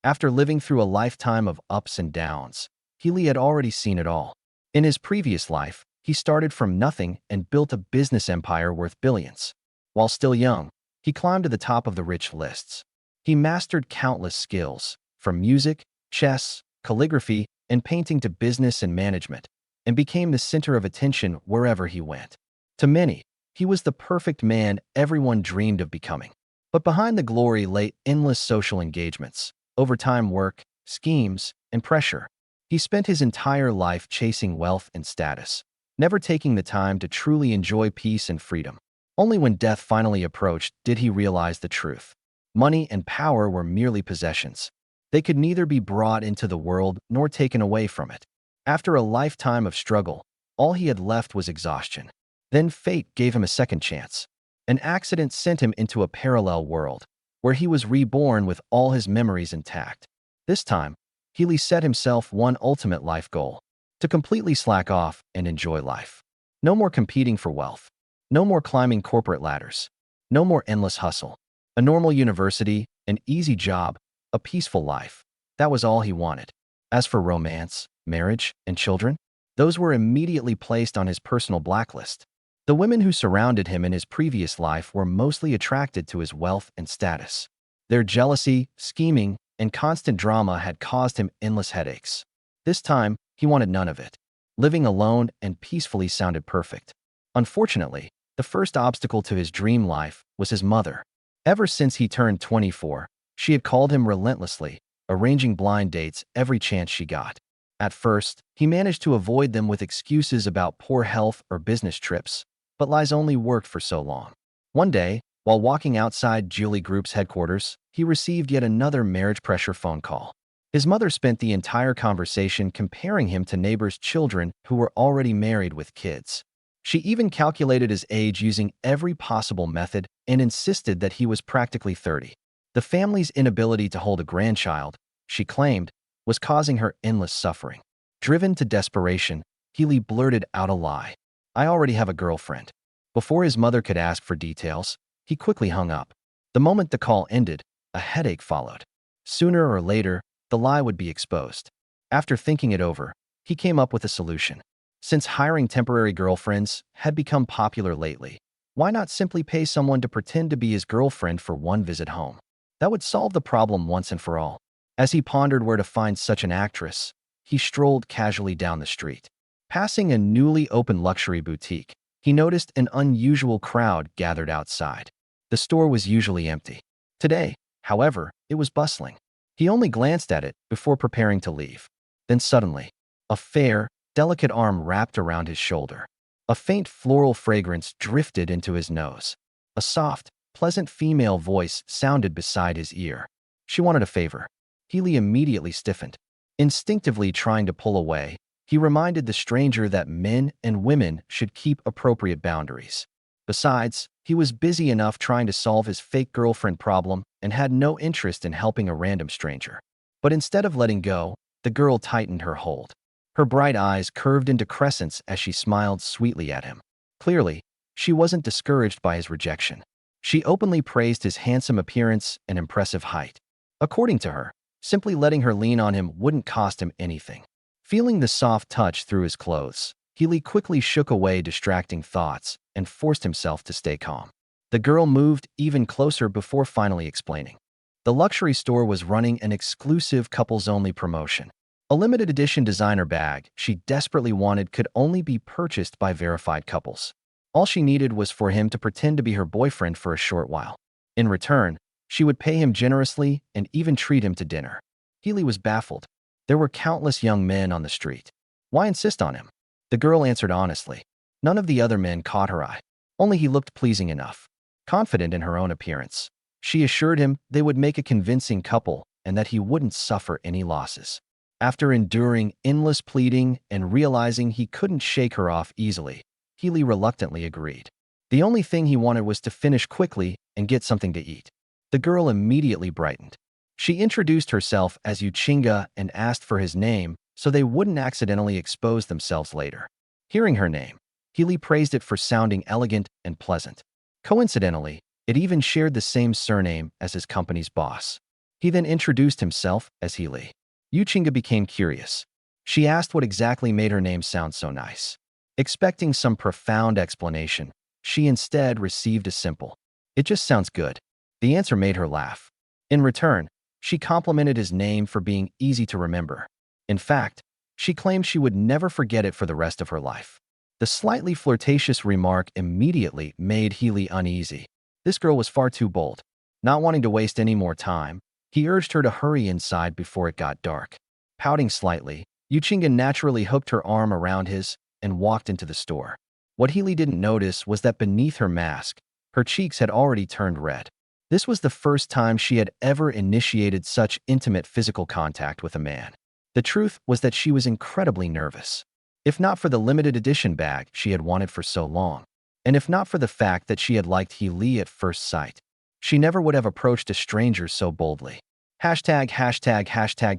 After living through a lifetime of ups and downs, Healy had already seen it all. In his previous life, he started from nothing and built a business empire worth billions. While still young, he climbed to the top of the rich lists. He mastered countless skills, from music, chess, calligraphy, and painting to business and management, and became the center of attention wherever he went. To many, he was the perfect man everyone dreamed of becoming. But behind the glory lay endless social engagements, overtime work, schemes, and pressure. He spent his entire life chasing wealth and status, never taking the time to truly enjoy peace and freedom. Only when death finally approached did he realize the truth. Money and power were merely possessions. They could neither be brought into the world nor taken away from it. After a lifetime of struggle, all he had left was exhaustion. Then fate gave him a second chance. An accident sent him into a parallel world, where he was reborn with all his memories intact. This time, Healy set himself one ultimate life goal: to completely slack off and enjoy life. No more competing for wealth. No more climbing corporate ladders. No more endless hustle. A normal university, an easy job, a peaceful life. That was all he wanted. As for romance, marriage, and children, those were immediately placed on his personal blacklist. The women who surrounded him in his previous life were mostly attracted to his wealth and status. Their jealousy, scheming, and constant drama had caused him endless headaches. This time, he wanted none of it. Living alone and peacefully sounded perfect. Unfortunately, the first obstacle to his dream life was his mother. Ever since he turned 24, she had called him relentlessly, arranging blind dates every chance she got. At first, he managed to avoid them with excuses about poor health or business trips, but lies only worked for so long. One day, while walking outside Julie Group's headquarters, he received yet another marriage pressure phone call. His mother spent the entire conversation comparing him to neighbors' children who were already married with kids. She even calculated his age using every possible method and insisted that he was practically 30. The family's inability to hold a grandchild, she claimed, was causing her endless suffering. Driven to desperation, Healy blurted out a lie. "I already have a girlfriend." Before his mother could ask for details, he quickly hung up. The moment the call ended, a headache followed. Sooner or later, the lie would be exposed. After thinking it over, he came up with a solution. Since hiring temporary girlfriends had become popular lately, why not simply pay someone to pretend to be his girlfriend for one visit home? That would solve the problem once and for all. As he pondered where to find such an actress, he strolled casually down the street. Passing a newly opened luxury boutique, he noticed an unusual crowd gathered outside. The store was usually empty. Today, however, it was bustling. He only glanced at it before preparing to leave. Then suddenly, a fair, delicate arm wrapped around his shoulder. A faint floral fragrance drifted into his nose. A soft, pleasant female voice sounded beside his ear. She wanted a favor. Healy immediately stiffened. Instinctively trying to pull away, he reminded the stranger that men and women should keep appropriate boundaries. Besides, he was busy enough trying to solve his fake girlfriend problem and had no interest in helping a random stranger. But instead of letting go, the girl tightened her hold. Her bright eyes curved into crescents as she smiled sweetly at him. Clearly, she wasn't discouraged by his rejection. She openly praised his handsome appearance and impressive height. According to her, simply letting her lean on him wouldn't cost him anything. Feeling the soft touch through his clothes, Healy quickly shook away distracting thoughts and forced himself to stay calm. The girl moved even closer before finally explaining. The luxury store was running an exclusive couples-only promotion. A limited edition designer bag she desperately wanted could only be purchased by verified couples. All she needed was for him to pretend to be her boyfriend for a short while. In return, she would pay him generously and even treat him to dinner. Healy was baffled. There were countless young men on the street. Why insist on him? The girl answered honestly. None of the other men caught her eye. Only he looked pleasing enough. Confident in her own appearance, she assured him they would make a convincing couple and that he wouldn't suffer any losses. After enduring endless pleading and realizing he couldn't shake her off easily, Healy reluctantly agreed. The only thing he wanted was to finish quickly and get something to eat. The girl immediately brightened. She introduced herself as Uchinga and asked for his name so they wouldn't accidentally expose themselves later. Hearing her name, Healy praised it for sounding elegant and pleasant. Coincidentally, it even shared the same surname as his company's boss. He then introduced himself as Healy. Yuchinga became curious. She asked what exactly made her name sound so nice. Expecting some profound explanation, she instead received a simple, "It just sounds good." The answer made her laugh. In return, she complimented his name for being easy to remember. In fact, she claimed she would never forget it for the rest of her life. The slightly flirtatious remark immediately made Healy uneasy. This girl was far too bold. Not wanting to waste any more time, he urged her to hurry inside before it got dark. Pouting slightly, Yuchinga naturally hooked her arm around his and walked into the store. What Healy didn't notice was that beneath her mask, her cheeks had already turned red. This was the first time she had ever initiated such intimate physical contact with a man. The truth was that she was incredibly nervous. If not for the limited edition bag she had wanted for so long, and if not for the fact that she had liked Healy at first sight, she never would have approached a stranger so boldly. #####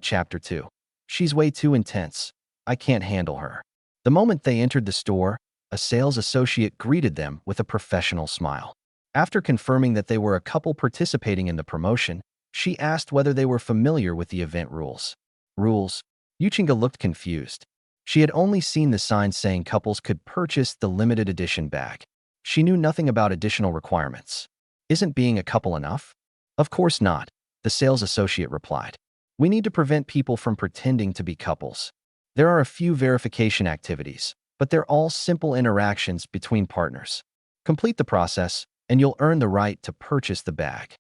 Chapter 2. She's way too intense. I can't handle her. The moment they entered the store, a sales associate greeted them with a professional smile. After confirming that they were a couple participating in the promotion, she asked whether they were familiar with the event rules. Rules? Yuchinga looked confused. She had only seen the sign saying couples could purchase the limited edition bag. She knew nothing about additional requirements. Isn't being a couple enough? Of course not, the sales associate replied. We need to prevent people from pretending to be couples. There are a few verification activities, but they're all simple interactions between partners. Complete the process, and you'll earn the right to purchase the bag.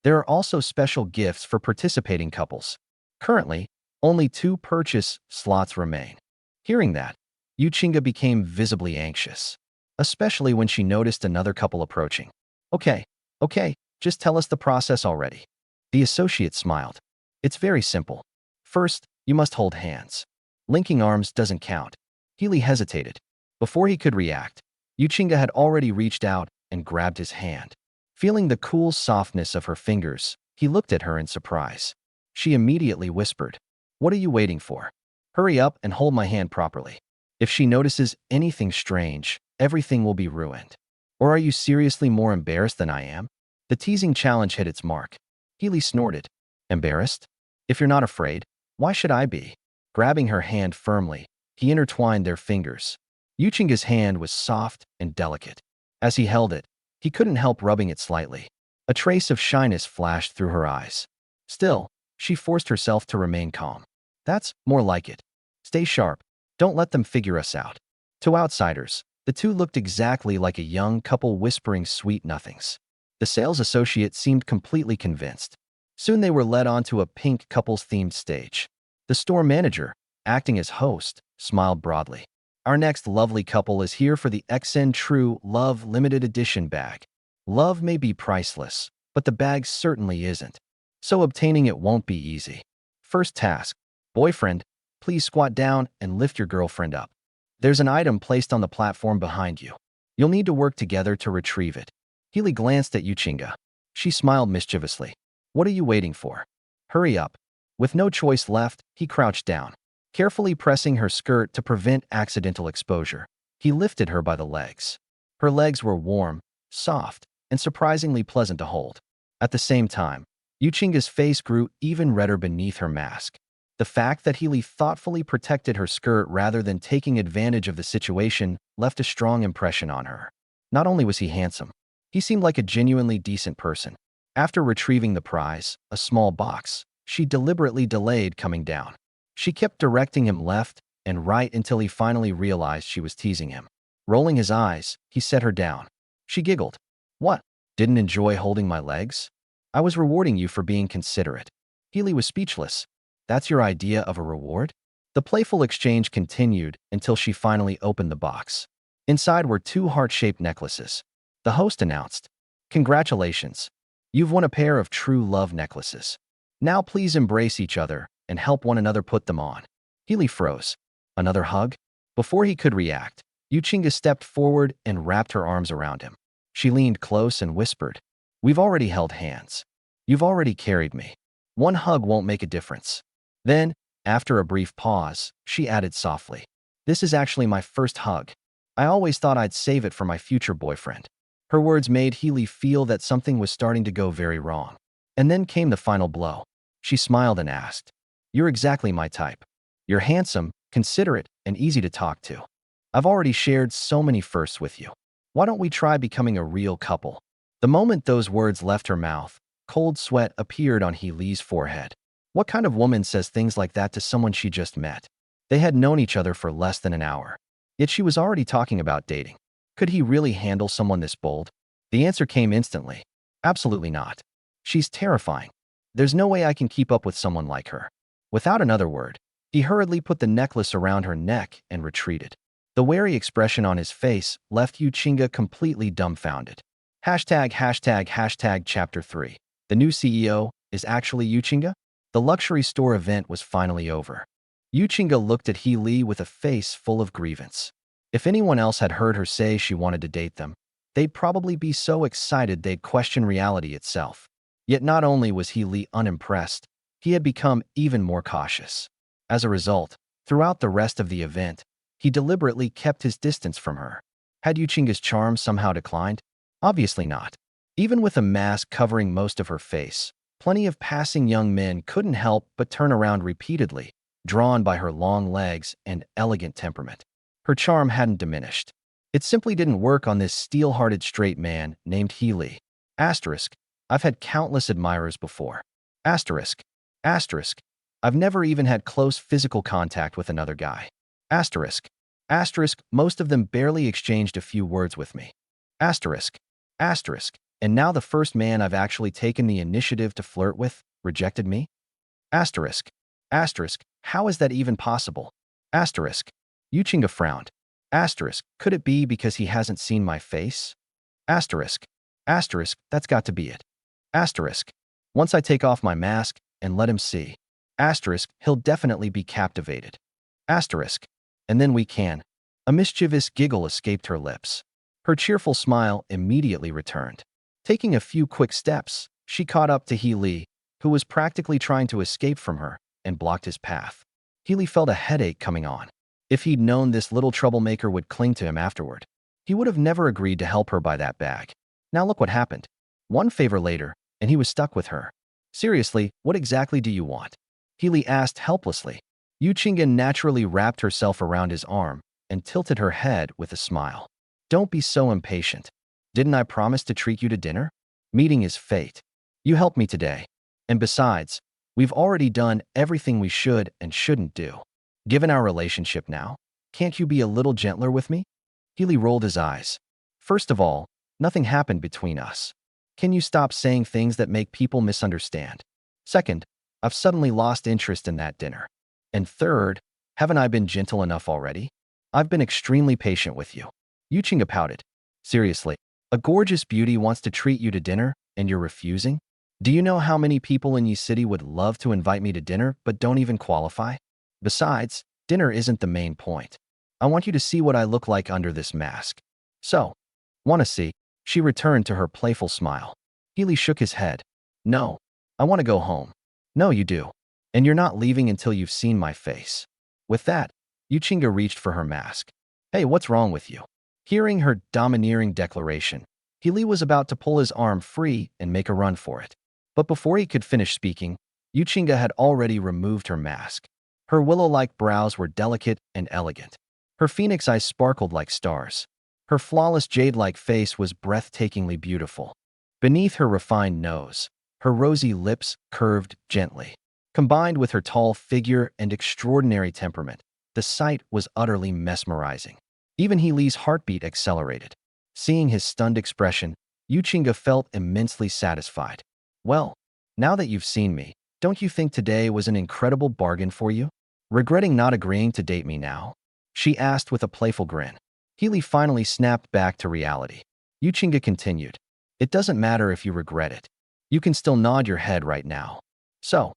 There are also special gifts for participating couples. Currently, only 2 purchase slots remain. Hearing that, Yuchinga became visibly anxious, especially when she noticed another couple approaching. Okay, just tell us the process already. The associate smiled. It's very simple. First, you must hold hands. Linking arms doesn't count. Healy hesitated. Before he could react, Yuchinga had already reached out and grabbed his hand. Feeling the cool softness of her fingers, he looked at her in surprise. She immediately whispered, "What are you waiting for? Hurry up and hold my hand properly. If she notices anything strange, everything will be ruined. Or are you seriously more embarrassed than I am?" The teasing challenge hit its mark. Healy snorted. Embarrassed? If you're not afraid, why should I be? Grabbing her hand firmly, he intertwined their fingers. Yuchinga's hand was soft and delicate. As he held it, he couldn't help rubbing it slightly. A trace of shyness flashed through her eyes. Still, she forced herself to remain calm. That's more like it. Stay sharp. Don't let them figure us out. To outsiders, the two looked exactly like a young couple whispering sweet nothings. The sales associate seemed completely convinced. Soon they were led onto a pink couples-themed stage. The store manager, acting as host, smiled broadly. Our next lovely couple is here for the XN True Love Limited Edition bag. Love may be priceless, but the bag certainly isn't. So obtaining it won't be easy. First task, boyfriend, please squat down and lift your girlfriend up. There's an item placed on the platform behind you. You'll need to work together to retrieve it. Healy glanced at Yuchinga. She smiled mischievously. What are you waiting for? Hurry up. With no choice left, he crouched down. Carefully pressing her skirt to prevent accidental exposure, he lifted her by the legs. Her legs were warm, soft, and surprisingly pleasant to hold. At the same time, Yuchinga's face grew even redder beneath her mask. The fact that Healy thoughtfully protected her skirt rather than taking advantage of the situation left a strong impression on her. Not only was he handsome, he seemed like a genuinely decent person. After retrieving the prize, a small box, she deliberately delayed coming down. She kept directing him left and right until he finally realized she was teasing him. Rolling his eyes, he set her down. She giggled. What? Didn't enjoy holding my legs? I was rewarding you for being considerate. Healy was speechless. That's your idea of a reward? The playful exchange continued until she finally opened the box. Inside were 2 heart-shaped necklaces. The host announced, "Congratulations. You've won a pair of true love necklaces. Now please embrace each other and help one another put them on." Healy froze. Another hug? Before he could react, Yuchinga stepped forward and wrapped her arms around him. She leaned close and whispered, "We've already held hands. You've already carried me. One hug won't make a difference." Then, after a brief pause, she added softly, "This is actually my first hug. I always thought I'd save it for my future boyfriend." Her words made Healy feel that something was starting to go very wrong. And then came the final blow. She smiled and asked, "You're exactly my type. You're handsome, considerate, and easy to talk to. I've already shared so many firsts with you. Why don't we try becoming a real couple?" The moment those words left her mouth, cold sweat appeared on He Li's forehead. What kind of woman says things like that to someone she just met? They had known each other for less than an hour. Yet she was already talking about dating. Could he really handle someone this bold? The answer came instantly. Absolutely not. She's terrifying. There's no way I can keep up with someone like her. Without another word, he hurriedly put the necklace around her neck and retreated. The wary expression on his face left Yuchinga completely dumbfounded. Chapter 3. The new CEO is actually Yuchinga? The luxury store event was finally over. Yuchinga looked at He Li with a face full of grievance. If anyone else had heard her say she wanted to date them, they'd probably be so excited they'd question reality itself. Yet not only was He Li unimpressed, he had become even more cautious. As a result, throughout the rest of the event, he deliberately kept his distance from her. Had Yuchinga's charm somehow declined? Obviously not. Even with a mask covering most of her face, plenty of passing young men couldn't help but turn around repeatedly, drawn by her long legs and elegant temperament. Her charm hadn't diminished. It simply didn't work on this steel-hearted straight man named He Li. Asterisk. I've had countless admirers before. Asterisk. Asterisk. I've never even had close physical contact with another guy. Asterisk. Asterisk. Most of them barely exchanged a few words with me. Asterisk. Asterisk. And now the first man I've actually taken the initiative to flirt with rejected me? Asterisk. Asterisk. How is that even possible? Asterisk. Yuchinga frowned. Asterisk. Could it be because he hasn't seen my face? Asterisk. Asterisk. That's got to be it. Asterisk. Once I take off my mask and let him see. Asterisk. He'll definitely be captivated. Asterisk. And then we can. A mischievous giggle escaped her lips. Her cheerful smile immediately returned. Taking a few quick steps, she caught up to He Li, who was practically trying to escape from her, and blocked his path. He Li felt a headache coming on. If he'd known this little troublemaker would cling to him afterward, he would have never agreed to help her buy that bag. Now look what happened. One favor later, and he was stuck with her. Seriously, what exactly do you want? He Li asked helplessly. Yuchinga naturally wrapped herself around his arm and tilted her head with a smile. Don't be so impatient. Didn't I promise to treat you to dinner? Meeting is fate. You helped me today. And besides, we've already done everything we should and shouldn't do. Given our relationship now, can't you be a little gentler with me? He Li rolled his eyes. First of all, nothing happened between us. Can you stop saying things that make people misunderstand? Second, I've suddenly lost interest in that dinner. And third, haven't I been gentle enough already? I've been extremely patient with you. Yuchinga pouted. Seriously, a gorgeous beauty wants to treat you to dinner, and you're refusing? Do you know how many people in Yi City would love to invite me to dinner but don't even qualify? Besides, dinner isn't the main point. I want you to see what I look like under this mask. So, wanna see? She returned to her playful smile. He Li shook his head. No, I want to go home. No, you do. And you're not leaving until you've seen my face. With that, Yuchinga reached for her mask. Hey, what's wrong with you? Hearing her domineering declaration, He Li was about to pull his arm free and make a run for it. But before he could finish speaking, Yuchinga had already removed her mask. Her willow-like brows were delicate and elegant. Her phoenix eyes sparkled like stars. Her flawless jade-like face was breathtakingly beautiful. Beneath her refined nose, her rosy lips curved gently. Combined with her tall figure and extraordinary temperament, the sight was utterly mesmerizing. Even He Li's heartbeat accelerated. Seeing his stunned expression, Yuchinga felt immensely satisfied. Well, now that you've seen me, don't you think today was an incredible bargain for you? Regretting not agreeing to date me now? She asked with a playful grin. He Li finally snapped back to reality. Yuchinga continued. It doesn't matter if you regret it. You can still nod your head right now. So,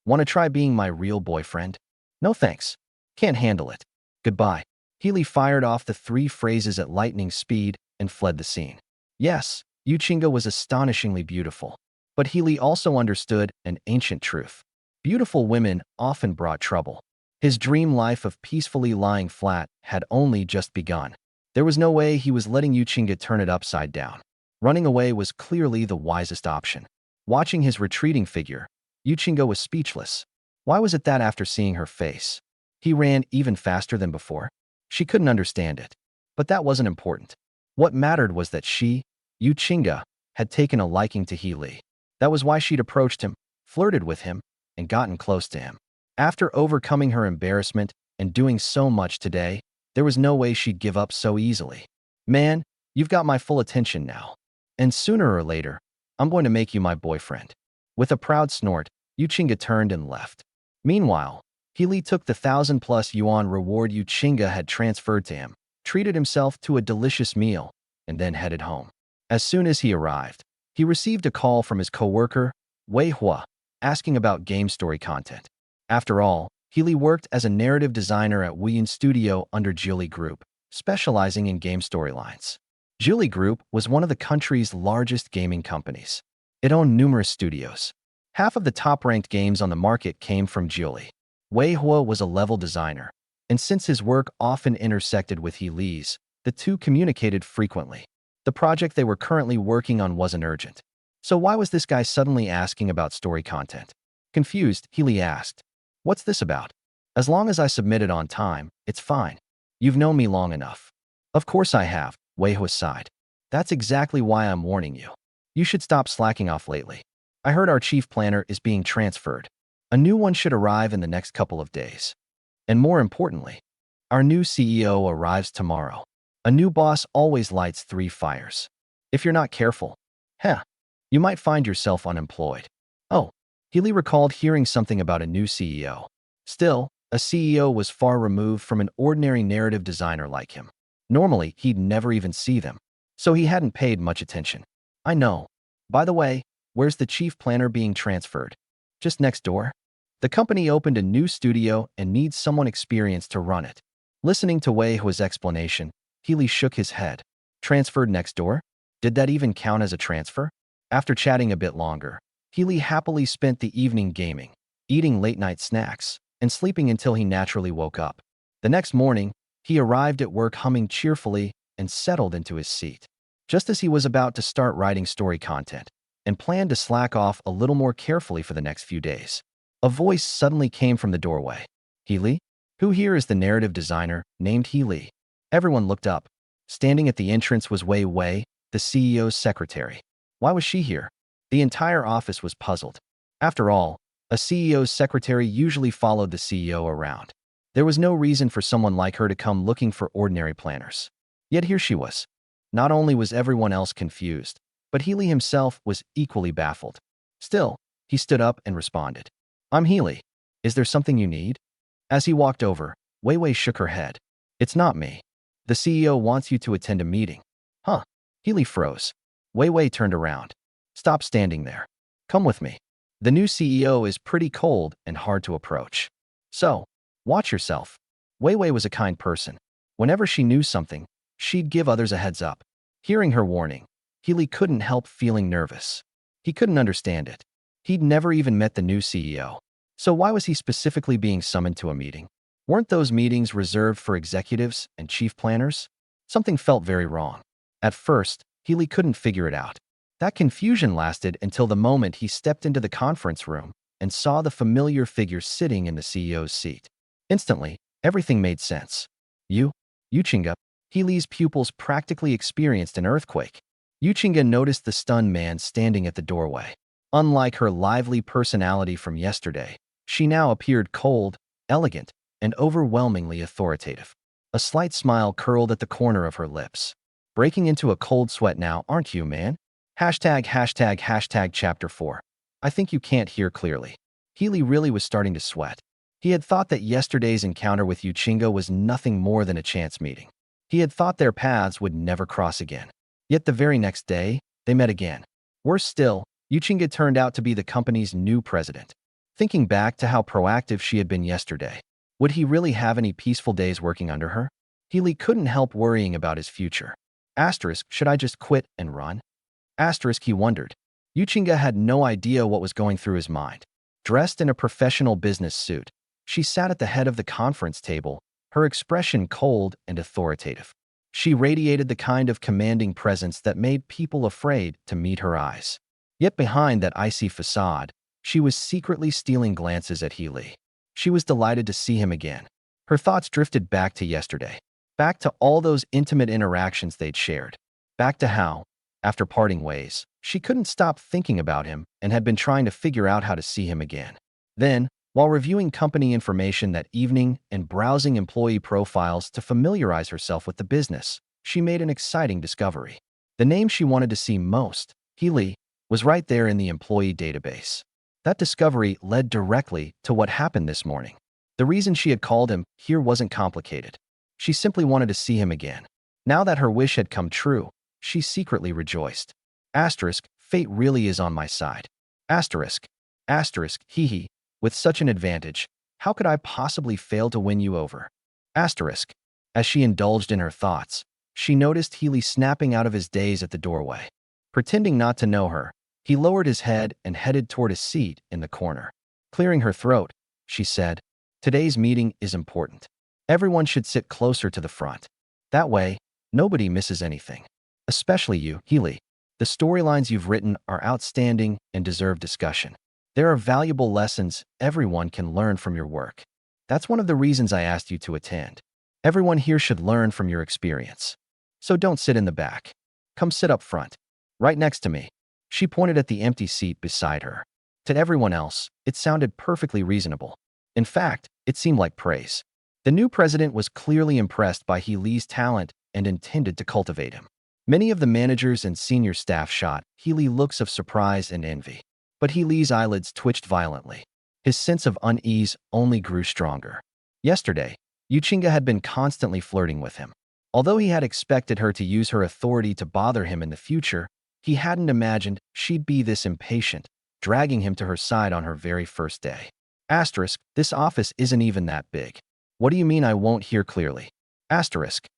want to try being my real boyfriend? No thanks. Can't handle it. Goodbye. He Li fired off the 3 phrases at lightning speed and fled the scene. Yes, Yuchinga was astonishingly beautiful. But He Li also understood an ancient truth. Beautiful women often brought trouble. His dream life of peacefully lying flat had only just begun. There was no way he was letting Yuchinga turn it upside down. Running away was clearly the wisest option. Watching his retreating figure, Yuchinga was speechless. Why was it that after seeing her face, he ran even faster than before? She couldn't understand it. But that wasn't important. What mattered was that she, Yuchinga, had taken a liking to He Li. That was why she'd approached him, flirted with him, and gotten close to him. After overcoming her embarrassment and doing so much today, there was no way she'd give up so easily. Man, you've got my full attention now. And sooner or later, I'm going to make you my boyfriend. With a proud snort, Yuchinga turned and left. Meanwhile, He Li took the 1,000+ yuan reward Yuchinga had transferred to him, treated himself to a delicious meal, and then headed home. As soon as he arrived, he received a call from his coworker, Wei Hua, asking about game story content. After all, He Li worked as a narrative designer at Wuyin Studio under Geely Group, specializing in game storylines. Geely Group was one of the country's largest gaming companies. It owned numerous studios. Half of the top-ranked games on the market came from Geely. Wei Hua was a level designer, and since his work often intersected with He Li's, the two communicated frequently. The project they were currently working on wasn't urgent. So why was this guy suddenly asking about story content? Confused, He Li asked, "What's this about? As long as I submit it on time, it's fine. You've known me long enough." "Of course I have," Wei Hua sighed. "That's exactly why I'm warning you. You should stop slacking off lately. I heard our chief planner is being transferred. A new one should arrive in the next couple of days. And more importantly, our new CEO arrives tomorrow. A new boss always lights 3 fires. If you're not careful, you might find yourself unemployed." Oh, He Li recalled hearing something about a new CEO. Still, a CEO was far removed from an ordinary narrative designer like him. Normally, he'd never even see them, so he hadn't paid much attention. "I know. By the way, where's the chief planner being transferred?" "Just next door. The company opened a new studio and needs someone experienced to run it." Listening to Wei Hua's explanation, He Li shook his head. Transferred next door? Did that even count as a transfer? After chatting a bit longer, He Li happily spent the evening gaming, eating late-night snacks, and sleeping until he naturally woke up. The next morning, he arrived at work humming cheerfully and settled into his seat. Just as he was about to start writing story content and planned to slack off a little more carefully for the next few days, a voice suddenly came from the doorway. "He Li? Who here is the narrative designer named He Li?" Everyone looked up. Standing at the entrance was Wei Wei, the CEO's secretary. Why was she here? The entire office was puzzled. After all, a CEO's secretary usually followed the CEO around. There was no reason for someone like her to come looking for ordinary planners. Yet here she was. Not only was everyone else confused, but He Li himself was equally baffled. Still, he stood up and responded. "I'm He Li. Is there something you need?" As he walked over, Wei Wei shook her head. "It's not me. The CEO wants you to attend a meeting." "Huh?" He Li froze. Wei Wei turned around. "Stop standing there. Come with me. The new CEO is pretty cold and hard to approach. So, watch yourself." Wei Wei was a kind person. Whenever she knew something, she'd give others a heads up. Hearing her warning, He Li couldn't help feeling nervous. He couldn't understand it. He'd never even met the new CEO. So why was he specifically being summoned to a meeting? Weren't those meetings reserved for executives and chief planners? Something felt very wrong. At first, He Li couldn't figure it out. That confusion lasted until the moment he stepped into the conference room and saw the familiar figure sitting in the CEO's seat. Instantly, everything made sense. Yuchinga. He Li's pupils practically experienced an earthquake. Yuchinga noticed the stunned man standing at the doorway. Unlike her lively personality from yesterday, she now appeared cold, elegant, and overwhelmingly authoritative. A slight smile curled at the corner of her lips. "Breaking into a cold sweat now, aren't you, man?" ####Chapter 4. I think you can't hear clearly. He Li really was starting to sweat. He had thought that yesterday's encounter with Yuchinga was nothing more than a chance meeting. He had thought their paths would never cross again. Yet the very next day, they met again. Worse still, Yuchinga turned out to be the company's new president. Thinking back to how proactive she had been yesterday, would he really have any peaceful days working under her? He Li couldn't help worrying about his future. Should I just quit and run? He wondered. Yuchinga had no idea what was going through his mind. Dressed in a professional business suit, she sat at the head of the conference table, her expression cold and authoritative. She radiated the kind of commanding presence that made people afraid to meet her eyes. Yet behind that icy facade, She was secretly stealing glances at Healy. She was delighted to see him again. Her thoughts drifted back to yesterday, back to all those intimate interactions they'd shared, back to how, after parting ways, she couldn't stop thinking about him and had been trying to figure out how to see him again. Then, while reviewing company information that evening and browsing employee profiles to familiarize herself with the business, she made an exciting discovery. The name she wanted to see most, Healy, was right there in the employee database. That discovery led directly to what happened this morning. The reason she had called him here wasn't complicated. She simply wanted to see him again. Now that her wish had come true, she secretly rejoiced. Asterisk, fate really is on my side. Asterisk, hee hee, with such an advantage, how could I possibly fail to win you over? Asterisk. As she indulged in her thoughts, she noticed Healy snapping out of his daze at the doorway. Pretending not to know her, he lowered his head and headed toward a seat in the corner. Clearing her throat, she said, "Today's meeting is important. Everyone should sit closer to the front. That way, nobody misses anything. Especially you, Healy. The storylines you've written are outstanding and deserve discussion. There are valuable lessons everyone can learn from your work. That's one of the reasons I asked you to attend. Everyone here should learn from your experience. So don't sit in the back. Come sit up front, right next to me." She pointed at the empty seat beside her. To everyone else, it sounded perfectly reasonable. In fact, it seemed like praise. The new president was clearly impressed by Healy's talent and intended to cultivate him. Many of the managers and senior staff shot Healy looks of surprise and envy. But Healy's eyelids twitched violently. His sense of unease only grew stronger. Yesterday, Yuchinga had been constantly flirting with him. Although he had expected her to use her authority to bother him in the future, he hadn't imagined she'd be this impatient, dragging him to her side on her very first day. Asterisk, this office isn't even that big. What do you mean I won't hear clearly? Asterisk,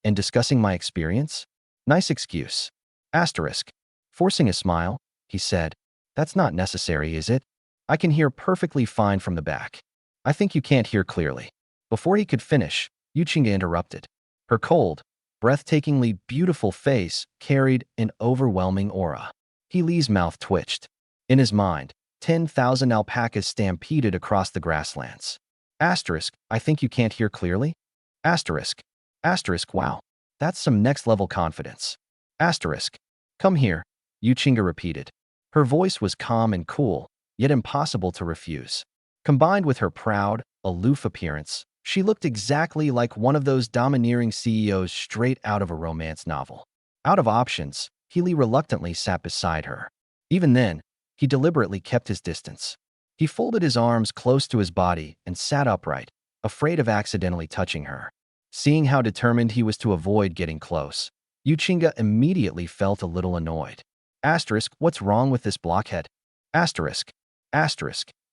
and discussing my experience? Nice excuse. Asterisk. Forcing a smile, he said, "That's not necessary, is it? I can hear perfectly fine from the back. I think you can't hear clearly." Before he could finish, Yuchinga interrupted. Her cold, breathtakingly beautiful face carried an overwhelming aura. Healy's mouth twitched. In his mind, 10,000 alpacas stampeded across the grasslands. Asterisk, I think you can't hear clearly? Asterisk, wow, that's some next-level confidence. Asterisk, come here, Yuchinga repeated. Her voice was calm and cool, yet impossible to refuse. Combined with her proud, aloof appearance, she looked exactly like one of those domineering CEOs straight out of a romance novel. Out of options, Healy reluctantly sat beside her. Even then, he deliberately kept his distance. He folded his arms close to his body and sat upright, afraid of accidentally touching her. Seeing how determined he was to avoid getting close, Yuchinga immediately felt a little annoyed. Asterisk, what's wrong with this blockhead? Asterisk,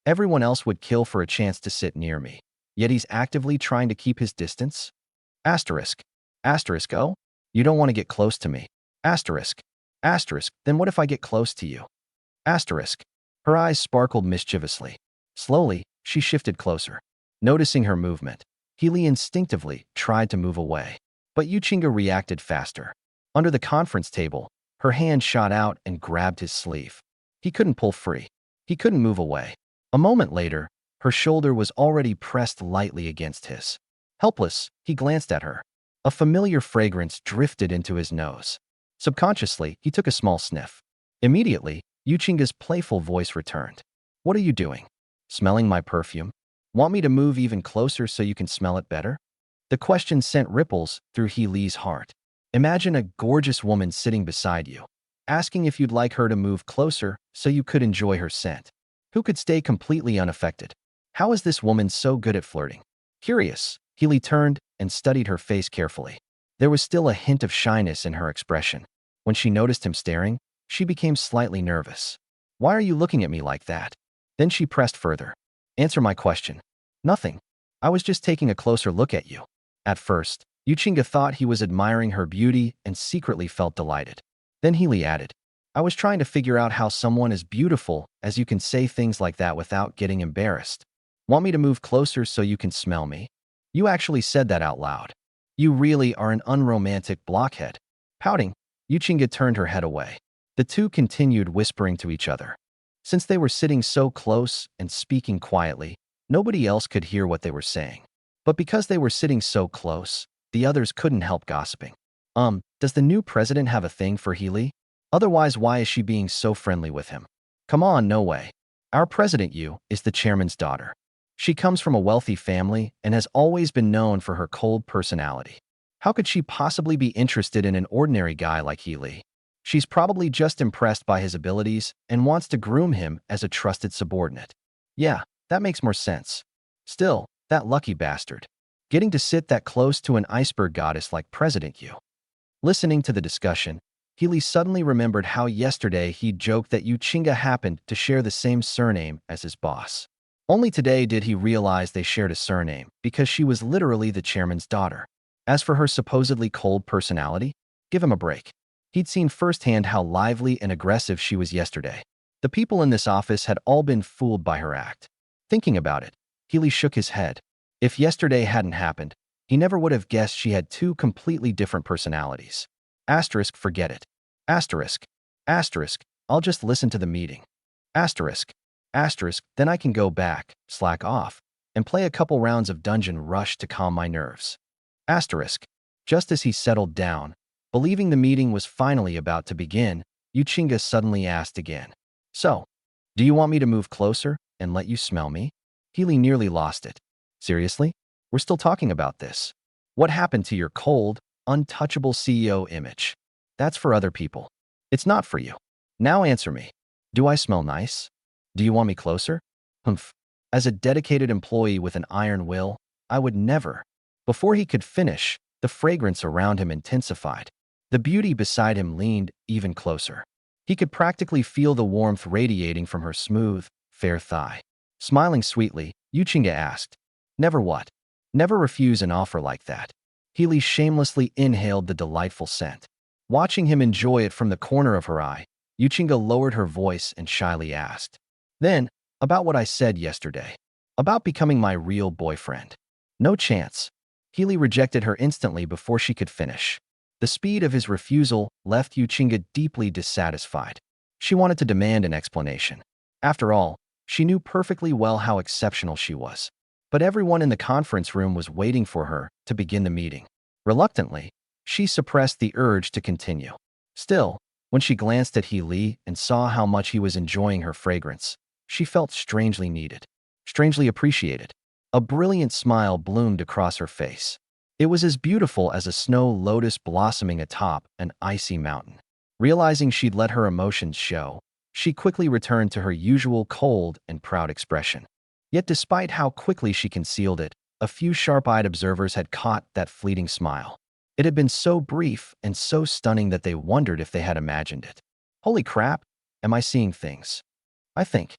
everyone else would kill for a chance to sit near me. Yet he's actively trying to keep his distance? Asterisk, oh? You don't want to get close to me. Asterisk, then what if I get close to you? Asterisk. Her eyes sparkled mischievously. Slowly, she shifted closer. Noticing her movement, Healy instinctively tried to move away. But Yuchinga reacted faster. Under the conference table, her hand shot out and grabbed his sleeve. He couldn't pull free. He couldn't move away. A moment later, her shoulder was already pressed lightly against his. Helpless, he glanced at her. A familiar fragrance drifted into his nose. Subconsciously, he took a small sniff. Immediately, Yuchinga's playful voice returned. What are you doing? Smelling my perfume? Want me to move even closer so you can smell it better? The question sent ripples through Healy's heart. Imagine a gorgeous woman sitting beside you, asking if you'd like her to move closer so you could enjoy her scent. Who could stay completely unaffected? How is this woman so good at flirting? Curious, Healy turned and studied her face carefully. There was still a hint of shyness in her expression. When she noticed him staring, she became slightly nervous. Why are you looking at me like that? Then she pressed further. Answer my question. Nothing. I was just taking a closer look at you. At first, Yuchinga thought he was admiring her beauty and secretly felt delighted. Then Healy added, I was trying to figure out how someone as beautiful as you can say things like that without getting embarrassed. Want me to move closer so you can smell me? You actually said that out loud. You really are an unromantic blockhead. Pouting, Yuchinga turned her head away. The two continued whispering to each other. Since they were sitting so close and speaking quietly, nobody else could hear what they were saying. But because they were sitting so close, the others couldn't help gossiping. Does the new president have a thing for Healy? Otherwise, why is she being so friendly with him? Come on, no way. Our president Yu is the chairman's daughter. She comes from a wealthy family and has always been known for her cold personality. How could she possibly be interested in an ordinary guy like Healy? She's probably just impressed by his abilities and wants to groom him as a trusted subordinate. Yeah, that makes more sense. Still, that lucky bastard. Getting to sit that close to an iceberg goddess like President Yu. Listening to the discussion, Healy suddenly remembered how yesterday he joked that Yu Chinga happened to share the same surname as his boss. Only today did he realize they shared a surname because she was literally the chairman's daughter. As for her supposedly cold personality, give him a break. He'd seen firsthand how lively and aggressive she was yesterday. The people in this office had all been fooled by her act. Thinking about it, Healy shook his head. If yesterday hadn't happened, he never would have guessed she had two completely different personalities. Asterisk, forget it. Asterisk. Asterisk, I'll just listen to the meeting. Asterisk. Asterisk, then I can go back, slack off, and play a couple rounds of Dungeon Rush to calm my nerves. Asterisk. Just as he settled down, believing the meeting was finally about to begin, Yu Chinga suddenly asked again. So, do you want me to move closer and let you smell me? Healy nearly lost it. Seriously? We're still talking about this. What happened to your cold, untouchable CEO image? That's for other people. It's not for you. Now answer me. Do I smell nice? Do you want me closer? Humph. As a dedicated employee with an iron will, I would never. Before he could finish, the fragrance around him intensified. The beauty beside him leaned even closer. He could practically feel the warmth radiating from her smooth, fair thigh. Smiling sweetly, Yu Chinga asked, "Never what? Never refuse an offer like that." Healy shamelessly inhaled the delightful scent. Watching him enjoy it from the corner of her eye, Yu Chinga lowered her voice and shyly asked, "Then, about what I said yesterday. About becoming my real boyfriend." No chance. Healy rejected her instantly before she could finish. The speed of his refusal left Yu Chinga deeply dissatisfied. She wanted to demand an explanation. After all, she knew perfectly well how exceptional she was. But everyone in the conference room was waiting for her to begin the meeting. Reluctantly, she suppressed the urge to continue. Still, when she glanced at Healy and saw how much he was enjoying her fragrance, she felt strangely needed, strangely appreciated. A brilliant smile bloomed across her face. It was as beautiful as a snow lotus blossoming atop an icy mountain. Realizing she'd let her emotions show, she quickly returned to her usual cold and proud expression. Yet despite how quickly she concealed it, a few sharp-eyed observers had caught that fleeting smile. It had been so brief and so stunning that they wondered if they had imagined it. Holy crap, am I seeing things? I think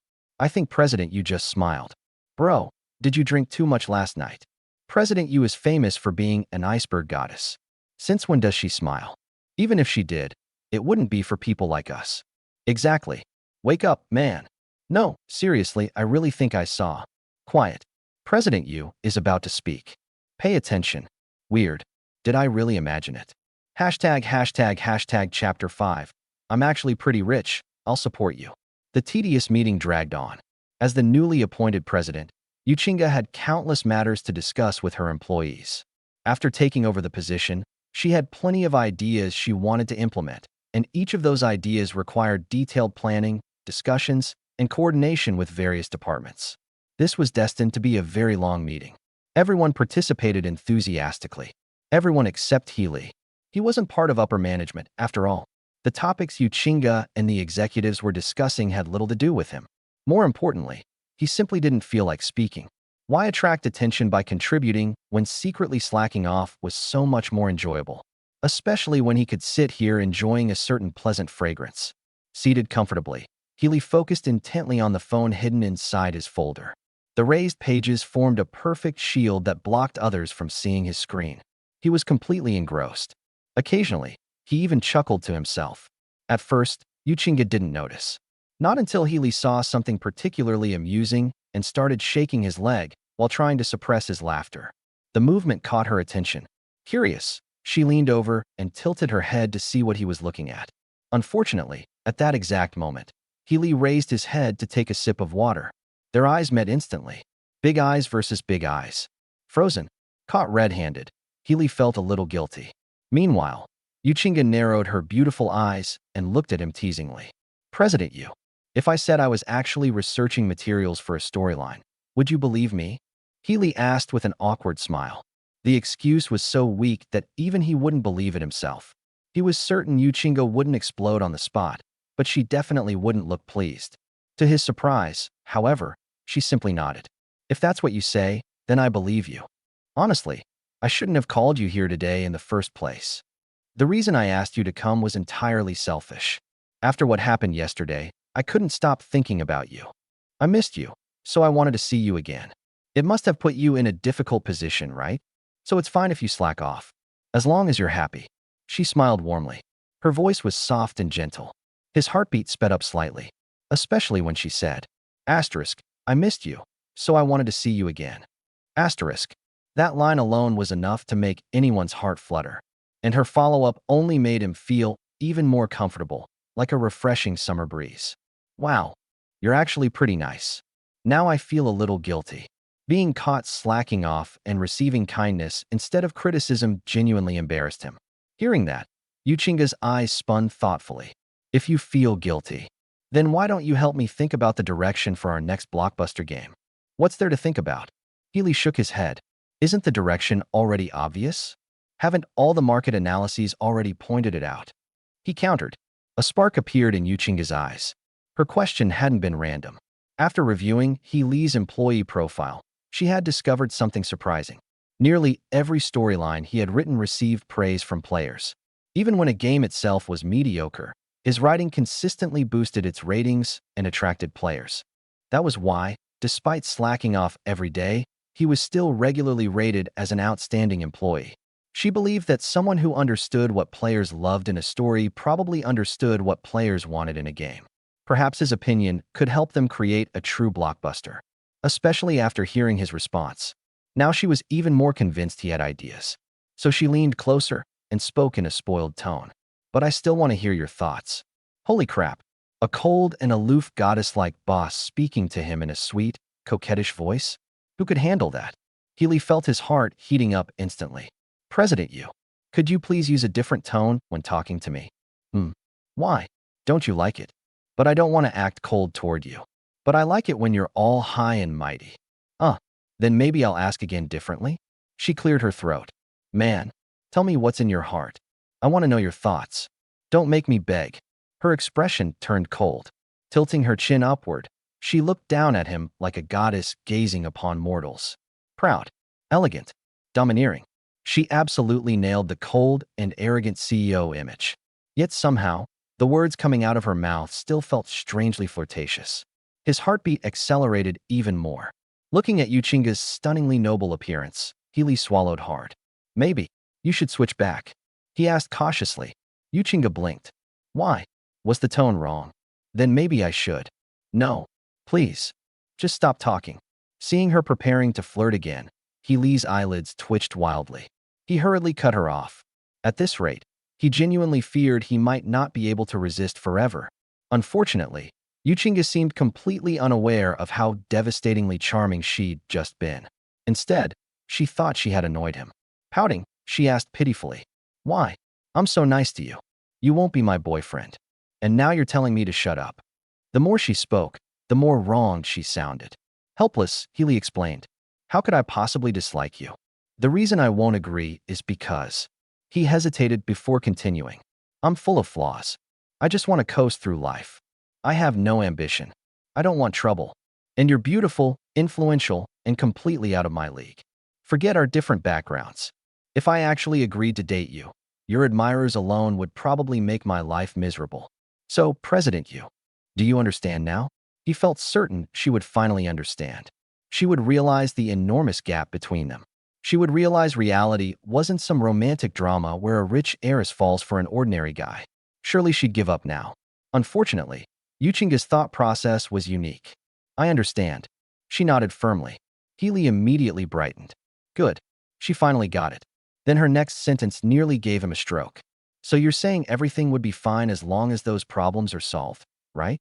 President Yu just smiled. Bro, did you drink too much last night? President Yu is famous for being an iceberg goddess. Since when does she smile? Even if she did, it wouldn't be for people like us. Exactly. Wake up, man. No, seriously, I really think I saw. Quiet. President Yu is about to speak. Pay attention. Weird. Did I really imagine it? Hashtag chapter 5. I'm actually pretty rich. I'll support you. The tedious meeting dragged on. As the newly appointed president, Yu Chinga had countless matters to discuss with her employees. After taking over the position, she had plenty of ideas she wanted to implement, and each of those ideas required detailed planning, discussions, and coordination with various departments. This was destined to be a very long meeting. Everyone participated enthusiastically. Everyone except Healy. He wasn't part of upper management, after all. The topics Yu Chinga and the executives were discussing had little to do with him. More importantly, he simply didn't feel like speaking. Why attract attention by contributing when secretly slacking off was so much more enjoyable? Especially when he could sit here enjoying a certain pleasant fragrance. Seated comfortably, Healy focused intently on the phone hidden inside his folder. The raised pages formed a perfect shield that blocked others from seeing his screen. He was completely engrossed. Occasionally, he even chuckled to himself. At first, Yu Chinga didn't notice. Not until Healy saw something particularly amusing and started shaking his leg while trying to suppress his laughter. The movement caught her attention. Curious, she leaned over and tilted her head to see what he was looking at. Unfortunately, at that exact moment, Healy raised his head to take a sip of water. Their eyes met instantly. Big eyes versus big eyes. Frozen. Caught red-handed, Healy felt a little guilty. Meanwhile, Yuchinga narrowed her beautiful eyes and looked at him teasingly. President Yu, if I said I was actually researching materials for a storyline, would you believe me? Healy asked with an awkward smile. The excuse was so weak that even he wouldn't believe it himself. He was certain Yuchinga wouldn't explode on the spot, but she definitely wouldn't look pleased. To his surprise, however, she simply nodded. If that's what you say, then I believe you. Honestly, I shouldn't have called you here today in the first place. The reason I asked you to come was entirely selfish. After what happened yesterday, I couldn't stop thinking about you. I missed you, so I wanted to see you again. It must have put you in a difficult position, right? So it's fine if you slack off. As long as you're happy. She smiled warmly. Her voice was soft and gentle. His heartbeat sped up slightly, especially when she said, Asterisk, I missed you, so I wanted to see you again. Asterisk. That line alone was enough to make anyone's heart flutter, and her follow-up only made him feel even more comfortable, like a refreshing summer breeze. Wow, you're actually pretty nice. Now I feel a little guilty. Being caught slacking off and receiving kindness instead of criticism genuinely embarrassed him. Hearing that, Yuchinga's eyes spun thoughtfully. If you feel guilty, then why don't you help me think about the direction for our next blockbuster game? What's there to think about? Healy shook his head. Isn't the direction already obvious? Haven't all the market analyses already pointed it out? He countered. A spark appeared in Yuchinga's eyes. Her question hadn't been random. After reviewing Healy's employee profile, she had discovered something surprising. Nearly every storyline he had written received praise from players. Even when a game itself was mediocre, his writing consistently boosted its ratings and attracted players. That was why, despite slacking off every day, he was still regularly rated as an outstanding employee. She believed that someone who understood what players loved in a story probably understood what players wanted in a game. Perhaps his opinion could help them create a true blockbuster, especially after hearing his response. Now she was even more convinced he had ideas. So she leaned closer and spoke in a spoiled tone. But I still want to hear your thoughts. Holy crap. A cold and aloof goddess-like boss speaking to him in a sweet, coquettish voice? Who could handle that? Healy felt his heart heating up instantly. President Yu, could you please use a different tone when talking to me? Why? Don't you like it? But I don't want to act cold toward you. But I like it when you're all high and mighty. Then maybe I'll ask again differently? She cleared her throat. Man, tell me what's in your heart. I want to know your thoughts. Don't make me beg. Her expression turned cold. Tilting her chin upward, she looked down at him like a goddess gazing upon mortals. Proud, elegant, domineering. She absolutely nailed the cold and arrogant CEO image. Yet somehow, the words coming out of her mouth still felt strangely flirtatious. His heartbeat accelerated even more. Looking at Yuchinga's stunningly noble appearance, Healy swallowed hard. Maybe you should switch back, he asked cautiously. Yuchinga blinked. Why? Was the tone wrong? Then maybe I should. No. Please. Just stop talking. Seeing her preparing to flirt again, Healy's eyelids twitched wildly. He hurriedly cut her off. At this rate, he genuinely feared he might not be able to resist forever. Unfortunately, Yuchinga seemed completely unaware of how devastatingly charming she'd just been. Instead, she thought she had annoyed him. Pouting, she asked pitifully, Why? I'm so nice to you. You won't be my boyfriend. And now you're telling me to shut up. The more she spoke, the more wronged she sounded. Helpless, Healy explained. How could I possibly dislike you? The reason I won't agree is because. He hesitated before continuing. I'm full of flaws. I just want to coast through life. I have no ambition. I don't want trouble. And you're beautiful, influential, and completely out of my league. Forget our different backgrounds. If I actually agreed to date you, your admirers alone would probably make my life miserable. So, President Yu, do you understand now? He felt certain she would finally understand. She would realize the enormous gap between them. She would realize reality wasn't some romantic drama where a rich heiress falls for an ordinary guy. Surely she'd give up now. Unfortunately, Yuchinga's thought process was unique. I understand. She nodded firmly. Healy immediately brightened. Good. She finally got it. Then her next sentence nearly gave him a stroke. So you're saying everything would be fine as long as those problems are solved, right?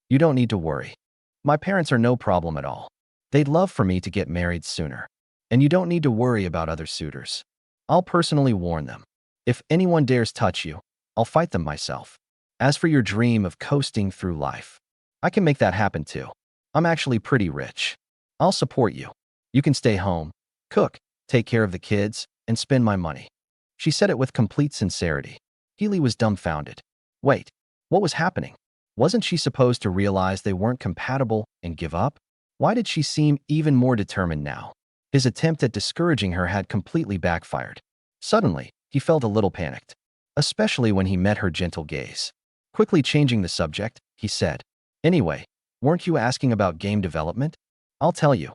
You don't need to worry. My parents are no problem at all. They'd love for me to get married sooner. And you don't need to worry about other suitors. I'll personally warn them. If anyone dares touch you, I'll fight them myself. As for your dream of coasting through life, I can make that happen too. I'm actually pretty rich. I'll support you. You can stay home, cook, take care of the kids, and spend my money. She said it with complete sincerity. Healy was dumbfounded. Wait, what was happening? Wasn't she supposed to realize they weren't compatible and give up? Why did she seem even more determined now? His attempt at discouraging her had completely backfired. Suddenly, he felt a little panicked, especially when he met her gentle gaze. Quickly changing the subject, he said, "Anyway, weren't you asking about game development? I'll tell you.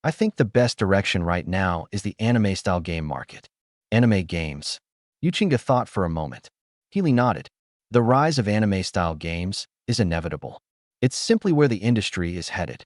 I think the best direction right now is the anime-style game market. Anime games." Yuchinga thought for a moment. Healy nodded. The rise of anime-style games is inevitable. It's simply where the industry is headed.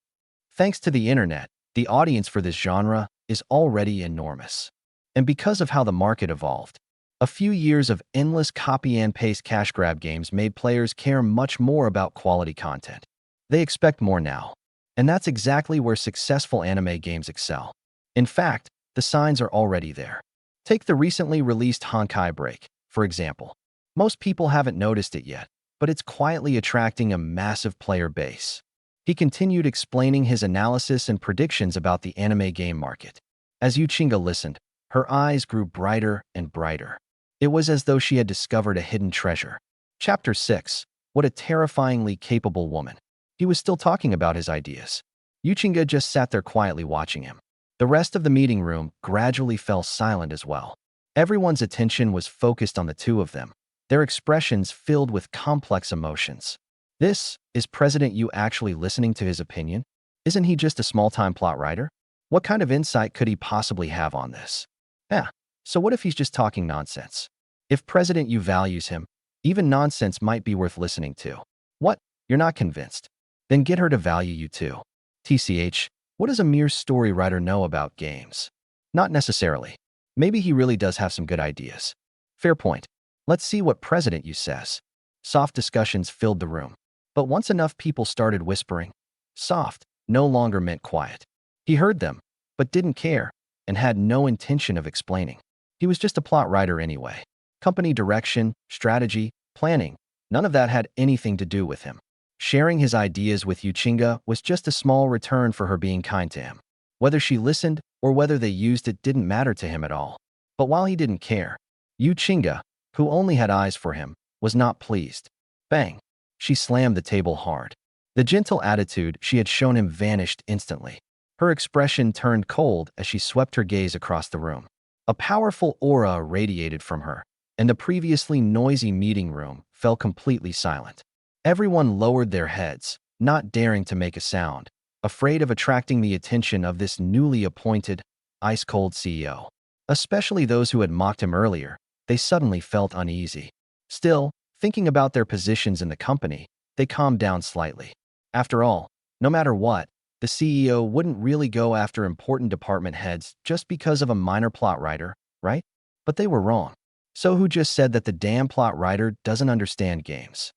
Thanks to the internet, the audience for this genre is already enormous. And because of how the market evolved, a few years of endless copy-and-paste cash grab games made players care much more about quality content. They expect more now. And that's exactly where successful anime games excel. In fact, the signs are already there. Take the recently released Honkai Break, for example. Most people haven't noticed it yet, but it's quietly attracting a massive player base. He continued explaining his analysis and predictions about the anime game market. As Yuchinga listened, her eyes grew brighter and brighter. It was as though she had discovered a hidden treasure. Chapter 6. What a terrifyingly capable woman. He was still talking about his ideas. Yuchinga just sat there quietly watching him. The rest of the meeting room gradually fell silent as well. Everyone's attention was focused on the two of them, their expressions filled with complex emotions. This, is President Yu actually listening to his opinion? Isn't he just a small-time plot writer? What kind of insight could he possibly have on this? So what if he's just talking nonsense? If President Yu values him, even nonsense might be worth listening to. What? You're not convinced? Then get her to value you too. TCH, what does a mere story writer know about games? Not necessarily. Maybe he really does have some good ideas. Fair point. Let's see what President Yu says. Soft discussions filled the room. But once enough people started whispering, soft no longer meant quiet. He heard them, but didn't care, and had no intention of explaining. He was just a plot writer anyway. Company direction, strategy, planning, none of that had anything to do with him. Sharing his ideas with Yuchinga was just a small return for her being kind to him. Whether she listened or whether they used it didn't matter to him at all. But while he didn't care, Yuchinga, who only had eyes for him, was not pleased. Bang! She slammed the table hard. The gentle attitude she had shown him vanished instantly. Her expression turned cold as she swept her gaze across the room. A powerful aura radiated from her, and the previously noisy meeting room fell completely silent. Everyone lowered their heads, not daring to make a sound, afraid of attracting the attention of this newly appointed, ice-cold CEO. Especially those who had mocked him earlier, they suddenly felt uneasy. Still, thinking about their positions in the company, they calmed down slightly. After all, no matter what, the CEO wouldn't really go after important department heads just because of a minor plot writer, right? But they were wrong. So who just said that the damn plot writer doesn't understand games?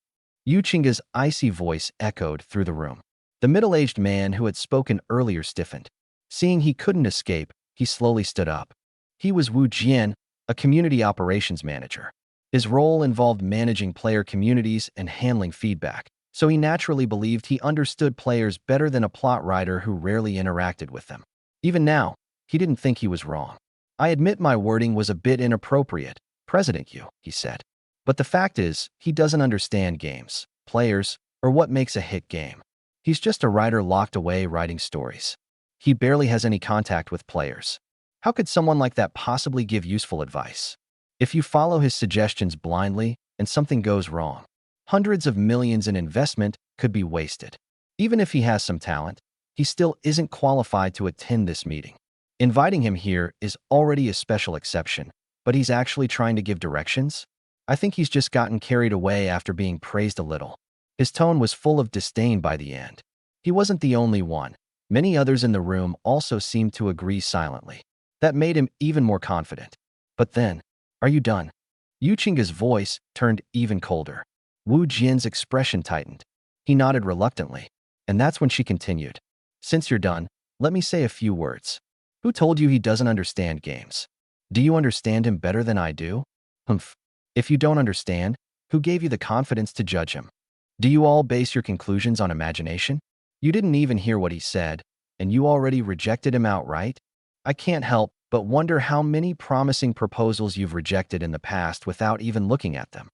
Yuchinga's icy voice echoed through the room. The middle-aged man who had spoken earlier stiffened. Seeing he couldn't escape, he slowly stood up. He was Wu Jian, a community operations manager. His role involved managing player communities and handling feedback, so he naturally believed he understood players better than a plot writer who rarely interacted with them. Even now, he didn't think he was wrong. "I admit my wording was a bit inappropriate, President Yu," he said. "But the fact is, he doesn't understand games, players, or what makes a hit game. He's just a writer locked away writing stories. He barely has any contact with players. How could someone like that possibly give useful advice? If you follow his suggestions blindly and something goes wrong, hundreds of millions in investment could be wasted. Even if he has some talent, he still isn't qualified to attend this meeting. Inviting him here is already a special exception, but he's actually trying to give directions? I think he's just gotten carried away after being praised a little." His tone was full of disdain by the end. He wasn't the only one. Many others in the room also seemed to agree silently. That made him even more confident. But then, "Are you done?" Yuchinga's voice turned even colder. Wu Jian's expression tightened. He nodded reluctantly. And that's when she continued. Since you're done, let me say a few words. Who told you he doesn't understand games? Do you understand him better than I do? Humph. If you don't understand, who gave you the confidence to judge him? Do you all base your conclusions on imagination? You didn't even hear what he said, and you already rejected him outright? I can't help but wonder how many promising proposals you've rejected in the past without even looking at them.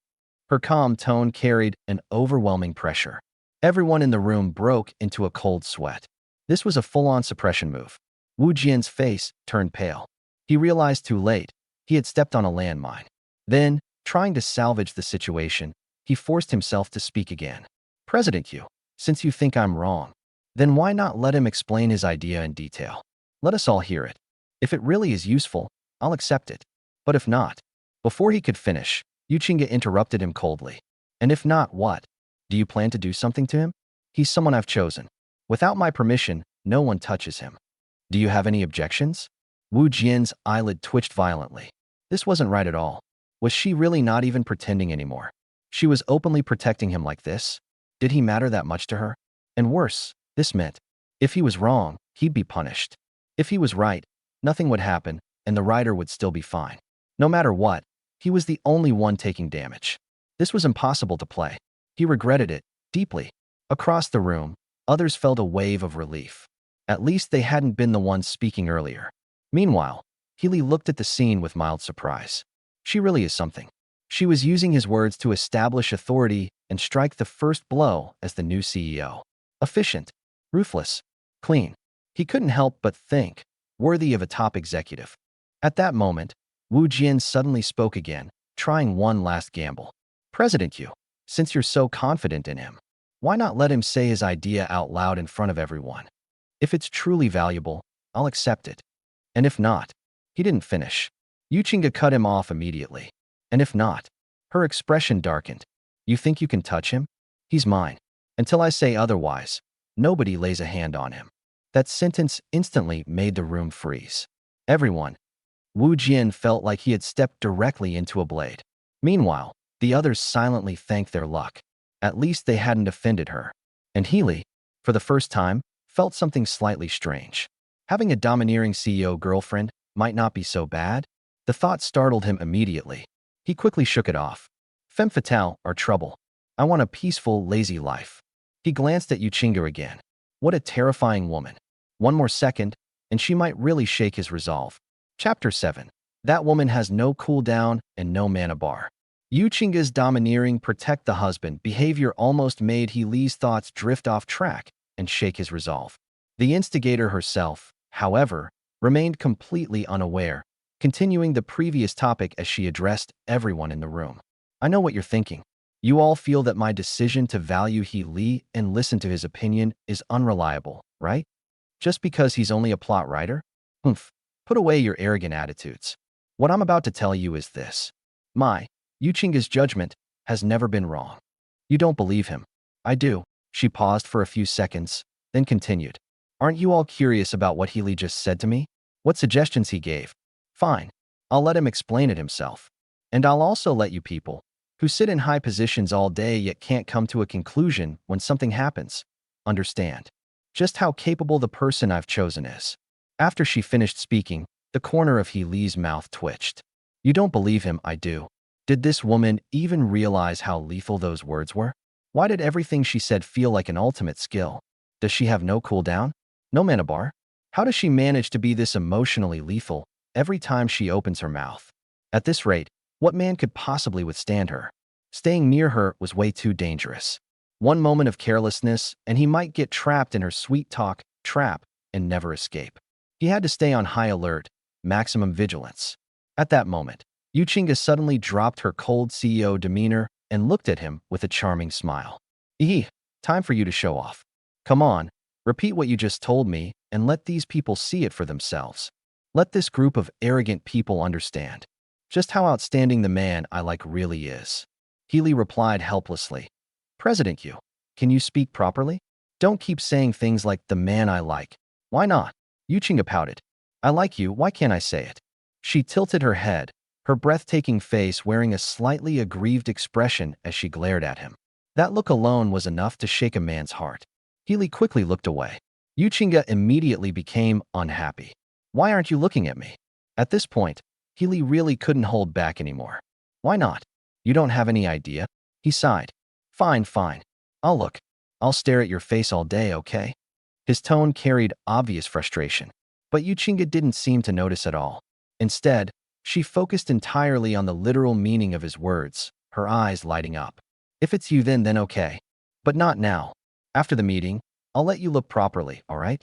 Her calm tone carried an overwhelming pressure. Everyone in the room broke into a cold sweat. This was a full-on suppression move. Wu Jian's face turned pale. He realized too late he had stepped on a landmine. Then, trying to salvage the situation, he forced himself to speak again. President Yu, since you think I'm wrong, then why not let him explain his idea in detail? Let us all hear it. If it really is useful, I'll accept it. But if not, before he could finish, Yuchinga interrupted him coldly. And if not, what? Do you plan to do something to him? He's someone I've chosen. Without my permission, no one touches him. Do you have any objections? Wu Jian's eyelid twitched violently. This wasn't right at all. Was she really not even pretending anymore? She was openly protecting him like this? Did he matter that much to her? And worse, this meant, if he was wrong, he'd be punished. If he was right, nothing would happen, and the writer would still be fine. No matter what, he was the only one taking damage. This was impossible to play. He regretted it, deeply. Across the room, others felt a wave of relief. At least they hadn't been the ones speaking earlier. Meanwhile, Healy looked at the scene with mild surprise. She really is something. She was using his words to establish authority and strike the first blow as the new CEO. Efficient, ruthless, clean. He couldn't help but think, worthy of a top executive. At that moment, Wu Jian suddenly spoke again, trying one last gamble. President Yu, since you're so confident in him, why not let him say his idea out loud in front of everyone? If it's truly valuable, I'll accept it. And if not, he didn't finish. Yuchinga cut him off immediately. And if not, her expression darkened. You think you can touch him? He's mine. Until I say otherwise, nobody lays a hand on him. That sentence instantly made the room freeze. Everyone. Wu Jian felt like he had stepped directly into a blade. Meanwhile, the others silently thanked their luck. At least they hadn't offended her. And Healy, for the first time, felt something slightly strange. Having a domineering CEO girlfriend might not be so bad. The thought startled him immediately. He quickly shook it off. Femme fatale are trouble. I want a peaceful, lazy life. He glanced at Yuchinga again. What a terrifying woman. One more second, and she might really shake his resolve. Chapter 7. That woman has no cooldown and no mana bar. Yuchinga's domineering protect the husband behavior almost made Healy's thoughts drift off track and shake his resolve. The instigator herself, however, remained completely unaware, continuing the previous topic as she addressed everyone in the room. I know what you're thinking. You all feel that my decision to value Healy and listen to his opinion is unreliable, right? Just because he's only a plot writer? Humph. Put away your arrogant attitudes. What I'm about to tell you is this. Yuchinga's judgment has never been wrong. You don't believe him. I do. She paused for a few seconds, then continued. Aren't you all curious about what Healy just said to me? What suggestions he gave? Fine. I'll let him explain it himself. And I'll also let you people, who sit in high positions all day yet can't come to a conclusion when something happens, understand just how capable the person I've chosen is. After she finished speaking, the corner of Healy's mouth twitched. You don't believe him, I do. Did this woman even realize how lethal those words were? Why did everything she said feel like an ultimate skill? Does she have no cooldown? No mana bar? How does she manage to be this emotionally lethal every time she opens her mouth? At this rate, what man could possibly withstand her? Staying near her was way too dangerous. One moment of carelessness, and he might get trapped in her sweet talk trap and never escape. He had to stay on high alert, maximum vigilance. At that moment, Yuchinga suddenly dropped her cold CEO demeanor and looked at him with a charming smile. Time for you to show off. Come on, repeat what you just told me and let these people see it for themselves. Let this group of arrogant people understand just how outstanding the man I like really is. Healy replied helplessly. President Yu, can you speak properly? Don't keep saying things like the man I like. Why not? Yuchinga pouted. I like you, why can't I say it? She tilted her head, her breathtaking face wearing a slightly aggrieved expression as she glared at him. That look alone was enough to shake a man's heart. He quickly looked away. Yuchinga immediately became unhappy. Why aren't you looking at me? At this point, Healy really couldn't hold back anymore. Why not? You don't have any idea? He sighed. Fine, fine. I'll look. I'll stare at your face all day, okay? His tone carried obvious frustration, but Yuchinga didn't seem to notice at all. Instead, she focused entirely on the literal meaning of his words, her eyes lighting up. If it's you then okay. But not now. After the meeting, I'll let you look properly, all right?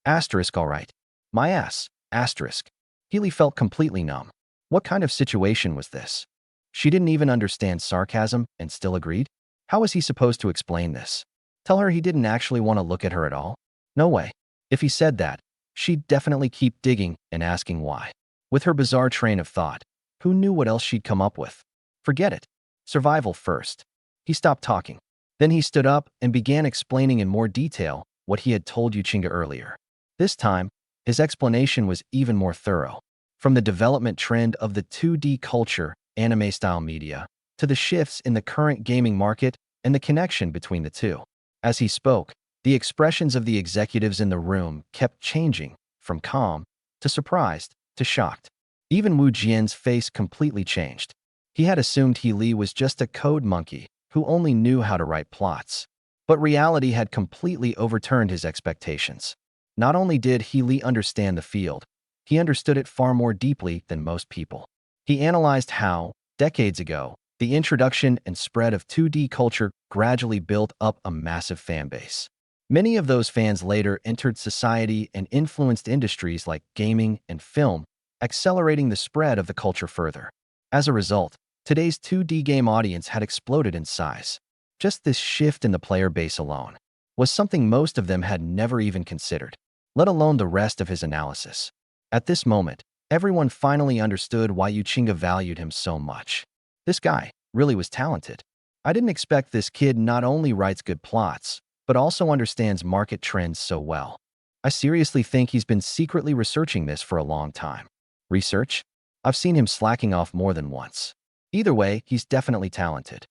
Asterisk all right. My ass. Asterisk. Healy felt completely numb. What kind of situation was this? She didn't even understand sarcasm and still agreed? How was he supposed to explain this? Tell her he didn't actually want to look at her at all? No way. If he said that, she'd definitely keep digging and asking why. With her bizarre train of thought, who knew what else she'd come up with? Forget it. Survival first. He stopped talking. Then he stood up and began explaining in more detail what he had told Yuchinga earlier. This time, his explanation was even more thorough. From the development trend of the 2D culture, anime-style media, to the shifts in the current gaming market and the connection between the two. As he spoke, the expressions of the executives in the room kept changing, from calm to surprised to shocked. Even Wu Jian's face completely changed. He had assumed Healy was just a code monkey who only knew how to write plots. But reality had completely overturned his expectations. Not only did Healy understand the field, he understood it far more deeply than most people. He analyzed how, decades ago, the introduction and spread of 2D culture gradually built up a massive fan base. Many of those fans later entered society and influenced industries like gaming and film, accelerating the spread of the culture further. As a result, today's 2D game audience had exploded in size. Just this shift in the player base alone was something most of them had never even considered, let alone the rest of his analysis. At this moment, everyone finally understood why Yuchinga valued him so much. This guy really was talented. I didn't expect this kid not only writes good plots, but also understands market trends so well. I seriously think he's been secretly researching this for a long time. Research? I've seen him slacking off more than once. Either way, he's definitely talented.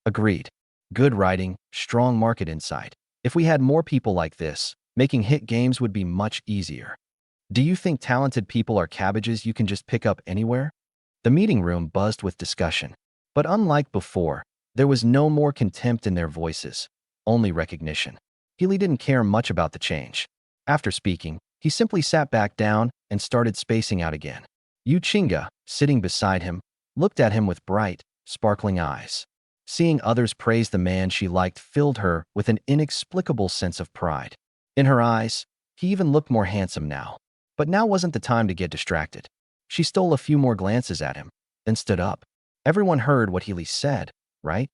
Agreed. Good writing, strong market insight. If we had more people like this, making hit games would be much easier. Do you think talented people are cabbages you can just pick up anywhere? The meeting room buzzed with discussion. But unlike before, there was no more contempt in their voices, only recognition. Healy didn't care much about the change. After speaking, he simply sat back down and started spacing out again. Yuchinga, sitting beside him, looked at him with bright, sparkling eyes. Seeing others praise the man she liked filled her with an inexplicable sense of pride. In her eyes, he even looked more handsome now. But now wasn't the time to get distracted. She stole a few more glances at him, then stood up. Everyone heard what Healy said, right?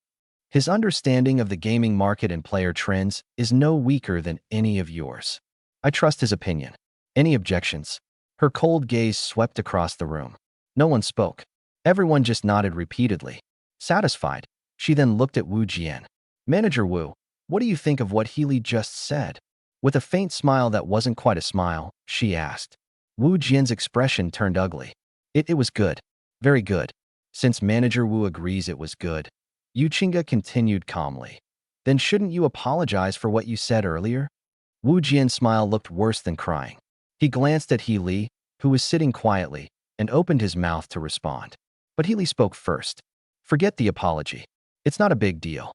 His understanding of the gaming market and player trends is no weaker than any of yours. I trust his opinion. Any objections? Her cold gaze swept across the room. No one spoke. Everyone just nodded repeatedly. Satisfied, she then looked at Wu Jian. Manager Wu, what do you think of what Healy just said? With a faint smile that wasn't quite a smile, she asked. Wu Jian's expression turned ugly. It was good. Very good. Since Manager Wu agrees it was good, Yuchinga continued calmly. Then shouldn't you apologize for what you said earlier? Wu Jian's smile looked worse than crying. He glanced at Healy, who was sitting quietly, and opened his mouth to respond. But Healy spoke first. Forget the apology. It's not a big deal.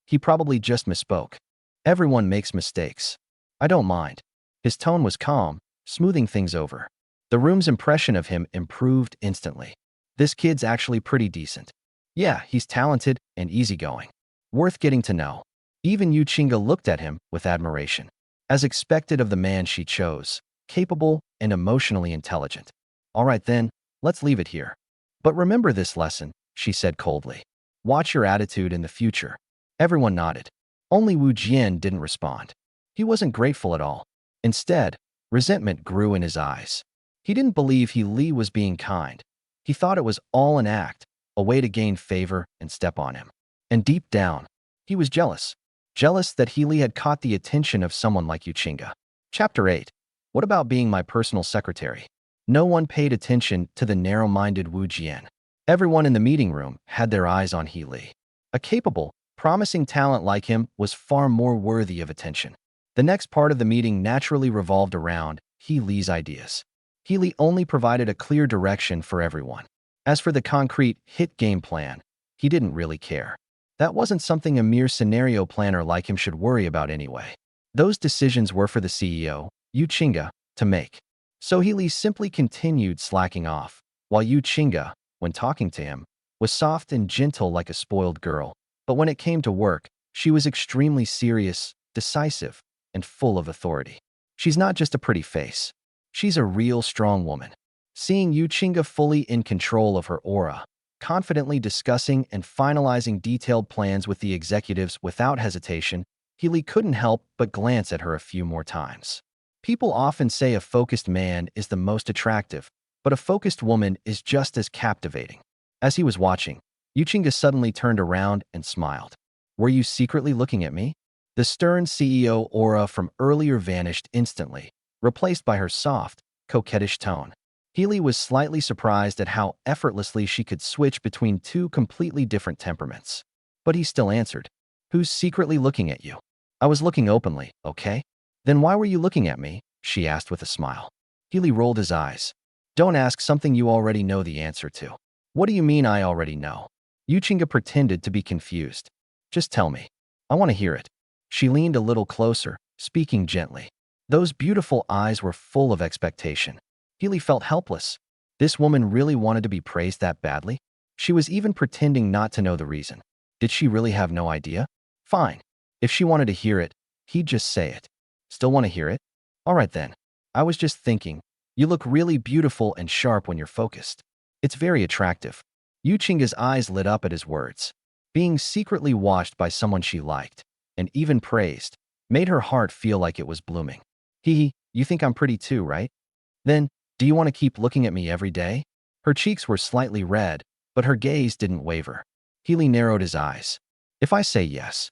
He probably just misspoke. Everyone makes mistakes. I don't mind. His tone was calm, smoothing things over. The room's impression of him improved instantly. This kid's actually pretty decent. Yeah, he's talented and easygoing. Worth getting to know. Even Yuchinga looked at him with admiration. As expected of the man she chose, capable and emotionally intelligent. All right then, let's leave it here. But remember this lesson, she said coldly. Watch your attitude in the future. Everyone nodded. Only Wu Jian didn't respond. He wasn't grateful at all. Instead, resentment grew in his eyes. He didn't believe Healy was being kind. He thought it was all an act, a way to gain favor and step on him. And deep down, he was jealous. Jealous that Healy had caught the attention of someone like Yuchinga. Chapter 8. What about being my personal secretary? No one paid attention to the narrow-minded Wu Jian. Everyone in the meeting room had their eyes on Healy. A capable, promising talent like him was far more worthy of attention. The next part of the meeting naturally revolved around Healy's ideas. Healy only provided a clear direction for everyone. As for the concrete hit game plan, he didn't really care. That wasn't something a mere scenario planner like him should worry about anyway. Those decisions were for the CEO, Yu Chinga, to make. So Healy simply continued slacking off, while Yu Chinga, when talking to him, was soft and gentle like a spoiled girl. But when it came to work, she was extremely serious, decisive, and full of authority. She's not just a pretty face. She's a real strong woman. Seeing Yu Chinga fully in control of her aura, confidently discussing and finalizing detailed plans with the executives without hesitation, Healy couldn't help but glance at her a few more times. People often say a focused man is the most attractive, but a focused woman is just as captivating. As he was watching, Yu Chinga suddenly turned around and smiled. "Were you secretly looking at me?" The stern CEO aura from earlier vanished instantly, replaced by her soft, coquettish tone. Healy was slightly surprised at how effortlessly she could switch between two completely different temperaments. But he still answered, "Who's secretly looking at you?" "I was looking openly, okay?" "Then why were you looking at me?" she asked with a smile. Healy rolled his eyes. "Don't ask something you already know the answer to." "What do you mean I already know?" Yu Chinga pretended to be confused. "Just tell me. I want to hear it." She leaned a little closer, speaking gently. Those beautiful eyes were full of expectation. Healy felt helpless. This woman really wanted to be praised that badly? She was even pretending not to know the reason. Did she really have no idea? Fine. If she wanted to hear it, he'd just say it. Still want to hear it? All right then. I was just thinking, you look really beautiful and sharp when you're focused. It's very attractive. Yu Chinga's eyes lit up at his words. Being secretly watched by someone she liked, and even praised, made her heart feel like it was blooming. You think I'm pretty too, right? Then, do you want to keep looking at me every day?" Her cheeks were slightly red, but her gaze didn't waver. Healy narrowed his eyes. "If I say yes,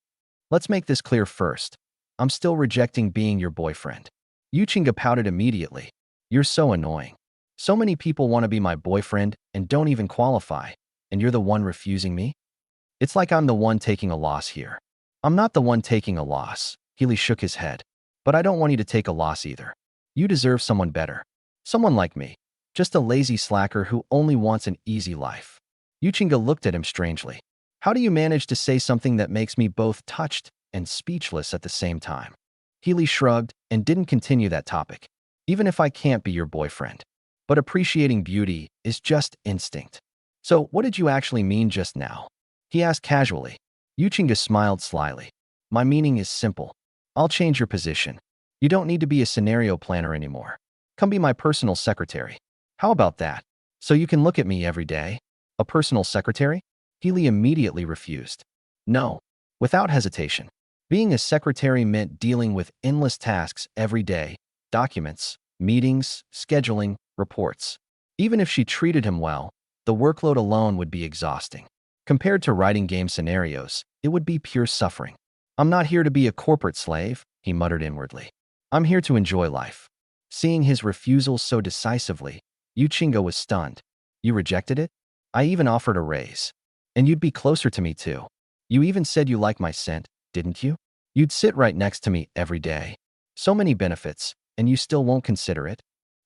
let's make this clear first. I'm still rejecting being your boyfriend." Yu Chinga pouted immediately. "You're so annoying. So many people want to be my boyfriend and don't even qualify, and you're the one refusing me? It's like I'm the one taking a loss here." "I'm not the one taking a loss," Healy shook his head. "But I don't want you to take a loss either. You deserve someone better. Someone like me. Just a lazy slacker who only wants an easy life." Yu Chinga looked at him strangely. "How do you manage to say something that makes me both touched and speechless at the same time?" Healy shrugged and didn't continue that topic. "Even if I can't be your boyfriend. But appreciating beauty is just instinct." "So what did you actually mean just now?" he asked casually. Yu Chinga smiled slyly. "My meaning is simple. I'll change your position. You don't need to be a scenario planner anymore. Come be my personal secretary. How about that? So you can look at me every day?" "A personal secretary?" Healy immediately refused. "No." Without hesitation. Being a secretary meant dealing with endless tasks every day, documents, meetings, scheduling, reports. Even if she treated him well, the workload alone would be exhausting. Compared to writing game scenarios, it would be pure suffering. "I'm not here to be a corporate slave," he muttered inwardly. "I'm here to enjoy life." Seeing his refusal so decisively, Yu Chinga was stunned. "You rejected it? I even offered a raise. And you'd be closer to me too. You even said you like my scent, didn't you? You'd sit right next to me every day. So many benefits, and you still won't consider it?"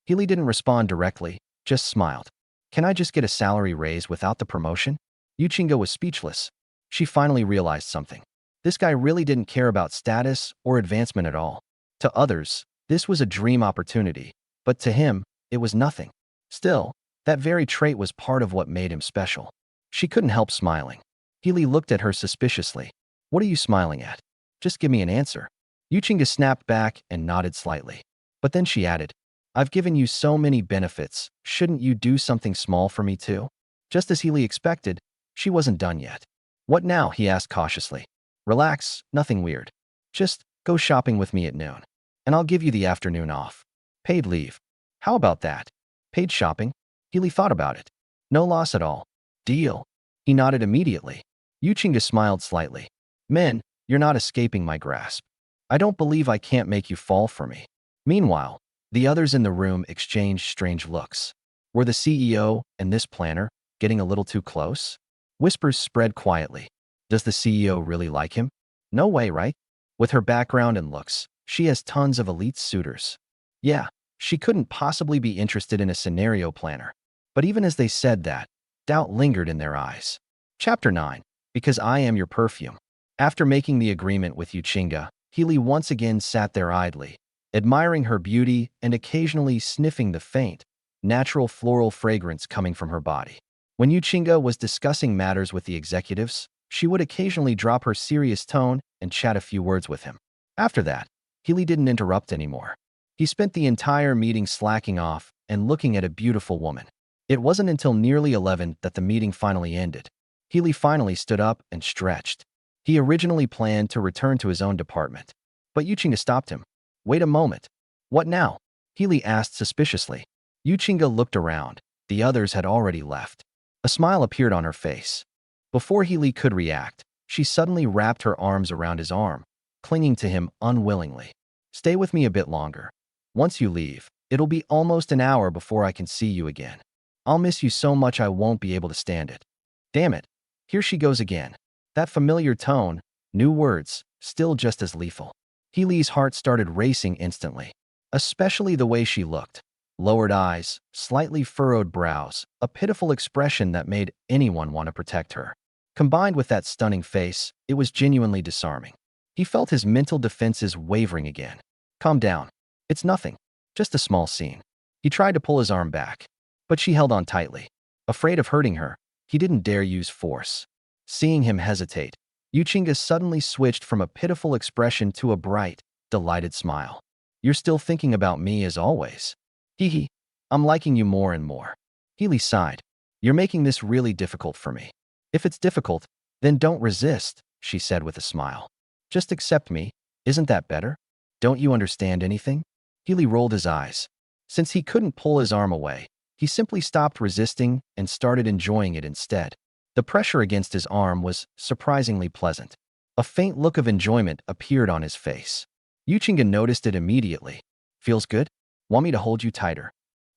Healy didn't respond directly, just smiled. "Can I just get a salary raise without the promotion?" Yu Chinga was speechless. She finally realized something. This guy really didn't care about status or advancement at all. To others, this was a dream opportunity, but to him, it was nothing. Still, that very trait was part of what made him special. She couldn't help smiling. Healy looked at her suspiciously. "What are you smiling at? Just give me an answer." Yu Chinga snapped back and nodded slightly. But then she added, "I've given you so many benefits, shouldn't you do something small for me too?" Just as Healy expected, she wasn't done yet. "What now?" he asked cautiously. "Relax, nothing weird. Just go shopping with me at noon, and I'll give you the afternoon off. Paid leave. How about that?" "Paid shopping?" Healy thought about it. "No loss at all. Deal." He nodded immediately. Yu Chinga smiled slightly. "Men, you're not escaping my grasp. I don't believe I can't make you fall for me." Meanwhile, the others in the room exchanged strange looks. Were the CEO and this planner getting a little too close? Whispers spread quietly. Does the CEO really like him? No way, right? With her background and looks, she has tons of elite suitors. Yeah, she couldn't possibly be interested in a scenario planner. But even as they said that, doubt lingered in their eyes. Chapter 9. Because I am your perfume. After making the agreement with Yuchinga, Healy once again sat there idly, admiring her beauty and occasionally sniffing the faint, natural floral fragrance coming from her body. When Yuchinga was discussing matters with the executives, she would occasionally drop her serious tone and chat a few words with him. After that, Healy didn't interrupt anymore. He spent the entire meeting slacking off and looking at a beautiful woman. It wasn't until nearly 11 that the meeting finally ended. Healy finally stood up and stretched. He originally planned to return to his own department. But Yuchinga stopped him. Wait a moment. What now? Healy asked suspiciously. Yuchinga looked around. The others had already left. A smile appeared on her face. Before Healy could react, she suddenly wrapped her arms around his arm, clinging to him unwillingly. Stay with me a bit longer. Once you leave, it'll be almost an hour before I can see you again. I'll miss you so much I won't be able to stand it. Damn it. Here she goes again. That familiar tone, new words, still just as lethal. Healy's heart started racing instantly. Especially the way she looked. Lowered eyes, slightly furrowed brows, a pitiful expression that made anyone want to protect her. Combined with that stunning face, it was genuinely disarming. He felt his mental defenses wavering again. Calm down. It's nothing. Just a small scene. He tried to pull his arm back, but she held on tightly. Afraid of hurting her, he didn't dare use force. Seeing him hesitate, Yuchinga suddenly switched from a pitiful expression to a bright, delighted smile. You're still thinking about me as always. Hee hee. I'm liking you more and more. Healy sighed. You're making this really difficult for me. If it's difficult, then don't resist, she said with a smile. Just accept me. Isn't that better? Don't you understand anything? Healy rolled his eyes. Since he couldn't pull his arm away, he simply stopped resisting and started enjoying it instead. The pressure against his arm was surprisingly pleasant. A faint look of enjoyment appeared on his face. Yuchinga noticed it immediately. Feels good? Want me to hold you tighter?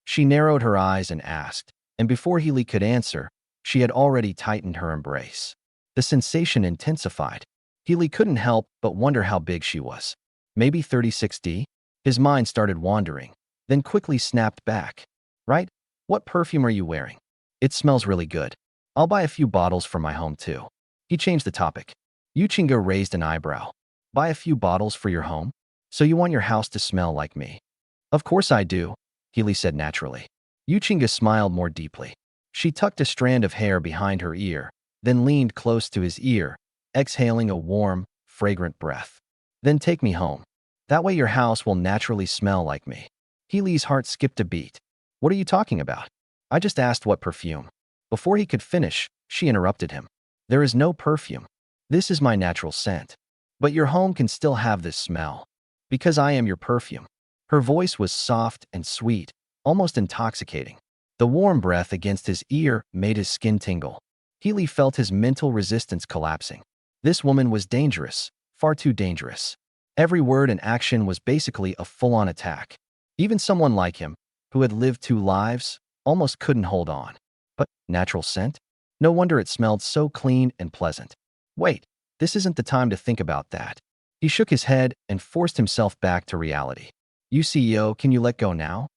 She narrowed her eyes and asked, and before Healy could answer, she had already tightened her embrace. The sensation intensified. Healy couldn't help but wonder how big she was. Maybe 36D? His mind started wandering, then quickly snapped back. Right? What perfume are you wearing? It smells really good. I'll buy a few bottles for my home too. He changed the topic. Yuchinga raised an eyebrow. Buy a few bottles for your home? So you want your house to smell like me? Of course I do, Healy said naturally. Yuchinga smiled more deeply. She tucked a strand of hair behind her ear, then leaned close to his ear, exhaling a warm, fragrant breath. Then take me home. That way your house will naturally smell like me. Healy's heart skipped a beat. What are you talking about? I just asked what perfume. Before he could finish, she interrupted him. There is no perfume. This is my natural scent. But your home can still have this smell. Because I am your perfume. Her voice was soft and sweet, almost intoxicating. The warm breath against his ear made his skin tingle. Healy felt his mental resistance collapsing. This woman was dangerous, far too dangerous. Every word and action was basically a full-on attack. Even someone like him, who had lived 2 lives, almost couldn't hold on. But natural scent? No wonder it smelled so clean and pleasant. Wait, this isn't the time to think about that. He shook his head and forced himself back to reality. You CEO, can you let go now?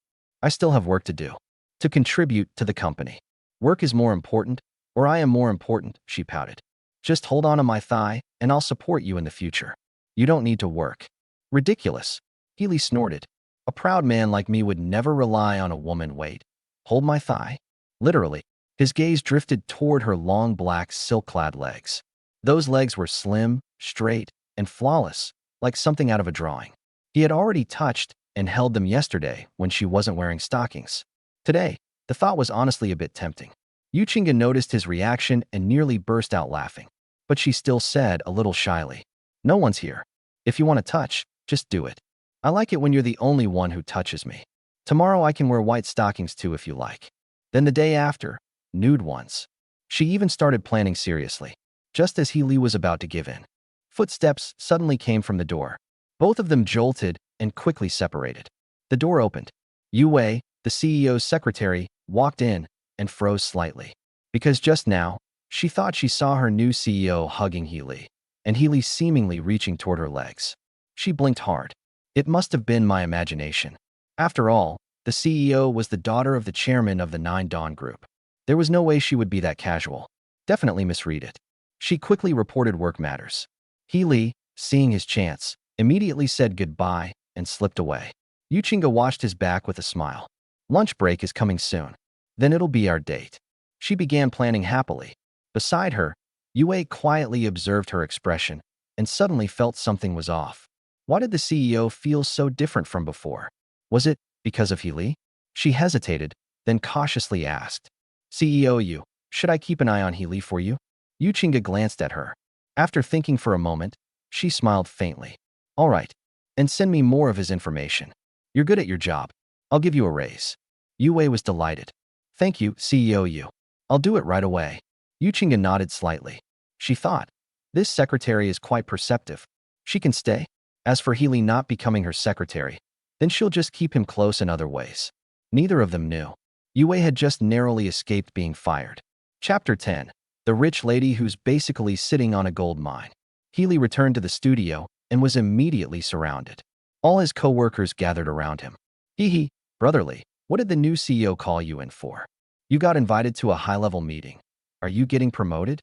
I still have work to do. To contribute to the company. Work is more important, or I am more important, she pouted. Just hold on to my thigh, and I'll support you in the future. You don't need to work. Ridiculous. Healy snorted. A proud man like me would never rely on a woman. Wait. Hold my thigh? Literally. His gaze drifted toward her long black silk-clad legs. Those legs were slim, straight, and flawless, like something out of a drawing. He had already touched and held them yesterday when she wasn't wearing stockings. Today, the thought was honestly a bit tempting. Yuchinga noticed his reaction and nearly burst out laughing. But she still said a little shyly, no one's here. If you want to touch, just do it. I like it when you're the only one who touches me. Tomorrow I can wear white stockings too if you like. Then the day after, nude ones. She even started planning seriously, just as Healy was about to give in. Footsteps suddenly came from the door. Both of them jolted and quickly separated. The door opened. Yu Wei, the CEO's secretary, walked in and froze slightly. Because just now, She thought she saw her new CEO hugging Healy, and Healy seemingly reaching toward her legs. She blinked hard. It must have been my imagination. After all, the CEO was the daughter of the chairman of the Nine Dawn Group. There was no way she would be that casual. Definitely misread it. She quickly reported work matters. Healy, seeing his chance, immediately said goodbye and slipped away. Yuchinga watched his back with a smile. Lunch break is coming soon. Then it'll be our date. She began planning happily. Beside her, Yue quietly observed her expression and suddenly felt something was off. Why did the CEO feel so different from before? Was it because of Healy? She hesitated, then cautiously asked, CEO Yu, should I keep an eye on Healy for you? Yuchinga glanced at her. After thinking for a moment, she smiled faintly. All right, and send me more of his information. You're good at your job. I'll give you a raise. Yue was delighted. Thank you, CEO Yu. I'll do it right away. Yuchinga nodded slightly. She thought, this secretary is quite perceptive. She can stay. As for Healy not becoming her secretary, then she'll just keep him close in other ways. Neither of them knew. Yue had just narrowly escaped being fired. Chapter 10. The rich lady who's basically sitting on a gold mine. Healy returned to the studio and was immediately surrounded. All his co-workers gathered around him. Hee, brotherly, what did the new CEO call you in for? You got invited to a high-level meeting. Are you getting promoted?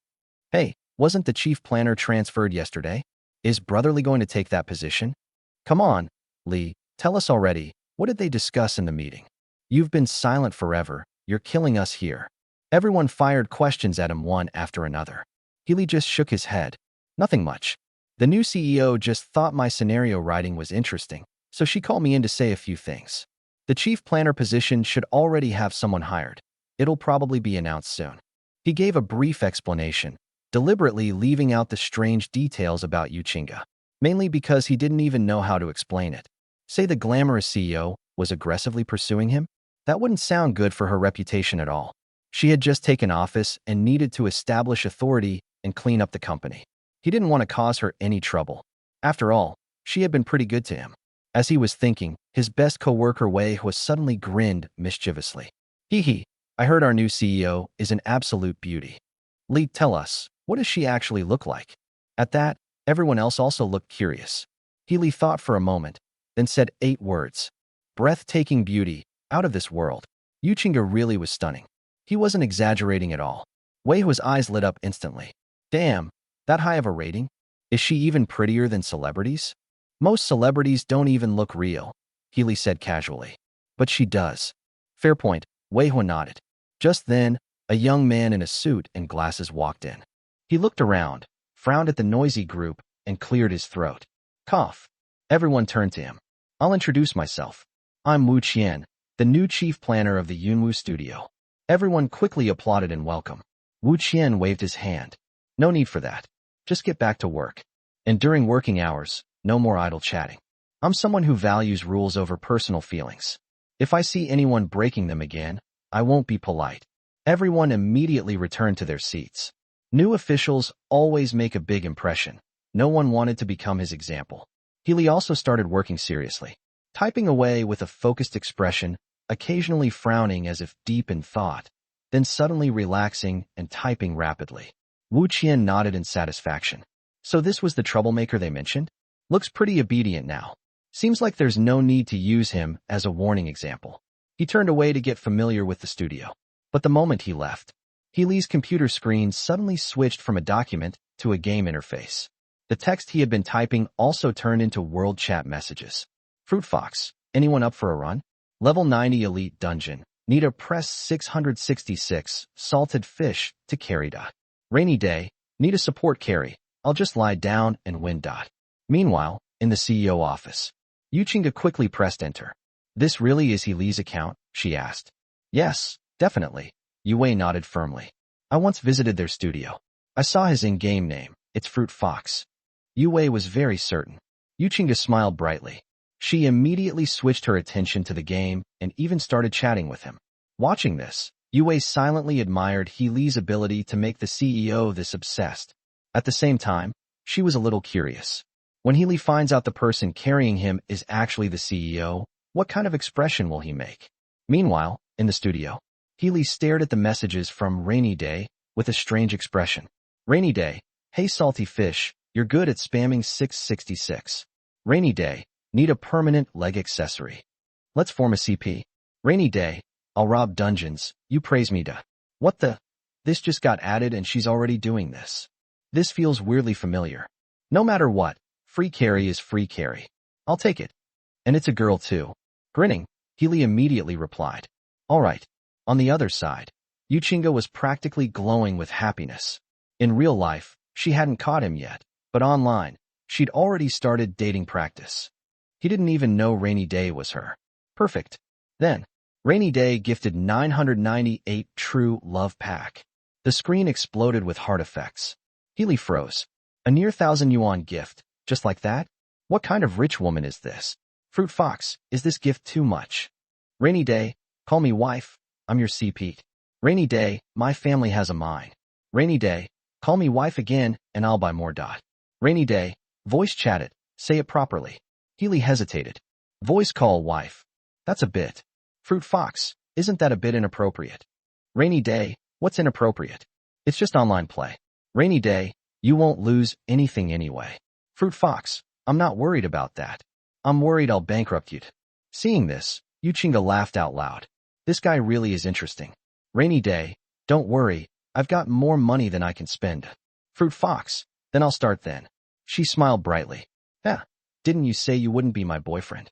Hey, wasn't the chief planner transferred yesterday? Is Brotherly going to take that position? Come on, Lee, tell us already, what did they discuss in the meeting? You've been silent forever, you're killing us here. Everyone fired questions at him one after another. Healy just shook his head. Nothing much. The new CEO just thought my scenario writing was interesting, so she called me in to say a few things. The chief planner position should already have someone hired. It'll probably be announced soon. He gave a brief explanation, deliberately leaving out the strange details about Yuchinga, mainly because he didn't even know how to explain it. Say the glamorous CEO was aggressively pursuing him? That wouldn't sound good for her reputation at all. She had just taken office and needed to establish authority and clean up the company. He didn't want to cause her any trouble. After all, she had been pretty good to him. As he was thinking, his best co-worker Wei was suddenly grinned mischievously. Hee, I heard our new CEO is an absolute beauty. Lee, tell us, what does she actually look like? At that, everyone else also looked curious. Healy thought for a moment, then said 8 words. Breathtaking beauty, out of this world. Yuchinga really was stunning. He wasn't exaggerating at all. Weihu's eyes lit up instantly. Damn, that high of a rating? Is she even prettier than celebrities? Most celebrities don't even look real, Healy said casually. But she does. Fair point, Weihu nodded. Just then, a young man in a suit and glasses walked in. He looked around, frowned at the noisy group, and cleared his throat. Cough. Everyone turned to him. I'll introduce myself. I'm Wu Qian, the new chief planner of the Yunwu studio. Everyone quickly applauded in welcome. Wu Qian waved his hand. No need for that. Just get back to work. And during working hours, no more idle chatting. I'm someone who values rules over personal feelings. If I see anyone breaking them again, I won't be polite. Everyone immediately returned to their seats. New officials always make a big impression. No one wanted to become his example. Healy also started working seriously, typing away with a focused expression, occasionally frowning as if deep in thought, then suddenly relaxing and typing rapidly. Wu Qian nodded in satisfaction. So this was the troublemaker they mentioned? Looks pretty obedient now. Seems like there's no need to use him as a warning example. He turned away to get familiar with the studio. But the moment he left, Healy's computer screen suddenly switched from a document to a game interface. The text he had been typing also turned into world chat messages. Fruit Fox, anyone up for a run? Level 90 Elite Dungeon. Need a press 666, salted fish, to carry. Rainy day, need a support carry. I'll just lie down and win. Meanwhile, in the CEO office, Yuchinga quickly pressed enter. This really is Healy's account? She asked. Yes, definitely. Yue nodded firmly. I once visited their studio. I saw his in-game name. It's Fruit Fox. Yue was very certain. Yuchinga smiled brightly. She immediately switched her attention to the game and even started chatting with him. Watching this, Yue silently admired Healy's ability to make the CEO this obsessed. At the same time, she was a little curious. When Healy finds out the person carrying him is actually the CEO, what kind of expression will he make? Meanwhile, in the studio, Healy stared at the messages from Rainy Day with a strange expression. Rainy day. Hey salty fish, you're good at spamming 666. Rainy day. Need a permanent leg accessory. Let's form a CP. Rainy day. I'll rob dungeons, you praise me to. What the? This just got added and she's already doing this. This feels weirdly familiar. No matter what, free carry is free carry. I'll take it. And it's a girl too. Grinning, Healy immediately replied. Alright. On the other side, Yuchinga was practically glowing with happiness. In real life, she hadn't caught him yet, but online, she'd already started dating practice. He didn't even know Rainy Day was her. Perfect. Then, Rainy Day gifted 998 True Love Pack. The screen exploded with heart effects. Healy froze. A near 1,000 yuan gift, just like that? What kind of rich woman is this? Fruit Fox, is this gift too much? Rainy Day, call me wife, I'm your CP. Rainy Day, my family has a mine. Rainy Day, call me wife again and I'll buy more. Rainy Day, voice chat it, say it properly. Healy hesitated. Voice call wife. That's a bit. Fruit Fox, isn't that a bit inappropriate? Rainy Day, what's inappropriate? It's just online play. Rainy Day, you won't lose anything anyway. Fruit Fox, I'm not worried about that. I'm worried I'll bankrupt you. Seeing this, Yuchinga laughed out loud. This guy really is interesting. Rainy Day, don't worry, I've got more money than I can spend. Fruit Fox, then I'll start then. She smiled brightly. Yeah, didn't you say you wouldn't be my boyfriend?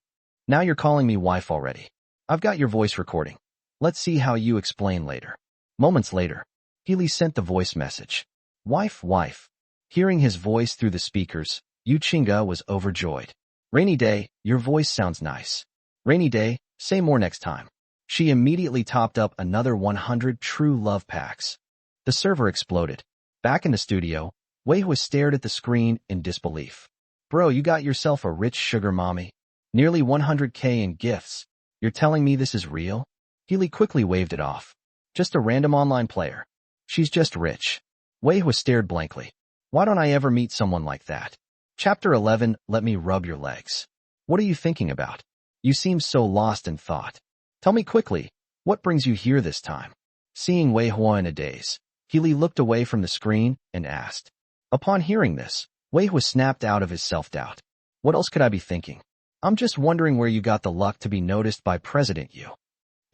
Now you're calling me wife already. I've got your voice recording. Let's see how you explain later. Moments later, Healy sent the voice message. Wife, wife. Hearing his voice through the speakers, Yuchinga was overjoyed. Rainy Day, your voice sounds nice. Rainy Day, say more next time. She immediately topped up another 100 True Love Packs. The server exploded. Back in the studio, Weihua stared at the screen in disbelief. Bro, you got yourself a rich sugar mommy. Nearly 100k in gifts. You're telling me this is real? Healy quickly waved it off. Just a random online player. She's just rich. Weihua stared blankly. Why don't I ever meet someone like that? Chapter 11, let me rub your legs. What are you thinking about? You seem so lost in thought. Tell me quickly, what brings you here this time? Seeing Weihua in a daze, Healy looked away from the screen and asked. Upon hearing this, Weihua snapped out of his self-doubt. What else could I be thinking? I'm just wondering where you got the luck to be noticed by President Yu.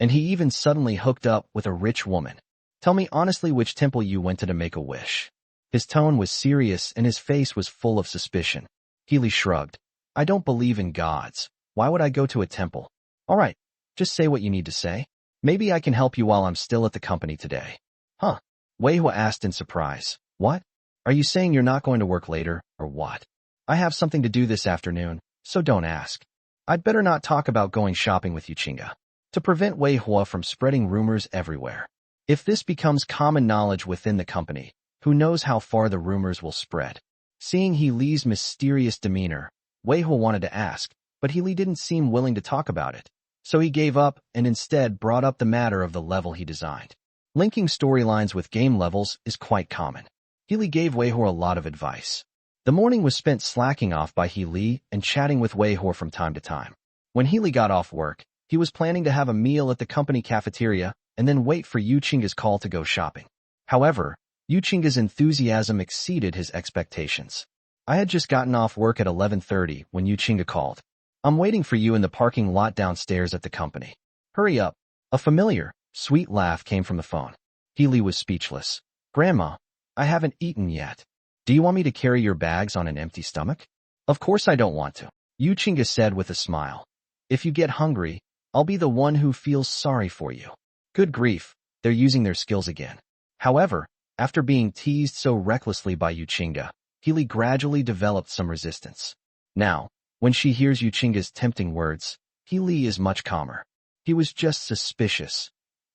And he even suddenly hooked up with a rich woman. Tell me honestly which temple you went to make a wish. His tone was serious and his face was full of suspicion. Healy shrugged. I don't believe in gods. Why would I go to a temple? All right, just say what you need to say. Maybe I can help you while I'm still at the company today. Huh? Weihua asked in surprise. What? Are you saying you're not going to work later, or what? I have something to do this afternoon, so don't ask. I'd better not talk about going shopping with Yuchinga. To prevent Weihua from spreading rumors everywhere. If this becomes common knowledge within the company, who knows how far the rumors will spread? Seeing Healy's mysterious demeanor, Weihua wanted to ask, but Healy didn't seem willing to talk about it. So he gave up and instead brought up the matter of the level he designed. Linking storylines with game levels is quite common. Healy gave Weihua a lot of advice. The morning was spent slacking off by Healy and chatting with Weihua from time to time. When Healy got off work, he was planning to have a meal at the company cafeteria and then wait for Yuchinga's call to go shopping. However, Yuchinga's enthusiasm exceeded his expectations. I had just gotten off work at 11:30 when Yuchinga called. I'm waiting for you in the parking lot downstairs at the company. Hurry up. A familiar, sweet laugh came from the phone. Healy was speechless. Grandma, I haven't eaten yet. Do you want me to carry your bags on an empty stomach? Of course I don't want to, Yuchinga said with a smile. If you get hungry, I'll be the one who feels sorry for you. Good grief, they're using their skills again. However, after being teased so recklessly by Yuchinga, Healy gradually developed some resistance. Now, when she hears Yuchinga's tempting words, Healy is much calmer. He was just suspicious.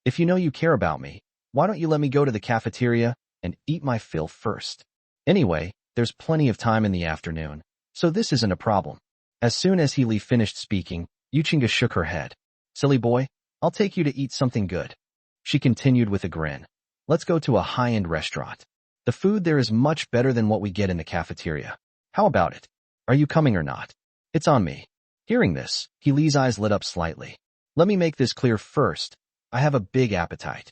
If you know you care about me, why don't you let me go to the cafeteria and eat my fill first? Anyway, there's plenty of time in the afternoon, so this isn't a problem. As soon as Healy finished speaking, Yuchinga shook her head. Silly boy, I'll take you to eat something good. She continued with a grin. Let's go to a high-end restaurant. The food there is much better than what we get in the cafeteria. How about it? Are you coming or not? It's on me. Hearing this, Healy's eyes lit up slightly. Let me make this clear first. I have a big appetite.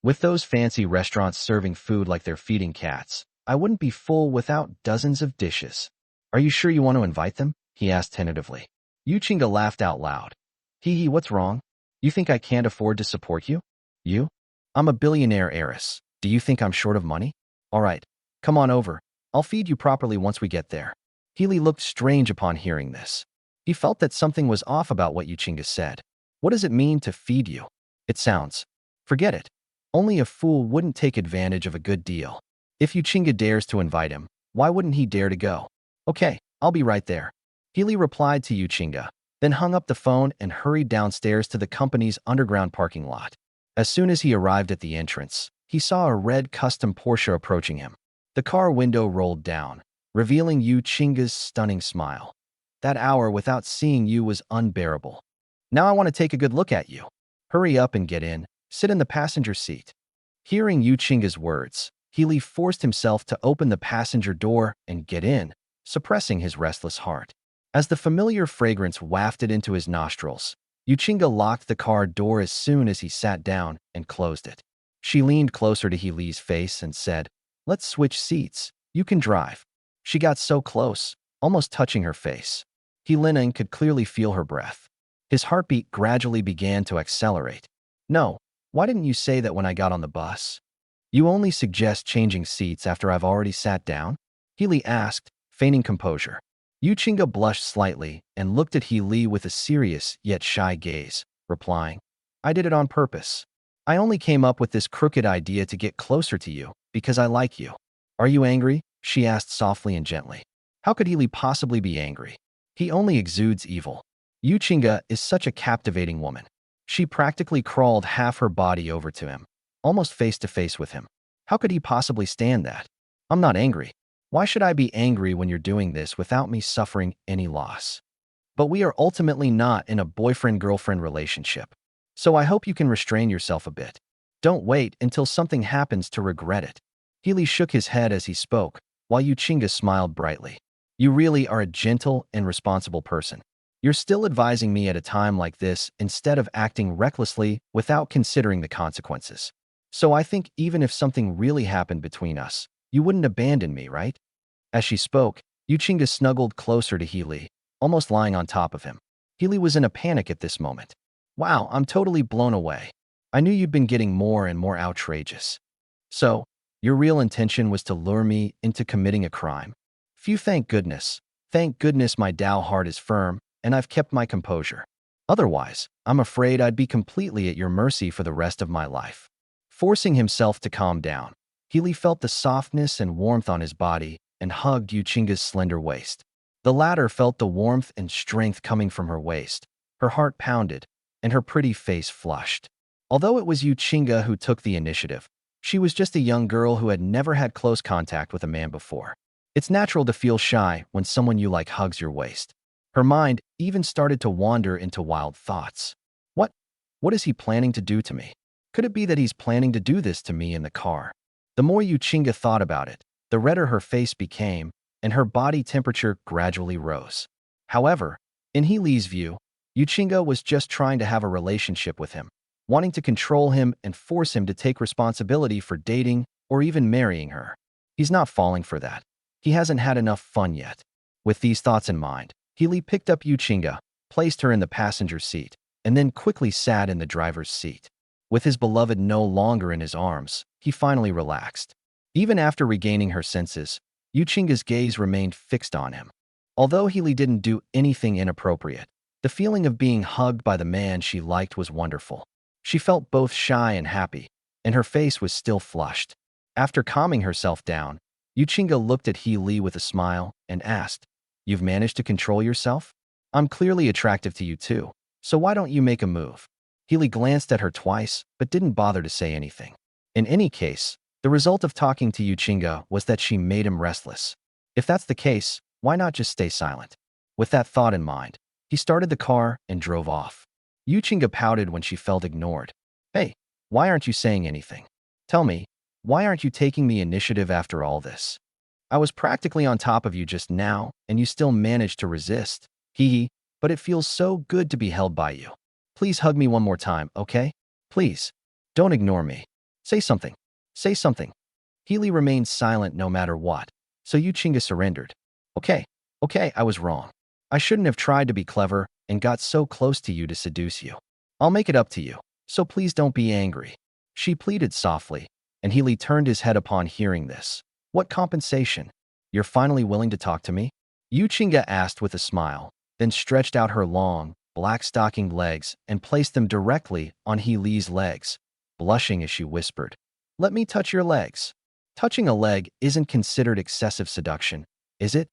With those fancy restaurants serving food like they're feeding cats, I wouldn't be full without dozens of dishes. Are you sure you want to invite them? He asked tentatively. Yuchinga laughed out loud. Hee, what's wrong? You think I can't afford to support you? You? I'm a billionaire heiress. Do you think I'm short of money? All right, come on over. I'll feed you properly once we get there. Healy looked strange upon hearing this. He felt that something was off about what Yuchinga said. What does it mean to feed you? It sounds. Forget it. Only a fool wouldn't take advantage of a good deal. If Yuchinga dares to invite him, why wouldn't he dare to go? Okay, I'll be right there. Healy replied to Yuchinga, then hung up the phone and hurried downstairs to the company's underground parking lot. As soon as he arrived at the entrance, he saw a red custom Porsche approaching him. The car window rolled down, revealing Yuchinga's stunning smile. That hour without seeing you was unbearable. Now I want to take a good look at you. Hurry up and get in. Sit in the passenger seat. Hearing Yuchinga's words, Healy forced himself to open the passenger door and get in, suppressing his restless heart. As the familiar fragrance wafted into his nostrils, Yuchinga locked the car door as soon as he sat down and closed it. She leaned closer to Healy's face and said, "Let's switch seats. You can drive." She got so close, almost touching her face. Healy could clearly feel her breath. His heartbeat gradually began to accelerate. No, why didn't you say that when I got on the bus? You only suggest changing seats after I've already sat down? Healy asked, feigning composure. Yuchinga blushed slightly and looked at Healy with a serious yet shy gaze, replying, I did it on purpose. I only came up with this crooked idea to get closer to you, because I like you. Are you angry? She asked softly and gently. How could Healy possibly be angry? He only exudes evil. Yuchinga is such a captivating woman. She practically crawled half her body over to him, almost face to face with him. How could he possibly stand that? I'm not angry. Why should I be angry when you're doing this without me suffering any loss? But we are ultimately not in a boyfriend-girlfriend relationship. So I hope you can restrain yourself a bit. Don't wait until something happens to regret it. Healy shook his head as he spoke, while Yuchinga smiled brightly. You really are a gentle and responsible person. You're still advising me at a time like this instead of acting recklessly without considering the consequences. So I think even if something really happened between us, you wouldn't abandon me, right? As she spoke, Yuchinga snuggled closer to Healy, almost lying on top of him. Healy was in a panic at this moment. Wow, I'm totally blown away. I knew you'd been getting more and more outrageous. So, your real intention was to lure me into committing a crime? Phew, thank goodness. Thank goodness my Tao heart is firm, and I've kept my composure. Otherwise, I'm afraid I'd be completely at your mercy for the rest of my life. Forcing himself to calm down, Healy felt the softness and warmth on his body and hugged Yuchinga's slender waist. The latter felt the warmth and strength coming from her waist. Her heart pounded, and her pretty face flushed. Although it was Yuchinga who took the initiative, she was just a young girl who had never had close contact with a man before. It's natural to feel shy when someone you like hugs your waist. Her mind even started to wander into wild thoughts. What is he planning to do to me? Could it be that he's planning to do this to me in the car? The more Yuchinga thought about it, the redder her face became, and her body temperature gradually rose. However, in Healy's view, Yuchinga was just trying to have a relationship with him, wanting to control him and force him to take responsibility for dating or even marrying her. He's not falling for that. He hasn't had enough fun yet. With these thoughts in mind, Healy picked up Yuchinga, placed her in the passenger seat, and then quickly sat in the driver's seat. With his beloved no longer in his arms, he finally relaxed. Even after regaining her senses, Yuchinga's gaze remained fixed on him. Although Healy didn't do anything inappropriate, the feeling of being hugged by the man she liked was wonderful. She felt both shy and happy, and her face was still flushed. After calming herself down, Yuchinga looked at Healy with a smile and asked, You've managed to control yourself? I'm clearly attractive to you too, so why don't you make a move? Healy glanced at her twice, but didn't bother to say anything. In any case, the result of talking to Yuchinga was that she made him restless. If that's the case, why not just stay silent? With that thought in mind, he started the car and drove off. Yuchinga pouted when she felt ignored. Hey, why aren't you saying anything? Tell me, why aren't you taking the initiative after all this? I was practically on top of you just now, and you still managed to resist. Hee, but it feels so good to be held by you. Please hug me one more time, okay? Please. Don't ignore me. Say something. Say something. Healy remained silent no matter what, so Yuchinga surrendered. Okay, okay, I was wrong. I shouldn't have tried to be clever and got so close to you to seduce you. I'll make it up to you, so please don't be angry. She pleaded softly, and Healy turned his head upon hearing this. What compensation? You're finally willing to talk to me? Yuchinga asked with a smile, then stretched out her long, black-stockinged legs and placed them directly on Healy's legs, blushing as she whispered, "Let me touch your legs." Touching a leg isn't considered excessive seduction, is it?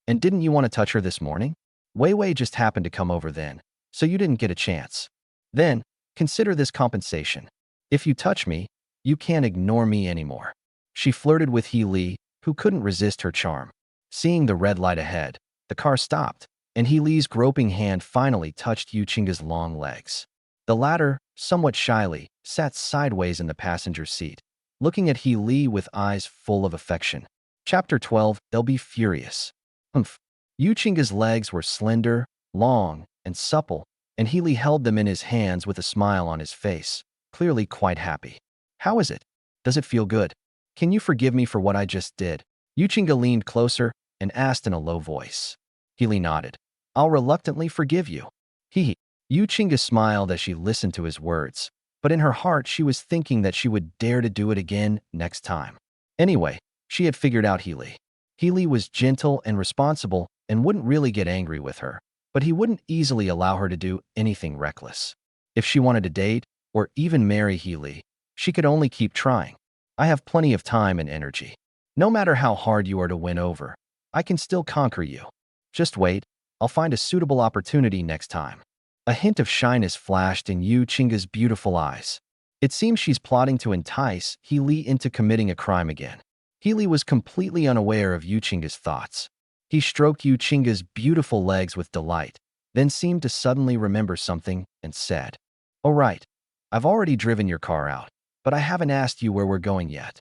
And didn't you want to touch her this morning? Wei Wei just happened to come over then, so you didn't get a chance. Then, consider this compensation. If you touch me, you can't ignore me anymore. She flirted with Healy, who couldn't resist her charm. Seeing the red light ahead, the car stopped, and Healy's groping hand finally touched Yuchinga's long legs. The latter, somewhat shyly, sat sideways in the passenger seat, looking at Healy with eyes full of affection. Chapter 12, They'll Be Furious. Humph. Yuchinga's legs were slender, long, and supple, and Healy held them in his hands with a smile on his face, clearly quite happy. How is it? Does it feel good? Can you forgive me for what I just did? Yuchinga leaned closer and asked in a low voice. Healy nodded. I'll reluctantly forgive you. He. Yuchinga smiled as she listened to his words, but in her heart she was thinking that she would dare to do it again next time. Anyway, she had figured out Healy. Healy was gentle and responsible and wouldn't really get angry with her, but he wouldn't easily allow her to do anything reckless. If she wanted to date, or even marry Healy, she could only keep trying. I have plenty of time and energy. No matter how hard you are to win over, I can still conquer you. Just wait, I'll find a suitable opportunity next time. A hint of shyness flashed in Yuchinga's beautiful eyes. It seems she's plotting to entice Healy into committing a crime again. Healy was completely unaware of Yuchinga's thoughts. He stroked Yuchinga's beautiful legs with delight, then seemed to suddenly remember something and said, "Oh right, I've already driven your car out, but I haven't asked you where we're going yet.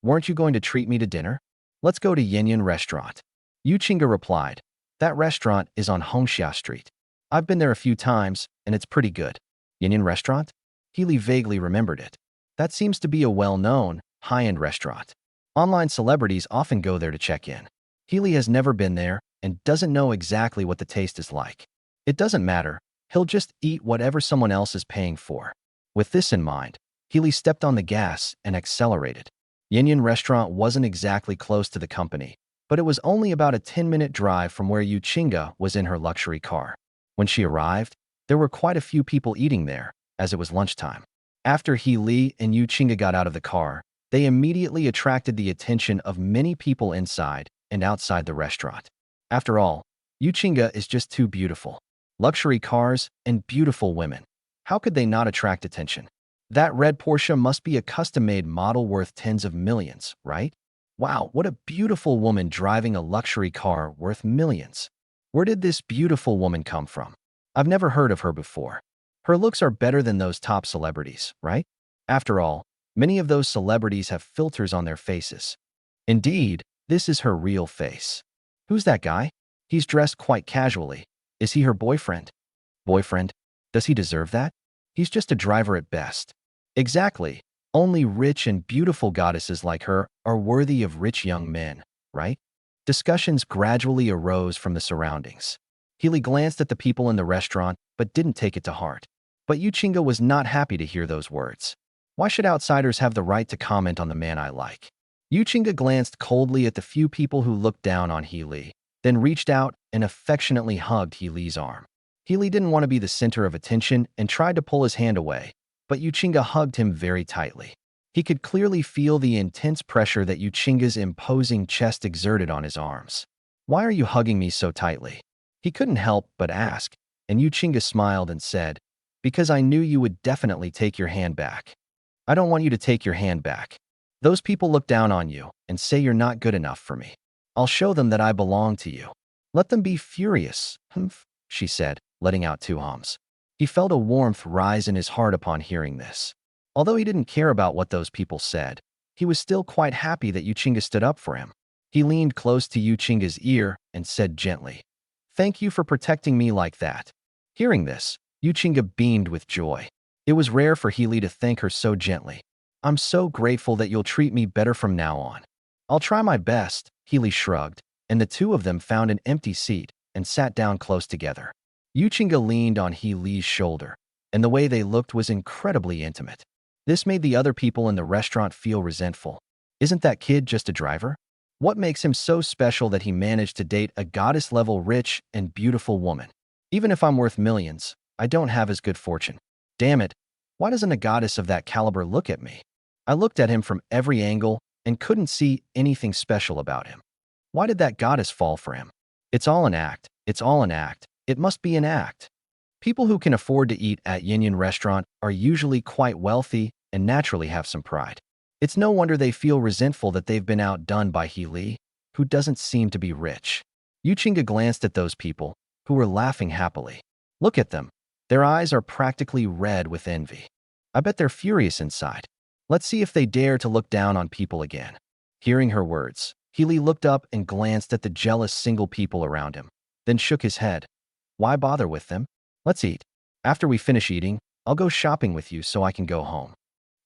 Weren't you going to treat me to dinner? Let's go to Yanyan Restaurant." Yuchinga replied, "That restaurant is on Hongxia Street. I've been there a few times, and it's pretty good." Yanyan Restaurant? Healy vaguely remembered it. That seems to be a well-known, high-end restaurant. Online celebrities often go there to check in. Healy has never been there and doesn't know exactly what the taste is like. It doesn't matter, he'll just eat whatever someone else is paying for. With this in mind, Healy stepped on the gas and accelerated. Yanyan Restaurant wasn't exactly close to the company, but it was only about a 10-minute drive from where Yuchinga was in her luxury car. When she arrived, there were quite a few people eating there, as it was lunchtime. After Healy and Yuchinga got out of the car, they immediately attracted the attention of many people inside and outside the restaurant. After all, Yuchinga is just too beautiful. Luxury cars and beautiful women. How could they not attract attention? That red Porsche must be a custom-made model worth tens of millions, right? Wow, what a beautiful woman driving a luxury car worth millions. Where did this beautiful woman come from? I've never heard of her before. Her looks are better than those top celebrities, right? After all, many of those celebrities have filters on their faces. Indeed, this is her real face. Who's that guy? He's dressed quite casually. Is he her boyfriend? Boyfriend? Does he deserve that? He's just a driver at best. Exactly. Only rich and beautiful goddesses like her are worthy of rich young men, right? Discussions gradually arose from the surroundings. Healy glanced at the people in the restaurant but didn't take it to heart. But Yuchinga was not happy to hear those words. Why should outsiders have the right to comment on the man I like? Yuchinga glanced coldly at the few people who looked down on Healy, then reached out and affectionately hugged Healy's arm. Healy didn't want to be the center of attention and tried to pull his hand away, but Yuchinga hugged him very tightly. He could clearly feel the intense pressure that Yuchinga's imposing chest exerted on his arms. "Why are you hugging me so tightly?" He couldn't help but ask, and Yuchinga smiled and said, "Because I knew you would definitely take your hand back." "I don't want you to take your hand back. Those people look down on you and say you're not good enough for me. I'll show them that I belong to you. Let them be furious," humph, she said, letting out two hums. He felt a warmth rise in his heart upon hearing this. Although he didn't care about what those people said, he was still quite happy that Yuchinga stood up for him. He leaned close to Yuchinga's ear and said gently, "Thank you for protecting me like that." Hearing this, Yuchinga beamed with joy. It was rare for Healy to thank her so gently. I'm so grateful that you'll treat me better from now on. I'll try my best, Healy shrugged, and the two of them found an empty seat and sat down close together. Yuchinga leaned on Healy's shoulder, and the way they looked was incredibly intimate. This made the other people in the restaurant feel resentful. Isn't that kid just a driver? What makes him so special that he managed to date a goddess-level rich and beautiful woman? Even if I'm worth millions, I don't have as good fortune. Damn it, why doesn't a goddess of that caliber look at me? I looked at him from every angle and couldn't see anything special about him. Why did that goddess fall for him? It's all an act. It's all an act. It must be an act. People who can afford to eat at Yin restaurant are usually quite wealthy and naturally have some pride. It's no wonder they feel resentful that they've been outdone by Healy, who doesn't seem to be rich. Yuchinga glanced at those people, who were laughing happily. Look at them. Their eyes are practically red with envy. I bet they're furious inside. Let's see if they dare to look down on people again. Hearing her words, Healy looked up and glanced at the jealous single people around him, then shook his head. Why bother with them? Let's eat. After we finish eating, I'll go shopping with you so I can go home.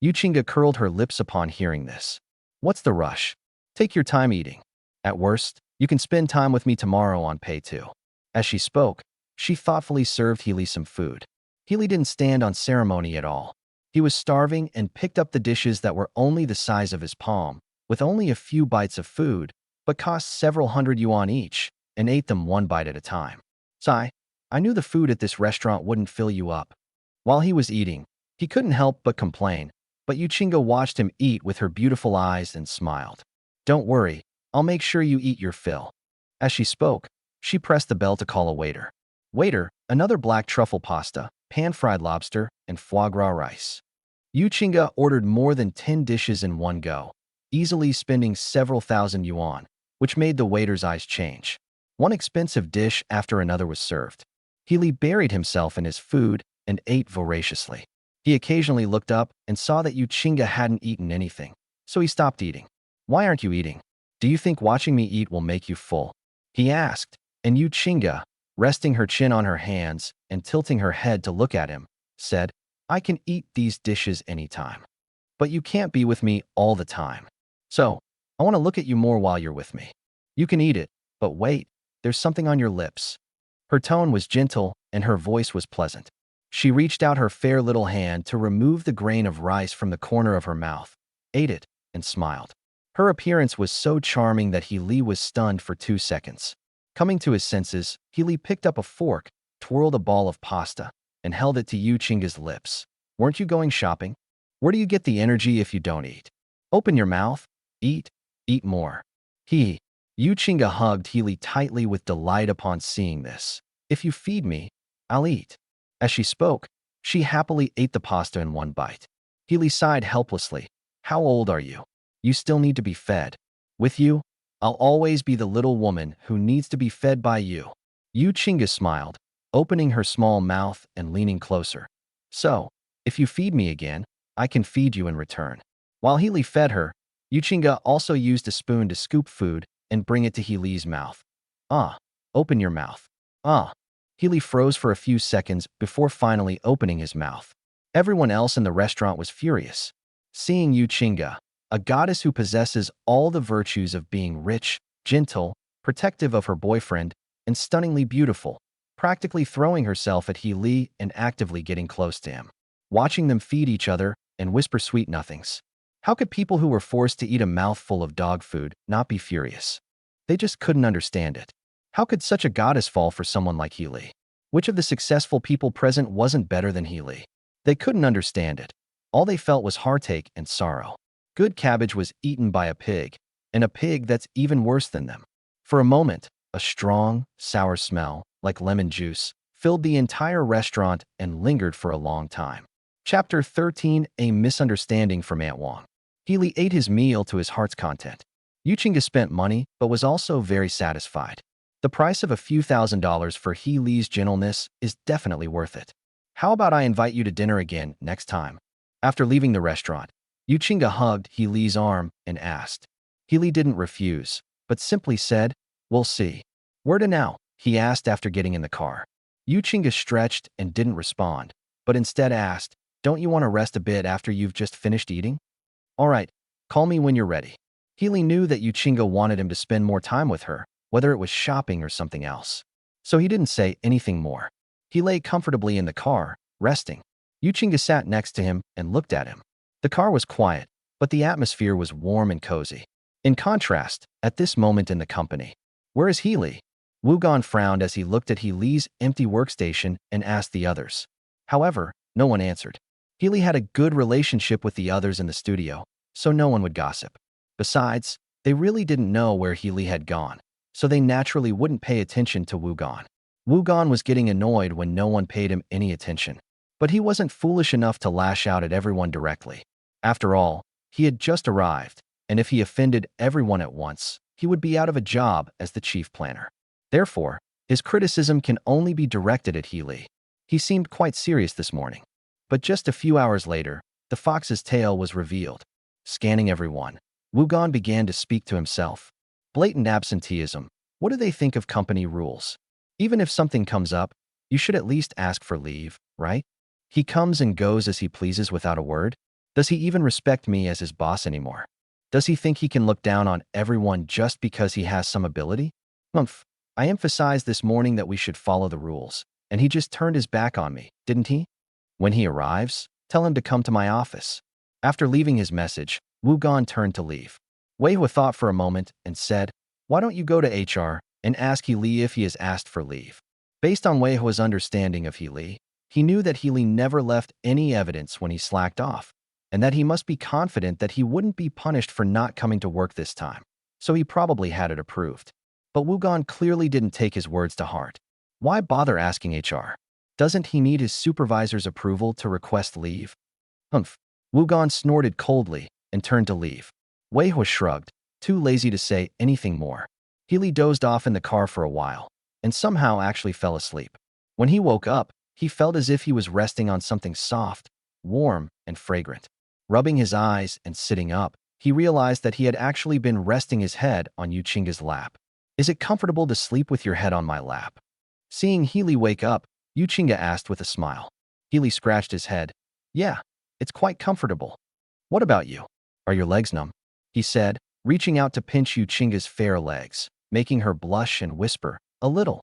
Yuchinga curled her lips upon hearing this. What's the rush? Take your time eating. At worst, you can spend time with me tomorrow on pay too. As she spoke, she thoughtfully served Healy some food. Healy didn't stand on ceremony at all. He was starving and picked up the dishes that were only the size of his palm, with only a few bites of food, but cost several hundred yuan each, and ate them one bite at a time. Sigh, I knew the food at this restaurant wouldn't fill you up. While he was eating, he couldn't help but complain, but Yuchinga watched him eat with her beautiful eyes and smiled. Don't worry, I'll make sure you eat your fill. As she spoke, she pressed the bell to call a waiter. Waiter, another black truffle pasta, pan-fried lobster, and foie gras rice. Yuchinga ordered more than 10 dishes in one go, easily spending several thousand yuan, which made the waiter's eyes change. One expensive dish after another was served. Healy buried himself in his food and ate voraciously. He occasionally looked up and saw that Yuchinga hadn't eaten anything, so he stopped eating. Why aren't you eating? Do you think watching me eat will make you full? He asked, and Yuchinga, resting her chin on her hands and tilting her head to look at him, said, I can eat these dishes anytime. But you can't be with me all the time. So, I want to look at you more while you're with me. You can eat it, but wait, there's something on your lips. Her tone was gentle and her voice was pleasant. She reached out her fair little hand to remove the grain of rice from the corner of her mouth, ate it, and smiled. Her appearance was so charming that Healy was stunned for 2 seconds. Coming to his senses, Healy picked up a fork, twirled a ball of pasta, and held it to Yuchinga's lips. Weren't you going shopping? Where do you get the energy if you don't eat? Open your mouth, eat more. Yuchinga hugged Healy tightly with delight upon seeing this. If you feed me, I'll eat. As she spoke, she happily ate the pasta in one bite. Healy sighed helplessly. How old are you? You still need to be fed. With you, I'll always be the little woman who needs to be fed by you. Yuchinga smiled, opening her small mouth and leaning closer. So, if you feed me again, I can feed you in return. While Healy fed her, Yuchinga also used a spoon to scoop food and bring it to Healy's mouth. Open your mouth. Healy froze for a few seconds before finally opening his mouth. Everyone else in the restaurant was furious. Seeing Yuchinga, a goddess who possesses all the virtues of being rich, gentle, protective of her boyfriend, and stunningly beautiful, practically throwing herself at Healy and actively getting close to him. Watching them feed each other and whisper sweet nothings. How could people who were forced to eat a mouthful of dog food not be furious? They just couldn't understand it. How could such a goddess fall for someone like Healy? Which of the successful people present wasn't better than Healy? They couldn't understand it. All they felt was heartache and sorrow. Good cabbage was eaten by a pig, and a pig that's even worse than them. For a moment, a strong, sour smell, like lemon juice, filled the entire restaurant and lingered for a long time. Chapter 13: A Misunderstanding from Aunt Wong. Healy ate his meal to his heart's content. Yuchinga spent money, but was also very satisfied. The price of a few $1,000s for Healy's gentleness is definitely worth it. How about I invite you to dinner again next time? After leaving the restaurant, Yuchinga hugged Healy's arm and asked. Healy didn't refuse, but simply said, We'll see. Where to now? He asked after getting in the car. Yuchinga stretched and didn't respond, but instead asked, Don't you want to rest a bit after you've just finished eating? All right, call me when you're ready. Healy knew that Yuchinga wanted him to spend more time with her, whether it was shopping or something else. So he didn't say anything more. He lay comfortably in the car, resting. Yuchinga sat next to him and looked at him. The car was quiet, but the atmosphere was warm and cozy. In contrast, at this moment in the company, where is Healy? Wugon frowned as he looked at Healy's empty workstation and asked the others. However, no one answered. Healy had a good relationship with the others in the studio, so no one would gossip. Besides, they really didn't know where Healy had gone, so they naturally wouldn't pay attention to Wugon. Wugon was getting annoyed when no one paid him any attention, but he wasn't foolish enough to lash out at everyone directly. After all, he had just arrived, and if he offended everyone at once, he would be out of a job as the chief planner. Therefore, his criticism can only be directed at Healy. He seemed quite serious this morning. But just a few hours later, the fox's tail was revealed. Scanning everyone, Wugon began to speak to himself. Blatant absenteeism. What do they think of company rules? Even if something comes up, you should at least ask for leave, right? He comes and goes as he pleases without a word. Does he even respect me as his boss anymore? Does he think he can look down on everyone just because he has some ability? Humph. I emphasized this morning that we should follow the rules, and he just turned his back on me, didn't he? When he arrives, tell him to come to my office. After leaving his message, Wugon turned to leave. Weihua thought for a moment and said, why don't you go to HR and ask Healy if he has asked for leave? Based on Weihua's understanding of Healy, he knew that Healy never left any evidence when he slacked off, and that he must be confident that he wouldn't be punished for not coming to work this time, so he probably had it approved. But Wugon clearly didn't take his words to heart. Why bother asking HR? Doesn't he need his supervisor's approval to request leave? Humph. Wugon snorted coldly and turned to leave. Weihua shrugged, too lazy to say anything more. Healy dozed off in the car for a while, and somehow actually fell asleep. When he woke up, he felt as if he was resting on something soft, warm, and fragrant. Rubbing his eyes and sitting up, he realized that he had actually been resting his head on Yuchinga's lap. Is it comfortable to sleep with your head on my lap? Seeing Healy wake up, Yuchinga asked with a smile. Healy scratched his head. Yeah, it's quite comfortable. What about you? Are your legs numb? He said, reaching out to pinch Yuchinga's fair legs, making her blush and whisper, a little.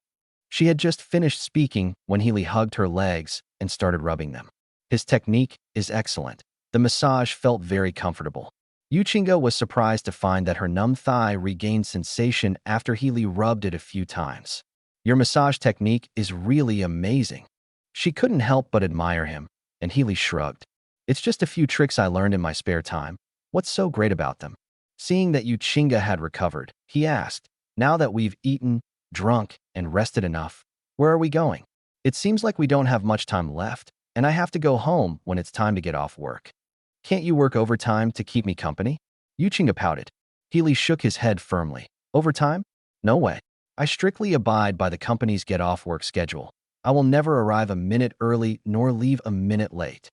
She had just finished speaking when Healy hugged her legs and started rubbing them. His technique is excellent. The massage felt very comfortable. Yuchinga was surprised to find that her numb thigh regained sensation after Healy rubbed it a few times. Your massage technique is really amazing. She couldn't help but admire him, and Healy shrugged. It's just a few tricks I learned in my spare time. What's so great about them? Seeing that Yuchinga had recovered, he asked, now that we've eaten, drunk, and rested enough, where are we going? It seems like we don't have much time left, and I have to go home when it's time to get off work. Can't you work overtime to keep me company? Yuchinga pouted. Healy shook his head firmly. Overtime? No way. I strictly abide by the company's get-off-work schedule. I will never arrive a minute early nor leave a minute late.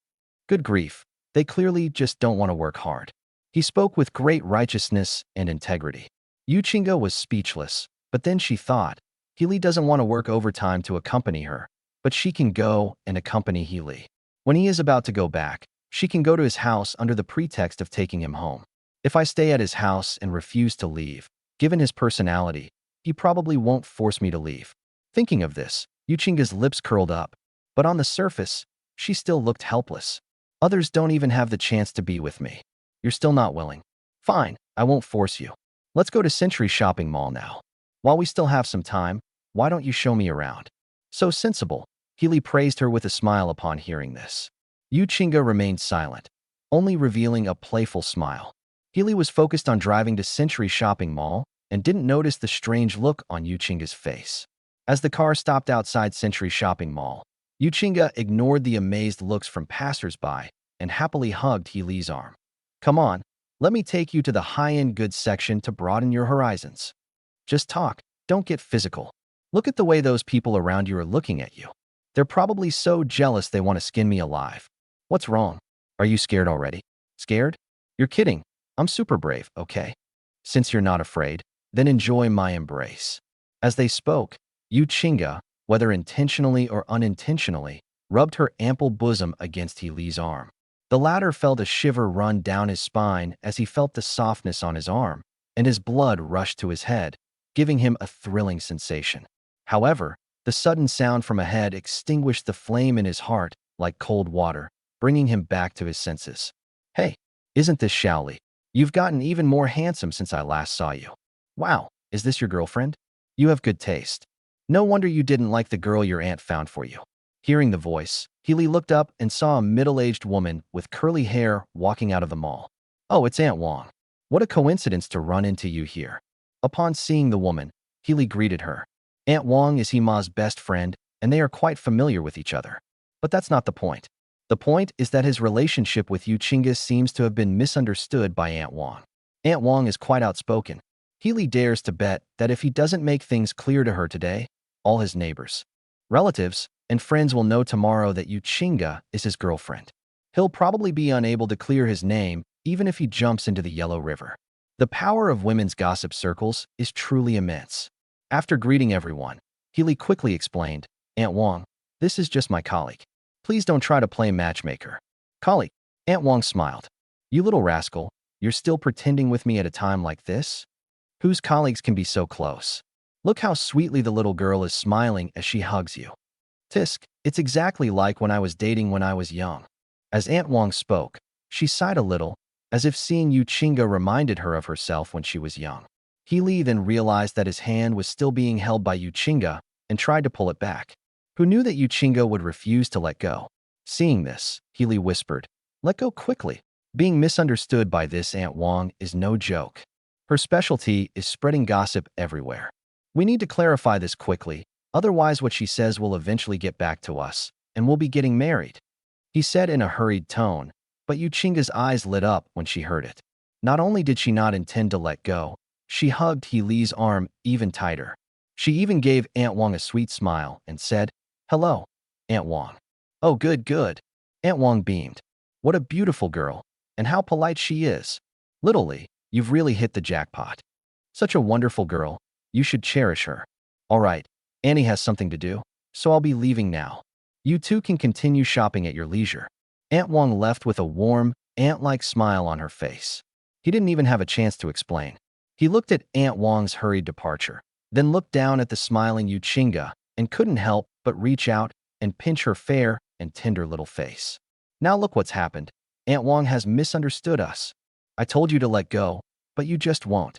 Good grief. They clearly just don't want to work hard. He spoke with great righteousness and integrity. Yuchinga was speechless, but then she thought, Healy doesn't want to work overtime to accompany her, but she can go and accompany Healy. When he is about to go back, she can go to his house under the pretext of taking him home. If I stay at his house and refuse to leave, given his personality, he probably won't force me to leave. Thinking of this, Yuchinga's lips curled up, but on the surface, she still looked helpless. Others don't even have the chance to be with me. You're still not willing. Fine, I won't force you. Let's go to Century Shopping Mall now. While we still have some time, why don't you show me around? So sensible. Healy praised her with a smile upon hearing this. Yuchinga remained silent, only revealing a playful smile. Healy was focused on driving to Century Shopping Mall and didn't notice the strange look on Yuchinga's face. As the car stopped outside Century Shopping Mall, Yuchinga ignored the amazed looks from passers-by and happily hugged Healy's arm. Come on, let me take you to the high-end goods section to broaden your horizons. Just talk, don't get physical. Look at the way those people around you are looking at you. They're probably so jealous they want to skin me alive. What's wrong? Are you scared already? Scared? You're kidding. I'm super brave, okay? Since you're not afraid, then enjoy my embrace. As they spoke, Yuchinga, whether intentionally or unintentionally, rubbed her ample bosom against Healy's arm. The latter felt a shiver run down his spine as he felt the softness on his arm, and his blood rushed to his head, giving him a thrilling sensation. However, the sudden sound from ahead extinguished the flame in his heart like cold water, bringing him back to his senses. Hey, isn't this Shaoli? You've gotten even more handsome since I last saw you. Wow, is this your girlfriend? You have good taste. No wonder you didn't like the girl your aunt found for you. Hearing the voice, Healy looked up and saw a middle-aged woman with curly hair walking out of the mall. Oh, it's Aunt Wong. What a coincidence to run into you here. Upon seeing the woman, Healy greeted her. Aunt Wong is Hima's best friend, and they are quite familiar with each other. But that's not the point. The point is that his relationship with Yu Chinga seems to have been misunderstood by Aunt Wong. Aunt Wong is quite outspoken. Healy dares to bet that if he doesn't make things clear to her today, all his neighbors, relatives, and friends will know tomorrow that Yu Chinga is his girlfriend. He'll probably be unable to clear his name even if he jumps into the Yellow River. The power of women's gossip circles is truly immense. After greeting everyone, Healy quickly explained, Aunt Wong, this is just my colleague. Please don't try to play matchmaker. Colleague, Aunt Wong smiled. You little rascal, you're still pretending with me at a time like this? Whose colleagues can be so close? Look how sweetly the little girl is smiling as she hugs you. Tisk, it's exactly like when I was dating when I was young. As Aunt Wong spoke, she sighed a little, as if seeing Yu Chinga reminded her of herself when she was young. Healy then realized that his hand was still being held by Yu Chinga and tried to pull it back. Who knew that Yu Chinga would refuse to let go? Seeing this, Healy whispered, let go quickly. Being misunderstood by this Aunt Wong is no joke. Her specialty is spreading gossip everywhere. We need to clarify this quickly, otherwise what she says will eventually get back to us, and we'll be getting married. He said in a hurried tone, but Yu Chinga's eyes lit up when she heard it. Not only did she not intend to let go, she hugged Healy's arm even tighter. She even gave Aunt Wong a sweet smile and said, hello, Aunt Wong. Oh, good, good. Aunt Wong beamed. What a beautiful girl, and how polite she is. Little Lee, you've really hit the jackpot. Such a wonderful girl, you should cherish her. All right, Annie has something to do, so I'll be leaving now. You two can continue shopping at your leisure. Aunt Wong left with a warm, ant-like smile on her face. He didn't even have a chance to explain. He looked at Aunt Wong's hurried departure, then looked down at the smiling Yu Chinga and couldn't help but reach out and pinch her fair and tender little face. Now look what's happened. Aunt Wong has misunderstood us. I told you to let go, but you just won't.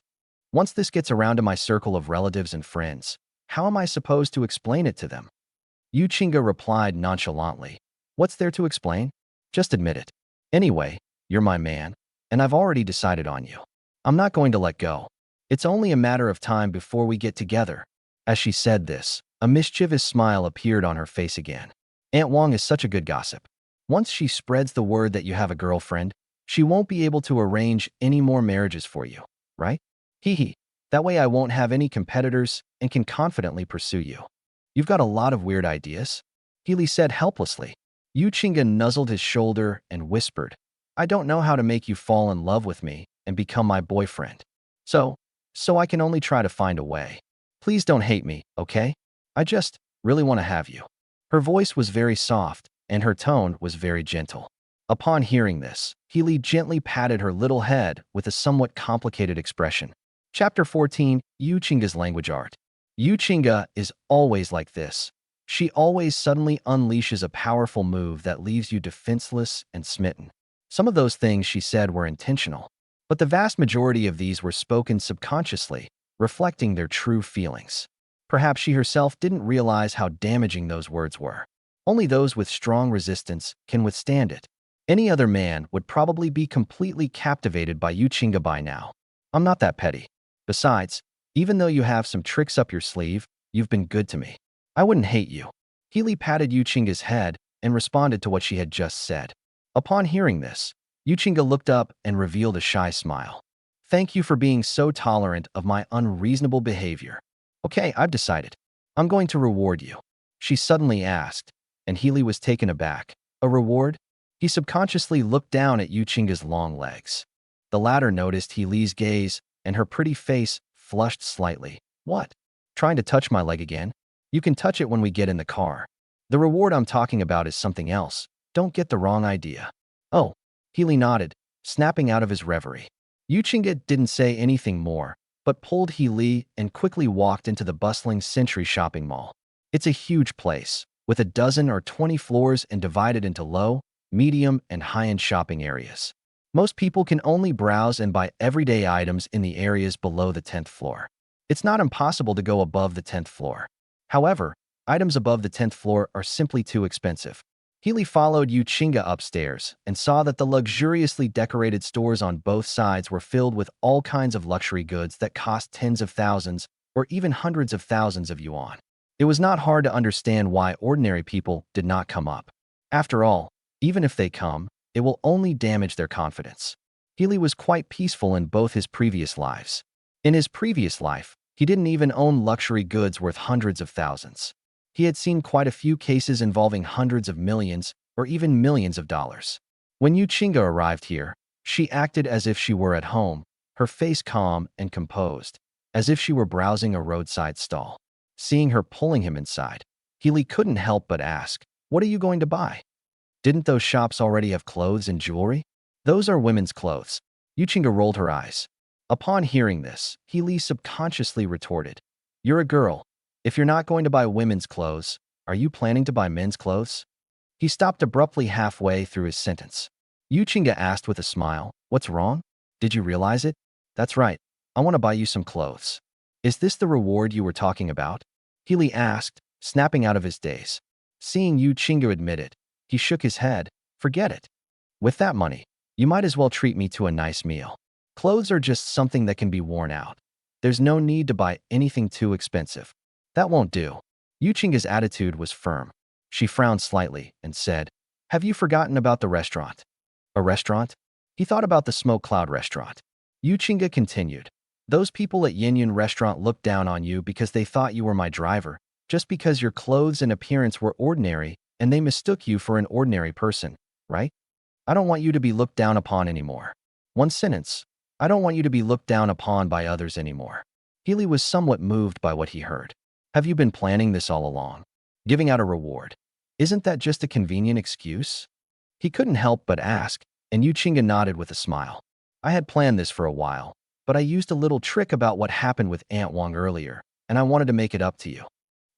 Once this gets around to my circle of relatives and friends, how am I supposed to explain it to them? Yu Chinga replied nonchalantly. What's there to explain? Just admit it. Anyway, you're my man, and I've already decided on you. I'm not going to let go. It's only a matter of time before we get together. As she said this, a mischievous smile appeared on her face again. Aunt Wong is such a good gossip. Once she spreads the word that you have a girlfriend, she won't be able to arrange any more marriages for you, right? Hee hee. That way I won't have any competitors and can confidently pursue you. You've got a lot of weird ideas, Healy said helplessly. Yu Chinga nuzzled his shoulder and whispered, I don't know how to make you fall in love with me and become my boyfriend. So I can only try to find a way. Please don't hate me, okay? I just really want to have you. Her voice was very soft, and her tone was very gentle. Upon hearing this, Healy gently patted her little head with a somewhat complicated expression. Chapter 14, Yu Chinga's Language Art. Yu Chinga is always like this. She always suddenly unleashes a powerful move that leaves you defenseless and smitten. Some of those things she said were intentional, but the vast majority of these were spoken subconsciously, reflecting their true feelings. Perhaps she herself didn't realize how damaging those words were. Only those with strong resistance can withstand it. Any other man would probably be completely captivated by Yu Chinga by now. I'm not that petty. Besides, even though you have some tricks up your sleeve, you've been good to me. I wouldn't hate you. Healy patted Yu Chinga's head and responded to what she had just said. Upon hearing this, Yu Chinga looked up and revealed a shy smile. Thank you for being so tolerant of my unreasonable behavior. Okay, I've decided. I'm going to reward you. She suddenly asked, and Healy was taken aback. A reward? He subconsciously looked down at Yu Chinga's long legs. The latter noticed Healy's gaze, and her pretty face flushed slightly. What? Trying to touch my leg again? You can touch it when we get in the car. The reward I'm talking about is something else. Don't get the wrong idea. Oh, Healy nodded, snapping out of his reverie. Yuchinga didn't say anything more, but pulled Healy and quickly walked into the bustling Century shopping mall. It's a huge place, with a dozen or 20 floors and divided into low, medium, and high-end shopping areas. Most people can only browse and buy everyday items in the areas below the 10th floor. It's not impossible to go above the 10th floor. However, items above the 10th floor are simply too expensive. Healy followed Yuchinga upstairs and saw that the luxuriously decorated stores on both sides were filled with all kinds of luxury goods that cost tens of thousands or even hundreds of thousands of yuan. It was not hard to understand why ordinary people did not come up. After all, even if they come, it will only damage their confidence. Healy was quite peaceful in both his previous lives. In his previous life, he didn't even own luxury goods worth hundreds of thousands. He had seen quite a few cases involving hundreds of millions or even millions of dollars. When Yuchinga arrived here, she acted as if she were at home, her face calm and composed, as if she were browsing a roadside stall. Seeing her pulling him inside, Healy couldn't help but ask, "What are you going to buy? Didn't those shops already have clothes and jewelry?" "Those are women's clothes." Yuchinga rolled her eyes. Upon hearing this, Healy subconsciously retorted, "You're a girl. If you're not going to buy women's clothes, are you planning to buy men's clothes?" He stopped abruptly halfway through his sentence. Yuchinga asked with a smile, "What's wrong? Did you realize it?" "That's right. I want to buy you some clothes." "Is this the reward you were talking about?" Healy asked, snapping out of his daze. Seeing Yuchinga admit it, he shook his head. "Forget it. With that money, you might as well treat me to a nice meal. Clothes are just something that can be worn out. There's no need to buy anything too expensive." "That won't do." Yuchinga's attitude was firm. She frowned slightly and said, "Have you forgotten about the restaurant?" "A restaurant?" He thought about the smoke cloud restaurant. Yuchinga continued, "Those people at Yinyun restaurant looked down on you because they thought you were my driver, just because your clothes and appearance were ordinary, and they mistook you for an ordinary person, right? I don't want you to be looked down upon anymore." One sentence. I don't want you to be looked down upon by others anymore. Healy was somewhat moved by what he heard. "Have you been planning this all along? Giving out a reward? Isn't that just a convenient excuse?" He couldn't help but ask, and Yuchinga nodded with a smile. "I had planned this for a while, but I used a little trick about what happened with Aunt Wang earlier, and I wanted to make it up to you.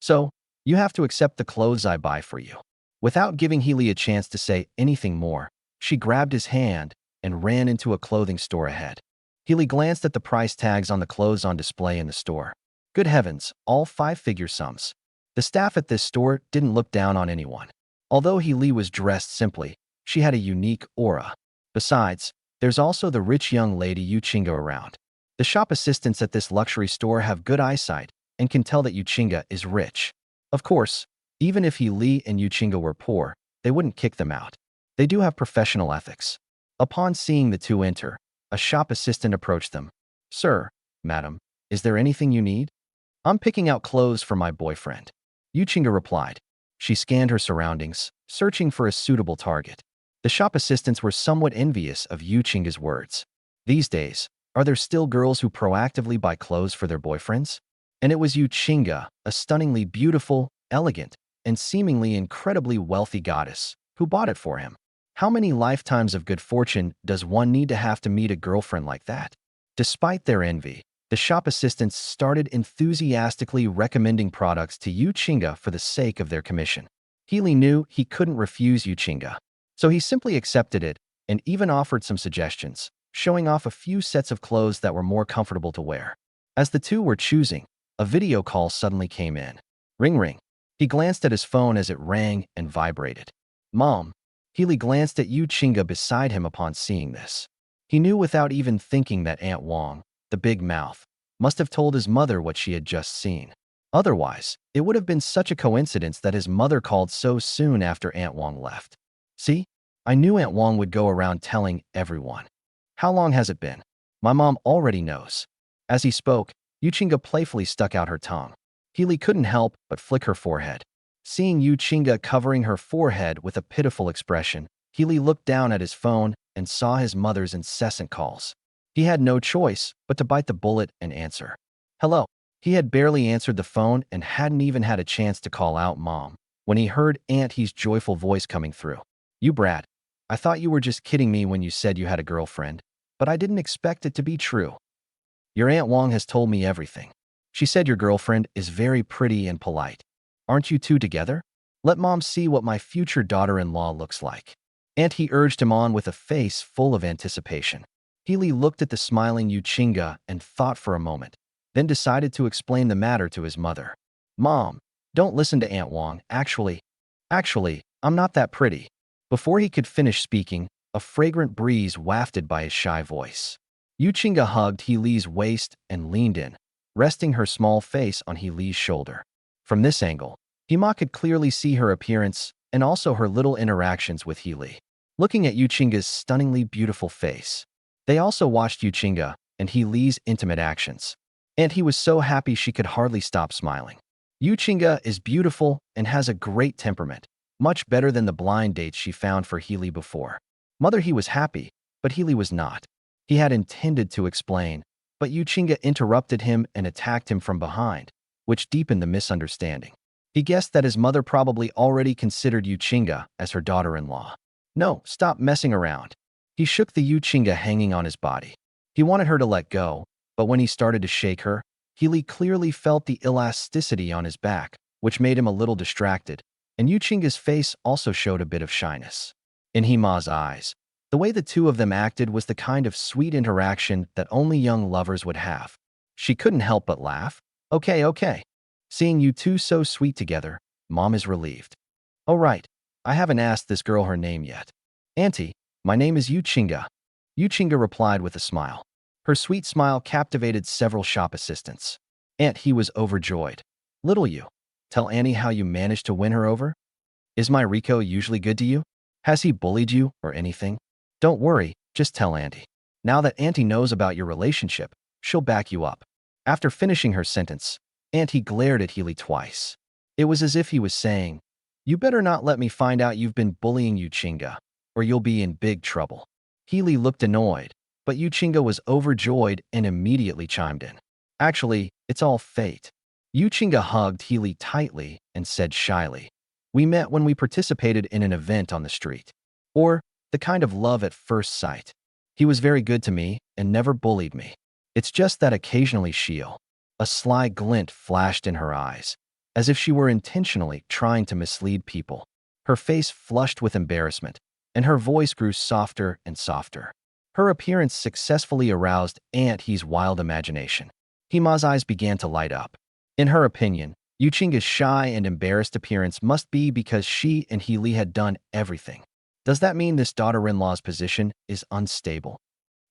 So, you have to accept the clothes I buy for you." Without giving Healy a chance to say anything more, she grabbed his hand and ran into a clothing store ahead. Healy glanced at the price tags on the clothes on display in the store. Good heavens, all five-figure sums. The staff at this store didn't look down on anyone. Although Healy was dressed simply, she had a unique aura. Besides, there's also the rich young lady Yuchinga around. The shop assistants at this luxury store have good eyesight and can tell that Yuchinga is rich. Of course, even if Healy and Yuchinga were poor, they wouldn't kick them out. They do have professional ethics. Upon seeing the two enter, a shop assistant approached them. "Sir, madam, is there anything you need?" "I'm picking out clothes for my boyfriend," Yuchinga replied. She scanned her surroundings, searching for a suitable target. The shop assistants were somewhat envious of Yuchinga's words. These days, are there still girls who proactively buy clothes for their boyfriends? And it was Yuchinga, a stunningly beautiful, elegant, and seemingly incredibly wealthy goddess, who bought it for him. How many lifetimes of good fortune does one need to have to meet a girlfriend like that? Despite their envy, the shop assistants started enthusiastically recommending products to Yuchinga for the sake of their commission. Healy knew he couldn't refuse Yuchinga, so he simply accepted it and even offered some suggestions, showing off a few sets of clothes that were more comfortable to wear. As the two were choosing, a video call suddenly came in. Ring ring. He glanced at his phone as it rang and vibrated. "Mom." Healy glanced at Yuchinga beside him upon seeing this. He knew without even thinking that Aunt Wang, the big mouth, must have told his mother what she had just seen. Otherwise, it would have been such a coincidence that his mother called so soon after Aunt Wang left. "See? I knew Aunt Wang would go around telling everyone." "How long has it been?" "My mom already knows." As he spoke, Yuchinga playfully stuck out her tongue. Healy couldn't help but flick her forehead. Seeing Yuchinga covering her forehead with a pitiful expression, Healy looked down at his phone and saw his mother's incessant calls. He had no choice but to bite the bullet and answer. "Hello." He had barely answered the phone and hadn't even had a chance to call out Mom when he heard Aunt He's joyful voice coming through. "You brat. I thought you were just kidding me when you said you had a girlfriend, but I didn't expect it to be true. Your Aunt Wong has told me everything. She said your girlfriend is very pretty and polite. Aren't you two together? Let Mom see what my future daughter-in-law looks like. Auntie urged him on with a face full of anticipation. Healy looked at the smiling Yuchinga and thought for a moment, then decided to explain the matter to his mother. Mom, don't listen to Aunt Wong. Actually, I'm not that pretty. Before he could finish speaking, a fragrant breeze wafted by his shy voice. Yuchinga hugged Healy's waist and leaned in, resting her small face on Healy's shoulder. From this angle, Hima could clearly see her appearance and also her little interactions with Healy. Looking at Yuchinga's stunningly beautiful face, they also watched Yuchinga and Healy's intimate actions. And he was so happy she could hardly stop smiling. Yuchinga is beautiful and has a great temperament, much better than the blind dates she found for Healy before. Mother, he was happy, but Healy was not. He had intended to explain, but Yuchinga interrupted him and attacked him from behind, which deepened the misunderstanding. He guessed that his mother probably already considered Yuchinga as her daughter-in-law. No, stop messing around. He shook the Yuchinga hanging on his body. He wanted her to let go, but when he started to shake her, Healy clearly felt the elasticity on his back, which made him a little distracted, and Yuchinga's face also showed a bit of shyness. In Hima's eyes, the way the two of them acted was the kind of sweet interaction that only young lovers would have. She couldn't help but laugh. Okay. Seeing you two so sweet together, Mom is relieved. Oh right, I haven't asked this girl her name yet. Auntie, my name is Yuchinga. Yuchinga replied with a smile. Her sweet smile captivated several shop assistants. Aunt, he was overjoyed. Little you, tell Annie how you managed to win her over? Is my Rico usually good to you? Has he bullied you or anything? Don't worry, just tell Auntie. Now that Auntie knows about your relationship, she'll back you up. After finishing her sentence, Auntie glared at Healy twice. It was as if he was saying, you better not let me find out you've been bullying Yuchinga, or you'll be in big trouble. Healy looked annoyed, but Yuchinga was overjoyed and immediately chimed in. Actually, it's all fate. Yuchinga hugged Healy tightly and said shyly, we met when we participated in an event on the street. Or, the kind of love at first sight. He was very good to me and never bullied me. It's just that occasionally she'll. A sly glint flashed in her eyes, as if she were intentionally trying to mislead people. Her face flushed with embarrassment, and her voice grew softer and softer. Her appearance successfully aroused Aunt He's wild imagination. Hima's eyes began to light up. In her opinion, Yuchinga's shy and embarrassed appearance must be because she and Healy had done everything. Does that mean this daughter-in-law's position is unstable?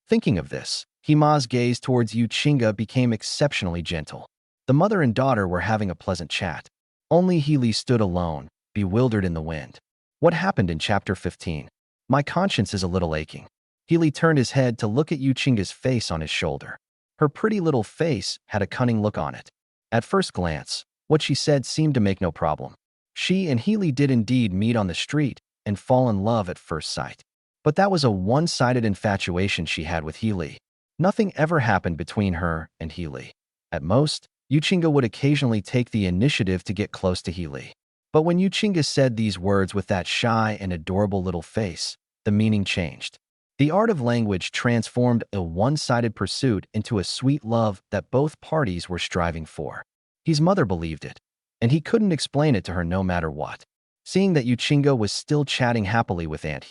Thinking of this, Hima's gaze towards Yuchinga became exceptionally gentle. The mother and daughter were having a pleasant chat. Only Healy stood alone, bewildered in the wind. What happened in chapter 15? My conscience is a little aching. Healy turned his head to look at Yuchinga's face on his shoulder. Her pretty little face had a cunning look on it. At first glance, what she said seemed to make no problem. She and Healy did indeed meet on the street and fall in love at first sight. But that was a one-sided infatuation she had with Healy. Nothing ever happened between her and Healy. At most, Yuchinga would occasionally take the initiative to get close to Healy. But when Yuchinga said these words with that shy and adorable little face, the meaning changed. The art of language transformed a one-sided pursuit into a sweet love that both parties were striving for. His mother believed it, and he couldn't explain it to her no matter what. Seeing that Yuchinga was still chatting happily with Aunt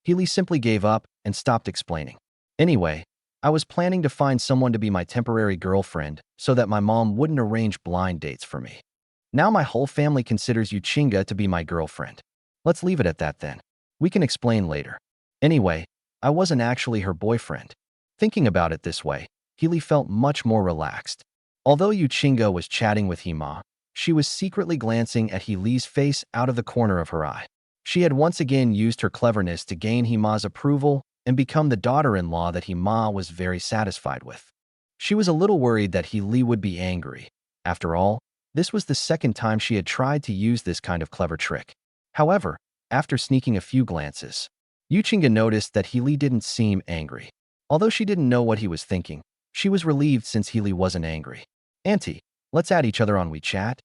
Healy simply gave up and stopped explaining. Anyway, I was planning to find someone to be my temporary girlfriend so that my mom wouldn't arrange blind dates for me. Now my whole family considers Yuchinga to be my girlfriend. Let's leave it at that then. We can explain later. Anyway, I wasn't actually her boyfriend. Thinking about it this way, Healy felt much more relaxed. Although Yuchinga was chatting with Hima, she was secretly glancing at Healy's face out of the corner of her eye. She had once again used her cleverness to gain Hima's approval and become the daughter-in-law that Hima was very satisfied with. She was a little worried that Healy would be angry. After all, this was the second time she had tried to use this kind of clever trick. However, after sneaking a few glances, Yuchinga noticed that Healy didn't seem angry. Although she didn't know what he was thinking, she was relieved since Healy wasn't angry. Auntie, let's add each other on WeChat.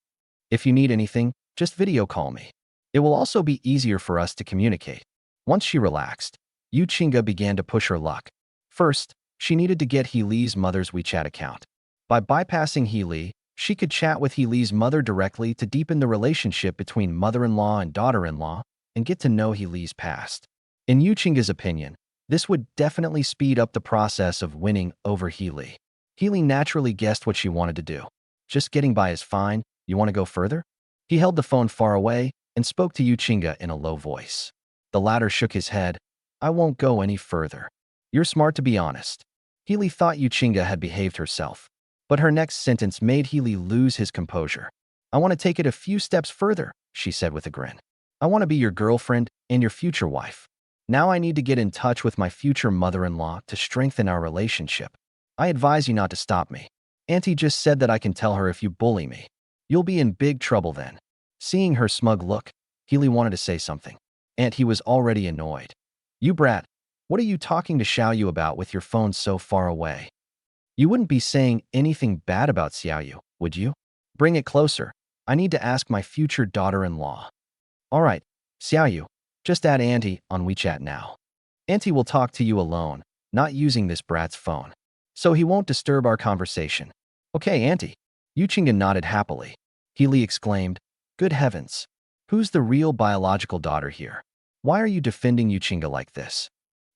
If you need anything, just video call me. It will also be easier for us to communicate. Once she relaxed, Yu Qingge began to push her luck. First, she needed to get He Li's mother's WeChat account. By bypassing He Li, she could chat with He Li's mother directly to deepen the relationship between mother-in-law and daughter-in-law and get to know He Li's past. In Yu Qingge's opinion, this would definitely speed up the process of winning over He Li. He Li naturally guessed what she wanted to do. Just getting by is fine, you want to go further? He held the phone far away and spoke to Yu Qingge in a low voice. The latter shook his head. I won't go any further. You're smart to be honest. He Li thought Yu Qingge had behaved herself, but her next sentence made He Li lose his composure. I want to take it a few steps further, she said with a grin. I want to be your girlfriend and your future wife. Now I need to get in touch with my future mother-in-law to strengthen our relationship. I advise you not to stop me. Auntie just said that I can tell her if you bully me. You'll be in big trouble then. Seeing her smug look, He Li wanted to say something. He was already annoyed. You brat, what are you talking to Xiaoyu about with your phone so far away? You wouldn't be saying anything bad about Xiaoyu, would you? Bring it closer. I need to ask my future daughter-in-law. All right, Xiaoyu, just add Auntie on WeChat now. Auntie will talk to you alone, not using this brat's phone. So he won't disturb our conversation. Okay, Auntie. Yu Qingge nodded happily. He Li exclaimed, Good heavens. Who's the real biological daughter here? Why are you defending Yu Qingge like this?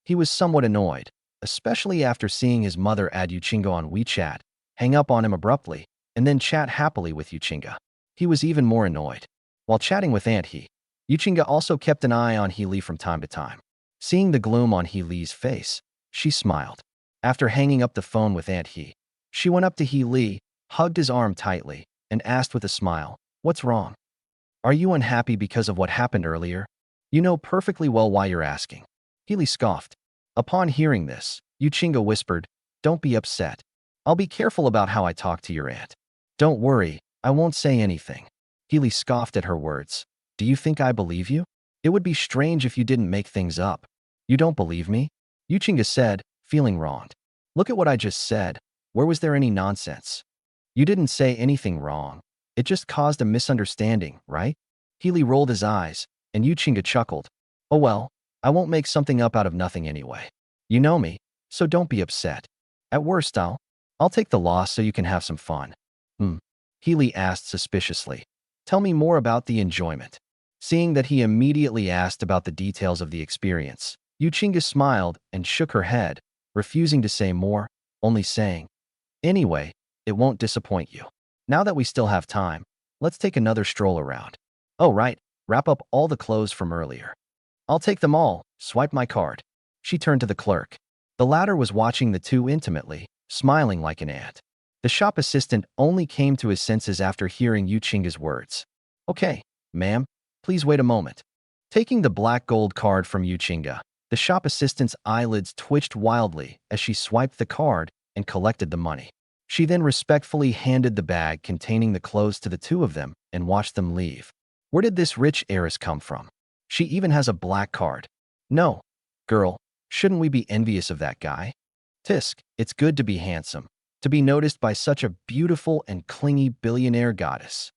He was somewhat annoyed, especially after seeing his mother add Yu Qingge on WeChat, hang up on him abruptly, and then chat happily with Yu Qingge. He was even more annoyed. While chatting with Aunt He, Yu Qingge also kept an eye on He Li from time to time. Seeing the gloom on He Li's face, she smiled. After hanging up the phone with Aunt He, she went up to He Li, hugged his arm tightly, and asked with a smile, What's wrong? Are you unhappy because of what happened earlier? You know perfectly well why you're asking. He Li scoffed. Upon hearing this, Yu Qingge whispered, Don't be upset. I'll be careful about how I talk to your aunt. Don't worry, I won't say anything. He Li scoffed at her words. Do you think I believe you? It would be strange if you didn't make things up. You don't believe me? Yu Qingge said, feeling wronged. Look at what I just said. Where was there any nonsense? You didn't say anything wrong. It just caused a misunderstanding, right? He Li rolled his eyes, and Yu Qingge chuckled. Oh well, I won't make something up out of nothing anyway. You know me, so don't be upset. At worst, I'll take the loss so you can have some fun. He Li asked suspiciously. Tell me more about the enjoyment. Seeing that he immediately asked about the details of the experience, Yu Qingge smiled and shook her head, refusing to say more, only saying, Anyway, it won't disappoint you. Now that we still have time, let's take another stroll around. Oh right, wrap up all the clothes from earlier. I'll take them all, swipe my card. She turned to the clerk. The latter was watching the two intimately, smiling like an ant. The shop assistant only came to his senses after hearing Yu Qingge's words. Okay, ma'am, please wait a moment. Taking the black gold card from Yu Qingge, the shop assistant's eyelids twitched wildly as she swiped the card and collected the money. She then respectfully handed the bag containing the clothes to the two of them and watched them leave. Where did this rich heiress come from? She even has a black card. No, girl, shouldn't we be envious of that guy? Tisk, it's good to be handsome, to be noticed by such a beautiful and clingy billionaire goddess.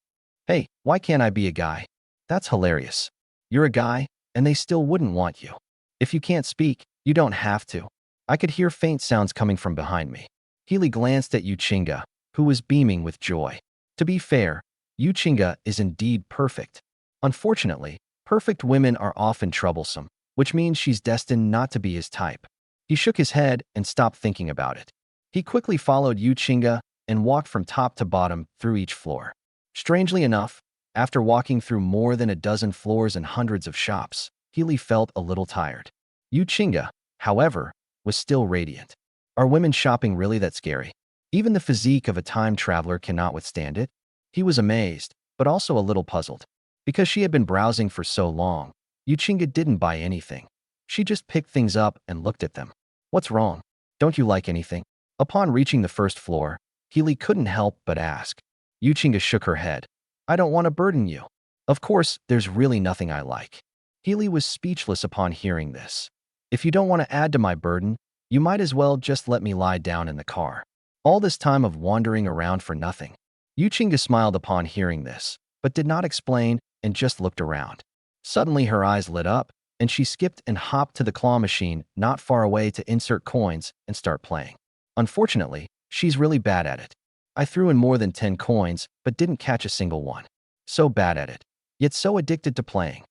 Hey, why can't I be a guy? That's hilarious. You're a guy, and they still wouldn't want you. If you can't speak, you don't have to. I could hear faint sounds coming from behind me. He Li glanced at Yu Qingge, who was beaming with joy. To be fair, Yu Qingge is indeed perfect. Unfortunately, perfect women are often troublesome, which means she's destined not to be his type. He shook his head and stopped thinking about it. He quickly followed Yu Qingge and walked from top to bottom through each floor. Strangely enough, after walking through more than a dozen floors and hundreds of shops, He Li felt a little tired. Yu Qingge, however, was still radiant. Are women shopping really that scary? Even the physique of a time traveler cannot withstand it? He was amazed, but also a little puzzled. Because she had been browsing for so long, Yu Qingge didn't buy anything. She just picked things up and looked at them. What's wrong? Don't you like anything? Upon reaching the first floor, He Li couldn't help but ask. Yu Qingge shook her head. I don't want to burden you. Of course, there's really nothing I like. He Li was speechless upon hearing this. If you don't want to add to my burden, you might as well just let me lie down in the car. All this time of wandering around for nothing. Yu Qingge smiled upon hearing this, but did not explain and just looked around. Suddenly her eyes lit up, and she skipped and hopped to the claw machine not far away to insert coins and start playing. Unfortunately, she's really bad at it. I threw in more than 10 coins, but didn't catch a single one. So bad at it, yet so addicted to playing.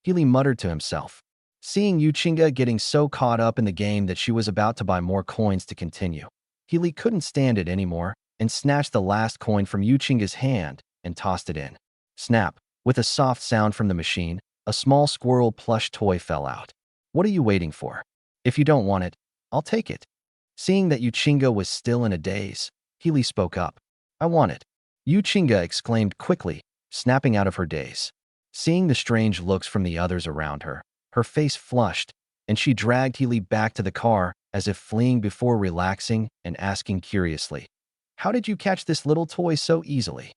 Healy muttered to himself, seeing Yuchinga getting so caught up in the game that she was about to buy more coins to continue. Healy couldn't stand it anymore and snatched the last coin from Yuchinga's hand and tossed it in. Snap! With a soft sound from the machine, a small squirrel plush toy fell out. What are you waiting for? If you don't want it, I'll take it. Seeing that Yuchinga was still in a daze, Healy spoke up. I want it. Yuchinga exclaimed quickly, snapping out of her daze. Seeing the strange looks from the others around her, her face flushed, and she dragged Healy back to the car as if fleeing before relaxing and asking curiously, how did you catch this little toy so easily?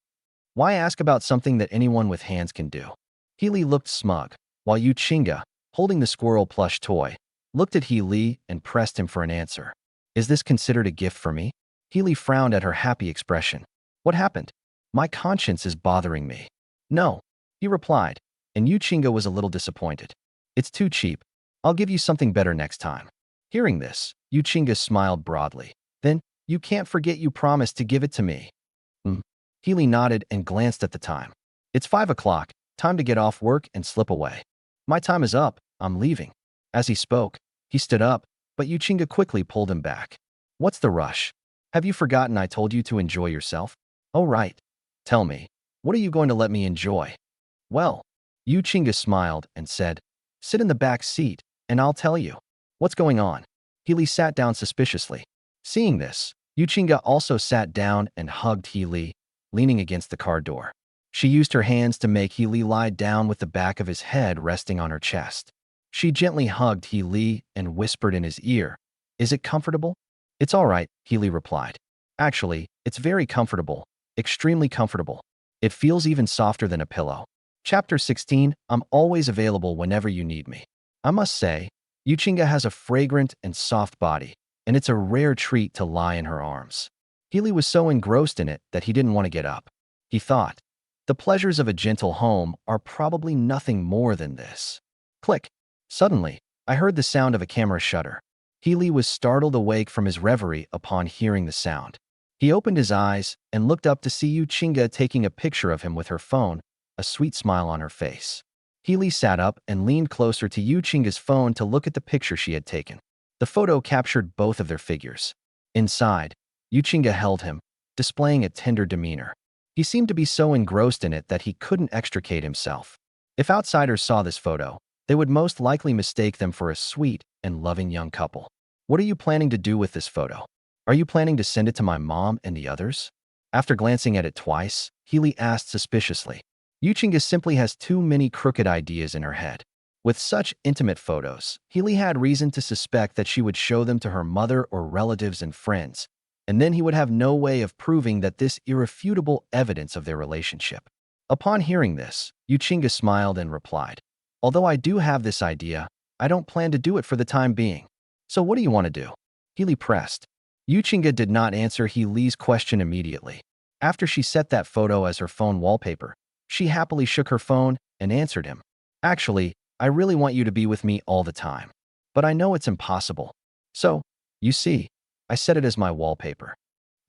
Why ask about something that anyone with hands can do? Healy looked smug, while Yuchinga, holding the squirrel plush toy, looked at Healy and pressed him for an answer. Is this considered a gift for me? Healy frowned at her happy expression. What happened? My conscience is bothering me. No, he replied, and Yuchinga was a little disappointed. It's too cheap. I'll give you something better next time. Hearing this, Yuchinga smiled broadly. Then, you can't forget you promised to give it to me. Healy nodded and glanced at the time. It's 5 o'clock, time to get off work and slip away. My time is up, I'm leaving. As he spoke, he stood up, but Yuchinga quickly pulled him back. What's the rush? Have you forgotten I told you to enjoy yourself? Oh right. Tell me, what are you going to let me enjoy? Well, Yuchinga smiled and said, sit in the back seat, and I'll tell you. What's going on? Healy sat down suspiciously. Seeing this, Yuchinga also sat down and hugged Healy, leaning against the car door. She used her hands to make Healy lie down with the back of his head resting on her chest. She gently hugged Healy and whispered in his ear, Is it comfortable? It's all right, Healy replied. Actually, it's very comfortable, extremely comfortable. It feels even softer than a pillow. Chapter 16, I'm always available whenever you need me. I must say, Yuchinga has a fragrant and soft body, and it's a rare treat to lie in her arms. Healy was so engrossed in it that he didn't want to get up. He thought, the pleasures of a gentle home are probably nothing more than this. Click. Suddenly, I heard the sound of a camera shutter. Healy was startled awake from his reverie upon hearing the sound. He opened his eyes and looked up to see Yuchinga taking a picture of him with her phone, a sweet smile on her face. Healy sat up and leaned closer to Yuchinga's phone to look at the picture she had taken. The photo captured both of their figures. Inside, Yuchinga held him, displaying a tender demeanor. He seemed to be so engrossed in it that he couldn't extricate himself. If outsiders saw this photo, they would most likely mistake them for a sweet and loving young couple. What are you planning to do with this photo? Are you planning to send it to my mom and the others? After glancing at it twice, Healy asked suspiciously. Yuchinga simply has too many crooked ideas in her head. With such intimate photos, Healy had reason to suspect that she would show them to her mother or relatives and friends, and then he would have no way of proving that this irrefutable evidence of their relationship. Upon hearing this, Yuchinga smiled and replied, although I do have this idea, I don't plan to do it for the time being. So what do you want to do? Healy pressed. Yuchinga did not answer Healy's question immediately. After she set that photo as her phone wallpaper, she happily shook her phone and answered him. Actually, I really want you to be with me all the time. But I know it's impossible. So, you see, I set it as my wallpaper.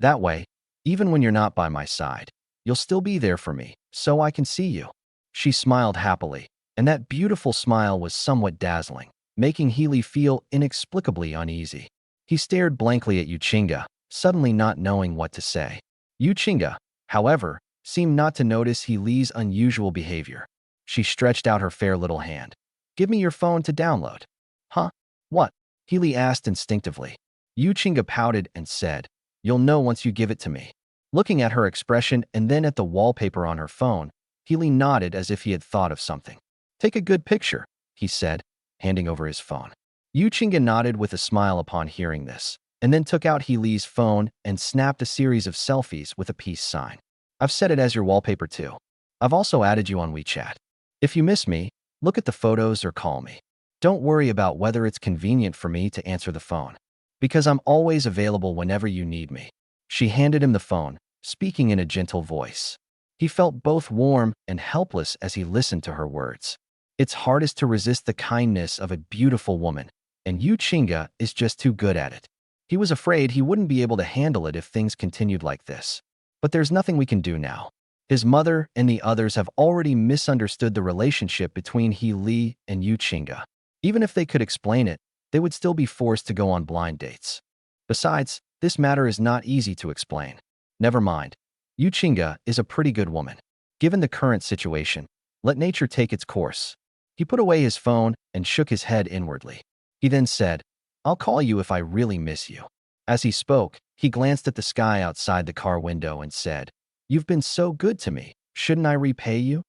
That way, even when you're not by my side, you'll still be there for me, so I can see you. She smiled happily, and that beautiful smile was somewhat dazzling, making Healy feel inexplicably uneasy. He stared blankly at Yuchinga, suddenly not knowing what to say. Yuchinga, however, seemed not to notice Healy's unusual behavior. She stretched out her fair little hand. Give me your phone to download. Huh? What? Healy asked instinctively. Yuchinga pouted and said, You'll know once you give it to me. Looking at her expression and then at the wallpaper on her phone, Healy nodded as if he had thought of something. Take a good picture, he said, handing over his phone. Yuchinga nodded with a smile upon hearing this, and then took out Healy's phone and snapped a series of selfies with a peace sign. I've set it as your wallpaper too. I've also added you on WeChat. If you miss me, look at the photos or call me. Don't worry about whether it's convenient for me to answer the phone, because I'm always available whenever you need me. She handed him the phone, speaking in a gentle voice. He felt both warm and helpless as he listened to her words. It's hardest to resist the kindness of a beautiful woman, and Yu Qingge is just too good at it. He was afraid he wouldn't be able to handle it if things continued like this. But there's nothing we can do now. His mother and the others have already misunderstood the relationship between He Li and Yu Qingge. Even if they could explain it, they would still be forced to go on blind dates. Besides, this matter is not easy to explain. Never mind. Yu Qingge is a pretty good woman. Given the current situation, let nature take its course. He put away his phone and shook his head inwardly. He then said, "I'll call you if I really miss you." As he spoke, he glanced at the sky outside the car window and said, "You've been so good to me. Shouldn't I repay you?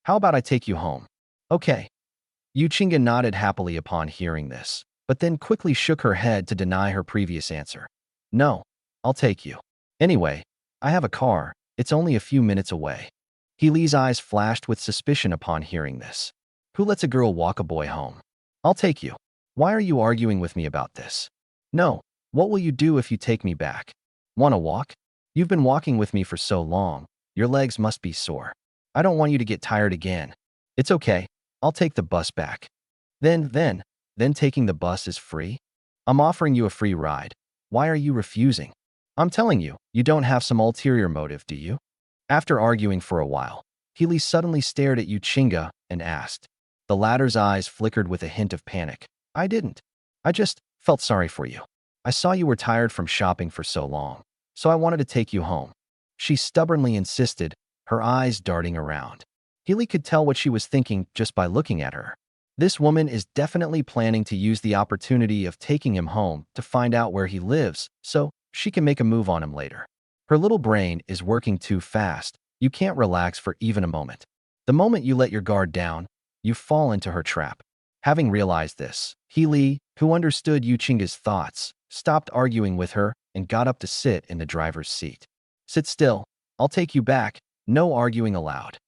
How about I take you home?" "Okay." Yu Qingge nodded happily upon hearing this, but then quickly shook her head to deny her previous answer. "No, I'll take you. Anyway, I have a car. It's only a few minutes away." He Li's eyes flashed with suspicion upon hearing this. Who lets a girl walk a boy home? "I'll take you. Why are you arguing with me about this?" "No. What will you do if you take me back?" "Want to walk? You've been walking with me for so long. Your legs must be sore. I don't want you to get tired again." "It's okay. I'll take the bus back." Then taking the bus is free? I'm offering you a free ride. Why are you refusing?" "I'm telling you, you don't have some ulterior motive, do you?" After arguing for a while, He Li suddenly stared at Yu Qingge and asked. The latter's eyes flickered with a hint of panic. "I didn't. I just felt sorry for you. I saw you were tired from shopping for so long, so I wanted to take you home." She stubbornly insisted, her eyes darting around. He Li could tell what she was thinking just by looking at her. This woman is definitely planning to use the opportunity of taking him home to find out where he lives, so she can make a move on him later. Her little brain is working too fast. You can't relax for even a moment. The moment you let your guard down, you fall into her trap. Having realized this, He Li, who understood Yu Qingge's thoughts, stopped arguing with her and got up to sit in the driver's seat. "Sit still. I'll take you back. No arguing allowed."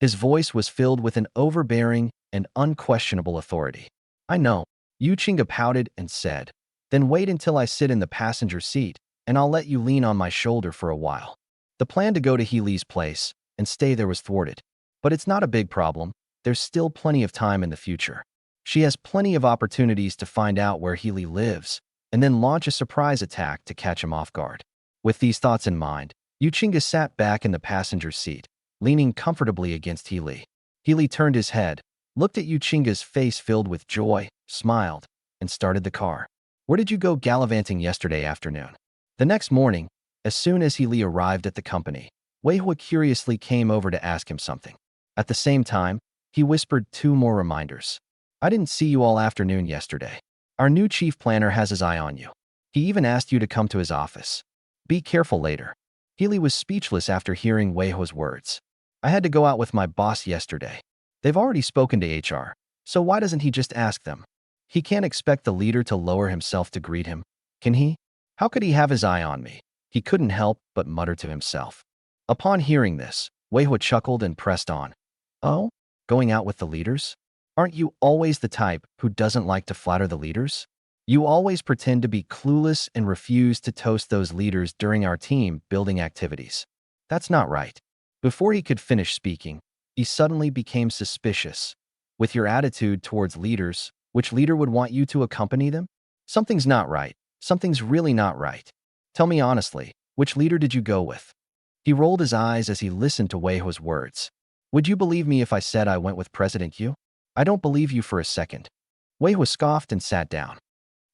His voice was filled with an overbearing and unquestionable authority. "I know." Yu Qingge pouted and said, "Then wait until I sit in the passenger seat, and I'll let you lean on my shoulder for a while." The plan to go to He Li's place and stay there was thwarted. But it's not a big problem. There's still plenty of time in the future. She has plenty of opportunities to find out where He Li lives, and then launch a surprise attack to catch him off guard. With these thoughts in mind, Yu Qingge sat back in the passenger seat, leaning comfortably against He Li. He Li turned his head, looked at Yu Qingge's face filled with joy, smiled, and started the car. "Where did you go gallivanting yesterday afternoon?" The next morning, as soon as He Li arrived at the company, Manhua curiously came over to ask him something. At the same time, he whispered two more reminders. "I didn't see you all afternoon yesterday. Our new chief planner has his eye on you. He even asked you to come to his office. Be careful later." He Li was speechless after hearing Weihua's words. "I had to go out with my boss yesterday. They've already spoken to HR, so why doesn't he just ask them? He can't expect the leader to lower himself to greet him, can he? How could he have his eye on me?" He couldn't help but mutter to himself. Upon hearing this, Weihua chuckled and pressed on. "Oh? Going out with the leaders? Aren't you always the type who doesn't like to flatter the leaders? You always pretend to be clueless and refuse to toast those leaders during our team building activities. That's not right." Before he could finish speaking, he suddenly became suspicious. "With your attitude towards leaders, which leader would want you to accompany them? Something's not right. Something's really not right. Tell me honestly, which leader did you go with?" He rolled his eyes as he listened to Weihua's words. "Would you believe me if I said I went with President Yu?" "I don't believe you for a second." Weihua scoffed and sat down.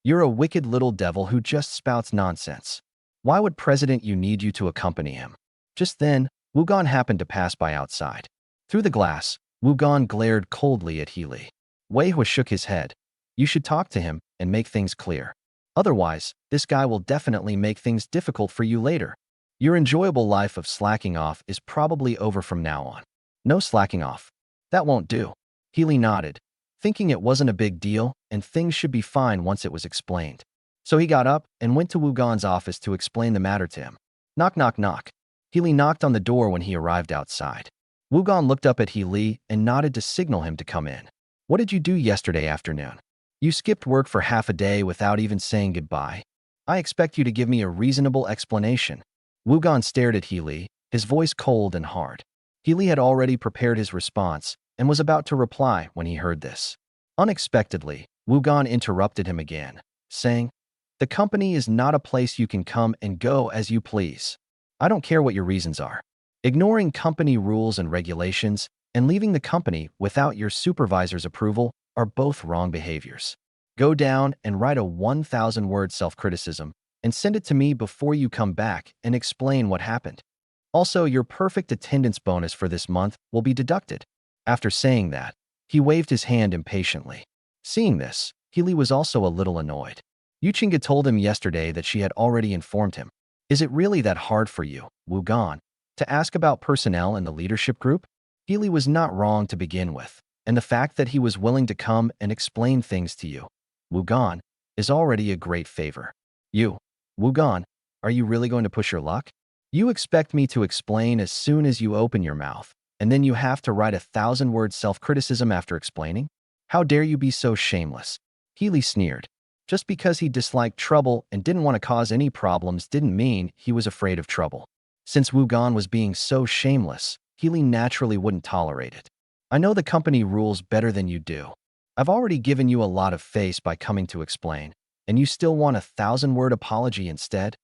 "You're a wicked little devil who just spouts nonsense. Why would President Yu need you to accompany him?" Just then, Wugan happened to pass by outside. Through the glass, Wugan glared coldly at He Li. Weihua shook his head. "You should talk to him and make things clear. Otherwise, this guy will definitely make things difficult for you later. Your enjoyable life of slacking off is probably over from now on." "No slacking off. That won't do." He Li nodded, thinking it wasn't a big deal and things should be fine once it was explained. So he got up and went to Wugan's office to explain the matter to him. Knock, knock, knock. He Li knocked on the door when he arrived outside. Wugan looked up at He Li and nodded to signal him to come in. "What did you do yesterday afternoon? You skipped work for half a day without even saying goodbye. I expect you to give me a reasonable explanation." Wugan stared at He Li, his voice cold and hard. He Li had already prepared his response, and was about to reply when he heard this. Unexpectedly, Wu Gan interrupted him again, saying, "The company is not a place you can come and go as you please. I don't care what your reasons are. Ignoring company rules and regulations and leaving the company without your supervisor's approval are both wrong behaviors. Go down and write a 1,000-word self-criticism and send it to me before you come back and explain what happened. Also, your perfect attendance bonus for this month will be deducted." After saying that, he waved his hand impatiently. Seeing this, Healy was also a little annoyed. Yuchinga told him yesterday that she had already informed him. Is it really that hard for you, Wu Gan, to ask about personnel in the leadership group? Healy was not wrong to begin with, and the fact that he was willing to come and explain things to you, Wu Gan, is already a great favor. You, Wu Gan, are you really going to push your luck? You expect me to explain as soon as you open your mouth, and then you have to write a 1,000-word self-criticism after explaining? How dare you be so shameless? Healy sneered. Just because he disliked trouble and didn't want to cause any problems didn't mean he was afraid of trouble. Since Wu Gan was being so shameless, Healy naturally wouldn't tolerate it. I know the company rules better than you do. I've already given you a lot of face by coming to explain, and you still want a 1,000-word apology instead?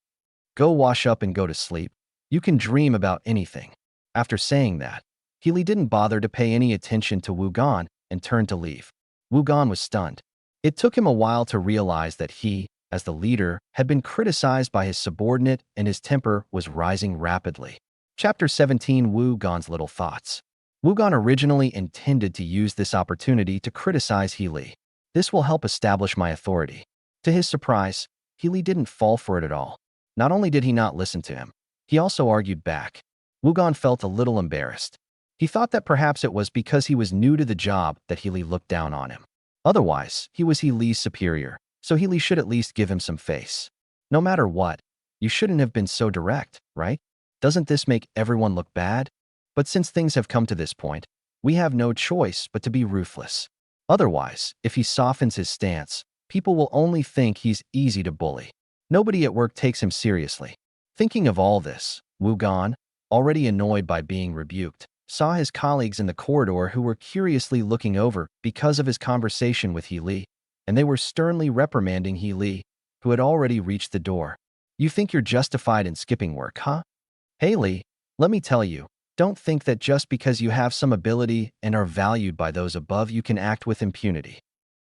Go wash up and go to sleep. You can dream about anything. After saying that, Healy didn't bother to pay any attention to Wu Gan and turned to leave. Wu Gan was stunned. It took him a while to realize that he, as the leader, had been criticized by his subordinate and his temper was rising rapidly. Chapter 17, Wu Gan's Little Thoughts. Wu Gan originally intended to use this opportunity to criticize Healy. This will help establish my authority. To his surprise, Healy didn't fall for it at all. Not only did he not listen to him, he also argued back. Wu Gan felt a little embarrassed. He thought that perhaps it was because he was new to the job that Healy looked down on him. Otherwise, he was Healy's superior, so Healy should at least give him some face. No matter what, you shouldn't have been so direct, right? Doesn't this make everyone look bad? But since things have come to this point, we have no choice but to be ruthless. Otherwise, if he softens his stance, people will only think he's easy to bully. Nobody at work takes him seriously. Thinking of all this, Wu Gan, already annoyed by being rebuked, saw his colleagues in the corridor who were curiously looking over because of his conversation with Healy, and they were sternly reprimanding Healy, who had already reached the door. You think you're justified in skipping work, huh? Hey Lee, let me tell you, don't think that just because you have some ability and are valued by those above you can act with impunity.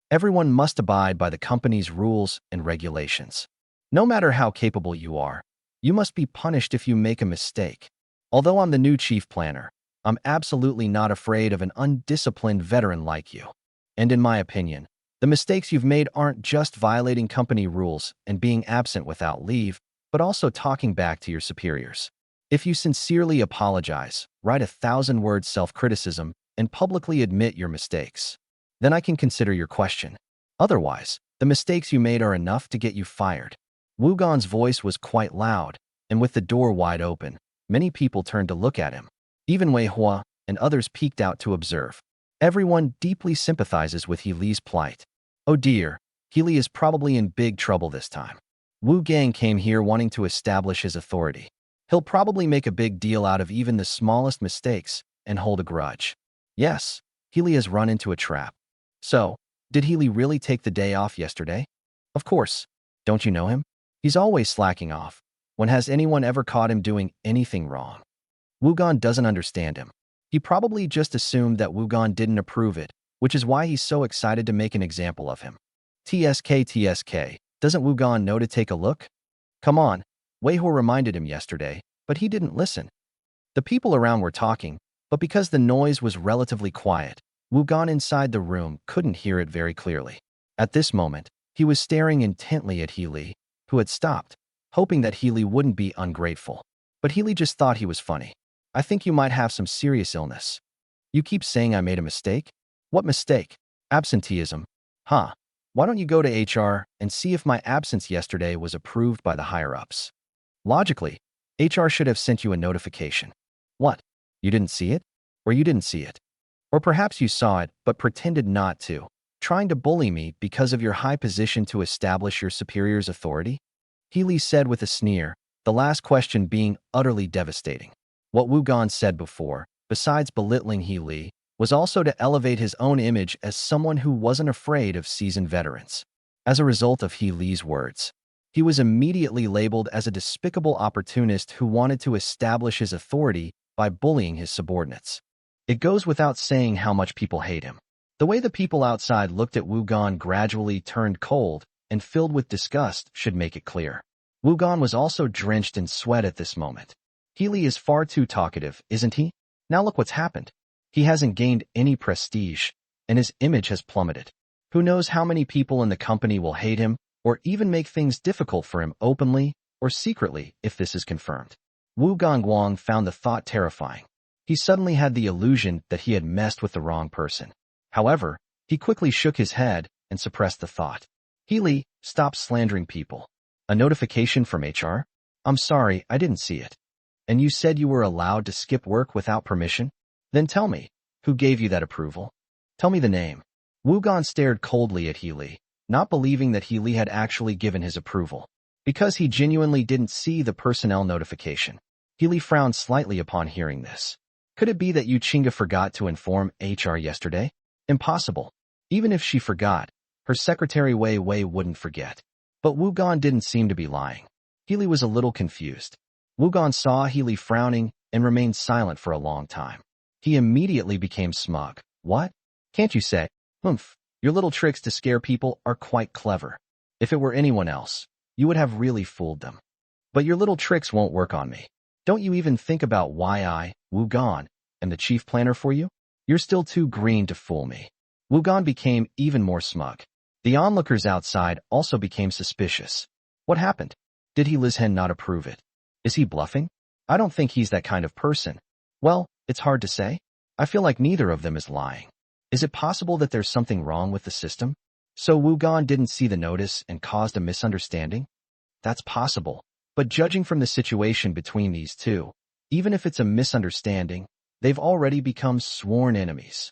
Everyone must abide by the company's rules and regulations. No matter how capable you are, you must be punished if you make a mistake. Although I'm the new chief planner, I'm absolutely not afraid of an undisciplined veteran like you. And in my opinion, the mistakes you've made aren't just violating company rules and being absent without leave, but also talking back to your superiors. If you sincerely apologize, write a 1,000-word self-criticism, and publicly admit your mistakes, then I can consider your question. Otherwise, the mistakes you made are enough to get you fired. Wu Gan's voice was quite loud, and with the door wide open, many people turned to look at him. Even Wei Hua and others peeked out to observe. Everyone deeply sympathizes with Healy's plight. Oh dear, Healy is probably in big trouble this time. Wu Gang came here wanting to establish his authority. He'll probably make a big deal out of even the smallest mistakes and hold a grudge. Yes, Healy has run into a trap. So, did Healy really take the day off yesterday? Of course. Don't you know him? He's always slacking off. When has anyone ever caught him doing anything wrong? Wu Gan doesn't understand him. He probably just assumed that Wu Gan didn't approve it, which is why he's so excited to make an example of him. TSK, doesn't Wu Gan know to take a look? Come on, Wei Hua reminded him yesterday, but he didn't listen. The people around were talking, but because the noise was relatively quiet, Wu Gan inside the room couldn't hear it very clearly. At this moment, he was staring intently at Healy, who had stopped, hoping that Healy wouldn't be ungrateful. But Healy just thought he was funny. I think you might have some serious illness. You keep saying I made a mistake? What mistake? Absenteeism. Huh. Why don't you go to HR and see if my absence yesterday was approved by the higher-ups? Logically, HR should have sent you a notification. What? You didn't see it? Or you didn't see it? Or perhaps you saw it but pretended not to, trying to bully me because of your high position to establish your superior's authority? Healy said with a sneer, the last question being utterly devastating. What Wu Gan said before, besides belittling Healy, was also to elevate his own image as someone who wasn't afraid of seasoned veterans. As a result of He Li's words, he was immediately labeled as a despicable opportunist who wanted to establish his authority by bullying his subordinates. It goes without saying how much people hate him. The way the people outside looked at Wu Gan gradually turned cold and filled with disgust should make it clear. Wu Gan was also drenched in sweat at this moment. He Li is far too talkative, isn't he? Now look what's happened. He hasn't gained any prestige, and his image has plummeted. Who knows how many people in the company will hate him, or even make things difficult for him openly or secretly if this is confirmed. Wu Gangguang found the thought terrifying. He suddenly had the illusion that he had messed with the wrong person. However, he quickly shook his head and suppressed the thought. He Li, stop slandering people. A notification from HR? I'm sorry, I didn't see it. And you said you were allowed to skip work without permission? Then tell me, who gave you that approval? Tell me the name. Wu Gan stared coldly at He Li, not believing that He Li had actually given his approval. Because he genuinely didn't see the personnel notification. He Li frowned slightly upon hearing this. Could it be that Yu Qingge forgot to inform HR yesterday? Impossible. Even if she forgot, her secretary Wei Wei wouldn't forget. But Wu Gan didn't seem to be lying. He Li was a little confused. Wu Gan saw He Li frowning and remained silent for a long time. He immediately became smug. What? Can't you say, your little tricks to scare people are quite clever. If it were anyone else, you would have really fooled them. But your little tricks won't work on me. Don't you even think about why I, Wu Gan, am the chief planner for you? You're still too green to fool me. Wu Gan became even more smug. The onlookers outside also became suspicious. What happened? Did He Li's hen not approve it? Is he bluffing? I don't think he's that kind of person. Well, it's hard to say. I feel like neither of them is lying. Is it possible that there's something wrong with the system? So Wu Gan didn't see the notice and caused a misunderstanding? That's possible. But judging from the situation between these two, even if it's a misunderstanding, they've already become sworn enemies.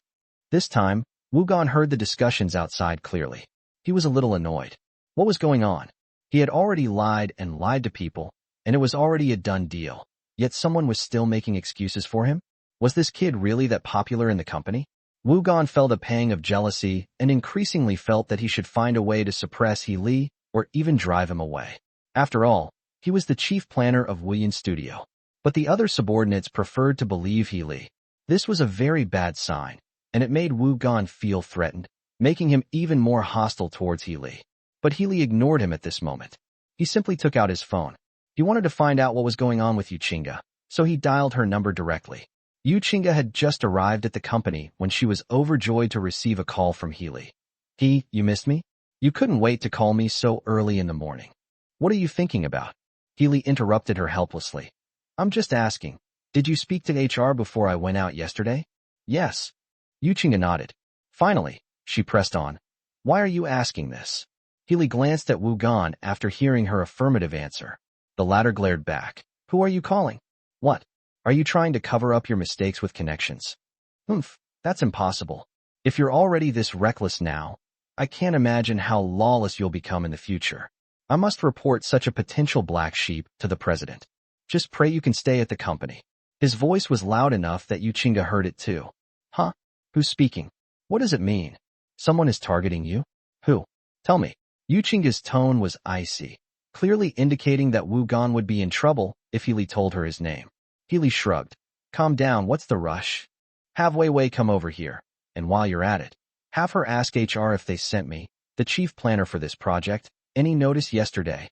This time, Wu Gan heard the discussions outside clearly. He was a little annoyed. What was going on? He had already lied and lied to people, and it was already a done deal. Yet someone was still making excuses for him? Was this kid really that popular in the company? Wu Gan felt a pang of jealousy and increasingly felt that he should find a way to suppress He Li or even drive him away. After all, he was the chief planner of Wuyin Studio. But the other subordinates preferred to believe He Li. This was a very bad sign, and it made Wu Gan feel threatened, making him even more hostile towards He Li. But He Li ignored him at this moment. He simply took out his phone. He wanted to find out what was going on with Yu Qingge, so he dialed her number directly. Yu Qingge had just arrived at the company when she was overjoyed to receive a call from He Li. You missed me? You couldn't wait to call me so early in the morning. What are you thinking about? He Li interrupted her helplessly. I'm just asking, did you speak to HR before I went out yesterday? Yes. Yu Qingge nodded. Finally, she pressed on. Why are you asking this? He Li glanced at Wu Gan after hearing her affirmative answer. The latter glared back. Who are you calling? What? Are you trying to cover up your mistakes with connections? That's impossible. If you're already this reckless now, I can't imagine how lawless you'll become in the future. I must report such a potential black sheep to the president. Just pray you can stay at the company. His voice was loud enough that Yu Qingge heard it too. Huh? Who's speaking? What does it mean? Someone is targeting you? Who? Tell me. Yu Qingge's tone was icy, clearly indicating that Wu Gan would be in trouble if He Li told her his name. He Li shrugged. Calm down, what's the rush? Have Wei Wei come over here, and while you're at it, have her ask HR if they sent me, the chief planner for this project, any notice yesterday.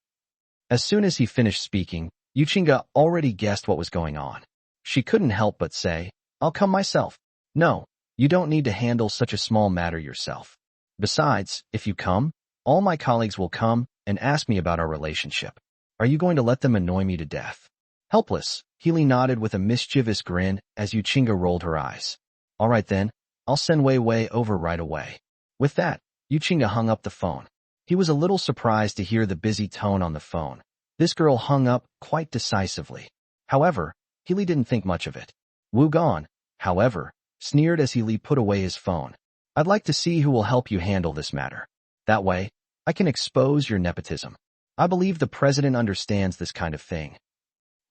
As soon as he finished speaking, Yu Qingge already guessed what was going on. She couldn't help but say, I'll come myself. No, you don't need to handle such a small matter yourself. Besides, if you come, all my colleagues will come and ask me about our relationship. Are you going to let them annoy me to death? Helpless, He Li nodded with a mischievous grin as Yu Qingge rolled her eyes. All right then, I'll send Wei Wei over right away. With that, Yu Qingge hung up the phone. He was a little surprised to hear the busy tone on the phone. This girl hung up quite decisively. However, He Li didn't think much of it. Wu Gan, however, sneered as He Li put away his phone. I'd like to see who will help you handle this matter. That way, I can expose your nepotism. I believe the president understands this kind of thing.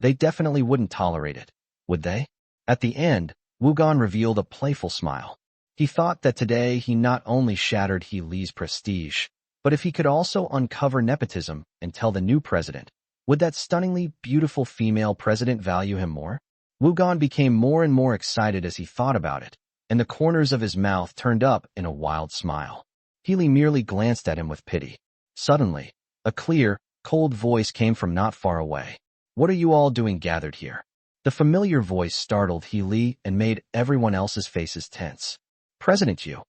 They definitely wouldn't tolerate it, would they? At the end, Wu Gan revealed a playful smile. He thought that today he not only shattered He Li's prestige, but if he could also uncover nepotism and tell the new president, would that stunningly beautiful female president value him more? Wugan became more and more excited as he thought about it, and the corners of his mouth turned up in a wild smile. He Li merely glanced at him with pity. Suddenly, a clear, cold voice came from not far away. What are you all doing gathered here? The familiar voice startled He Li and made everyone else's faces tense. President Yu.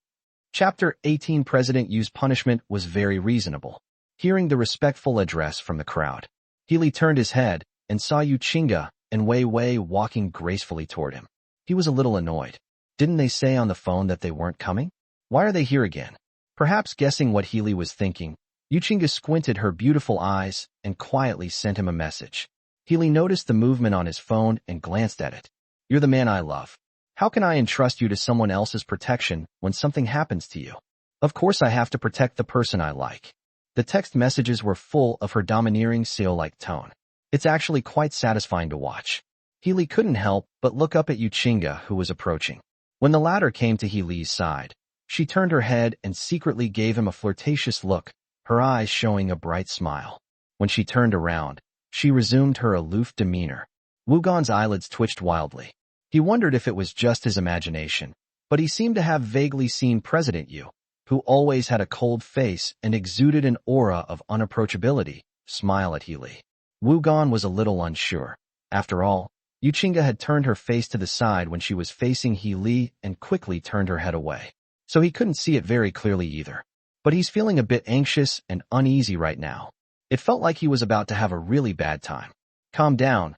Chapter 18. President Yu's punishment was very reasonable. Hearing the respectful address from the crowd, He Li turned his head and saw Yu Qingge and Wei Wei walking gracefully toward him. He was a little annoyed. Didn't they say on the phone that they weren't coming? Why are they here again? Perhaps guessing what He Li was thinking, Yu Qingge squinted her beautiful eyes and quietly sent him a message. He Li noticed the movement on his phone and glanced at it. You're the man I love. How can I entrust you to someone else's protection when something happens to you? Of course I have to protect the person I like. The text messages were full of her domineering seal-like tone. It's actually quite satisfying to watch. He Li couldn't help but look up at Yu Qingge, who was approaching. When the latter came to He Li's side, she turned her head and secretly gave him a flirtatious look, her eyes showing a bright smile. When she turned around, she resumed her aloof demeanor. Wugan's eyelids twitched wildly. He wondered if it was just his imagination, but he seemed to have vaguely seen President Yu, who always had a cold face and exuded an aura of unapproachability, smile at He Li. Wugan was a little unsure. After all, Yu Qingge had turned her face to the side when she was facing He Li and quickly turned her head away, so he couldn't see it very clearly either. But he's feeling a bit anxious and uneasy right now. It felt like he was about to have a really bad time. Calm down,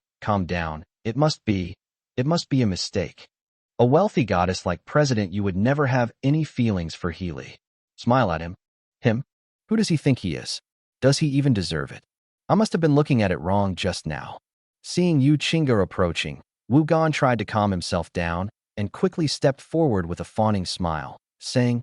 it must be a mistake. A wealthy goddess like President Yu would never have any feelings for He Li. Smile at him. Him? Who does he think he is? Does he even deserve it? I must have been looking at it wrong just now. Seeing Yu Qingge approaching, Wugan tried to calm himself down and quickly stepped forward with a fawning smile, saying,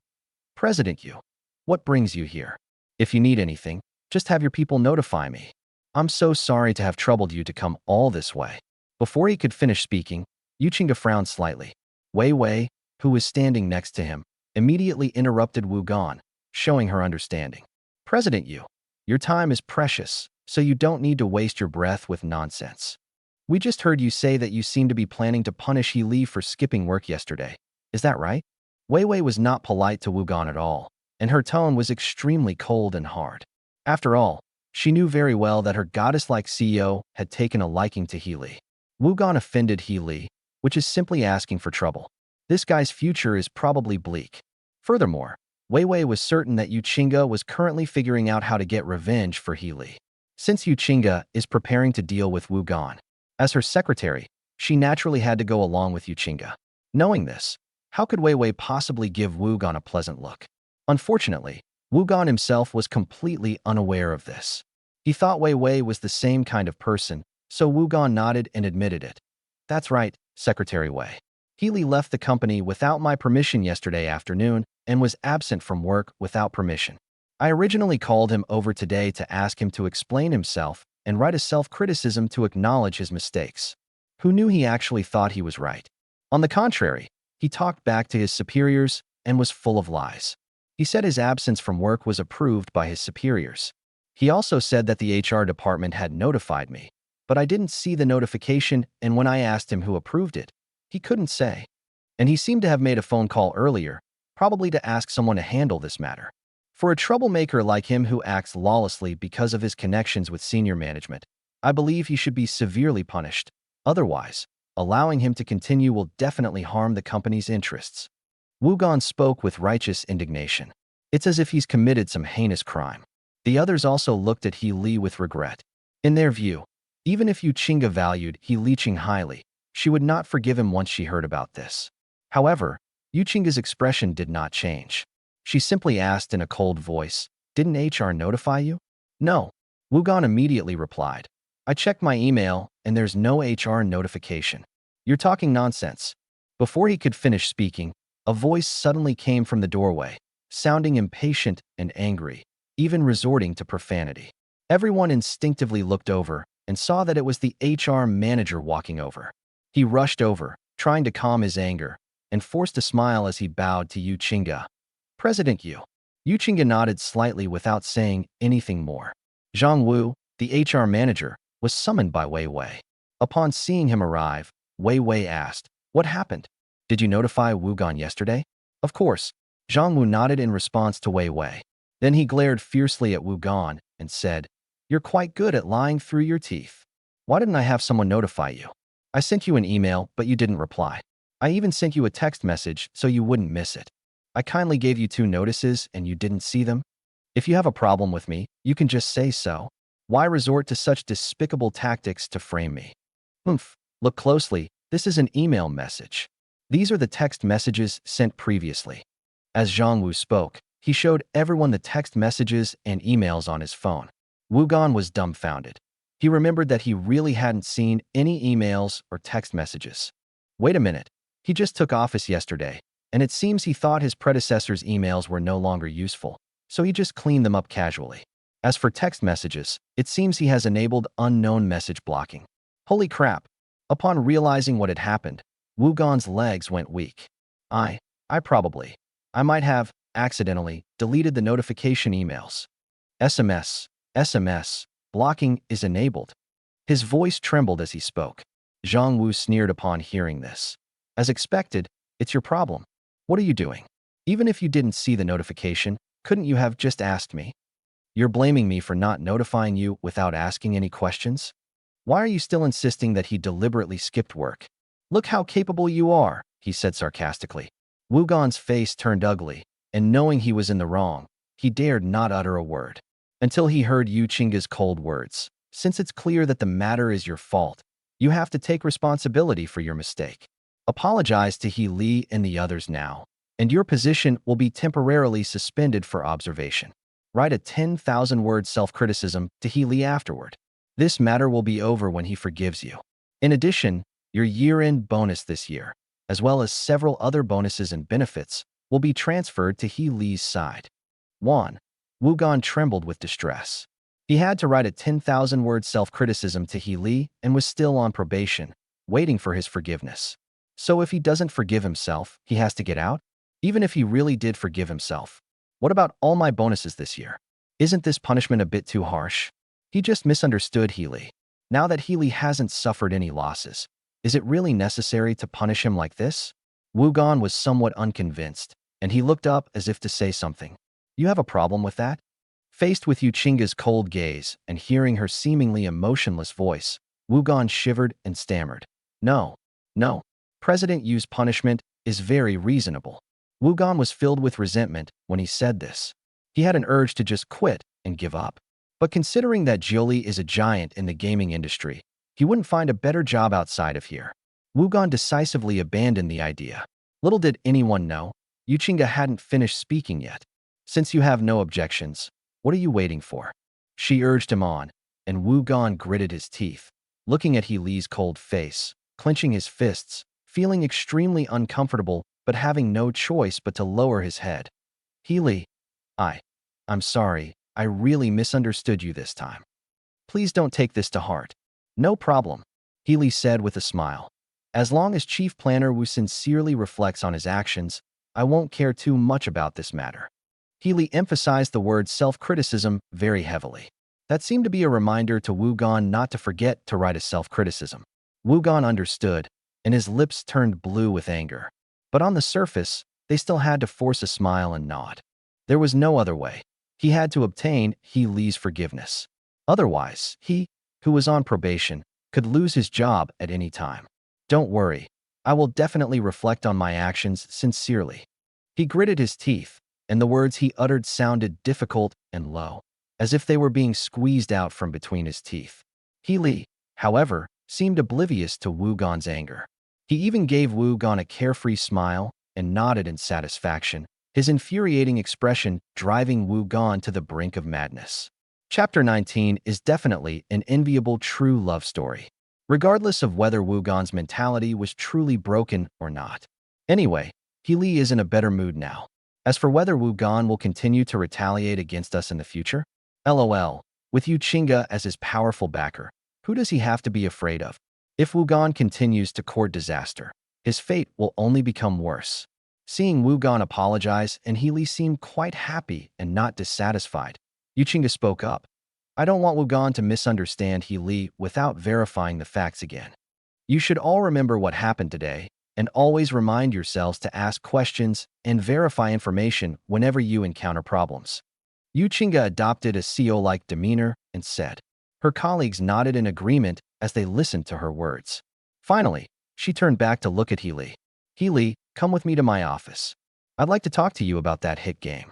President Yu, what brings you here? If you need anything, just have your people notify me. I'm so sorry to have troubled you to come all this way. Before he could finish speaking, Yu Qingge frowned slightly. Wei Wei, who was standing next to him, immediately interrupted Wugan, showing her understanding. President Yu, your time is precious, so you don't need to waste your breath with nonsense. We just heard you say that you seem to be planning to punish He Li for skipping work yesterday. Is that right? Wei Wei was not polite to Wugan at all, and her tone was extremely cold and hard. After all, she knew very well that her goddess-like CEO had taken a liking to He Li. Wugan offended He Li, which is simply asking for trouble. This guy's future is probably bleak. Furthermore, Wei Wei was certain that Yu Qingge was currently figuring out how to get revenge for He Li. Since Yu Qingge is preparing to deal with Wugan, as her secretary, she naturally had to go along with Yu Qingge. Knowing this, how could Wei Wei possibly give Wugan a pleasant look? Unfortunately, Wugan himself was completely unaware of this. He thought Wei Wei was the same kind of person, so Wugan nodded and admitted it. That's right, Secretary Wei. He Li left the company without my permission yesterday afternoon and was absent from work without permission. I originally called him over today to ask him to explain himself and write a self-criticism to acknowledge his mistakes. Who knew he actually thought he was right? On the contrary, he talked back to his superiors and was full of lies. He said his absence from work was approved by his superiors. He also said that the HR department had notified me, but I didn't see the notification, and when I asked him who approved it, he couldn't say. And he seemed to have made a phone call earlier, probably to ask someone to handle this matter. For a troublemaker like him who acts lawlessly because of his connections with senior management, I believe he should be severely punished. Otherwise, allowing him to continue will definitely harm the company's interests. Wugan spoke with righteous indignation. It's as if he's committed some heinous crime. The others also looked at He Li with regret. In their view, even if Yu Qingge valued He Li highly, she would not forgive him once she heard about this. However, Yu Qingge's expression did not change. She simply asked in a cold voice, "Didn't HR notify you?" "No." Wugan immediately replied. "I checked my email, and there's no HR notification." "You're talking nonsense." Before he could finish speaking, a voice suddenly came from the doorway, sounding impatient and angry, even resorting to profanity. Everyone instinctively looked over and saw that it was the HR manager walking over. He rushed over, trying to calm his anger, and forced a smile as he bowed to Yu Qingge. President Yu. Yu Qingge nodded slightly without saying anything more. Zhang Wu, the HR manager, was summoned by Wei Wei. Upon seeing him arrive, Wei Wei asked, "What happened? Did you notify Wu Gan yesterday?" Of course. Zhang Wu nodded in response to Wei Wei. Then he glared fiercely at Wu Gan and said, "You're quite good at lying through your teeth. Why didn't I have someone notify you? I sent you an email, but you didn't reply. I even sent you a text message so you wouldn't miss it. I kindly gave you 2 notices and you didn't see them. If you have a problem with me, you can just say so. Why resort to such despicable tactics to frame me?" Look closely, this is an email message. These are the text messages sent previously. As Zhang Wu spoke, he showed everyone the text messages and emails on his phone. Wu Gan was dumbfounded. He remembered that he really hadn't seen any emails or text messages. Wait a minute, he just took office yesterday, and it seems he thought his predecessor's emails were no longer useful, so he just cleaned them up casually. As for text messages, it seems he has enabled unknown message blocking. Holy crap! Upon realizing what had happened, Wu Gan's legs went weak. I might have, accidentally, deleted the notification emails. SMS blocking is enabled. His voice trembled as he spoke. Zhang Wu sneered upon hearing this. As expected, it's your problem. What are you doing? Even if you didn't see the notification, couldn't you have just asked me? You're blaming me for not notifying you without asking any questions? Why are you still insisting that he deliberately skipped work? Look how capable you are, he said sarcastically. Wu Gan's face turned ugly, and knowing he was in the wrong, he dared not utter a word. Until he heard Yu Qingge's cold words. Since it's clear that the matter is your fault, you have to take responsibility for your mistake. Apologize to He Li and the others now, and your position will be temporarily suspended for observation. Write a 10,000-word self-criticism to He Li afterward. This matter will be over when he forgives you. In addition, your year-end bonus this year, as well as several other bonuses and benefits, will be transferred to He Li's side. 1. Wu Gan trembled with distress. He had to write a 10,000-word self-criticism to He Li and was still on probation, waiting for his forgiveness. So if he doesn't forgive himself, he has to get out? Even if he really did forgive himself. What about all my bonuses this year? Isn't this punishment a bit too harsh? He just misunderstood He Li. Now that He Li hasn't suffered any losses, is it really necessary to punish him like this? Wu Gan was somewhat unconvinced, and he looked up as if to say something. You have a problem with that? Faced with Yu Qingge's cold gaze and hearing her seemingly emotionless voice, Wu Gan shivered and stammered. No. President Yu's punishment is very reasonable. Wu Gan was filled with resentment when he said this. He had an urge to just quit and give up. But considering that Jiuli is a giant in the gaming industry, he wouldn't find a better job outside of here. Wu Gan decisively abandoned the idea. Little did anyone know, Yu Qingge hadn't finished speaking yet. Since you have no objections, what are you waiting for? She urged him on, and Wu Gan gritted his teeth, looking at He Li's cold face, clenching his fists, feeling extremely uncomfortable but having no choice but to lower his head. He Li, I'm sorry, I really misunderstood you this time. Please don't take this to heart. No problem, He Li said with a smile. As long as Chief Planner Wu sincerely reflects on his actions, I won't care too much about this matter. He Li emphasized the word self-criticism very heavily. That seemed to be a reminder to Wu Gan not to forget to write a self-criticism. Wu Gan understood, and his lips turned blue with anger. But on the surface, they still had to force a smile and nod. There was no other way. He had to obtain He Li's forgiveness. Otherwise, he, who was on probation, could lose his job at any time. Don't worry, I will definitely reflect on my actions sincerely. He gritted his teeth, and the words he uttered sounded difficult and low, as if they were being squeezed out from between his teeth. He Li, however, seemed oblivious to Wu Gan's anger. He even gave Wu Gan a carefree smile and nodded in satisfaction, his infuriating expression driving Wu Gan to the brink of madness. Chapter 19 is definitely an enviable true love story, regardless of whether Wu Gan's mentality was truly broken or not. Anyway, He Li is in a better mood now. As for whether Wu Gan will continue to retaliate against us in the future, LOL, with Yu Qingge as his powerful backer, who does he have to be afraid of? If Wu Gan continues to court disaster, His fate will only become worse. Seeing Wugon apologize and Healy seem quite happy and not dissatisfied, Yuchinga spoke up. I don't want Wugon to misunderstand Healy without verifying the facts again. You should all remember what happened today and always remind yourselves to ask questions and verify information whenever you encounter problems. Yuchinga adopted a CEO-like demeanor and said. Her colleagues nodded in agreement as they listened to her words. Finally, she turned back to look at Healy. Healy, come with me to my office. I'd like to talk to you about that hit game.